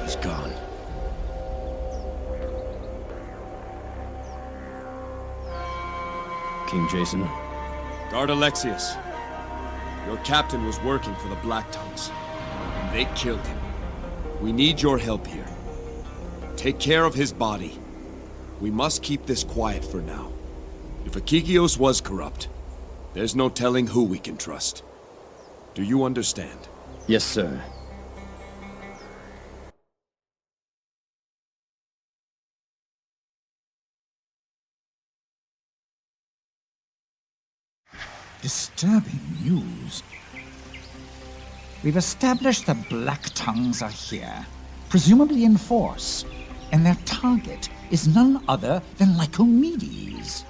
He's gone. King Jason? Guard Alexius. Your captain was working for the Black Tongues. And they killed him. We need your help here. Take care of his body. We must keep this quiet for now. If Akikios was corrupt, there's no telling who we can trust. Do you understand? Yes, sir. Disturbing news. We've established the Black Tongues are here, presumably in force, and their target is none other than Lycomedes.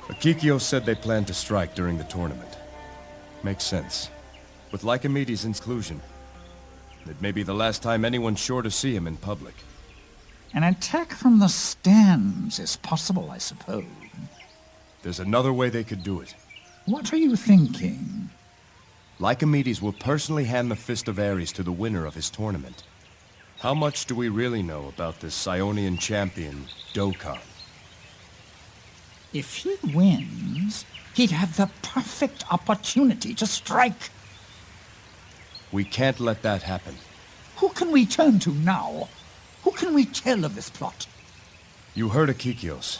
Akikios said they planned to strike during the tournament. Makes sense. With Lycomedes' inclusion, it may be the last time anyone's sure to see him in public. An attack from the stands is possible, I suppose. There's another way they could do it. What are you thinking? Lycomedes will personally hand the Fist of Ares to the winner of his tournament. How much do we really know about this Ionian champion, Dokkan? If he wins, he'd have the perfect opportunity to strike. We can't let that happen. Who can we turn to now? Who can we tell of this plot? You heard Akikios.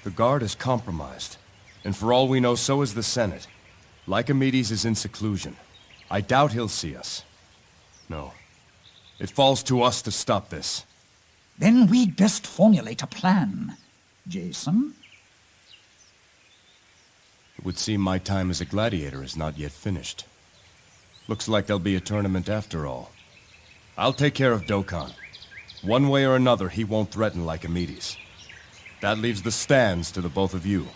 The Guard is compromised. And for all we know, so is the Senate. Lycomedes is in seclusion. I doubt he'll see us. No. It falls to us to stop this. Then we'd best formulate a plan. Jason? It would seem my time as a gladiator is not yet finished. Looks like there'll be a tournament after all. I'll take care of Dokkan. One way or another, he won't threaten Lycomedes. That leaves the stands to the both of you.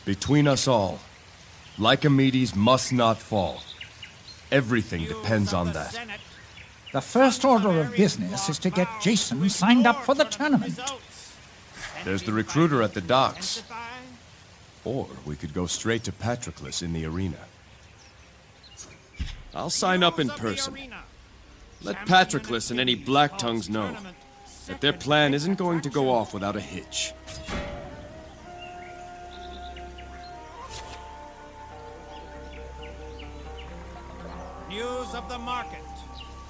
Between us all, Lycomedes must not fall. Everything depends on that. The first order of business is to get Jason signed up for the tournament. There's the recruiter at the docks. Or we could go straight to Patroclus in the arena. I'll sign up in person. Let Patroclus and any Black Tongues know that their plan isn't going to go off without a hitch. News of the market.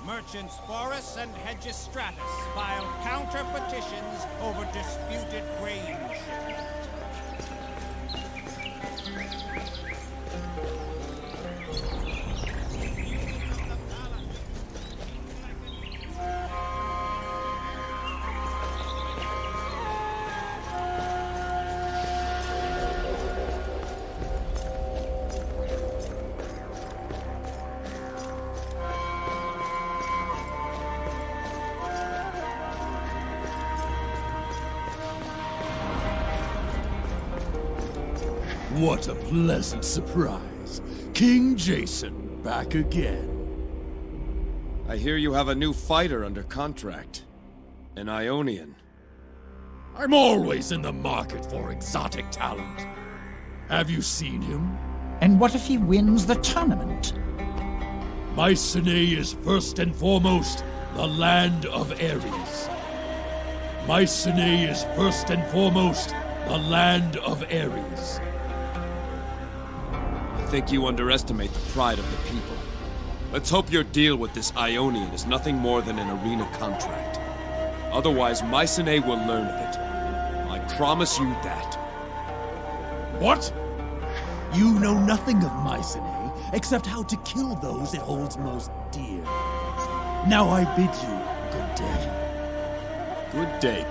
Merchants Forus and Hegistratus filed counter petitions over disputed grain shipment. What a pleasant surprise. King Jason back again. I hear you have a new fighter under contract. An Ionian. I'm always in the market for exotic talent. Have you seen him? And what if he wins the tournament? Mycenae is first and foremost the land of Ares. Mycenae is first and foremost the land of Ares. I think you underestimate the pride of the people. Let's hope your deal with this Ionian is nothing more than an arena contract. Otherwise, Mycenae will learn of it. I promise you that. What? You know nothing of Mycenae, except how to kill those it holds most dear. Now I bid you good day. Good day.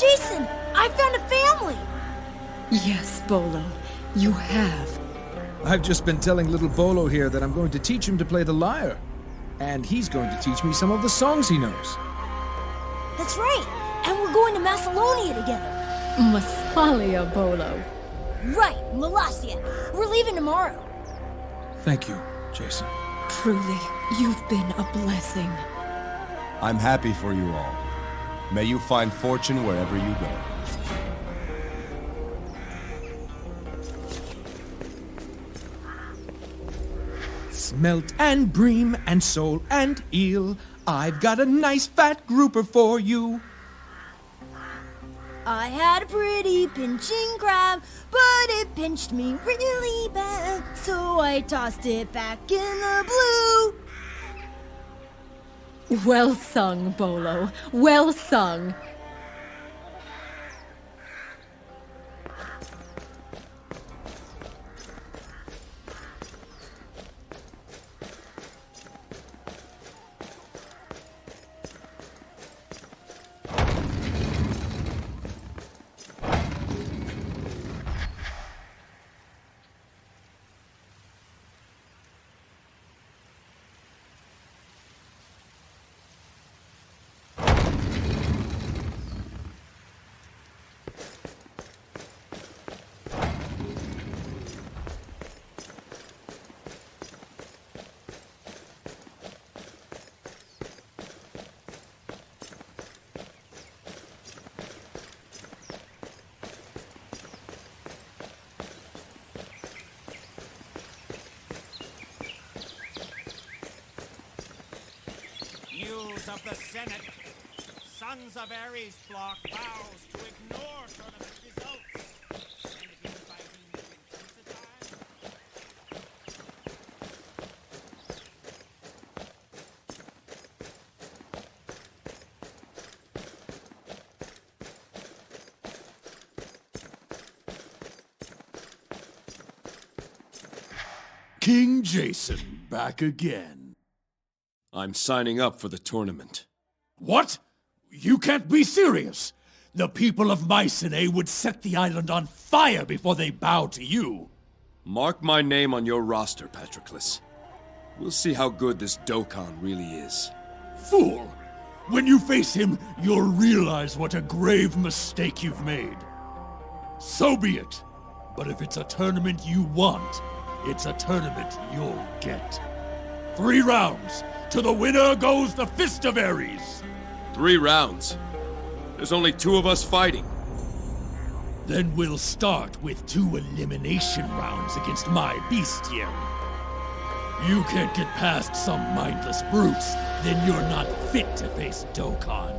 Jason, I found a family! Yes, Bolo, you have. I've just been telling little Bolo here that I'm going to teach him to play the lyre. And he's going to teach me some of the songs he knows. That's right, and we're going to Macedonia together. Massalia, Bolo. Right, Molossia. We're leaving tomorrow. Thank you, Jason. Truly, you've been a blessing. I'm happy for you all. May you find fortune wherever you go. Smelt and bream and sole and eel, I've got a nice fat grouper for you. I had a pretty pinching crab, but it pinched me really bad, so I tossed it back in the blue. Well sung, Bolo. Well sung. News of the Senate. Sons of Ares block vows to ignore tournament results. And infighting to intensify. King Jason, back again. I'm signing up for the tournament. What? You can't be serious! The people of Mycenae would set the island on fire before they bow to you! Mark my name on your roster, Patroclus. We'll see how good this Dokkan really is. Fool! When you face him, you'll realize what a grave mistake you've made. So be it. But if it's a tournament you want, it's a tournament you'll get. 3 rounds. To the winner goes the Fist of Ares. 3 rounds? There's only 2 of us fighting. Then we'll start with 2 elimination rounds against my bestiary. You can't get past some mindless brutes, then you're not fit to face Dokkan.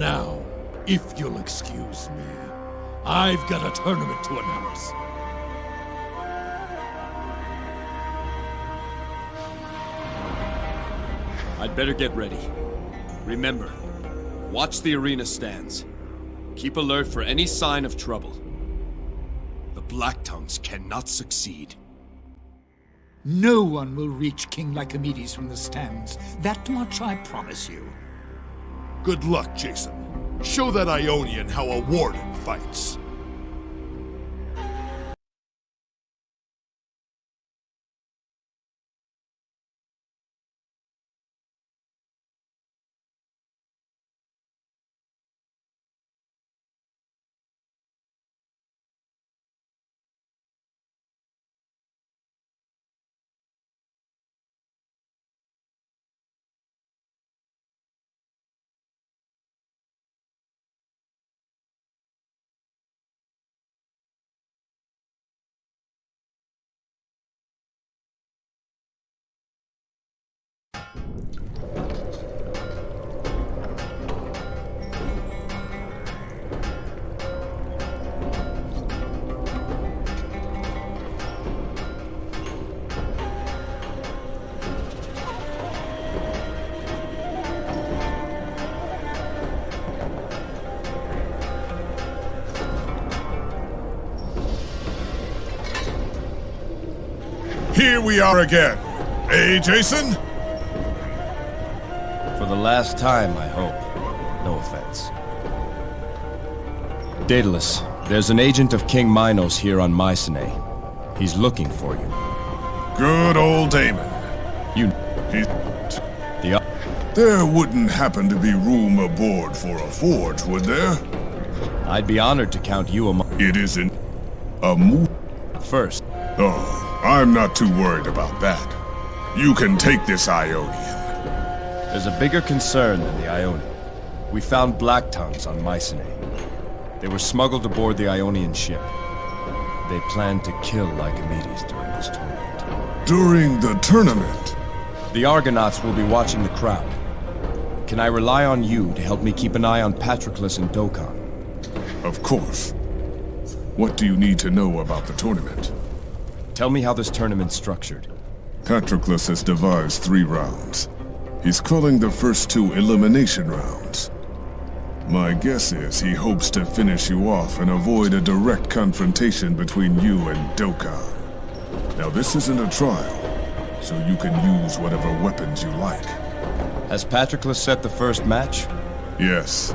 Now, if you'll excuse me, I've got a tournament to announce. I'd better get ready. Remember, watch the arena stands. Keep alert for any sign of trouble. The Black Tongues cannot succeed. No one will reach King Lycomedes from the stands. That much I promise you. Good luck, Jason. Show that Ionian how a warden fights. Here we are again. Eh, Jason? For the last time, I hope. No offense. Daedalus, there's an agent of King Minos here on Mycenae. He's looking for you. Good old Damon. There wouldn't happen to be room aboard for a forge, would there? I'd be honored to count you among... It isn't a move. First. Oh, I'm not too worried about that. You can take this Ionian. There's a bigger concern than the Ionian. We found Black Tongues on Mycenae. They were smuggled aboard the Ionian ship. They planned to kill Lycomedes during this tournament. During the tournament? The Argonauts will be watching the crowd. Can I rely on you to help me keep an eye on Patroclus and Dokkan? Of course. What do you need to know about the tournament? Tell me how this tournament's structured. Patroclus has devised 3 rounds. He's calling the first 2 elimination rounds. My guess is he hopes to finish you off and avoid a direct confrontation between you and Dokkan. Now this isn't a trial, so you can use whatever weapons you like. Has Patroclus set the first match? Yes.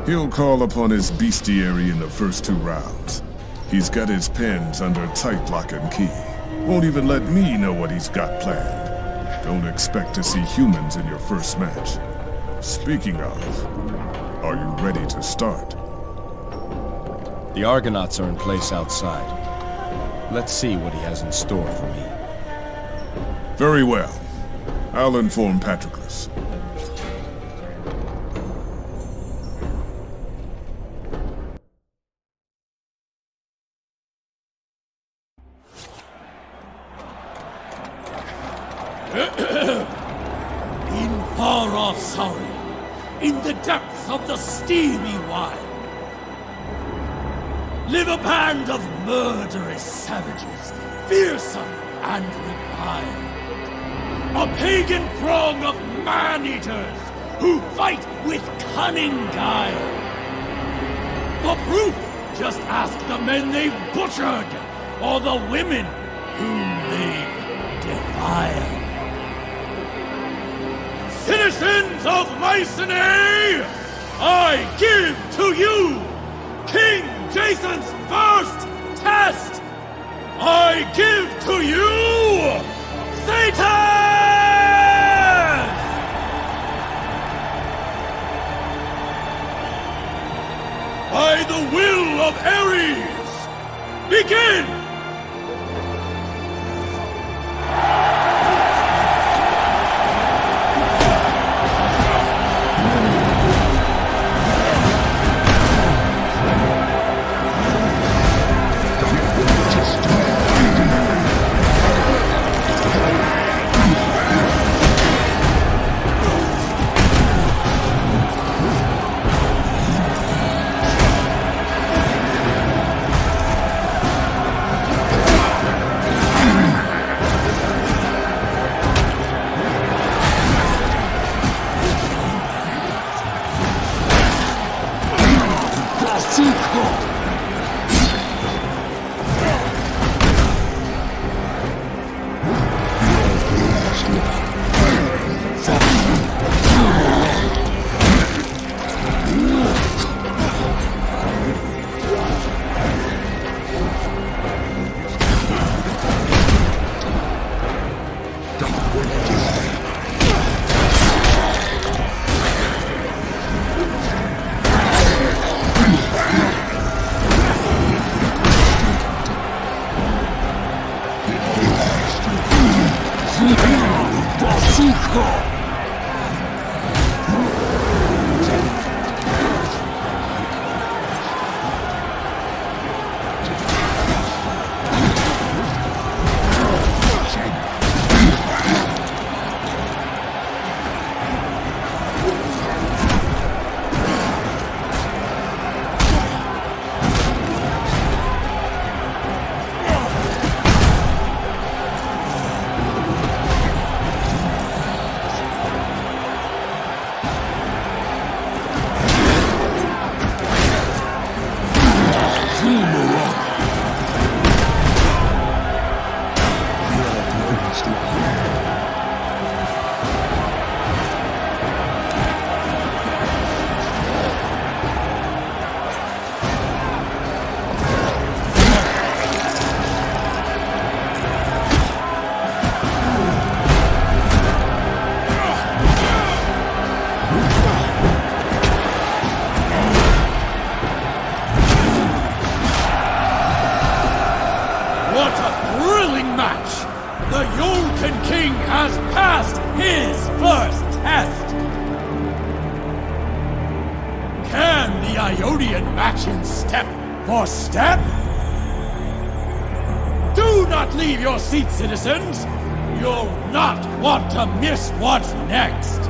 He'll call upon his bestiary in the first 2 rounds. He's got his pens under tight lock and key. Won't even let me know what he's got planned. Don't expect to see humans in your first match. Speaking of, are you ready to start? The Argonauts are in place outside. Let's see what he has in store for me. Very well. I'll inform Patroclus. In far-off Surrey, in the depths of the steamy wild, live a band of murderous savages, fearsome and refined. A pagan throng of man-eaters who fight with cunning guile. For proof, just ask the men they've butchered, or the women whom they've defiled. Citizens of Mycenae, I give to you King Jason's first test! I give to you Satan! By the will of Ares, begin! Citizens, you'll not want to miss what's next!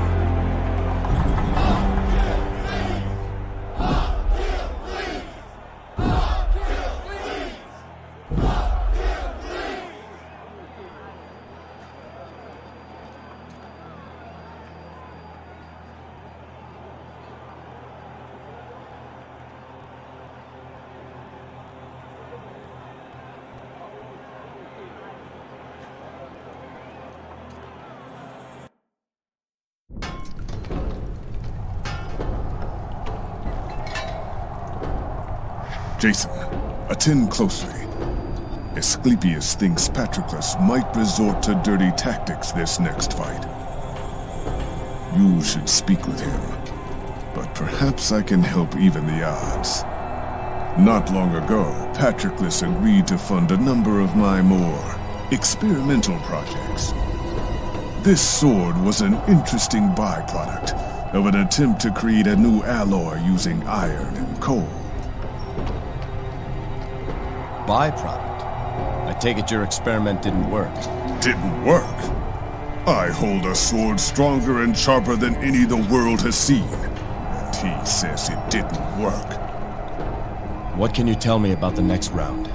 Jason, attend closely. Asclepius thinks Patroclus might resort to dirty tactics this next fight. You should speak with him, but perhaps I can help even the odds. Not long ago, Patroclus agreed to fund a number of my more experimental projects. This sword was an interesting byproduct of an attempt to create a new alloy using iron and coal. Byproduct? I take it your experiment didn't work. Didn't work? I hold a sword stronger and sharper than any the world has seen, and he says it didn't work. What can you tell me about the next round?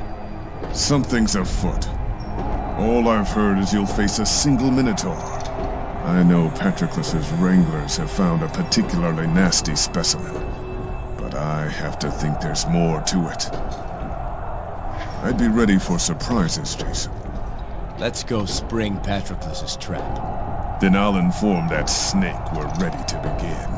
Something's afoot. All I've heard is you'll face a single Minotaur. I know Patroclus's wranglers have found a particularly nasty specimen, but I have to think there's more to it. I'd be ready for surprises, Jason. Let's go spring Patroclus's trap. Then I'll inform that snake we're ready to begin.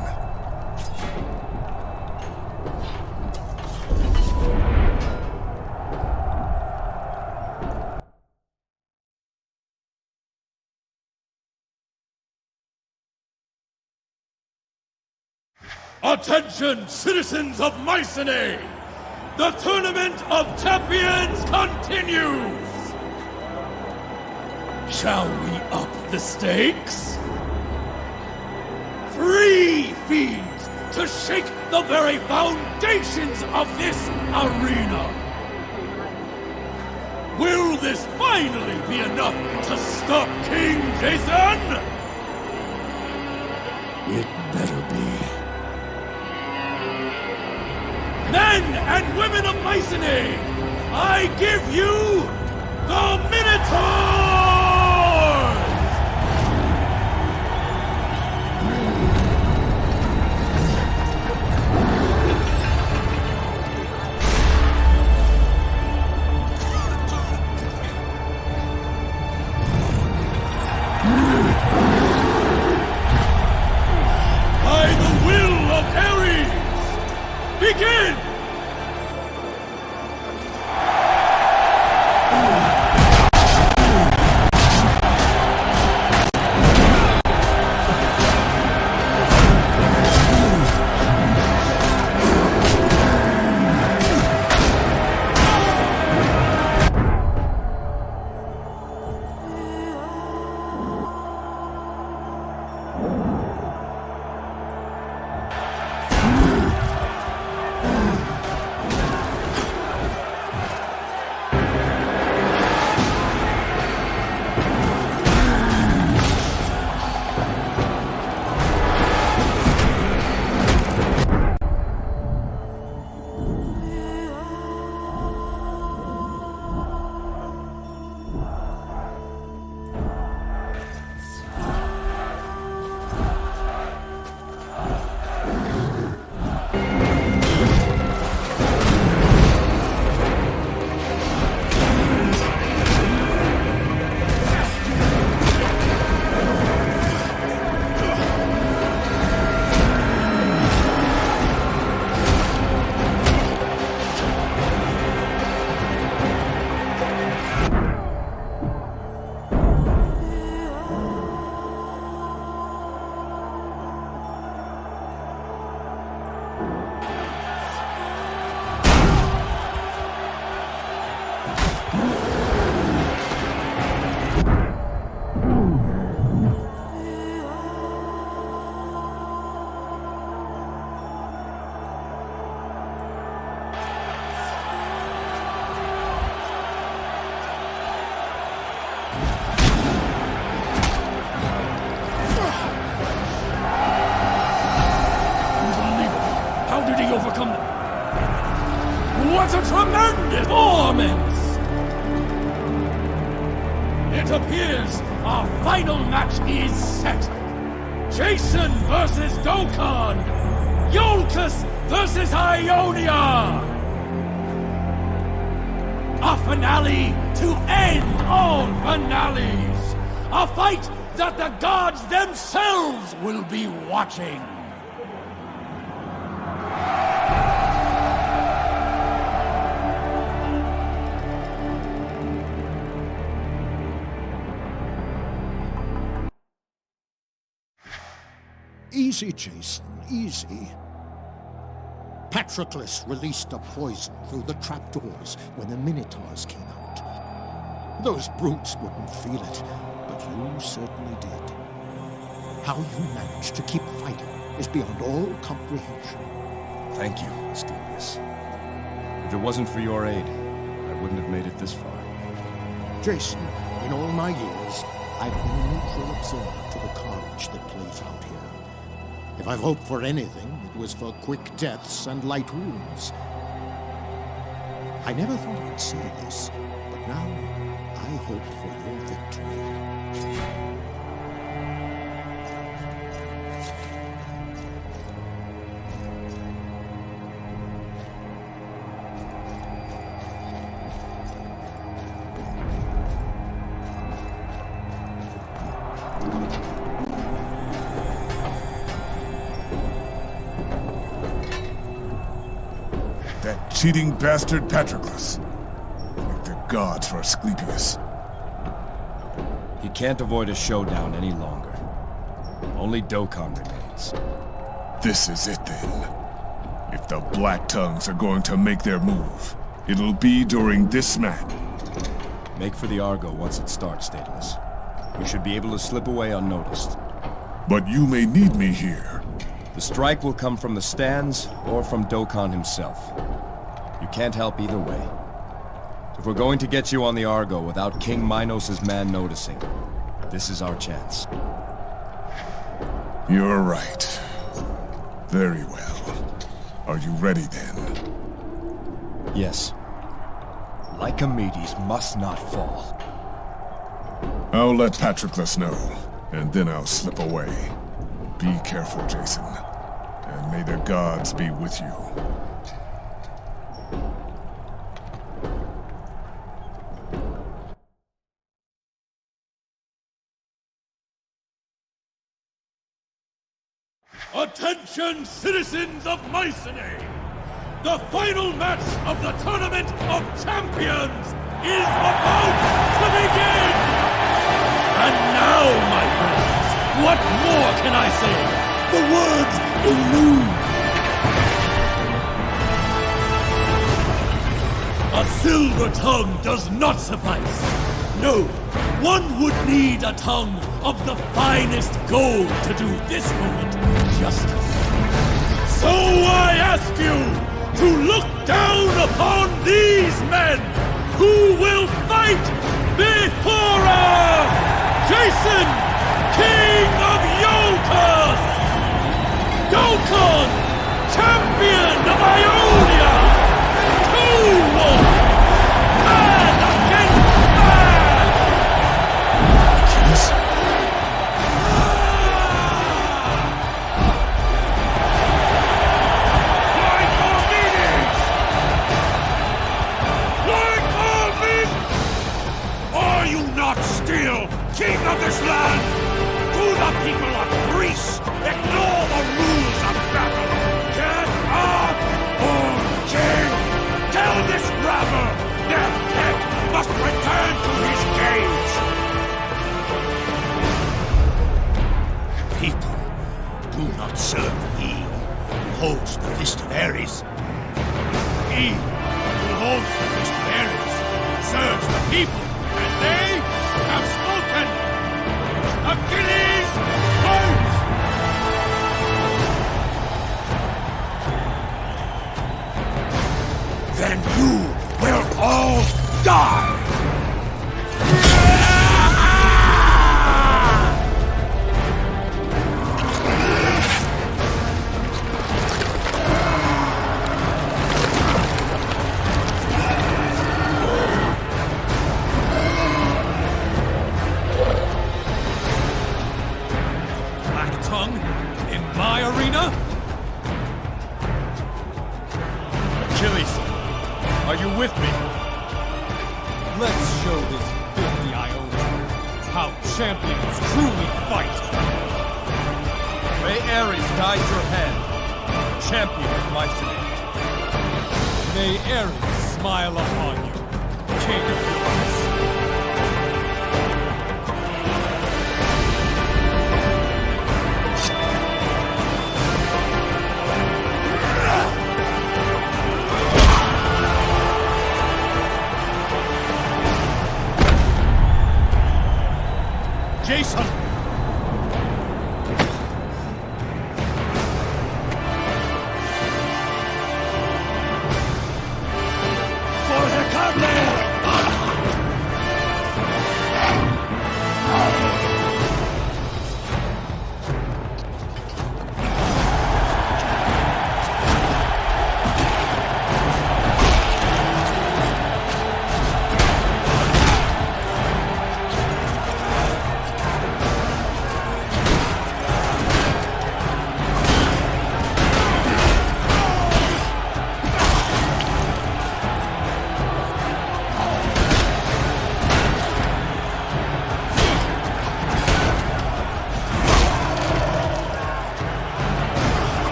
Attention, citizens of Mycenae! The Tournament of Champions continues! Shall we up the stakes? 3 fiends to shake the very foundations of this arena! Will this finally be enough to stop King Jason? It better be. Men and women of Mycenae, I give you the Minotaurs! By the will of Ares, begin! What a tremendous performance! It appears our final match is set. Jason versus Dokkan! Iolcus versus Ionia! A finale to end all finales! A fight that the gods themselves will be watching! Easy, Jason, easy. Patroclus released a poison through the trapdoors when the Minotaurs came out. Those brutes wouldn't feel it, but you certainly did. How you managed to keep fighting is beyond all comprehension. Thank you, Asclepius. If it wasn't for your aid, I wouldn't have made it this far. Jason, in all my years, I've been a neutral observer to the carnage that plays out here. If I've hoped for anything, it was for quick deaths and light wounds. I never thought I'd see this, but now I hope for your victory. Cheating bastard Patroclus. Thank the gods for Asclepius. He can't avoid a showdown any longer. Only Dokkan remains. This is it then. If the Black Tongues are going to make their move, it'll be during this match. Make for the Argo once it starts, Daedalus. We should be able to slip away unnoticed. But you may need me here. The strike will come from the stands or from Dokkan himself. You can't help either way. If we're going to get you on the Argo without King Minos' man noticing, this is our chance. You're right. Very well. Are you ready then? Yes. Lycomedes must not fall. I'll let Patroclus know, and then I'll slip away. Be careful, Jason. And may the gods be with you. Attention, citizens of Mycenae! The final match of the Tournament of Champions is about to begin! And now, my friends, what more can I say? The words elude! A silver tongue does not suffice. No, one would need a tongue of the finest gold to do this moment justice. So I ask you to look down upon these men who will fight before us! Jason, King of Iolcus! Dokkan, Champion of Ionia! Two-Wolf! Man against man! Achilles? Are you not still king of this land? Do the people of Greece ignore the rules of battle? Get up, old king! Tell this rabble their pet must return to his cage! People do not serve he who holds the fist of Ares. He who holds the fist of Ares serves the people. And they have spoken! Achilles, fight! Then you will all die! Achilles, are you with me? Let's show this filthy Ionians how champions truly fight. May Ares guide your hand, champion of Mycenae. May Ares smile upon you, king of Iolcus.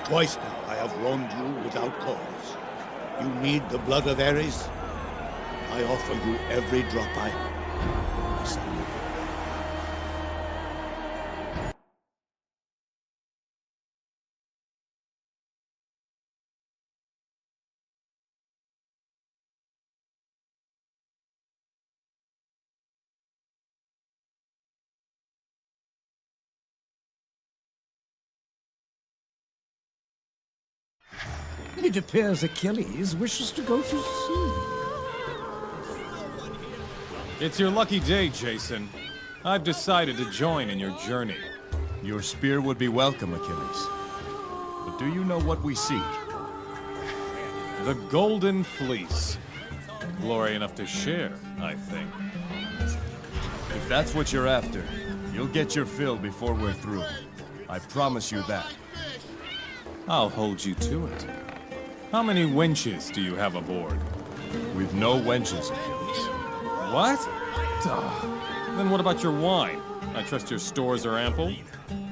Twice now I have wronged you without cause. You need the blood of Ares? I offer you every drop I have. Son. It appears Achilles wishes to go to sea. It's your lucky day, Jason. I've decided to join in your journey. Your spear would be welcome, Achilles. But do you know what we seek? The Golden Fleece. Glory enough to share, I think. If that's what you're after, you'll get your fill before we're through. I promise you that. I'll hold you to it. How many wenches do you have aboard? We've no wenches, Achilles. What? Then what about your wine? I trust your stores are ample?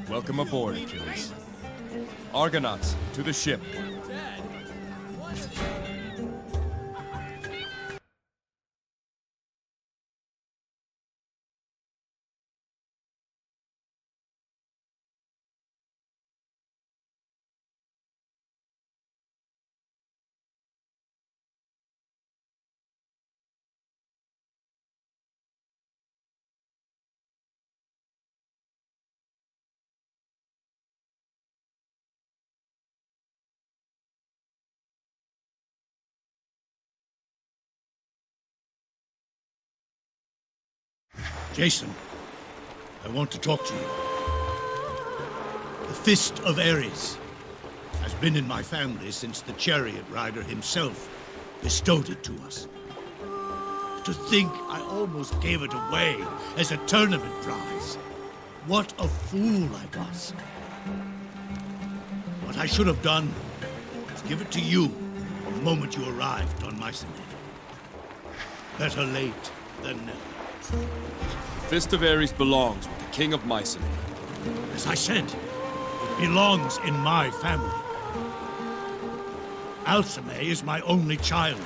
Welcome aboard, Achilles. Argonauts, to the ship. Jason, I want to talk to you. The Fist of Ares has been in my family since the chariot rider himself bestowed it to us. To think I almost gave it away as a tournament prize. What a fool I was. What I should have done was give it to you the moment you arrived on Mycenae. Better late than never. The Fist of Ares belongs with the King of Mycenae. As I said, it belongs in my family. Alcime is my only child.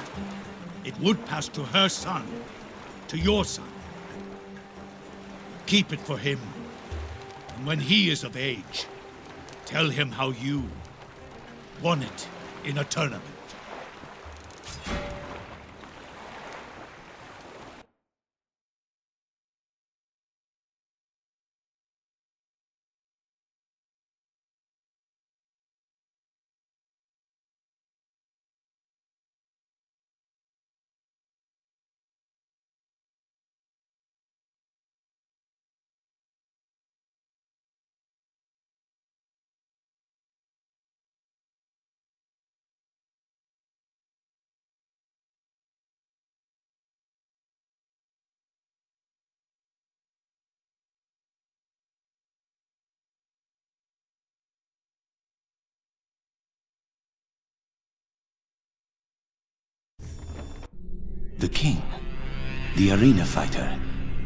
It would pass to her son, to your son. Keep it for him, and when he is of age, tell him how you won it in a tournament. The king, the arena fighter,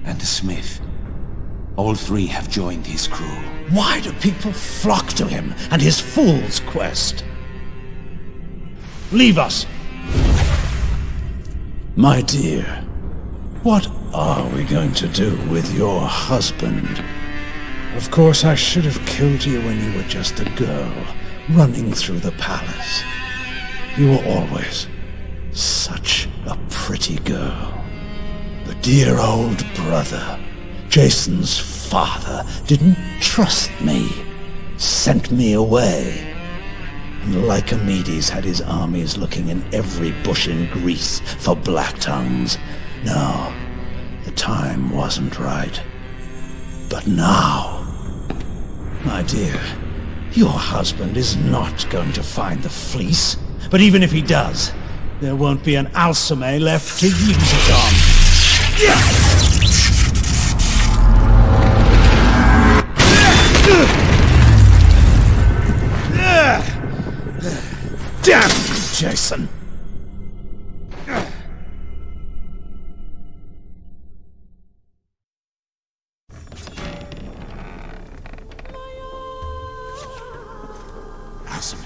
and the smith. All three have joined his crew. Why do people flock to him and his fool's quest? Leave us! My dear, what are we going to do with your husband? Of course, I should have killed you when you were just a girl, running through the palace. You were always such a pretty girl. The dear old brother, Jason's father, didn't trust me, sent me away. And Lycomedes had his armies looking in every bush in Greece for black tongues. No, the time wasn't right. But now, my dear, your husband is not going to find the fleece. But even if he does, there won't be an Alcime left to use it on. Damn you, Jason! Asame.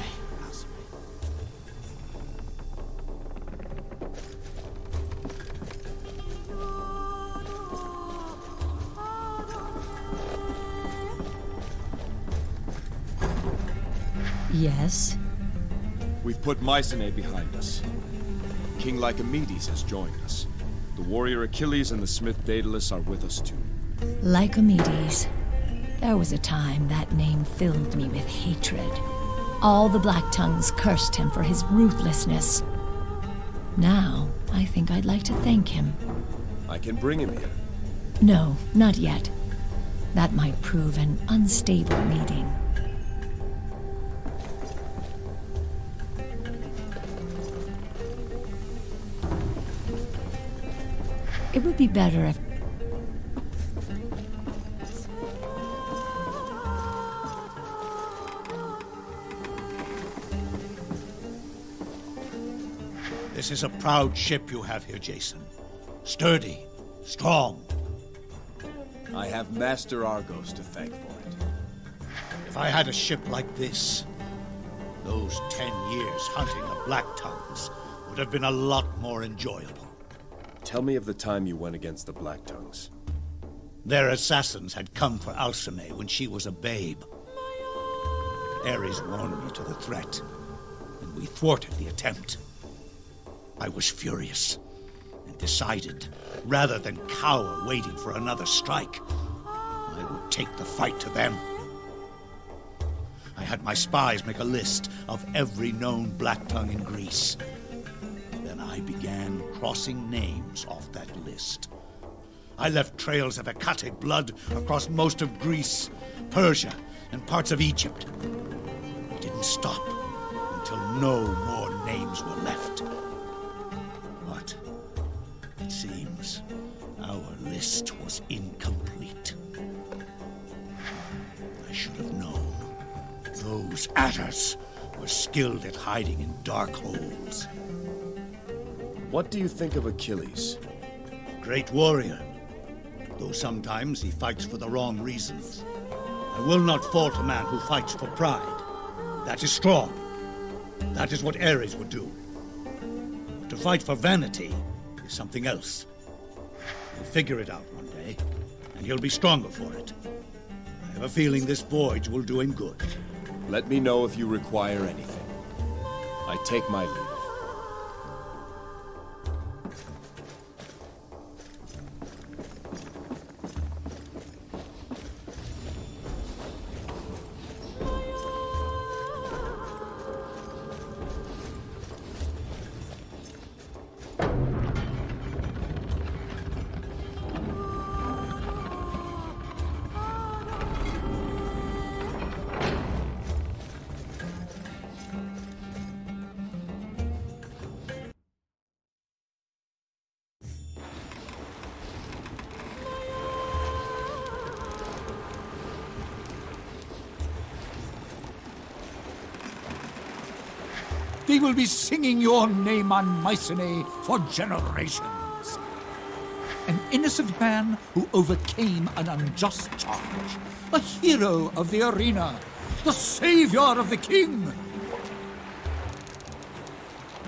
Yes? We've put Mycenae behind us. King Lycomedes has joined us. The warrior Achilles and the smith Daedalus are with us too. Lycomedes. There was a time that name filled me with hatred. All the Black Tongues cursed him for his ruthlessness. Now, I think I'd like to thank him. I can bring him here. No, not yet. That might prove an unstable meeting. It would be better if... This is a proud ship you have here, Jason. Sturdy, strong. I have Master Argos to thank for it. If I had a ship like this, those 10 years hunting the Black Tongues would have been a lot more enjoyable. Tell me of the time you went against the Black Tongues. Their assassins had come for Alcime when she was a babe. Ares warned me to the threat, and we thwarted the attempt. I was furious, and decided, rather than cower waiting for another strike, I would take the fight to them. I had my spies make a list of every known Black Tongue in Greece. Then I began crossing names off that list. I left trails of Hecate blood across most of Greece, Persia, and parts of Egypt. I didn't stop until no more names were left. But it seems our list was incomplete. I should have known. Those adders were skilled at hiding in dark holes. What do you think of Achilles? Great warrior, though sometimes he fights for the wrong reasons. I will not fault a man who fights for pride. That is strong. That is what Ares would do. But to fight for vanity is something else. He'll figure it out one day, and he'll be stronger for it. I have a feeling this voyage will do him good. Let me know if you require anything. I take my leave. They will be singing your name on Mycenae for generations. An innocent man who overcame an unjust charge. A hero of the arena. The savior of the king.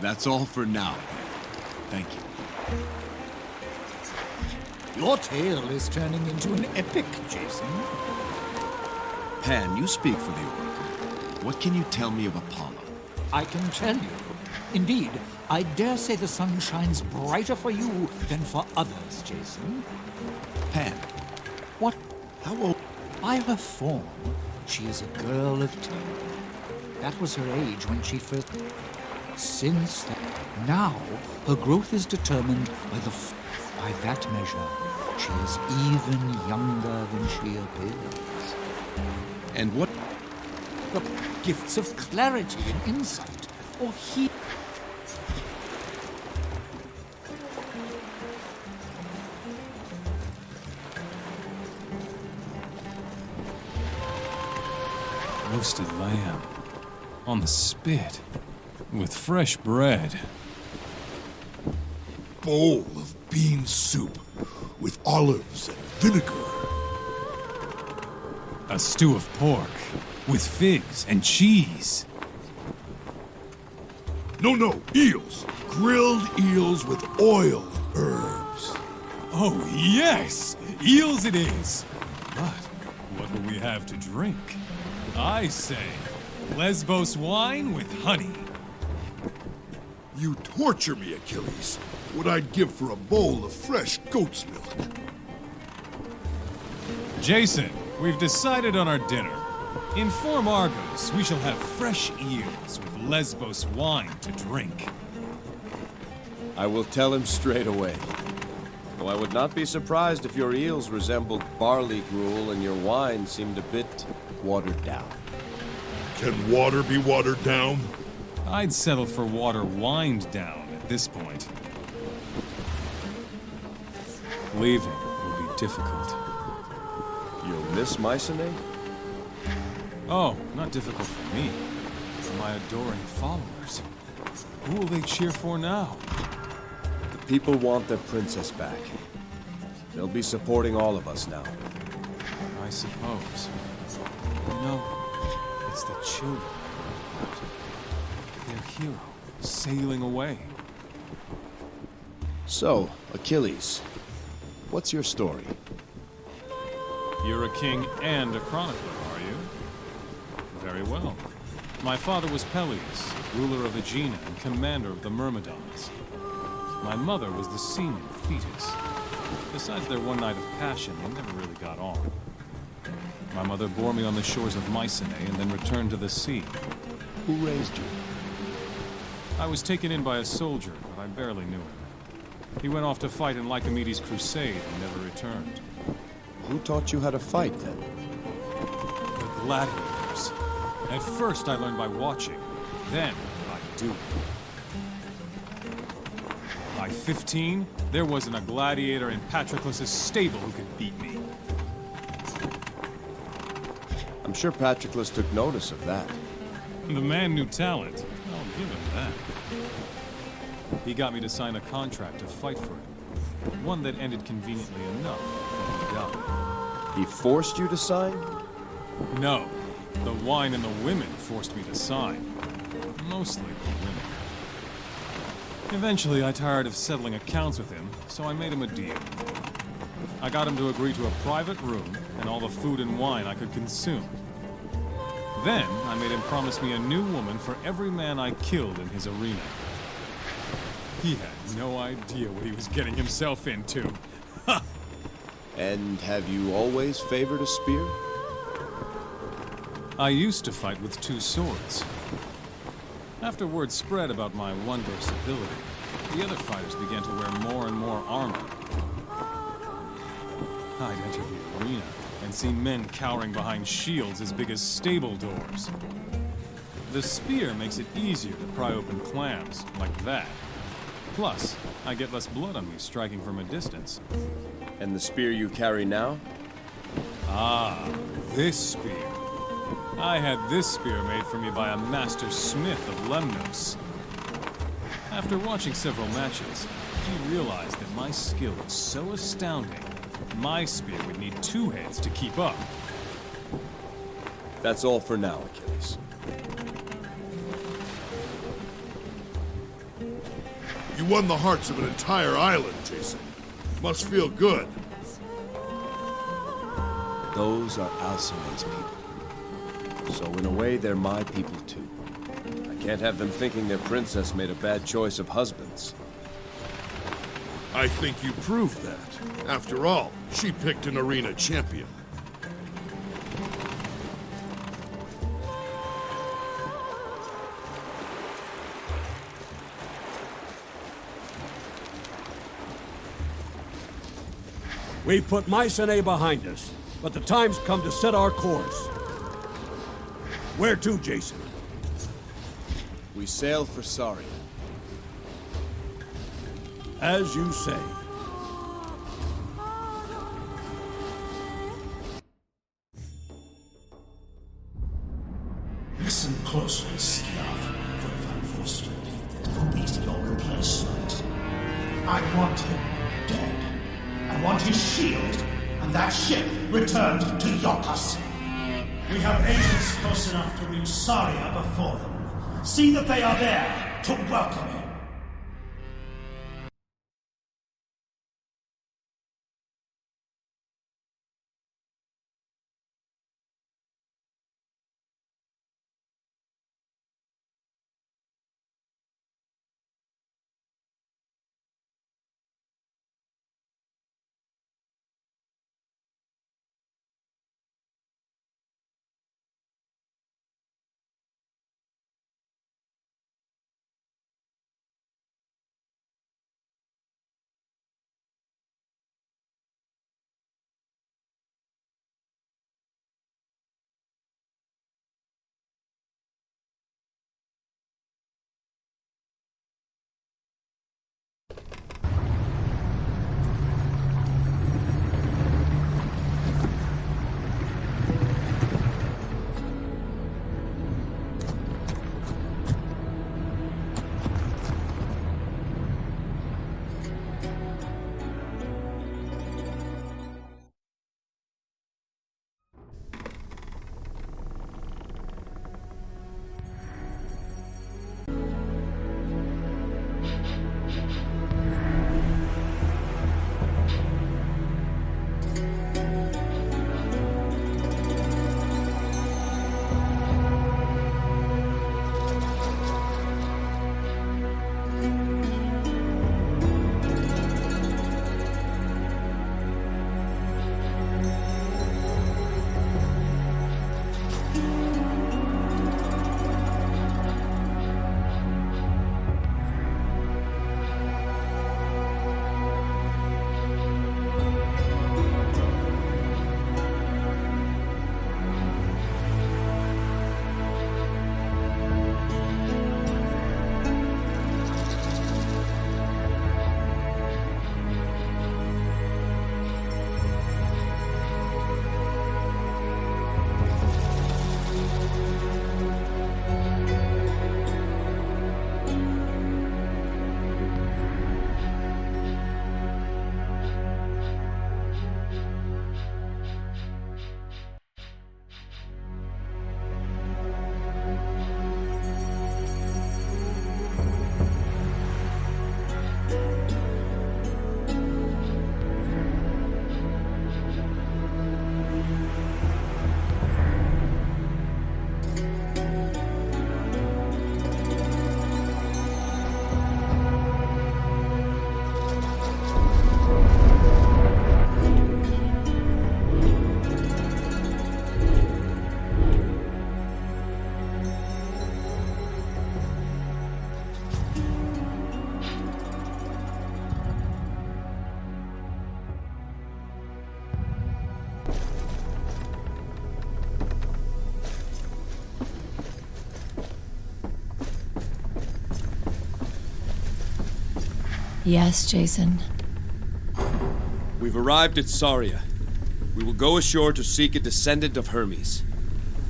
That's all for now. Thank you. Your tale is turning into an epic, Jason. Pan, you speak for the Oracle. What can you tell me of Apollo? I can tell you. Indeed, I dare say the sun shines brighter for you than for others, Jason. Pan. What? How old? By her form, she is a girl of 10. That was her age when she first... Since then, now, her growth is determined by by that measure. She is even younger than she appears. And what? The gifts of clarity and insight, or he... Roasted lamb. On the spit. With fresh bread. Bowl of bean soup with olives and vinegar. A stew of pork with figs and cheese. No, eels. Grilled eels with oil herbs. Oh, yes! Eels it is! But what will we have to drink? I say, Lesbos wine with honey. You torture me, Achilles. What I'd give for a bowl of fresh goat's milk. Jason, we've decided on our dinner. Inform Argos we shall have fresh eels with Lesbos wine to drink. I will tell him straight away. Though I would not be surprised if your eels resembled barley gruel and your wine seemed a bit watered down. Can water be watered down? I'd settle for water wined down at this point. Leaving will be difficult. You'll miss Mycenae? Oh, not difficult for me. For my adoring followers. Who will they cheer for now? The people want their princess back. They'll be supporting all of us now. I suppose. You know, it's the children. Their hero, sailing away. So, Achilles, what's your story? You're a king and a chronicler, are you? Very well. My father was Peleus, ruler of Aegina and commander of the Myrmidons. My mother was the seaman Thetis. Besides their one night of passion, they never really got on. My mother bore me on the shores of Mycenae and then returned to the sea. Who raised you? I was taken in by a soldier, but I barely knew him. He went off to fight in Lycomedes' crusade and never returned. Who taught you how to fight, then? The gladiators. At first I learned by watching, then by doing. By 15, there wasn't a gladiator in Patroclus' stable who could beat me. I'm sure Patroclus took notice of that. The man knew talent. I'll give him that. He got me to sign a contract to fight for him. One that ended conveniently enough when he died. He forced you to sign? No. The wine and the women forced me to sign. Mostly the women. Eventually, I tired of settling accounts with him, so I made him a deal. I got him to agree to a private room and all the food and wine I could consume. Then, I made him promise me a new woman for every man I killed in his arena. He had no idea what he was getting himself into. Ha! And have you always favored a spear? I used to fight with 2 swords. After word spread about my wondrous ability, the other fighters began to wear more and more armor. I'd entered the arena and seen men cowering behind shields as big as stable doors. The spear makes it easier to pry open clams, like that. Plus, I get less blood on me striking from a distance. And the spear you carry now? Ah, this spear. I had this spear made for me by a master smith of Lemnos. After watching several matches, he realized that my skill was so astounding, my spear would need 2 heads to keep up. That's all for now, Achilles. You won the hearts of an entire island, Jason. Must feel good. Those are Alcime's people. So in a way, they're my people too. I can't have them thinking their princess made a bad choice of husbands. I think you proved that. After all, she picked an arena champion. We've put Mycenae behind us, but the time's come to set our course. Where to, Jason? We sail for Saria. As you say. Listen closely, Skiav, for if I'm forced to repeat this, for these your replacement. I want him dead. I want his shield, and that ship returned to Iolcus. We have agents close enough to reach Saria before them. See that they are there. to welcome him. Yes, Jason. We've arrived at Saria. We will go ashore to seek a descendant of Hermes.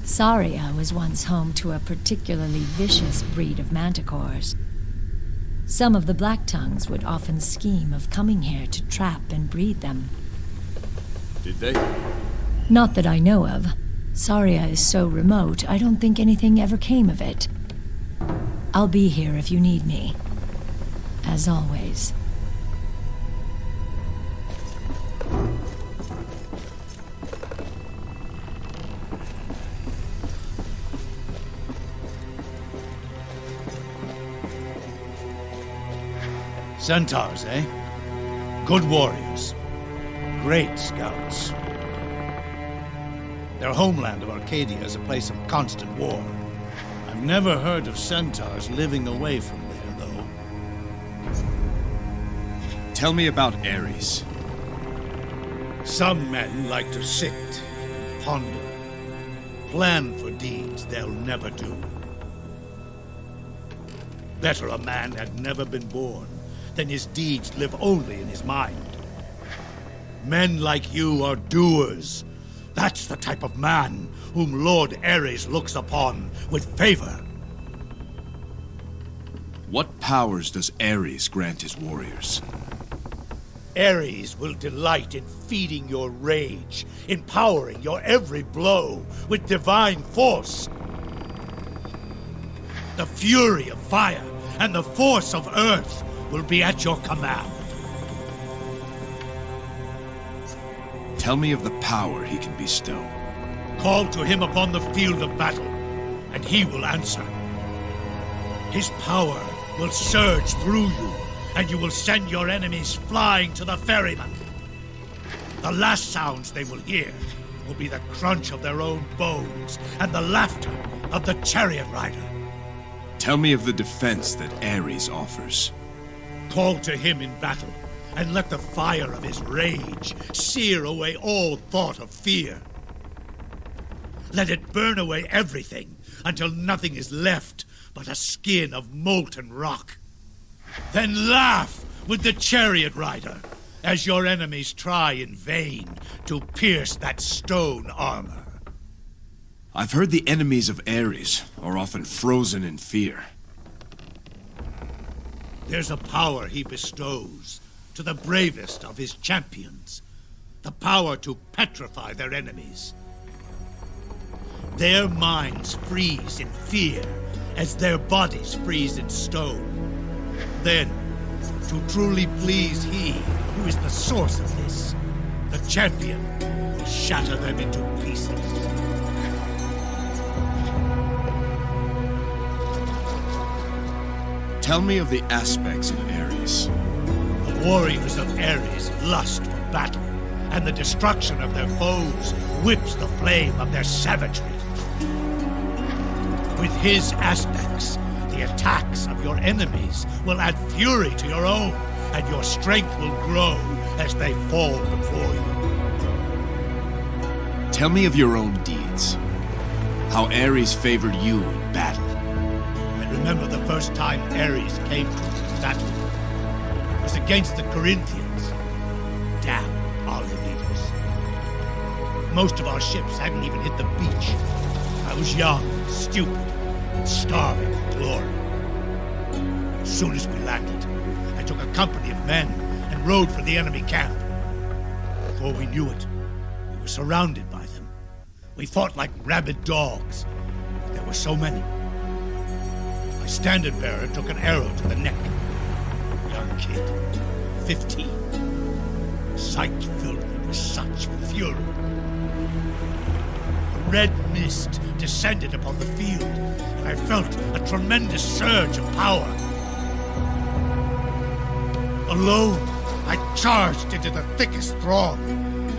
Saria was once home to a particularly vicious breed of manticores. Some of the Black Tongues would often scheme of coming here to trap and breed them. Did they? Not that I know of. Saria is so remote, I don't think anything ever came of it. I'll be here if you need me. As always. Centaurs, eh? Good warriors. Great scouts. Their homeland of Arcadia is a place of constant war. I've never heard of centaurs living away from there, though. Tell me about Ares. Some men like to sit and ponder. Plan for deeds they'll never do. Better a man had never been born than his deeds live only in his mind. Men like you are doers. That's the type of man whom Lord Ares looks upon with favor. What powers does Ares grant his warriors? Ares will delight in feeding your rage, empowering your every blow with divine force. The fury of fire and the force of Earth will be at your command. Tell me of the power he can bestow. Call to him upon the field of battle, and he will answer. His power will surge through you, and you will send your enemies flying to the ferryman. The last sounds they will hear will be the crunch of their own bones and the laughter of the chariot rider. Tell me of the defense that Ares offers. Call to him in battle, and let the fire of his rage sear away all thought of fear. Let it burn away everything until nothing is left but a skin of molten rock. Then laugh with the chariot rider as your enemies try in vain to pierce that stone armor. I've heard the enemies of Ares are often frozen in fear. There's a power he bestows to the bravest of his champions. The power to petrify their enemies. Their minds freeze in fear as their bodies freeze in stone. Then, to truly please he who is the source of this, the champion will shatter them into pieces. Tell me of the aspects of Ares. The warriors of Ares lust for battle, and the destruction of their foes whips the flame of their savagery. With his aspects, the attacks of your enemies will add fury to your own, and your strength will grow as they fall before you. Tell me of your own deeds. How Ares favored you in battle. I remember the first time Ares came to this battle. It was against the Corinthians. Damn our leaders. Most of our ships hadn't even hit the beach. I was young, stupid, and starving for glory. As soon as we landed, I took a company of men and rode for the enemy camp. Before we knew it, we were surrounded by them. We fought like rabid dogs, but there were so many. My standard-bearer took an arrow to the neck. Young kid, 15. The sight filled me with such fury. A red mist descended upon the field, and I felt a tremendous surge of power. Alone, I charged into the thickest throng.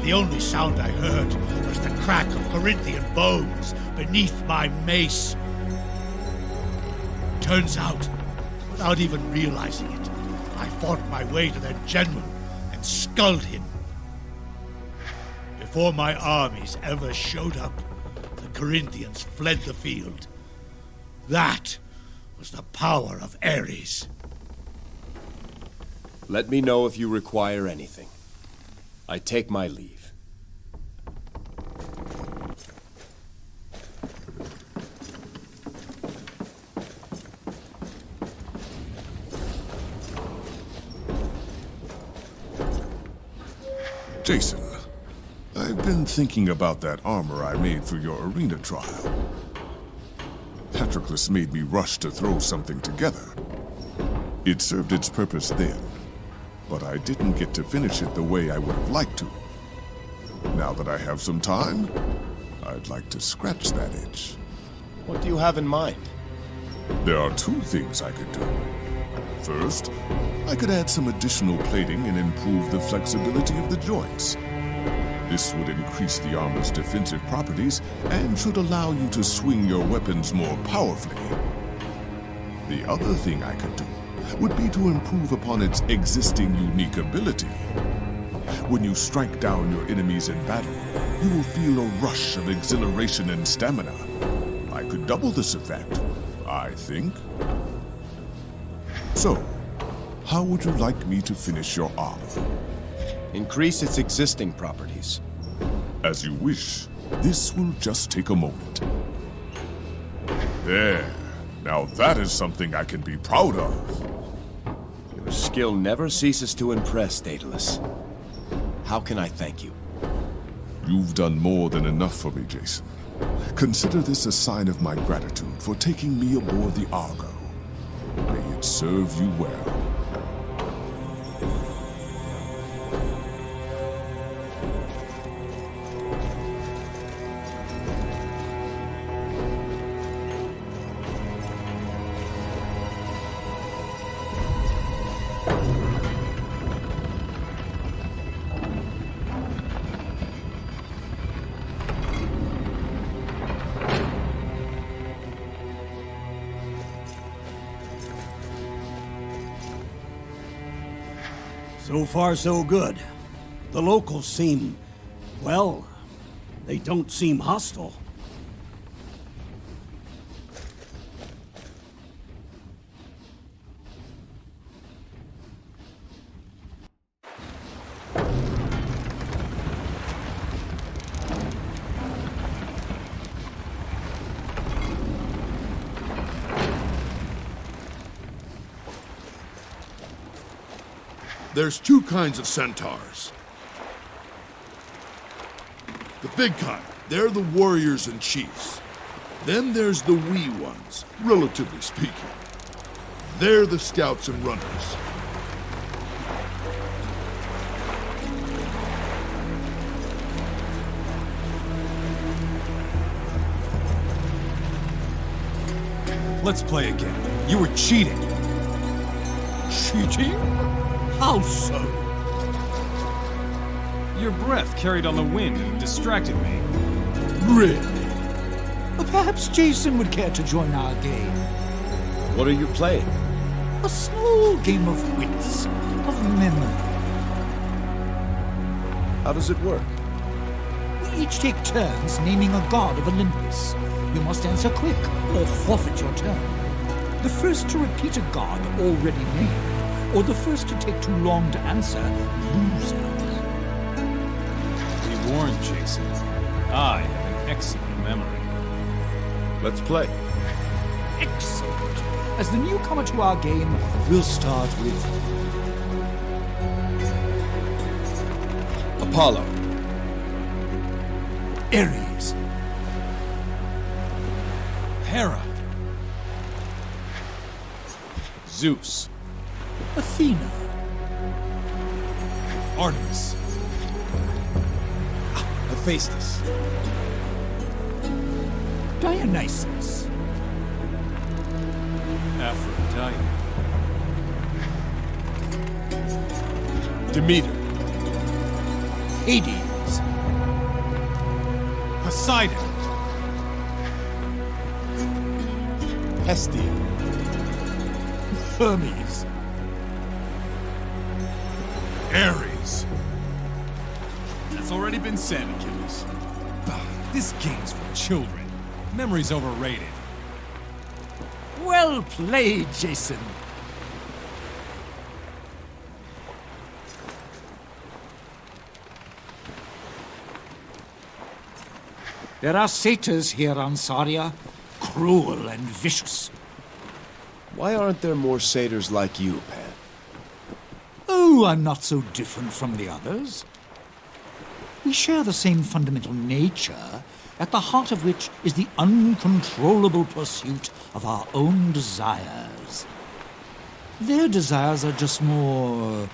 The only sound I heard was the crack of Corinthian bones beneath my mace. Turns out, without even realizing it, I fought my way to their general and sculled him. Before my armies ever showed up, the Corinthians fled the field. That was the power of Ares. Let me know if you require anything. I take my leave. Jason, I've been thinking about that armor I made for your arena trial. Patroclus made me rush to throw something together. It served its purpose then, but I didn't get to finish it the way I would have liked to. Now that I have some time, I'd like to scratch that itch. What do you have in mind? There are two things I could do. First, I could add some additional plating and improve the flexibility of the joints. This would increase the armor's defensive properties and should allow you to swing your weapons more powerfully. The other thing I could do would be to improve upon its existing unique ability. When you strike down your enemies in battle, you will feel a rush of exhilaration and stamina. I could double this effect, I think. So, how would you like me to finish your armor? Increase its existing properties. As you wish. This will just take a moment. There. Now that is something I can be proud of. Your skill never ceases to impress, Daedalus. How can I thank you? You've done more than enough for me, Jason. Consider this a sign of my gratitude for taking me aboard the Argo. May it serve you well. So far, so good. The locals seem, well, they don't seem hostile. There's two kinds of centaurs. The big kind, they're the warriors and chiefs. Then there's the wee ones, relatively speaking. They're the scouts and runners. Let's play again. You were cheating. Cheating? How so? Your breath carried on the wind and distracted me. Really? Perhaps Jason would care to join our game. What are you playing? A small game of wits, of memory. How does it work? We each take turns naming a god of Olympus. You must answer quick, or forfeit your turn. The first to repeat a god already named, or the first to take too long to answer, loses. Be warned, Jason. I have an excellent memory. Let's play. Excellent. As the newcomer to our game, we'll start with Apollo. Ares. Hera. Zeus. Athena. Artemis. Hephaestus. Dionysus. Aphrodite. Demeter. Hades. Poseidon. Hestia. Hermes. Ares. That's already been said, Achilles. This game's for children. Memory's overrated. Well played, Jason. There are satyrs here on Saria, cruel and vicious. Why aren't there more satyrs like you, Pan? Oh, I'm not so different from the others. We share the same fundamental nature, at the heart of which is the uncontrollable pursuit of our own desires. Their desires are just more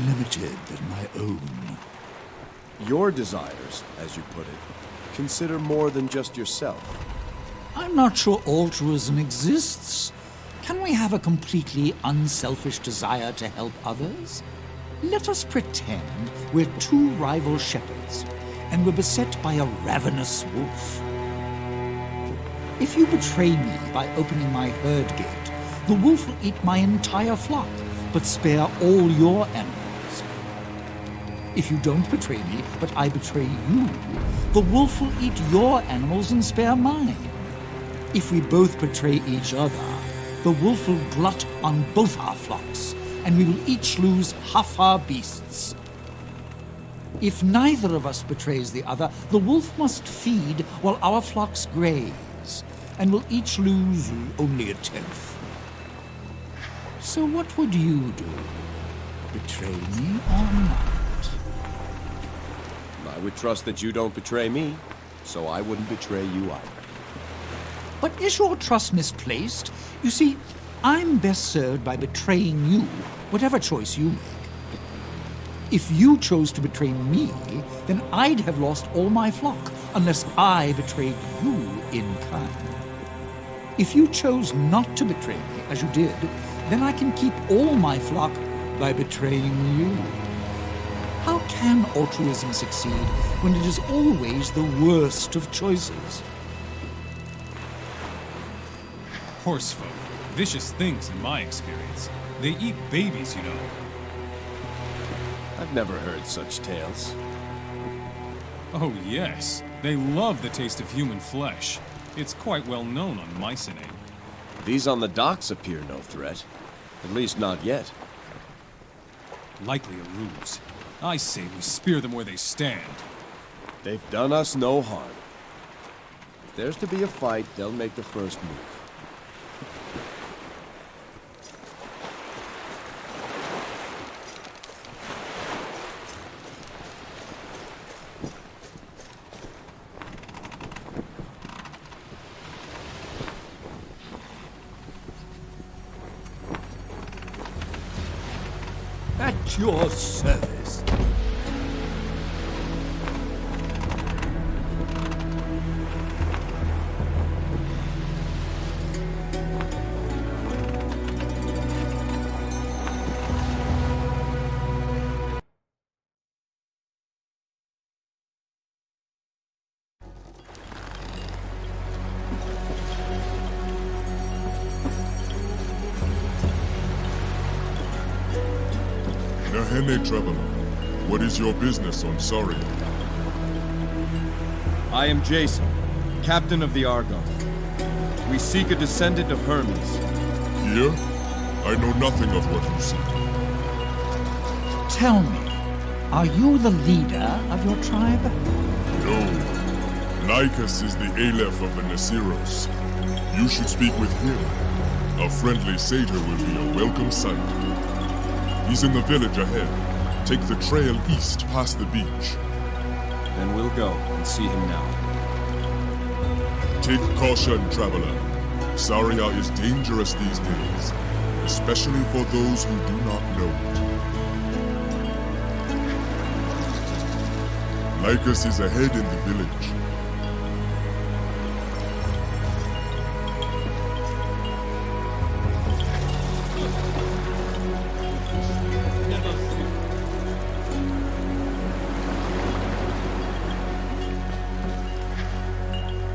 limited than my own. Your desires, as you put it, consider more than just yourself. I'm not sure altruism exists. Can we have a completely unselfish desire to help others? Let us pretend we're two rival shepherds, and we're beset by a ravenous wolf. If you betray me by opening my herd gate, the wolf will eat my entire flock, but spare all your animals. If you don't betray me, but I betray you, the wolf will eat your animals and spare mine. If we both betray each other, the wolf will glut on both our flocks, and we will each lose half our beasts. If neither of us betrays the other, the wolf must feed while our flocks graze, and will each lose only a tenth. So what would you do? Betray me or not? I would trust that you don't betray me, so I wouldn't betray you either. But is your trust misplaced? You see, I'm best served by betraying you, whatever choice you make. If you chose to betray me, then I'd have lost all my flock, unless I betrayed you in kind. If you chose not to betray me, as you did, then I can keep all my flock by betraying you. How can altruism succeed when it is always the worst of choices? Horsefolk. Vicious things in my experience. They eat babies, you know. I've never heard such tales. Oh yes, they love the taste of human flesh. It's quite well known on Mycenae. These on the docks appear no threat. At least not yet. Likely a ruse. I say we spear them where they stand. They've done us no harm. If there's to be a fight, they'll make the first move. At your service. Nahene Traveler, what is your business on Saria? I am Jason, captain of the Argonauts. We seek a descendant of Hermes. Here? I know nothing of what you seek. Tell me, are you the leader of your tribe? No. Lycus is the Aleph of the Nasiros. You should speak with him. A friendly satyr will be a welcome sight. He's in the village ahead. Take the trail east past the beach. Then we'll go and see him now. Take caution, traveler. Saria is dangerous these days, especially for those who do not know it. Lycus is ahead in the village.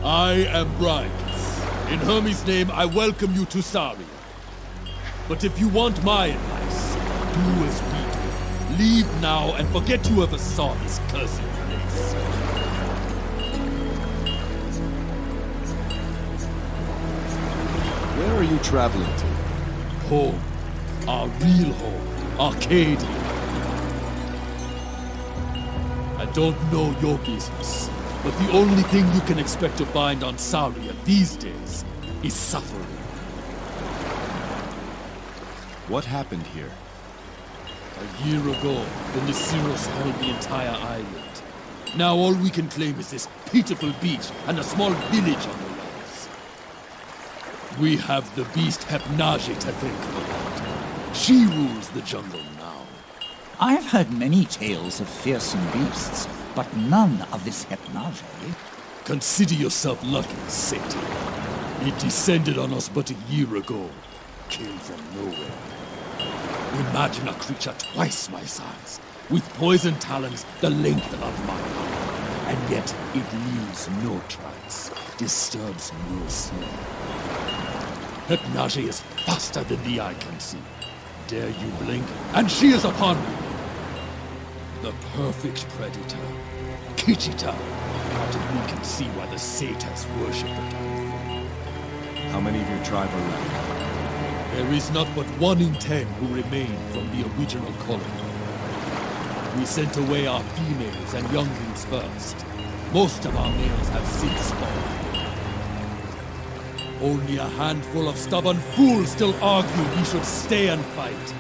I am Bryce. In Hermes' name, I welcome you to Saria. But if you want my advice, do as we do. Leave now and forget you ever saw this cursed place. Where are you traveling to? Home. Our real home. Arcadia. I don't know your business. But the only thing you can expect to find on Saria these days is suffering. What happened here? A year ago, the Nasiros held the entire island. Now all we can claim is this pitiful beach and a small village on the rise. We have the beast Hypnage to thank for that. She rules the jungle now. I've heard many tales of fearsome beasts, but none of this Hypnage. Consider yourself lucky, Satan. It descended on us but a year ago. Came from nowhere. Imagine a creature twice my size, with poison talons the length of my arm. And yet it leaves no tracks, disturbs no smell. Hypnage is faster than the eye can see. Dare you blink, and she is upon you. The perfect predator. Kichita. Not if we can see why the satyrs worship the damn thing. How many of your tribe are left? There is not but 1 in 10 who remain from the original colony. We sent away our females and younglings first. Most of our males have since spawned. Only a handful of stubborn fools still argue we should stay and fight.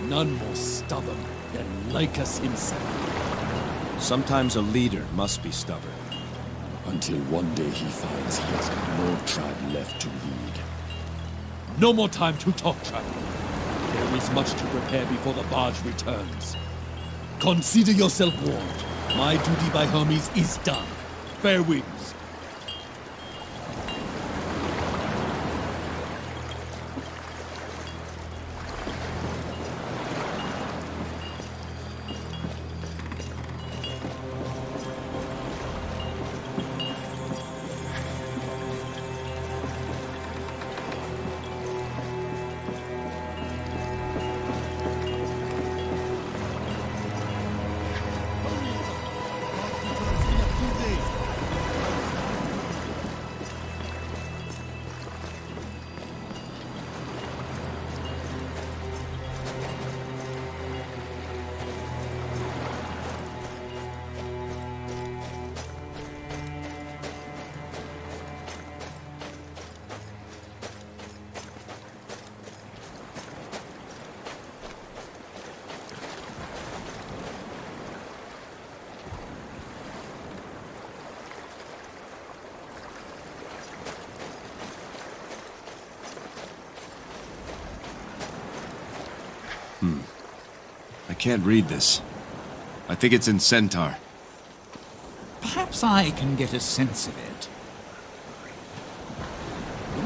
None more stubborn than Lycus himself. Sometimes a leader must be stubborn. Until one day he finds he has no tribe left to lead. No more time to talk travel. There is much to prepare before the barge returns. Consider yourself warned. My duty by Hermes is done. Fair winds. I can't read this. I think it's in Centaur. Perhaps I can get a sense of it.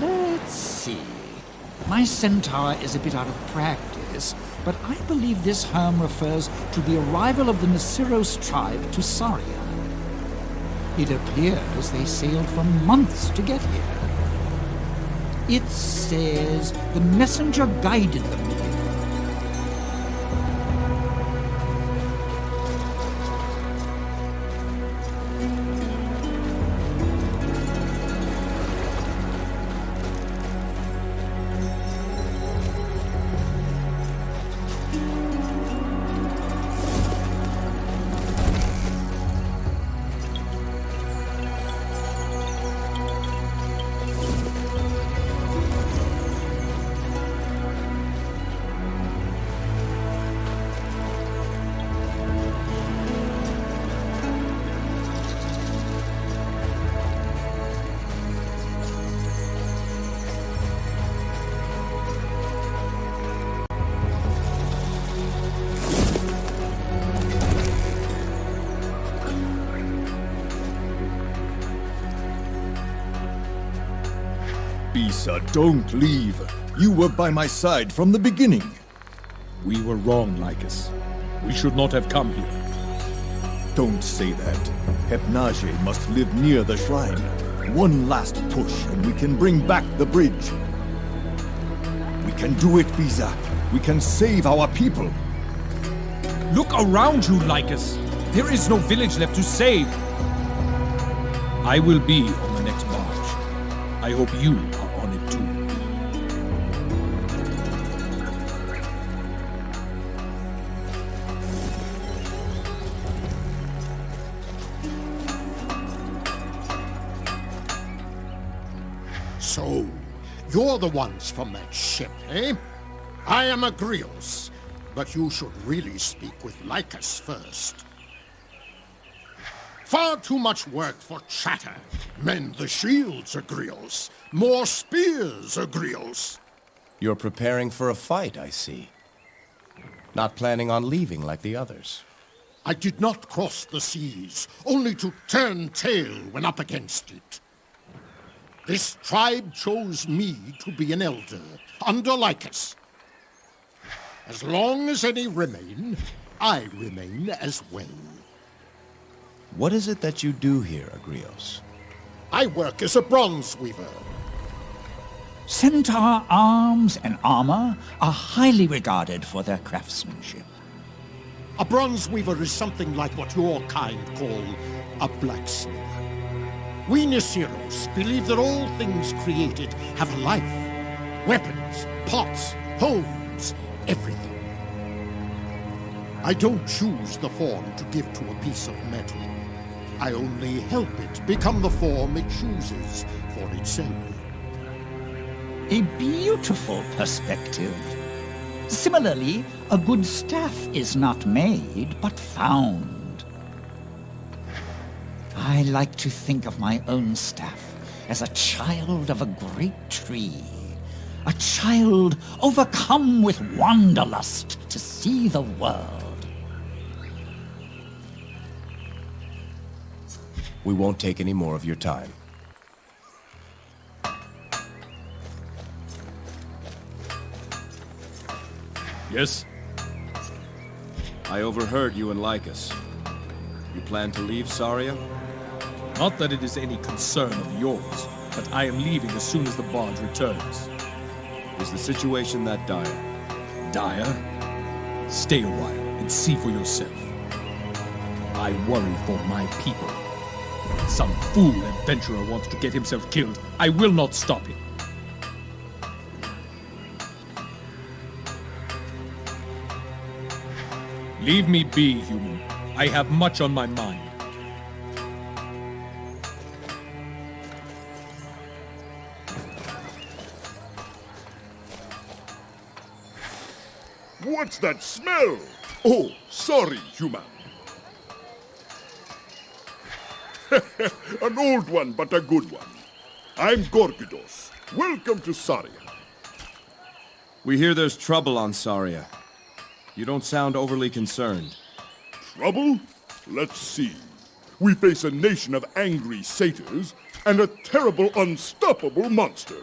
Let's see. My centaur is a bit out of practice, but I believe this hymn refers to the arrival of the Nasiros tribe to Saria. It appears they sailed for months to get here. It says the messenger guided them here. Bisa, don't leave. You were by my side from the beginning. We were wrong, Lycus. We should not have come here. Don't say that. Hypnage must live near the shrine. One last push and we can bring back the bridge. We can do it, Bisa. We can save our people. Look around you, Lycus. There is no village left to save. I will be on the next barge. I hope you are on it too. So, you're the ones from that ship, eh? I am Agrios, but you should really speak with Lycus first. Far too much work for chatter. Mend the shields, Agrios. More spears, Agrios. You're preparing for a fight, I see. Not planning on leaving like the others. I did not cross the seas, only to turn tail when up against it. This tribe chose me to be an elder, under Lycus. As long as any remain, I remain as well. What is it that you do here, Agrios? I work as a bronze weaver. Centaur arms and armor are highly regarded for their craftsmanship. A bronze weaver is something like what your kind call a blacksmith. We Nasiros believe that all things created have a life. Weapons, pots, homes, everything. I don't choose the form to give to a piece of metal. I only help it become the form it chooses for itself. A beautiful perspective. Similarly, a good staff is not made, but found. I like to think of my own staff as a child of a great tree, A child overcome with wanderlust to see the world. We won't take any more of your time. Yes? I overheard you and Lycus. You plan to leave Saria? Not that it is any concern of yours, but I am leaving as soon as the barge returns. Is the situation that dire? Dire? Stay a while and see for yourself. I worry for my people. Some fool adventurer wants to get himself killed. I will not stop him. Leave me be, human. I have much on my mind. What's that smell? Oh, sorry, human. An old one, but a good one. I'm Gorgidos. Welcome to Saria. We hear there's trouble on Saria. You don't sound overly concerned. Trouble? Let's see. We face a nation of angry satyrs and a terrible, unstoppable monster.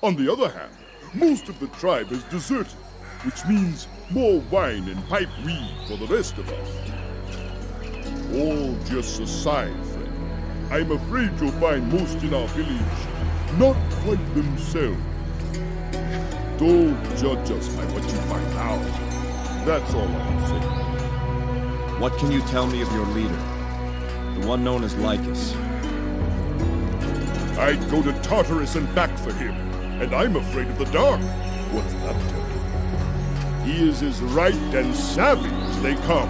On the other hand, most of the tribe has deserted, which means more wine and pipe weed for the rest of us. All jokes aside, friend, I'm afraid you'll find most in our village not quite themselves. Don't judge us by what you find out. That's all I'm saying. What can you tell me of your leader? The one known as Lycus. I'd go to Tartarus and back for him, and I'm afraid of the dark. What's that tell you? He is as right and savvy as they come.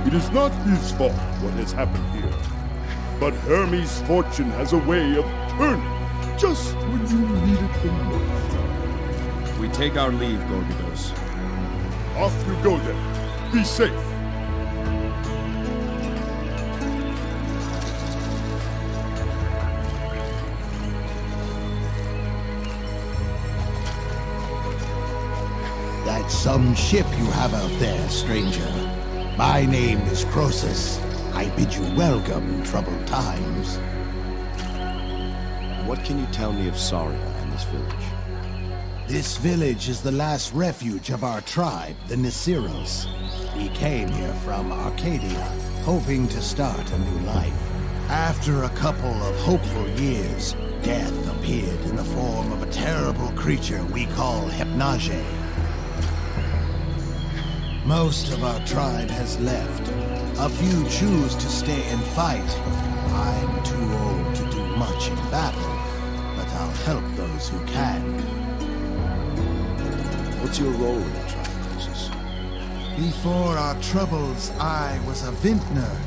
It is not his fault what has happened here. But Hermes' fortune has a way of turning just when you need it the most. We take our leave, Gorgidos. Off you go then. Be safe. That's some ship you have out there, stranger. My name is Croesus. I bid you welcome in troubled times. What can you tell me of Saria and this village? This village is the last refuge of our tribe, the Nasiros. We came here from Arcadia, hoping to start a new life. After a couple of hopeful years, death appeared in the form of a terrible creature we call Hypnage. Most of our tribe has left. A few choose to stay and fight. I'm too old to do much in battle, but I'll help those who can. What's your role in the tribe, Croesus? Before our troubles, I was a vintner.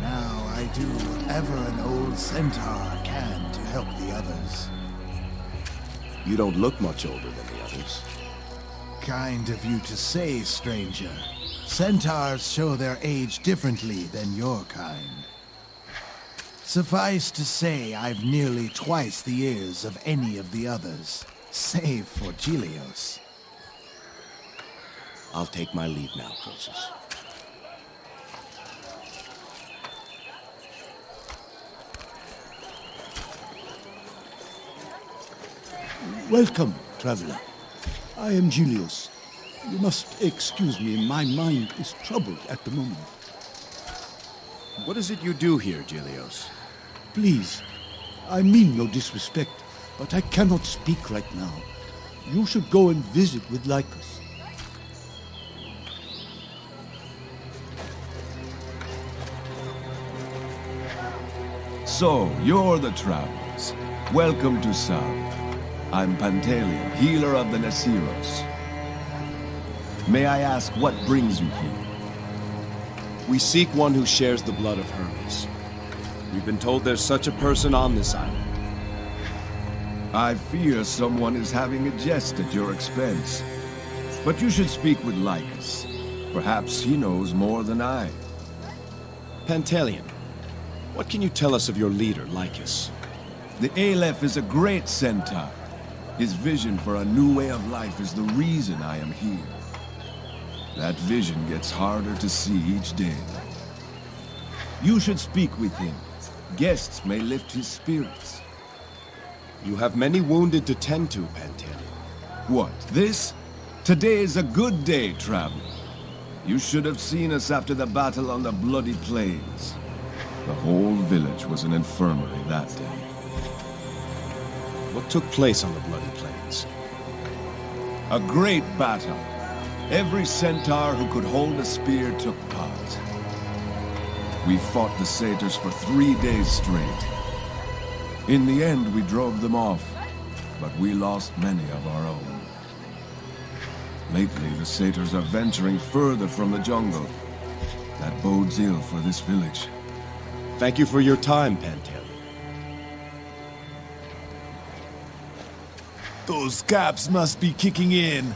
Now I do whatever an old centaur can to help the others. You don't look much older than the others. Kind of you to say, stranger. Centaurs show their age differently than your kind. Suffice to say, I've nearly twice the years of any of the others, save for Gilios. I'll take my leave now, Croesus. Welcome, traveler. I am Gilios. You must excuse me, my mind is troubled at the moment. What is it you do here, Gilios? Please, I mean no disrespect, but I cannot speak right now. You should go and visit with Lycus. So, you're the travelers. Welcome to Saria. I'm Pantaleon, healer of the Nasiros. May I ask what brings you here? We seek one who shares the blood of Hermes. We've been told there's such a person on this island. I fear someone is having a jest at your expense. But you should speak with Lycus. Perhaps he knows more than I. Pantaleon, what can you tell us of your leader, Lycus? The Aleph is a great centaur. His vision for a new way of life is the reason I am here. That vision gets harder to see each day. You should speak with him. Guests may lift his spirits. You have many wounded to tend to, Pantaleon. What, this? Today is a good day, traveler. You should have seen us after the battle on the bloody plains. The whole village was an infirmary that day. What took place on the bloody plains? A great battle. Every centaur who could hold a spear took part. We fought the satyrs for 3 days straight. In the end, we drove them off, but we lost many of our own. Lately, the satyrs are venturing further from the jungle. That bodes ill for this village. Thank you for your time, Pantaleon. Those caps must be kicking in.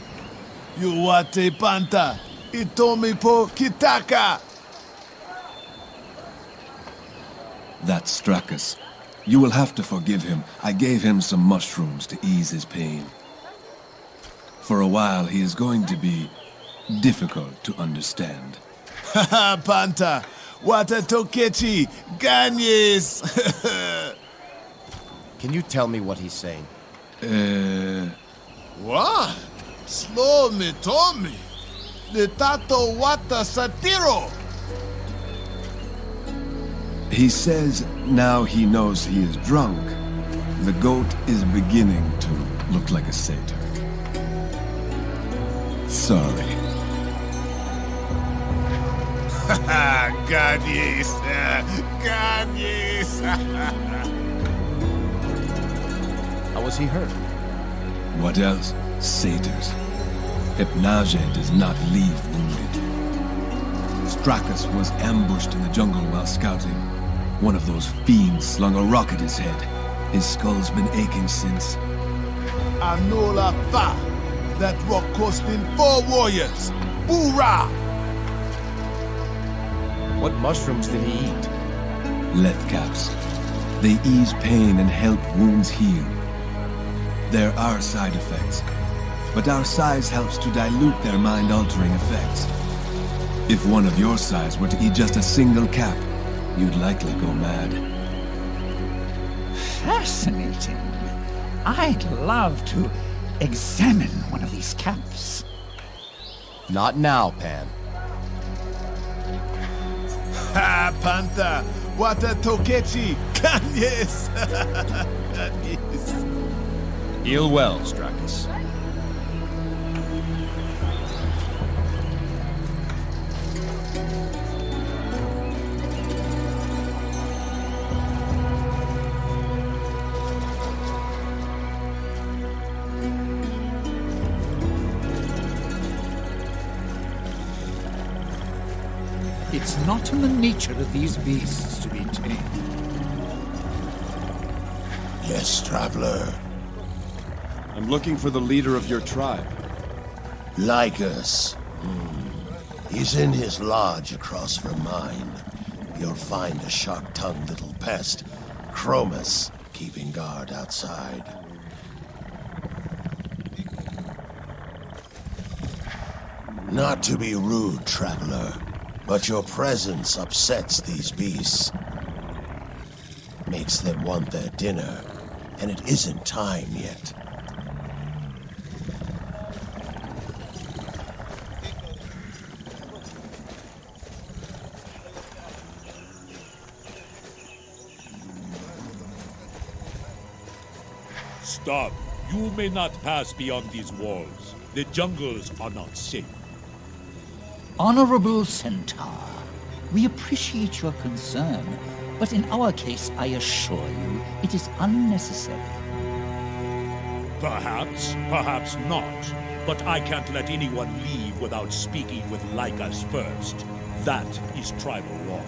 Yuwate Panta, Itomipo Kitaka. That's Stracus. You will have to forgive him. I gave him some mushrooms to ease his pain. For a while, he is going to be difficult to understand. Haha, Panta, Wata Tokechi, Ganyes. Can you tell me what he's saying? What? Slow me, Tommy. The Tato Wata Satiro. He says now he knows he is drunk, the goat is beginning to look like a satyr. Sorry. Ganyes, Ganyes. How was he hurt? What else? Satyrs. Hypnage does not leave wounded. Stracus was ambushed in the jungle while scouting. One of those fiends slung a rock at his head. His skull's been aching since. Anola Fa. That rock cost in 4 warriors. Hoorah! What mushrooms did he eat? Lethcaps. They ease pain and help wounds heal. There are side effects, but our size helps to dilute their mind-altering effects. If one of your size were to eat just a single cap, you'd likely go mad. Fascinating. I'd love to examine one of these caps. Not now, Pan. Ha, Panta, Wata Tokechi, Ganyes. Ganyes. Heal well, Stracus. It's not in the nature of these beasts to be tamed. Yes, traveler. I'm looking for the leader of your tribe. Lycus. He's in his lodge across from mine. You'll find a sharp-tongued little pest, Chromus, keeping guard outside. Not to be rude, traveler, but your presence upsets these beasts. Makes them want their dinner, and it isn't time yet. Stop. You may not pass beyond these walls. The jungles are not safe. Honorable Centaur, we appreciate your concern, but in our case, I assure you, it is unnecessary. Perhaps, perhaps not. But I can't let anyone leave without speaking with Lycus first. That is tribal law.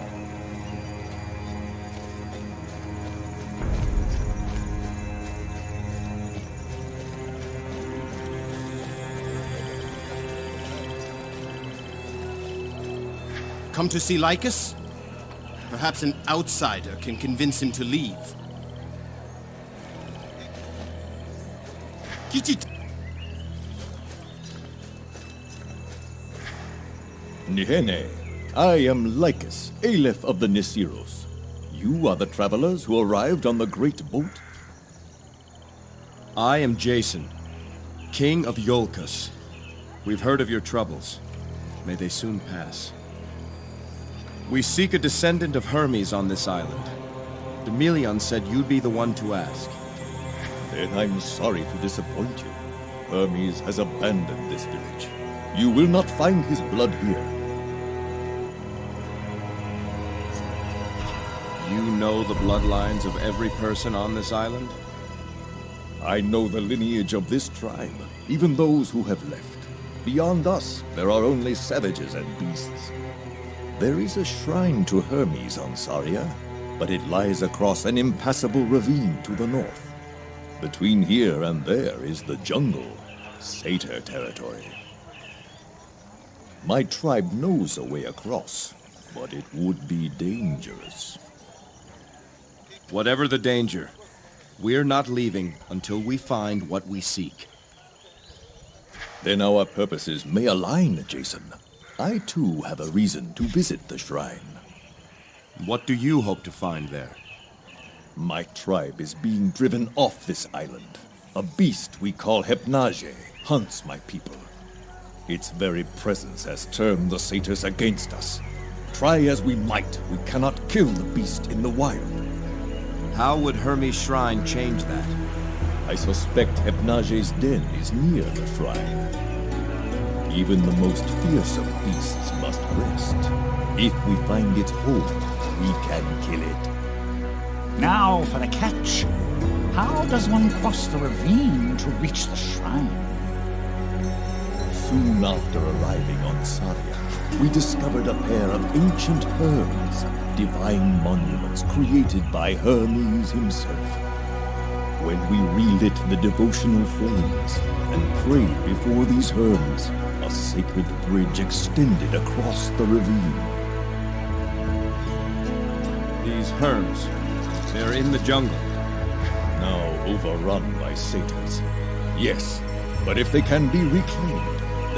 Come to see Lycus? Perhaps an outsider can convince him to leave. Kichit! Nihene, I am Lycus, Aleph of the Nisiros. You are the travelers who arrived on the great boat? I am Jason, King of Iolcus. We've heard of your troubles. May they soon pass. We seek a descendant of Hermes on this island. Demelion said you'd be the one to ask. Then I'm sorry to disappoint you. Hermes has abandoned this village. You will not find his blood here. You know the bloodlines of every person on this island? I know the lineage of this tribe, even those who have left. Beyond us, there are only savages and beasts. There is a shrine to Hermes on Saria, but it lies across an impassable ravine to the north. Between here and there is the jungle, Satyr territory. My tribe knows a way across, but it would be dangerous. Whatever the danger, we're not leaving until we find what we seek. Then our purposes may align, Jason. I too have a reason to visit the shrine. What do you hope to find there? My tribe is being driven off this island. A beast we call Hypnage hunts my people. Its very presence has turned the satyrs against us. Try as we might, we cannot kill the beast in the wild. How would Hermes' shrine change that? I suspect Hypnage's den is near the shrine. Even the most fearsome beasts must rest. If we find its home, we can kill it. Now for the catch. How does one cross the ravine to reach the shrine? Soon after arriving on Saria, we discovered a pair of ancient urns, divine monuments created by Hermes himself. When we relit the devotional flames and prayed before these urns, a sacred bridge extended across the ravine. These Herms, they're in the jungle. Now overrun by satyrs. Yes, but if they can be reclaimed,